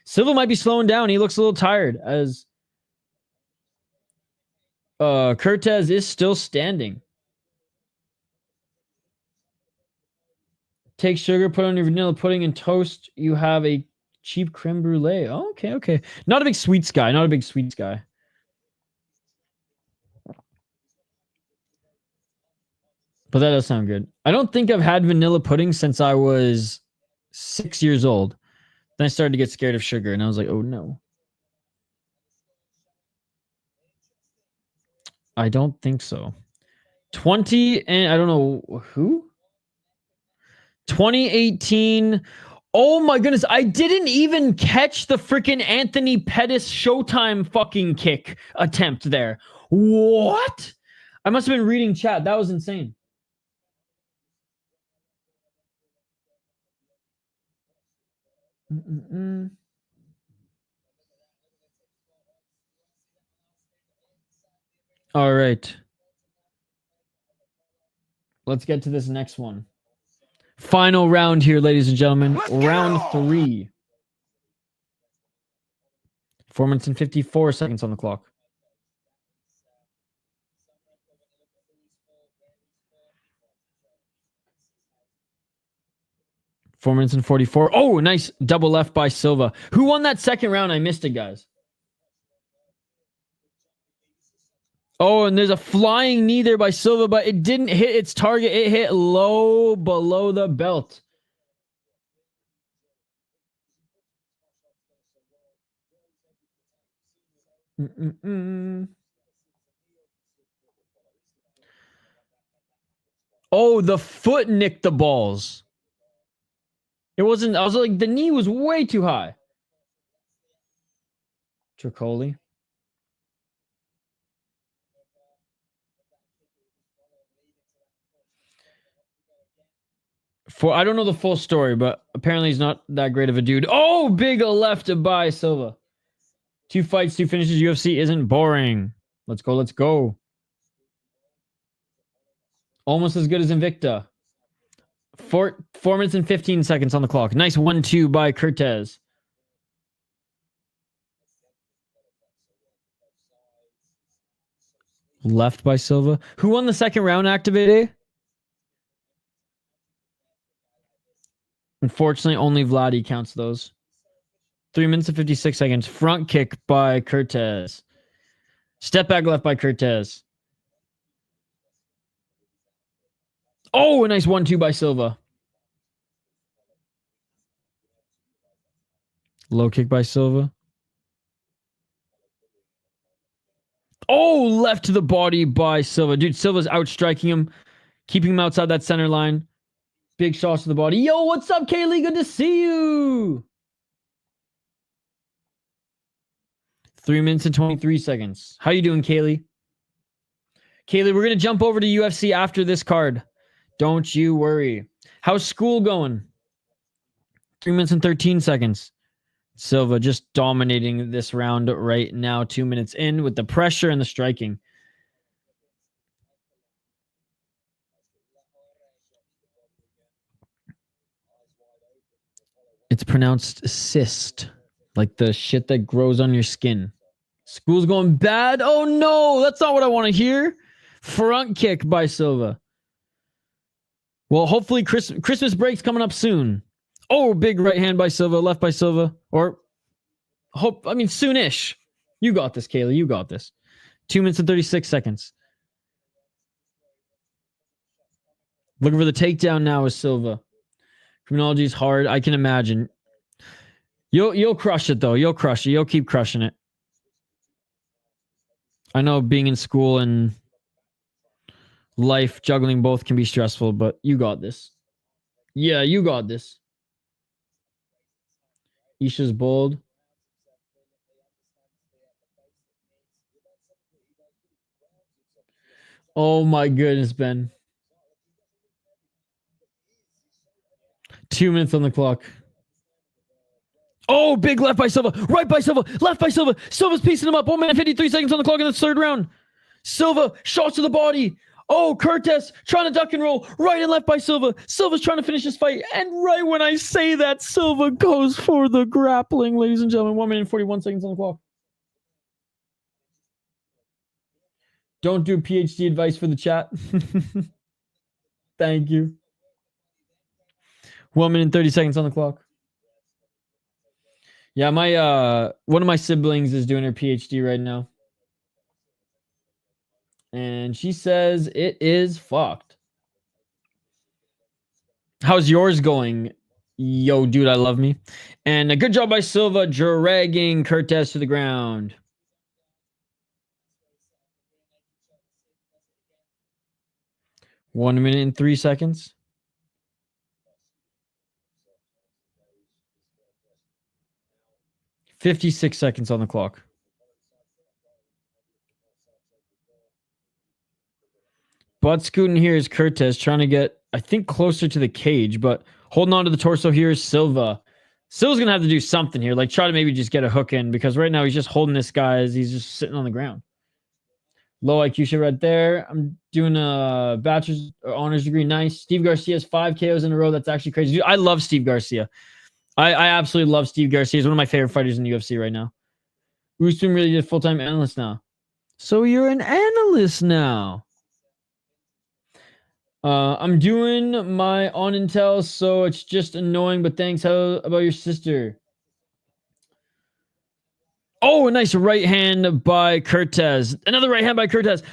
Silva might be slowing down. He looks a little tired as Kertész is still standing. Take sugar, put on your vanilla pudding, and toast. You have a cheap creme brulee. Oh, okay. Not a big sweets guy. But that does sound good. I don't think I've had vanilla pudding since I was 6 years old. Then I started to get scared of sugar, and I was like, oh no. I don't think so. 20 and I don't know who. 2018. Oh my goodness, I didn't even catch the freaking Anthony Pettis Showtime fucking kick attempt there. What? I must have been reading chat. That was insane. All right. Let's get to this next one. Final round here, ladies and gentlemen. Round 3. 4 minutes and 54 seconds on the clock. Four minutes and 44. Oh, nice double left by Silva. Who won that second round? I missed it, guys. Oh, and there's a flying knee there by Silva, but it didn't hit its target. It hit low below the belt. Oh, the foot nicked the balls. It wasn't, I was like, the knee was way too high. Tricoli. I don't know the full story, but apparently he's not that great of a dude. Oh, big left by Silva. 2 fights, 2 finishes. UFC isn't boring. Let's go, let's go. Almost as good as Invicta. 4 minutes and 15 seconds on the clock. Nice 1-2 by Kertész. Left by Silva. Who won the second round, Activate? Unfortunately, only Vladdy counts those. 3 minutes and 56 seconds. Front kick by Kertész. Step back left by Kertész. Oh, a nice 1-2 by Silva. Low kick by Silva. Oh, left to the body by Silva. Dude, Silva's outstriking him, keeping him outside that center line. Big shots to the body. Yo, what's up, Kaylee? Good to see you. 3 minutes and 23 seconds. How you doing, Kaylee? Kaylee, we're going to jump over to UFC after this card. Don't you worry. How's school going? 3 minutes and 13 seconds. Silva just dominating this round right now. 2 minutes in with the pressure and the striking. It's pronounced cyst, like the shit that grows on your skin. School's going bad. Oh no, that's not what I want to hear. Front kick by Silva. Well, hopefully Christmas break's coming up soon. Oh, big right hand by Silva, left by Silva. Soonish. You got this, Kayla. You got this. 2 minutes and 36 seconds. Looking for the takedown now is Silva. Criminology is hard. I can imagine. You'll crush it, though. You'll crush it. You'll keep crushing it. I know being in school and life, juggling both can be stressful, but you got this. Yeah, you got this. Isha's bold. Oh my goodness, Ben. 2 minutes on the clock. Oh, big left by Silva. Right by Silva. Left by Silva. Silva's piecing him up. 1 minute, 53 seconds on the clock in the third round. Silva, shots to the body. Oh, Kertész trying to duck and roll. Right and left by Silva. Silva's trying to finish this fight. And right when I say that, Silva goes for the grappling, ladies and gentlemen. 1 minute and 41 seconds on the clock. Don't do PhD advice for the chat. Thank you. 1 minute and 30 seconds on the clock. Yeah, my one of my siblings is doing her PhD right now. And she says it is fucked. How's yours going? Yo, dude, I love me. And a good job by Silva dragging Kertész to the ground. 1 minute and 3 seconds. $56 seconds on the clock. Butt scooting here is Kertész trying to get, I think, closer to the cage, but holding on to the torso here is Silva. Silva's going to have to do something here, like try to maybe just get a hook in, because right now he's just holding this guy as he's just sitting on the ground. Low IQ shit right there. I'm doing a bachelor's or honors degree. Nice. Steve Garcia has 5 KOs in a row. That's actually crazy. Dude, I love Steve Garcia. I absolutely love Steve Garcia. He's one of my favorite fighters in the UFC right now. Usman really did full-time analyst now. So you're an analyst now. I'm doing my on intel, so it's just annoying, but thanks. How about your sister? Oh, a nice right hand by Kertész. Another right hand by Kertész.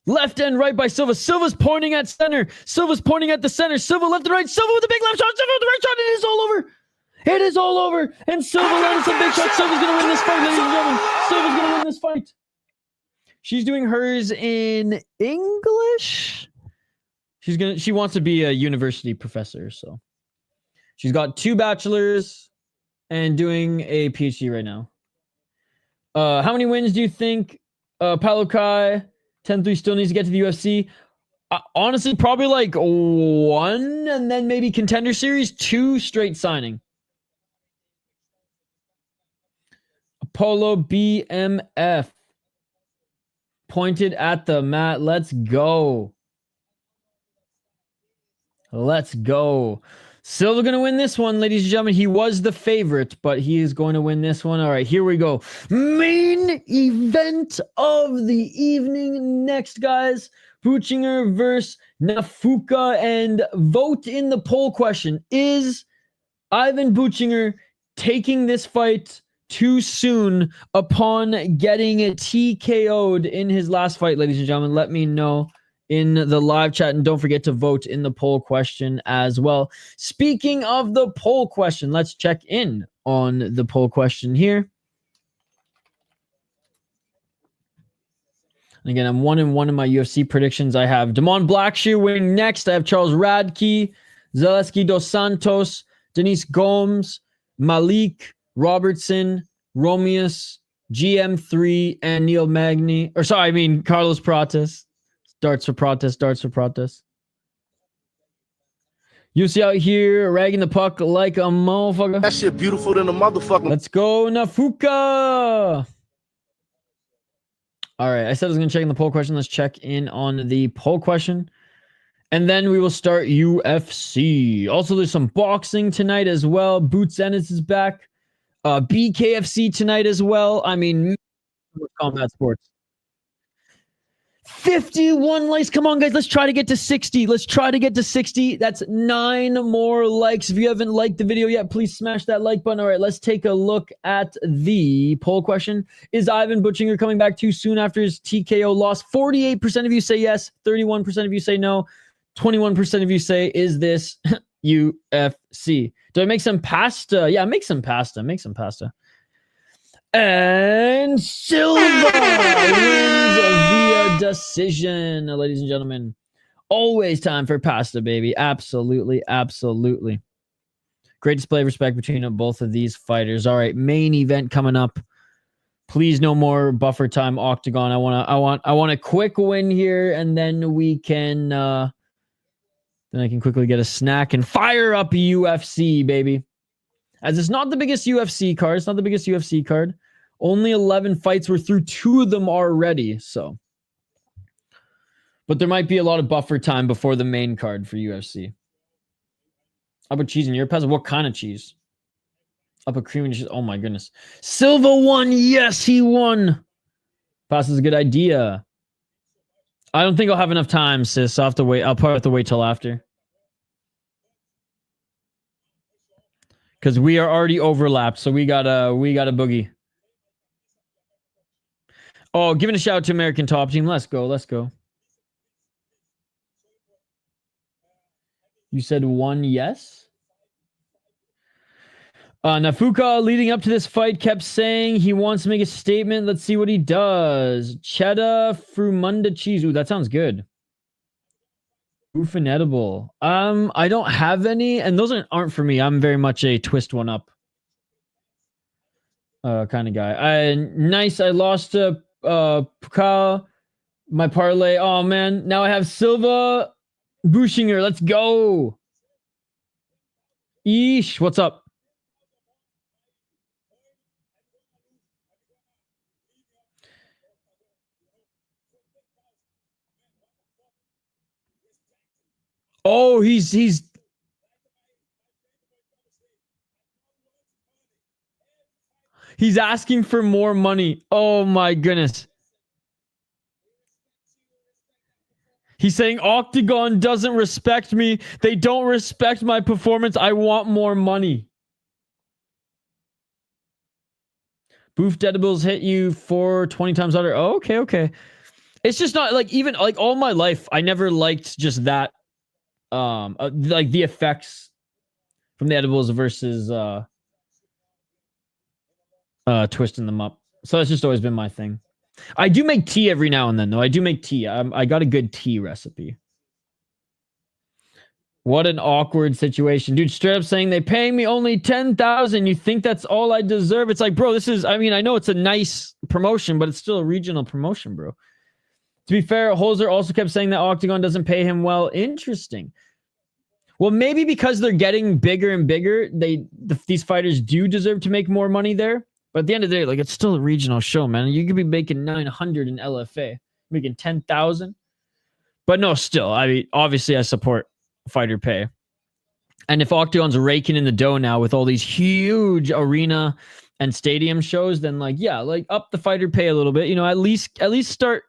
Left and right by Silva. Silva's pointing at center. Silva's pointing at the center. Silva left and right. Silva with a big left shot. Silva with the right shot. It is all over. It is all over. And Silva landed some big shots. Silva's going to win this fight, ladies and gentlemen. Silva's going to win this fight. She's doing hers in English. She wants to be a university professor, so she's got 2 bachelors and doing a PhD right now. How many wins do you think Palukai 10-3 still needs to get to the UFC? Honestly, probably like 1, and then maybe contender series, 2 straight signing. Apollo BMF pointed at the mat. Let's go. Let's go. Silva going to win this one, ladies and gentlemen. He was the favorite, but he is going to win this one. All right, here we go. Main event of the evening next, guys. Buchinger versus Nafuka. And vote in the poll question. Is Ivan Buchinger taking this fight too soon upon getting TKO'd in his last fight, ladies and gentlemen? Let me know in the live chat, and don't forget to vote in the poll question as well. Speaking of the poll question, let's check in on the poll question here. And again, I'm 1-1 in my UFC predictions. I have Damon Blackshear winning next. I have Charles Radke, Zaleski dos Santos, Denise Gomes, Malik Robertson, Romeus, GM3, and Neil Magny. Or sorry, I mean Carlos Prates. Darts for protest. You see out here ragging the puck like a motherfucker. That shit beautiful than a motherfucker. Let's go, Nafuka. All right, I said I was going to check in the poll question. Let's check in on the poll question. And then we will start UFC. Also, there's some boxing tonight as well. Boots Ennis is back. BKFC tonight as well. I mean, combat sports. 51 likes. Come on, guys. Let's try to get to 60. Let's try to get to 60. That's 9 more likes. If you haven't liked the video yet, please smash that like button. All right, let's take a look at the poll question. Is Ivan Buchinger coming back too soon after his TKO loss? 48% of you say yes. 31% of you say no. 21% of you say, is this UFC? Do I make some pasta? Yeah, make some pasta. Make some pasta. And Silva wins via decision, ladies and gentlemen. Always time for pasta, baby. Absolutely, absolutely. Great display of respect between both of these fighters. All right, main event coming up. Please, no more buffer time octagon. I want a quick win here, and then we can then I can quickly get a snack and fire up UFC, baby. As it's not the biggest UFC card. It's not the biggest UFC card. Only 11 fights. We're through 2 of them already. So, but there might be a lot of buffer time before the main card for UFC. How about cheese in your pasta? What kind of cheese? Up a cream and cheese. Oh my goodness. Silva won. Yes, he won. Pasta's a good idea. I don't think I'll have enough time, sis. I'll have to wait. I'll probably have to wait till after. Because we are already overlapped, so we got a boogie. Oh, giving a shout out to American Top Team. Let's go. Let's go. You said 1 yes? Nafuka, leading up to this fight, kept saying he wants to make a statement. Let's see what he does. Cheddar Frumunda cheese. Ooh, that sounds good. Oof and edible. I don't have any, and those aren't for me. I'm very much a twist one up kind of guy. Nice. I lost to Pukač, my parlay. Oh man, now I have Silva, Buchinger. Let's go. Eesh, what's up? Oh, he's asking for more money. Oh my goodness. He's saying Octagon doesn't respect me. They don't respect my performance. I want more money. Boof edibles hit you for 20 times harder. Oh, okay. It's just not like, even like all my life, I never liked just that. Like the effects from the edibles versus twisting them up. So that's just always been my thing. I do make tea every now and then, though. I do make tea. I got a good tea recipe. What an awkward situation. Dude, straight up saying they paying me only 10,000. You think that's all I deserve? It's like, bro, this is, I mean, I know it's a nice promotion, but it's still a regional promotion, bro. To be fair, Holzer also kept saying that Octagon doesn't pay him well. Interesting. Well, maybe because they're getting bigger and bigger, these fighters do deserve to make more money there. But at the end of the day, like, it's still a regional show, man. You could be making 900 in LFA, making 10,000. But no, still, I mean, obviously I support fighter pay. And if Octagon's raking in the dough now with all these huge arena and stadium shows, then like, yeah, like up the fighter pay a little bit, you know, at least start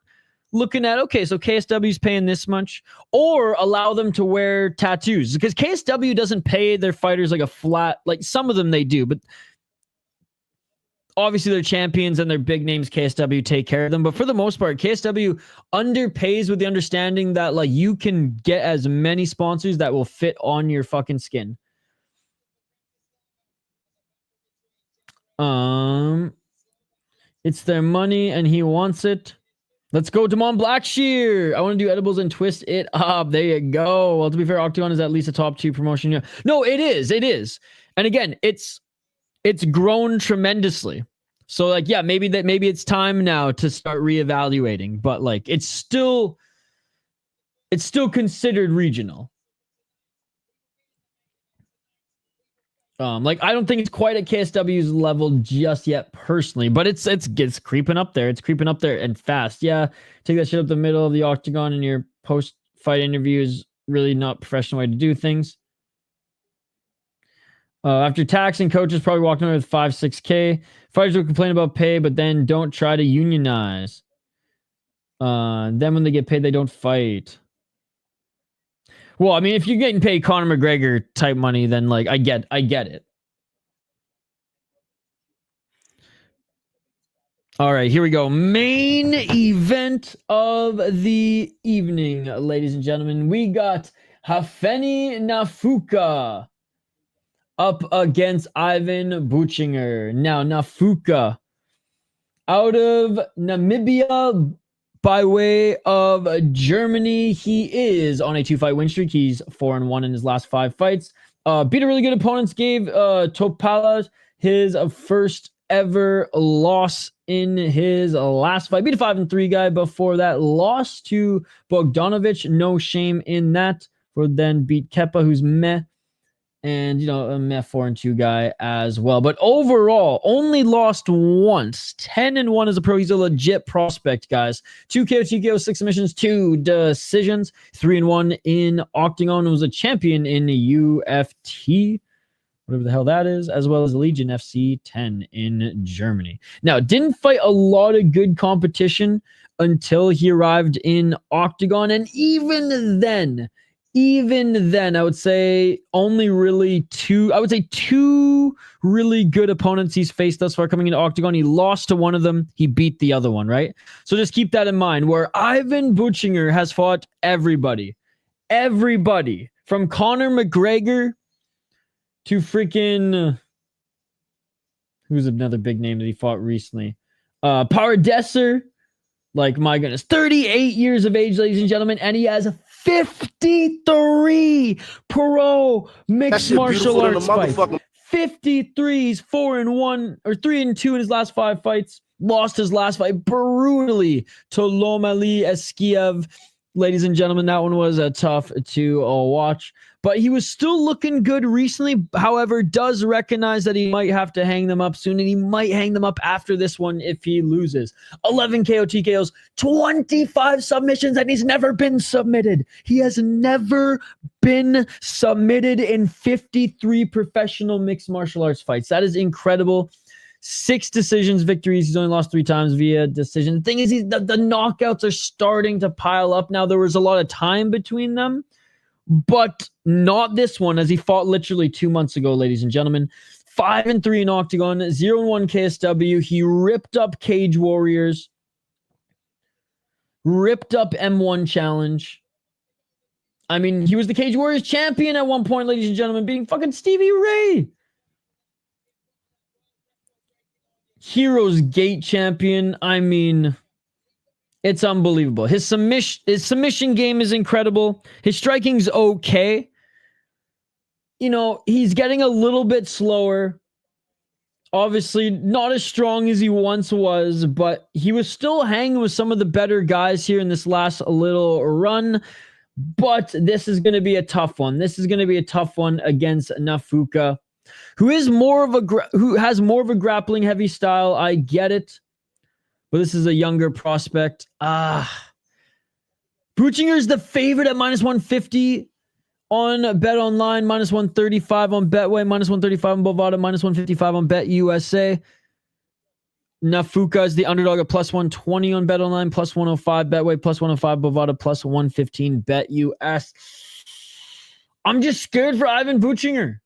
looking at, okay, so KSW's paying this much, or allow them to wear tattoos, because KSW doesn't pay their fighters like a flat, like some of them they do, but obviously they're champions and they're big names. KSW take care of them, but for the most part, KSW underpays with the understanding that like you can get as many sponsors that will fit on your fucking skin. It's their money and he wants it. Let's go, Damon Blackshear. I want to do edibles and twist it up. There you go. Well, to be fair, Octagon is at least a top 2 promotion. Yeah. No, it is. It is. And again, it's grown tremendously. So like, yeah, maybe it's time now to start reevaluating, but like, it's still considered regional. Like I don't think it's quite at KSW's level just yet personally, but it's creeping up there. It's creeping up there and fast. Yeah, take that shit up the middle of the octagon in your post-fight interview is really not a professional way to do things. After tax and coaches probably walking away with 5-6K. Fighters will complain about pay, but then don't try to unionize. Then when they get paid, they don't fight. Well, I mean, if you're getting paid Conor McGregor type money, then like I get it. All right, here we go. Main event of the evening, ladies and gentlemen. We got Hafeni Nafuka up against Ivan Buchinger. Now, Nafuka out of Namibia by way of Germany. He is on a 2-fight win streak. He's 4-1 in his last 5 fights. Beat a really good opponents. Gave Topala his first ever loss in his last fight. Beat a 5-3 guy before that. Lost to Bogdanovic. No shame in that. For then beat Kepa, who's meh. And, you know, a meh 4-2 guy as well. But overall, only lost once. 10-1 as a pro. He's a legit prospect, guys. 2 KO, TKO, 6 submissions, 2 decisions. 3-1 in Octagon. Was a champion in UFT, whatever the hell that is, as well as Legion FC 10 in Germany. Now, didn't fight a lot of good competition until he arrived in Octagon. And even then, I would say only really 2 really good opponents he's faced thus far coming into Octagon. He lost to one of them. He beat the other one, right? So just keep that in mind, where Ivan Buchinger has fought everybody. Everybody. From Conor McGregor to freaking... who's another big name that he fought recently? Paradesser. Like, my goodness. 38 years of age, ladies and gentlemen, and he has 53 pro mixed martial arts fights. 53s, 4-1 or 3-2 in his last 5 fights. Lost his last fight brutally to Lomali Eskiev. Ladies and gentlemen, that one was tough to watch. But he was still looking good recently. However, does recognize that he might have to hang them up soon, and he might hang them up after this one if he loses. 11 KO TKOs, 25 submissions, and he's never been submitted. He has never been submitted in 53 professional mixed martial arts fights. That is incredible. 6 decisions victories. He's only lost 3 times via decision. The thing is, the knockouts are starting to pile up now. There was a lot of time between them, but not this one, as he fought literally 2 months ago, ladies and gentlemen. 5-3 in Octagon, 0-1 KSW. He ripped up Cage Warriors, ripped up M1 Challenge. I mean, he was the Cage Warriors champion at one point, ladies and gentlemen, beating fucking Stevie Ray. Heroes Gate champion. I mean, it's unbelievable. His submission game is incredible. His striking's okay. You know, he's getting a little bit slower. Obviously, not as strong as he once was, but he was still hanging with some of the better guys here in this last little run. But this is going to be a tough one. This is going to be a tough one against Nafuka, who has more of a grappling heavy style. I get it. But this is a younger prospect. Buchinger is the favorite at -150 on Bet Online, -135 on Betway, -135 on Bovada, -155 on Bet USA. Nafuka is the underdog at +120 on Bet Online, +105 Betway, +105 Bovada, +115 Bet US. I'm just scared for Ivan Buchinger.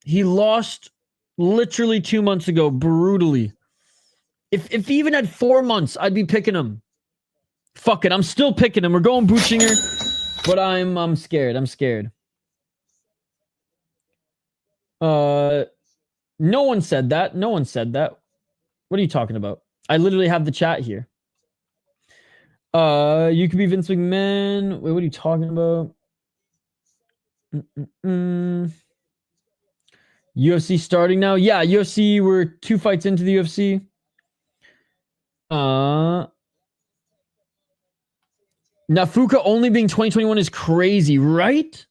He lost literally 2 months ago, brutally. If he even had 4 months, I'd be picking him. Fuck it, I'm still picking him. We're going Buchinger, but I'm scared. I'm scared. No one said that. No one said that. What are you talking about? I literally have the chat here. You could be Vince McMahon. Wait, what are you talking about? UFC starting now? Yeah, UFC, we're 2 fights into the UFC. Nafuka only being 2021 is crazy, right?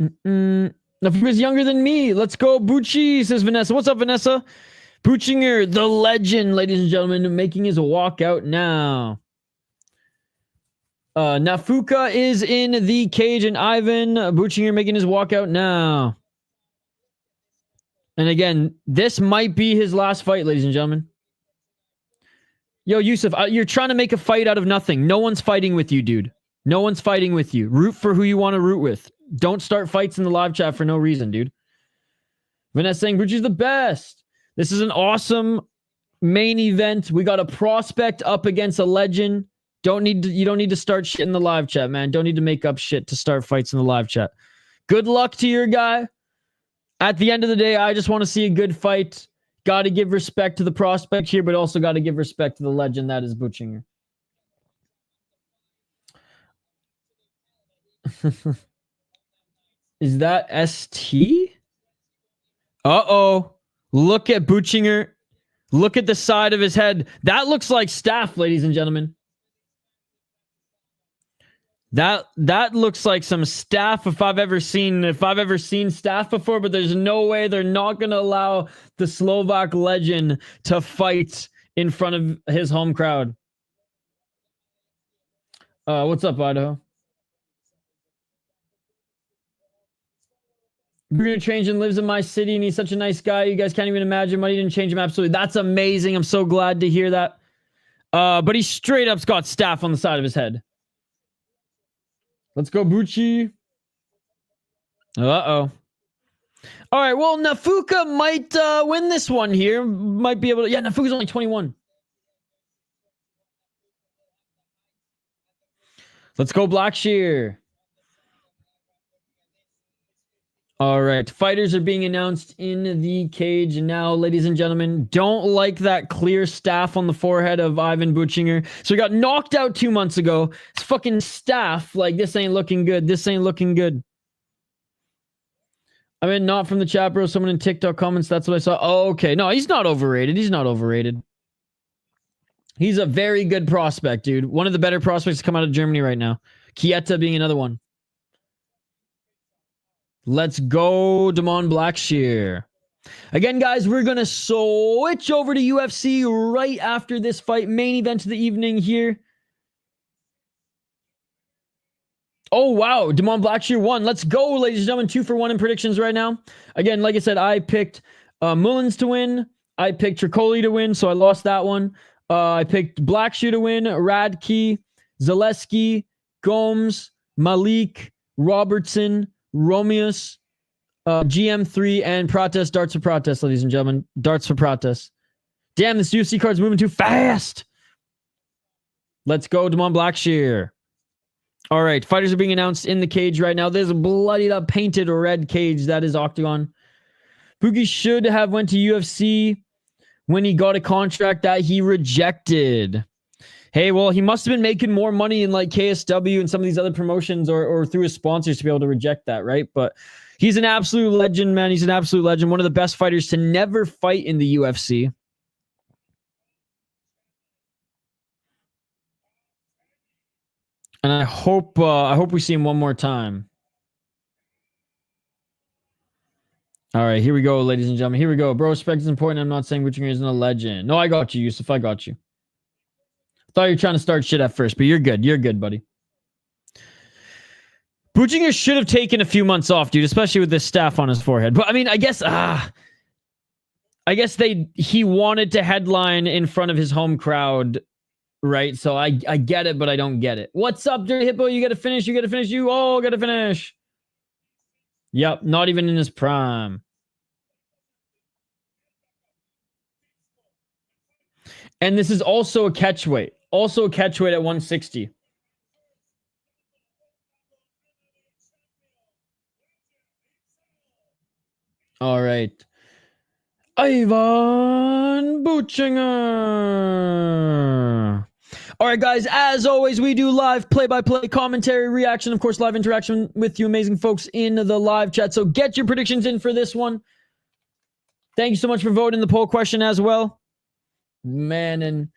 Nafuka's younger than me. Let's go, Bucci, says Vanessa. What's up, Vanessa? Buchinger, the legend, ladies and gentlemen, making his walkout now. Nafuka is in the cage, and Ivan Buchinger making his walkout now. And again, this might be his last fight, ladies and gentlemen. Yo, Yusuf, you're trying to make a fight out of nothing. No one's fighting with you, dude. No one's fighting with you. Root for who you want to root with. Don't start fights in the live chat for no reason, dude. Vanessa saying, Bucci's the best. This is an awesome main event. We got a prospect up against a legend. You don't need to start shit in the live chat, man. Don't need to make up shit to start fights in the live chat. Good luck to your guy. At the end of the day, I just want to see a good fight. Got to give respect to the prospect here, but also got to give respect to the legend that is Buchinger. Is that ST? Uh-oh. Look at Buchinger. Look at the side of his head. That looks like staph, ladies and gentlemen. That looks like some staph if I've ever seen staph before, but there's no way they're not going to allow the Slovak legend to fight in front of his home crowd. What's up, Idaho? Bruno Trajan lives in my city and he's such a nice guy. You guys can't even imagine money didn't change him. Absolutely. That's amazing. I'm so glad to hear that. But he straight up's got staph on the side of his head. Let's go, Bucci. Uh-oh. All right, well, Nafuka might win this one here. Might be able to... Yeah, Nafuka's only 21. Let's go, Blackshear. All right. Fighters are being announced in the cage now, ladies and gentlemen. Don't like that clear staph on the forehead of Ivan Buchinger. So he got knocked out 2 months ago. It's fucking staph. Like, this ain't looking good. This ain't looking good. I mean, not from the chat, bro. Someone in TikTok comments. That's what I saw. Oh, okay. No, he's not overrated. He's not overrated. He's a very good prospect, dude. One of the better prospects to come out of Germany right now. Kieta being another one. Let's go, Damon Blackshear. Again, guys, we're going to switch over to UFC right after this fight. Main event of the evening here. Oh, wow. Damon Blackshear won. Let's go, ladies and gentlemen. 2 for 1 in predictions right now. Again, like I said, I picked Mullins to win. I picked Tricoli to win, so I lost that one. I picked Blackshear to win. Radke, Zaleski, Gomes, Malik, Robertson, Romeus, GM3, and Protest. Darts for Protest, ladies and gentlemen. Darts for Protest. Damn, this UFC card's moving too fast. Let's go, Damon Blackshear. All right, fighters are being announced in the cage right now. There's a bloodied up, painted red cage. That is Octagon. Pookie should have went to UFC when he got a contract that he rejected. Hey, well, he must have been making more money in like KSW and some of these other promotions or through his sponsors to be able to reject that, right? But he's an absolute legend, man. He's an absolute legend. One of the best fighters to never fight in the UFC. And I hope we see him one more time. All right, here we go, ladies and gentlemen. Here we go. Bro, respect is important. I'm not saying Buchinger isn't a legend. No, I got you, Yusuf. I got you. Thought you were trying to start shit at first, but you're good. You're good, buddy. Buchinger should have taken a few months off, dude, especially with this staph on his forehead. But I mean, I guess he wanted to headline in front of his home crowd, right? So I get it, but I don't get it. What's up, Dirty Hippo? You got to finish. You got to finish. You all got to finish. Yep, not even in his prime. And this is also a catchweight. Also a catchweight at 160. All right. Ivan Buchinger. All right, guys, as always, we do live play-by-play commentary, reaction, of course, live interaction with you amazing folks in the live chat. So get your predictions in for this one. Thank you so much for voting the poll question as well. Man, and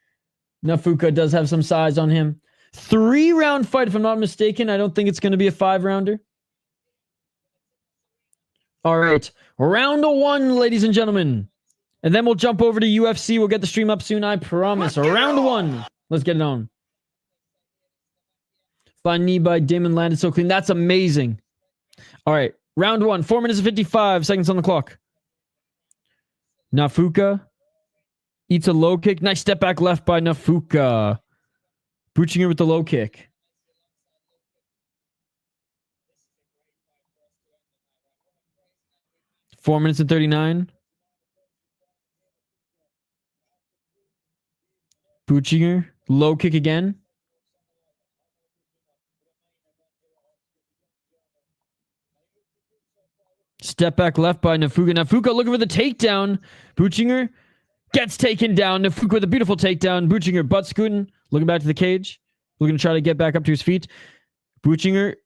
Nafuka does have some size on him. 3-round fight, if I'm not mistaken. I don't think it's going to be a 5-rounder. All right. Round 1, ladies and gentlemen. And then we'll jump over to UFC. We'll get the stream up soon, I promise. Round 1. Let's get it on. Fine knee by Damon landed so clean. That's amazing. All right. Round 1. 4 minutes and 55 seconds on the clock. Nafuka eats a low kick. Nice step back left by Nafuka. Buchinger with the low kick. Four minutes and 39. Buchinger, low kick again. Step back left by Nafuka. Nafuka looking for the takedown. Buchinger gets taken down. Nafuka with a beautiful takedown. Buchinger butt scooting. Looking back to the cage. Looking to try to get back up to his feet. Buchinger,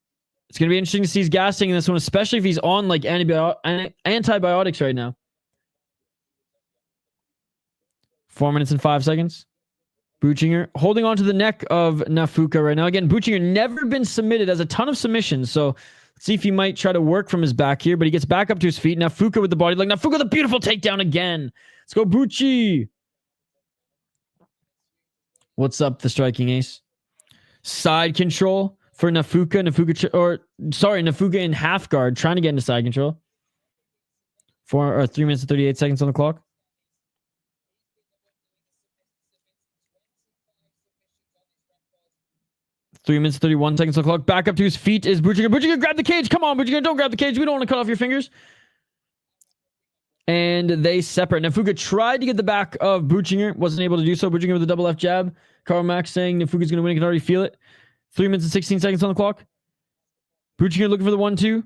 it's going to be interesting to see he's gassing in this one, especially if he's on like antibiotics right now. 4 minutes and 5 seconds. Buchinger holding on to the neck of Nafuka right now. Again, Buchinger never been submitted, has a ton of submissions. So let's see if he might try to work from his back here, but he gets back up to his feet. Nafuka with the body. Like Nafuka with a beautiful takedown again. Let's go, Buchi. What's up, the striking ace? Side control for Nafuka. Nafuka in half guard, trying to get into side control. 3 minutes and 38 seconds on the clock. Three minutes, 31 seconds on the clock. Back up to his feet is Buchinger. Buchinger, grab the cage. Come on, Buchinger. Don't grab the cage. We don't want to cut off your fingers. And they separate. Nafuka tried to get the back of Buchinger. Wasn't able to do so. Buchinger with a double left jab. Karl Max saying Nafuka's going to win. You can already feel it. 3 minutes and 16 seconds on the clock. Buchinger looking for the 1-2.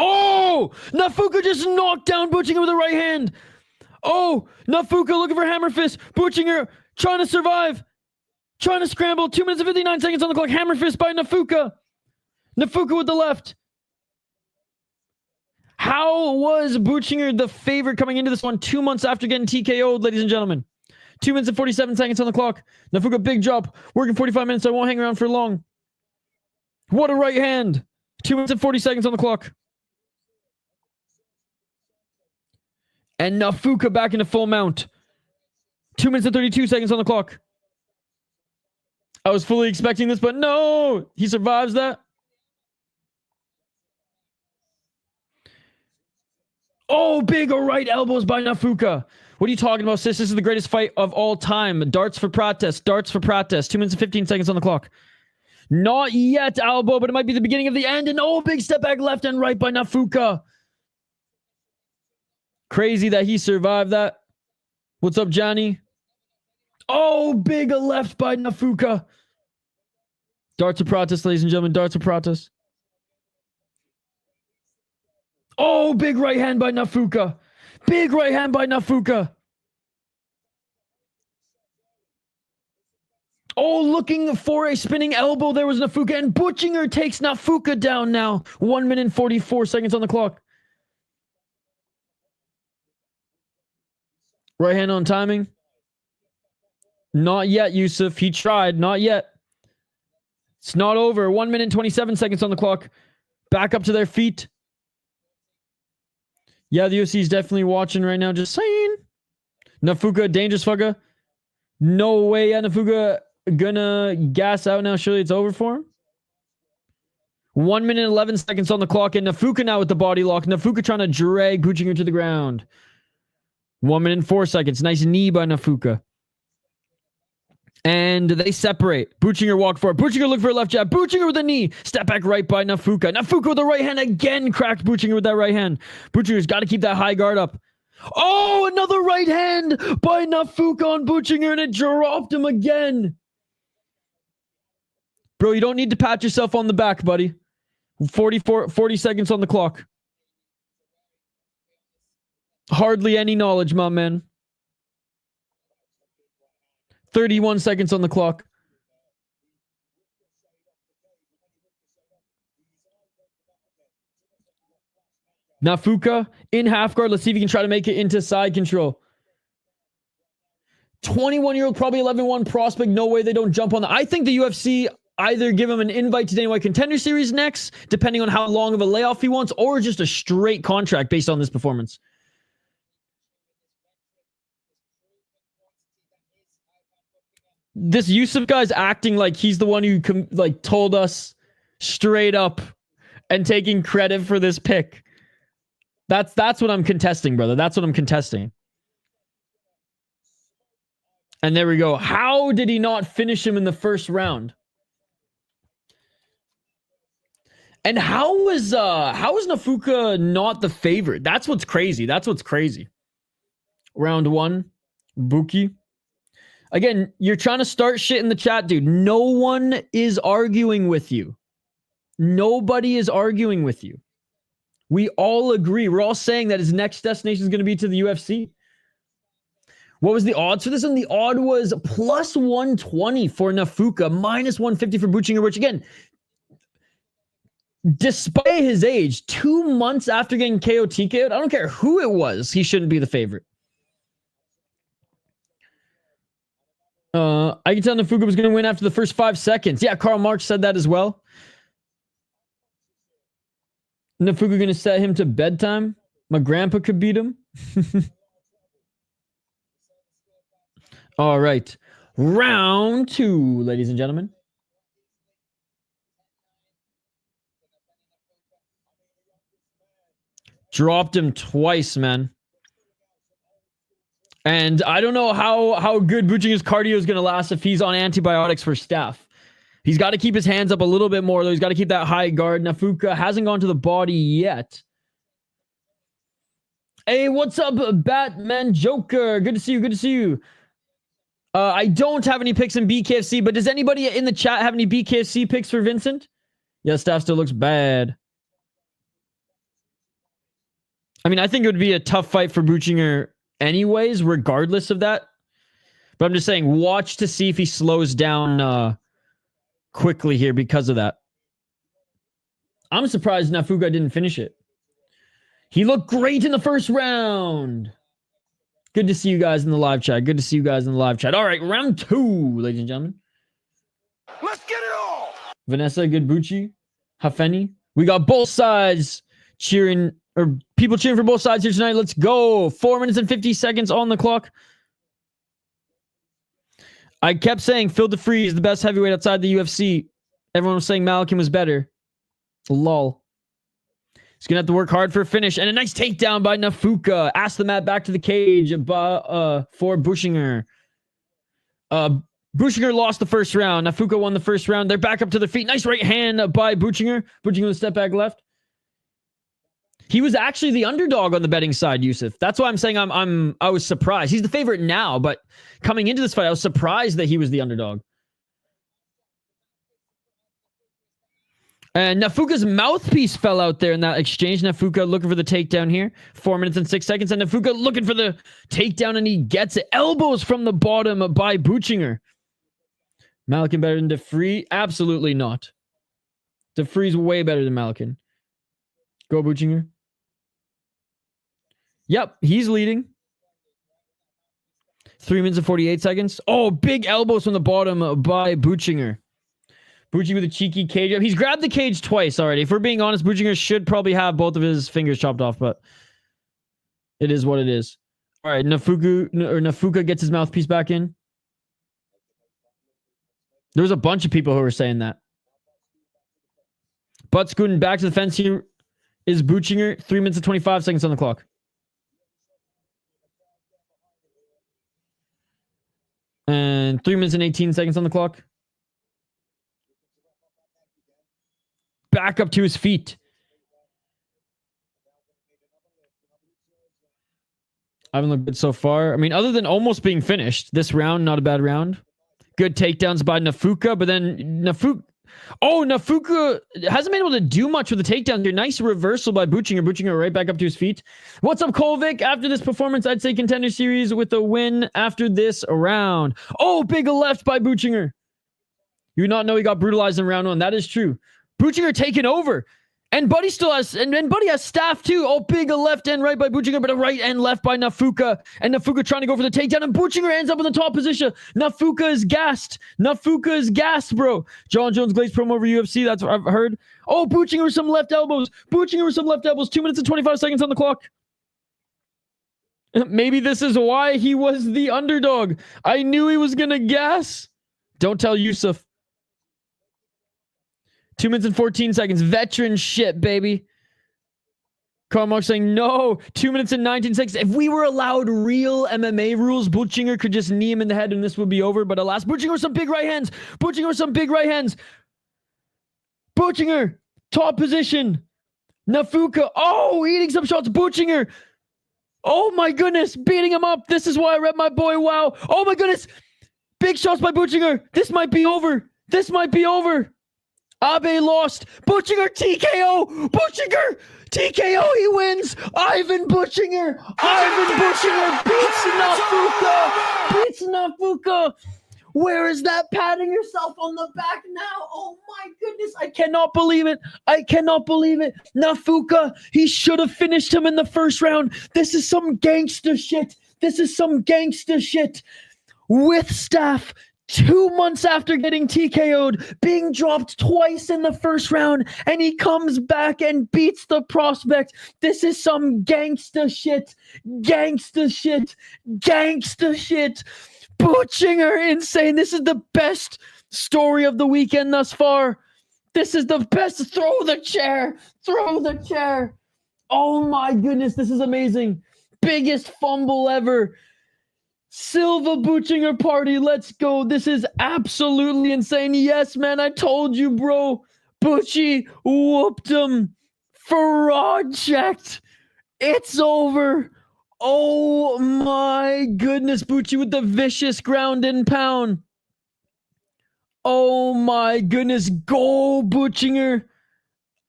Oh, Nafuka just knocked down Buchinger with a right hand. Oh, Nafuka looking for hammer fist. Buchinger trying to survive. Trying to scramble. 2 minutes and 59 seconds on the clock. Hammer fist by Nafuka. Nafuka with the left. How was Buchinger the favorite coming into this one 2 months after getting TKO'd, ladies and gentlemen? 2 minutes and 47 seconds on the clock. Nafuka, big drop. Working 45 minutes, so I won't hang around for long. What a right hand. 2 minutes and 40 seconds on the clock. And Nafuka back into full mount. 2 minutes and 32 seconds on the clock. I was fully expecting this, but no! He survives that. Oh, big right elbows by Nafuka. What are you talking about, sis? This is the greatest fight of all time. Darts for protest. Darts for protest. 2 minutes and 15 seconds on the clock. Not yet, elbow, but it might be the beginning of the end. And oh, big step back left and right by Nafuka. Crazy that he survived that. What's up, Johnny? Oh, big left by Nafuka. Darts of protest, ladies and gentlemen. Darts of protest. Oh, big right hand by Nafuka. Big right hand by Nafuka. Oh, looking for a spinning elbow. There was Nafuka. And Buchinger takes Nafuka down now. 1 minute and 44 seconds on the clock. Right hand on timing. Not yet, Yusuf. He tried. Not yet. It's not over. 1 minute and 27 seconds on the clock. Back up to their feet. Yeah, the UFC is definitely watching right now. Just saying. Nafuka, dangerous fucker. No way. Yeah, Nafuka gonna gas out now. Surely it's over for him. 1 minute and 11 seconds on the clock. And Nafuka now with the body lock. Nafuka trying to drag Buchinger to the ground. 1 minute and 4 seconds. Nice knee by Nafuka. And they separate. Buchinger walk forward. Buchinger look for a left jab. Buchinger with a knee. Step back right by Nafuka. Nafuka with the right hand again. Cracked Buchinger with that right hand. Buchinger's got to keep that high guard up. Oh, another right hand by Nafuka on Buchinger, and it dropped him again. Bro, you don't need to pat yourself on the back, buddy. 40 seconds on the clock. Hardly any knowledge, my man. 31 seconds on the clock. Nafuka in half guard. Let's see if he can try to make it into side control. 21-year-old, probably 11-1 prospect. No way they don't jump on that. I think the UFC either give him an invite to Dana White Contender Series next, depending on how long of a layoff he wants, or just a straight contract based on this performance. This Yusuf guy's acting like he's the one who told us straight up and taking credit for this pick. That's what I'm contesting, brother. That's what I'm contesting. And there we go. How did he not finish him in the first round? And how was Nafuka not the favorite? That's what's crazy. That's what's crazy. Round one, Buki. Again, you're trying to start shit in the chat, dude. No one is arguing with you. Nobody is arguing with you. We all agree. We're all saying that his next destination is going to be to the UFC. What was the odds for this one? The odd was plus 120 for Nafuka, minus 150 for Buchinger, which again, despite his age, 2 months after getting TKO'd, I don't care who it was, he shouldn't be the favorite. I can tell Nafuka was going to win after the first 5 seconds. Yeah, Karl Marx said that as well. Nafuka going to set him to bedtime. My grandpa could beat him. All right. Round 2, ladies and gentlemen. Dropped him twice, man. And I don't know how good Buchinger's cardio is going to last if he's on antibiotics for staph. He's got to keep his hands up a little bit more, though. He's got to keep that high guard. Nafuka hasn't gone to the body yet. Hey, what's up, Batman Joker? Good to see you. Good to see you. I don't have any picks in BKFC, but does anybody in the chat have any BKFC picks for Vincent? Yeah, staff still looks bad. I mean, I think it would be a tough fight for Buchinger anyways, regardless of that. But I'm just saying, watch to see if he slows down quickly here because of that. I'm surprised Nafuka didn't finish it. He looked great in the first round. Good to see you guys in the live chat. Good to see you guys in the live chat. All right, round 2, ladies and gentlemen. Let's get it all. Vanessa, good Bucci. Hafeni. We got both sides cheering, or people cheering for both sides here tonight. Let's go. 4 minutes and 50 seconds on the clock. I kept saying Phil DeFree is the best heavyweight outside the UFC. Everyone was saying Malkin was better. Lol. He's going to have to work hard for a finish. And a nice takedown by Nafuka. Ask the mat back to the cage for Buchinger. Buchinger lost the first round. Nafuka won the first round. They're back up to their feet. Nice right hand by Buchinger. Buchinger with a step back left. He was actually the underdog on the betting side, Yusuf. That's why I'm saying I was surprised. He's the favorite now, but coming into this fight, I was surprised that he was the underdog. And Nafuka's mouthpiece fell out there in that exchange. Nafuka looking for the takedown here. 4 minutes and 6 seconds. And Nafuka looking for the takedown, and he gets it. Elbows from the bottom by Buchinger. Malkin better than DeFree? Absolutely not. DeFree's way better than Malkin. Go, Buchinger. Yep, he's leading. 3 minutes and 48 seconds. Oh, big elbows from the bottom by Buchinger. Buchi with a cheeky cage up. He's grabbed the cage twice already. If we're being honest, Buchinger should probably have both of his fingers chopped off, but it is what it is. All right, Nafuka gets his mouthpiece back in. There was a bunch of people who were saying that. Butt scooting back to the fence here is Buchinger. 3 minutes and 25 seconds on the clock. And 3 minutes and 18 seconds on the clock. Back up to his feet. I haven't looked good so far. I mean, other than almost being finished, this round, not a bad round. Good takedowns by Nafuka, but then Nafuka hasn't been able to do much with the takedown here. Nice reversal by Buchinger. Buchinger right back up to his feet. What's up, Kolvik? After this performance, I'd say Contender Series with a win after this round. Oh, big left by Buchinger. You would not know he got brutalized in round 1. That is true. Buchinger taking over. And Buddy still has, and Buddy has staff too. Oh, big left and right by Buchinger, but a right and left by Nafuka. And Nafuka trying to go for the takedown, and Buchinger ends up in the top position. Nafuka is gassed. Nafuka is gassed, bro. John Jones Glaze promo over UFC. That's what I've heard. Oh, Buchinger with some left elbows. Buchinger with some left elbows. 2 minutes and 25 seconds on the clock. Maybe this is why he was the underdog. I knew he was going to gas. Don't tell Yusuf. 2 minutes and 14 seconds. Veteran shit, baby. Carl saying no. 2 minutes and 19 seconds. If we were allowed real MMA rules, Buchinger could just knee him in the head and this would be over. But alas, Buchinger with some big right hands. Buchinger with some big right hands. Buchinger, top position. Nafuka, oh, eating some shots. Buchinger. Oh my goodness, beating him up. This is why I read my boy. Wow. Oh my goodness. Big shots by Buchinger. This might be over. This might be over. Abe lost. Buchinger TKO. Buchinger TKO. He wins. Ivan Buchinger. Ivan Buchinger beats Nafuka. Beats Nafuka. Where is that? Patting yourself on the back now. Oh my goodness. I cannot believe it. I cannot believe it. Nafuka, he should have finished him in the first round. This is some gangster shit. This is some gangster shit. With staff. 2 months after getting TKO'd, being dropped twice in the first round, and he comes back and beats the prospect. This is some gangster shit. Gangster shit. Gangster shit. Buchinger, insane. This is the best story of the weekend thus far. This is the best. Throw the chair. Throw the chair. Oh my goodness, this is amazing. Biggest fumble ever. Silva Buchinger party, let's go. This is absolutely insane. Yes, man, I told you, bro. Bucci whooped him. Fraud checked. It's over. Oh my goodness, Bucci with the vicious ground and pound. Oh my goodness, go Buchinger.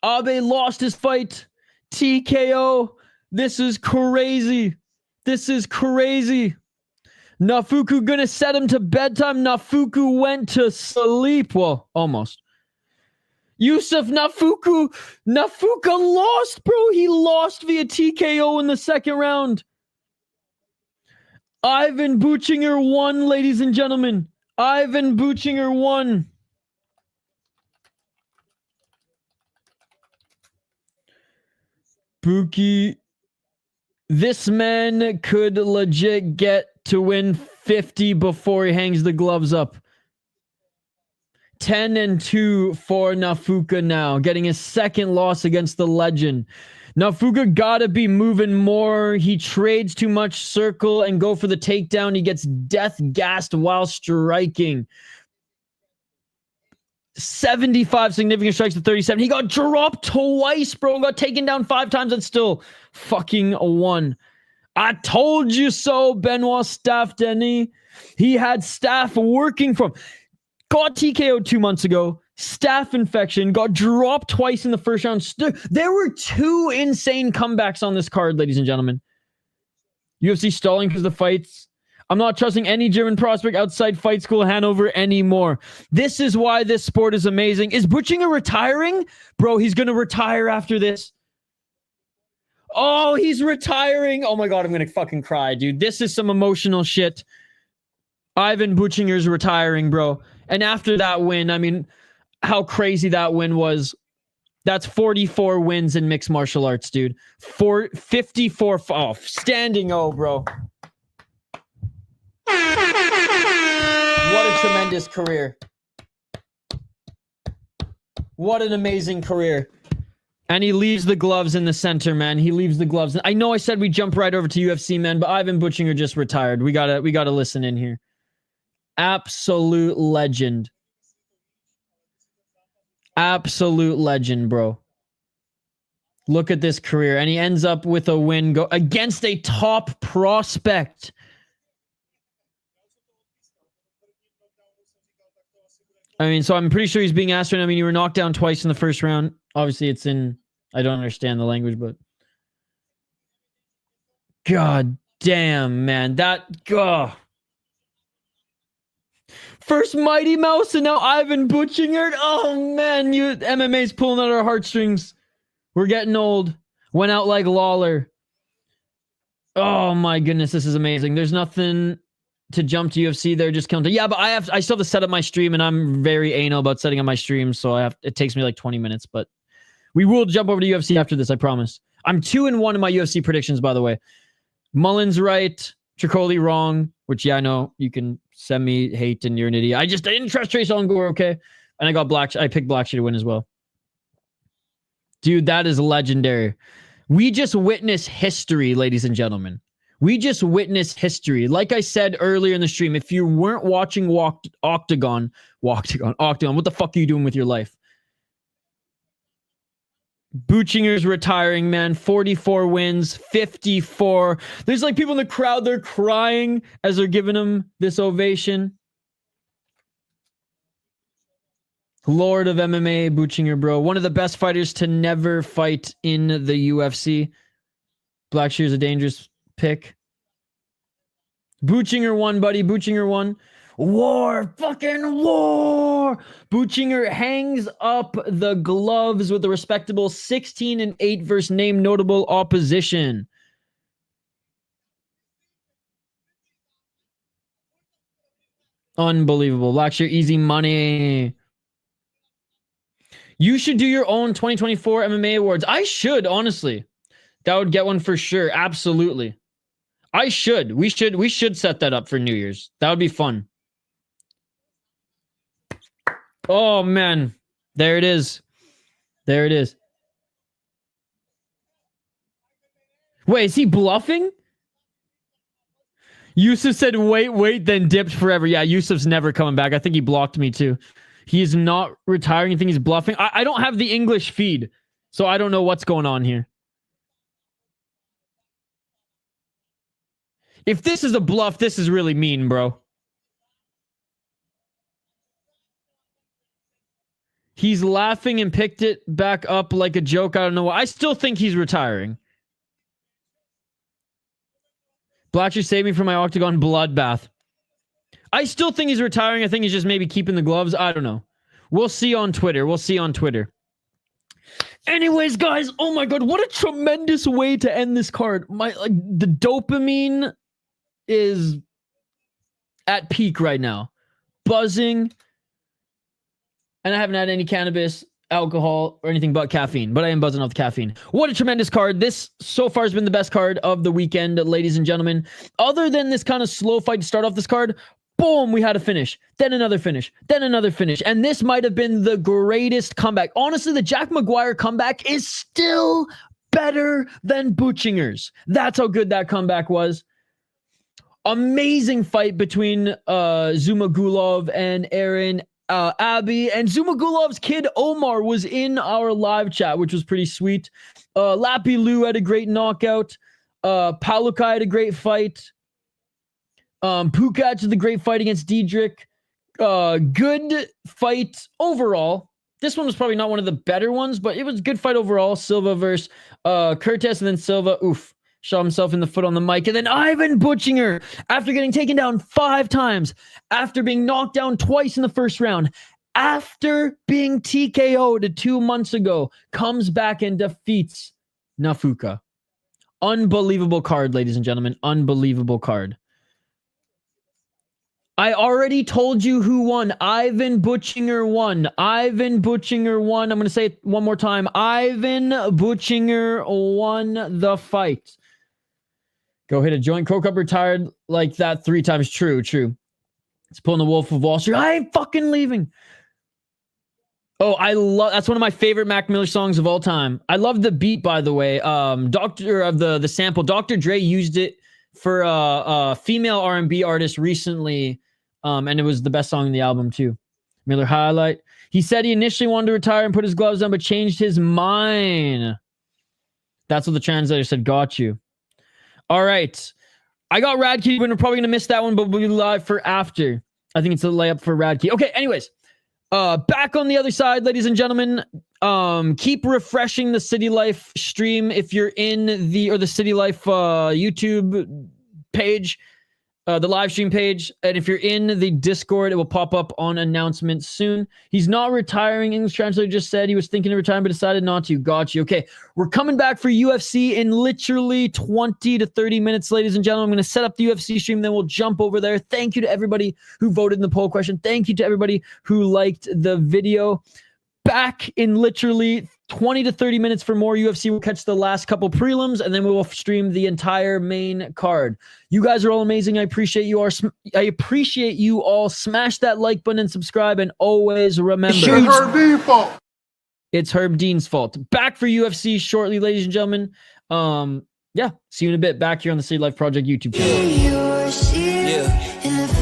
Abe lost his fight. TKO. This is crazy. This is crazy. Nafuka gonna set him to bedtime. Nafuka went to sleep. Well, almost. Yusuf Nafuka lost, bro. He lost via TKO in the second round. Ivan Buchinger won, ladies and gentlemen. Ivan Buchinger won. Buki, this man could legit get to win 50 before he hangs the gloves up. 10-2 for Nafuka now, getting his second loss against the legend. Nafuka gotta be moving more. He trades too much circle and go for the takedown. He gets death gassed while striking. 75 significant strikes to 37. He got dropped twice, bro. Got taken down 5 times and still fucking won. I told you so, Benoit Staff Denny. He had staff working from. Got TKO'd 2 months ago. Staph infection. Got dropped twice in the first round. There were 2 insane comebacks on this card, ladies and gentlemen. UFC stalling because of the fights. I'm not trusting any German prospect outside Fight School Hanover anymore. This is why this sport is amazing. Is Buchinger retiring? Bro, he's going to retire after this. Oh, he's retiring. Oh my God, I'm going to fucking cry, dude. This is some emotional shit. Ivan Buchinger's retiring, bro. And after that win, I mean, how crazy that win was. That's 44 wins in mixed martial arts, dude. 54 standing O, bro. What a tremendous career. What an amazing career. And he leaves the gloves in the center, man. He leaves the gloves. I know I said we jump right over to UFC, man, but Ivan Buchinger just retired. We gotta listen in here. Absolute legend. Absolute legend, bro. Look at this career. And he ends up with a win against a top prospect. I mean, so I'm pretty sure he's being asked right now. I mean, you were knocked down twice in the first round. Obviously, it's in... I don't understand the language, but... God damn, man. That... Oh. First Mighty Mouse and now Ivan Buchinger. Oh, man. MMA's pulling at our heartstrings. We're getting old. Went out like Lawler. Oh, my goodness. This is amazing. There's nothing... to jump to UFC, they're just counting. Yeah, but I still have to set up my stream, and I'm very anal about setting up my stream, so it takes me like 20 minutes, but we will jump over to UFC after this, I promise. I'm 2-1 in my UFC predictions, by the way. Mullins right, Tricoli wrong, which, yeah, I know you can send me hate and you're an idiot. I didn't trust Trace Ongor, okay? And I picked Blackshear to win as well. Dude, that is legendary. We just witnessed history, ladies and gentlemen. We just witnessed history. Like I said earlier in the stream, if you weren't watching Octagon, what the fuck are you doing with your life? Buchinger's retiring, man. 44 wins, 54. There's like people in the crowd, they're crying as they're giving him this ovation. Lord of MMA, Buchinger, bro. One of the best fighters to never fight in the UFC. Blackshear's a dangerous pick. Buchinger won, buddy. Buchinger won. War. Fucking war. Buchinger hangs up the gloves with a respectable 16-8 versus name notable opposition. Unbelievable. Blackshear, easy money. You should do your own 2024 MMA awards. I should, honestly. That would get one for sure. Absolutely. I should. We should set that up for New Year's. That would be fun. Oh, man. There it is. There it is. Wait, is he bluffing? Yusuf said, wait, then dipped forever. Yeah, Yusuf's never coming back. I think he blocked me too. He is not retiring. I think he's bluffing. I don't have the English feed, so I don't know what's going on here. If this is a bluff, this is really mean, bro. He's laughing and picked it back up like a joke. I don't know why. I still think he's retiring. Blatcher saved me from my Octagon bloodbath. I still think he's retiring. I think he's just maybe keeping the gloves. I don't know. We'll see on Twitter. Anyways, guys, oh my god, what a tremendous way to end this card. The dopamine is at peak right now. Buzzing. And I haven't had any cannabis, alcohol, or anything but caffeine. But I am buzzing off the caffeine. What a tremendous card. This so far has been the best card of the weekend, ladies and gentlemen. Other than this kind of slow fight to start off this card, boom, we had a finish. Then another finish. Then another finish. And this might have been the greatest comeback. Honestly, the Jack Maguire comeback is still better than Buchinger's. That's how good that comeback was. Amazing fight between Zhumagulov and Aaron Abbey. And Zhumagulov's kid Omar was in our live chat, which was pretty sweet. Lappy Lou had a great knockout. Paulukai had a great fight. Pukač had a great fight against Diedrick. Good fight overall. This one was probably not one of the better ones, but it was a good fight overall. Silva versus Kertész, and then Silva, shot himself in the foot on the mic. And then Ivan Buchinger, after getting taken down 5 times, after being knocked down twice in the first round, after being TKO'd 2 months ago, comes back and defeats Nafuka. Unbelievable card, ladies and gentlemen. Unbelievable card. I already told you who won. Ivan Buchinger won. Ivan Buchinger won. I'm going to say it one more time. Ivan Buchinger won the fight. Go hit a joint. Crow Cup retired like that 3 times. True. It's pulling the Wolf of Wall Street. I ain't fucking leaving. Oh, I love, that's one of my favorite Mac Miller songs of all time. I love the beat, by the way. Doctor of the sample, Dr. Dre used it for a female R&B artist recently. And it was the best song in the album too. Miller highlight. He said he initially wanted to retire and put his gloves on, but changed his mind. That's what the translator said. Got you. All right. I got Radke. We're probably going to miss that one, but we'll be live for after. I think it's a layup for Radke. Okay. Anyways, back on the other side, ladies and gentlemen, keep refreshing the City Life stream. If you're in the City Life, YouTube page, the live stream page. And if you're in the Discord, it will pop up on announcements soon. He's not retiring. English translator just said he was thinking of retiring, but decided not to. Got you. Okay. We're coming back for UFC in literally 20 to 30 minutes, ladies and gentlemen. I'm going to set up the UFC stream, then we'll jump over there. Thank you to everybody who voted in the poll question. Thank you to everybody who liked the video. Back in literally 20 to 30 minutes for more UFC. We'll catch the last couple prelims, and then we will stream the entire main card. You guys are all amazing. I appreciate you all. Smash that like button and subscribe, and always remember, it's Herb Dean's fault. Back for UFC shortly, ladies and gentlemen. Yeah, see you in a bit. Back here on the City Life Project YouTube channel. Yeah.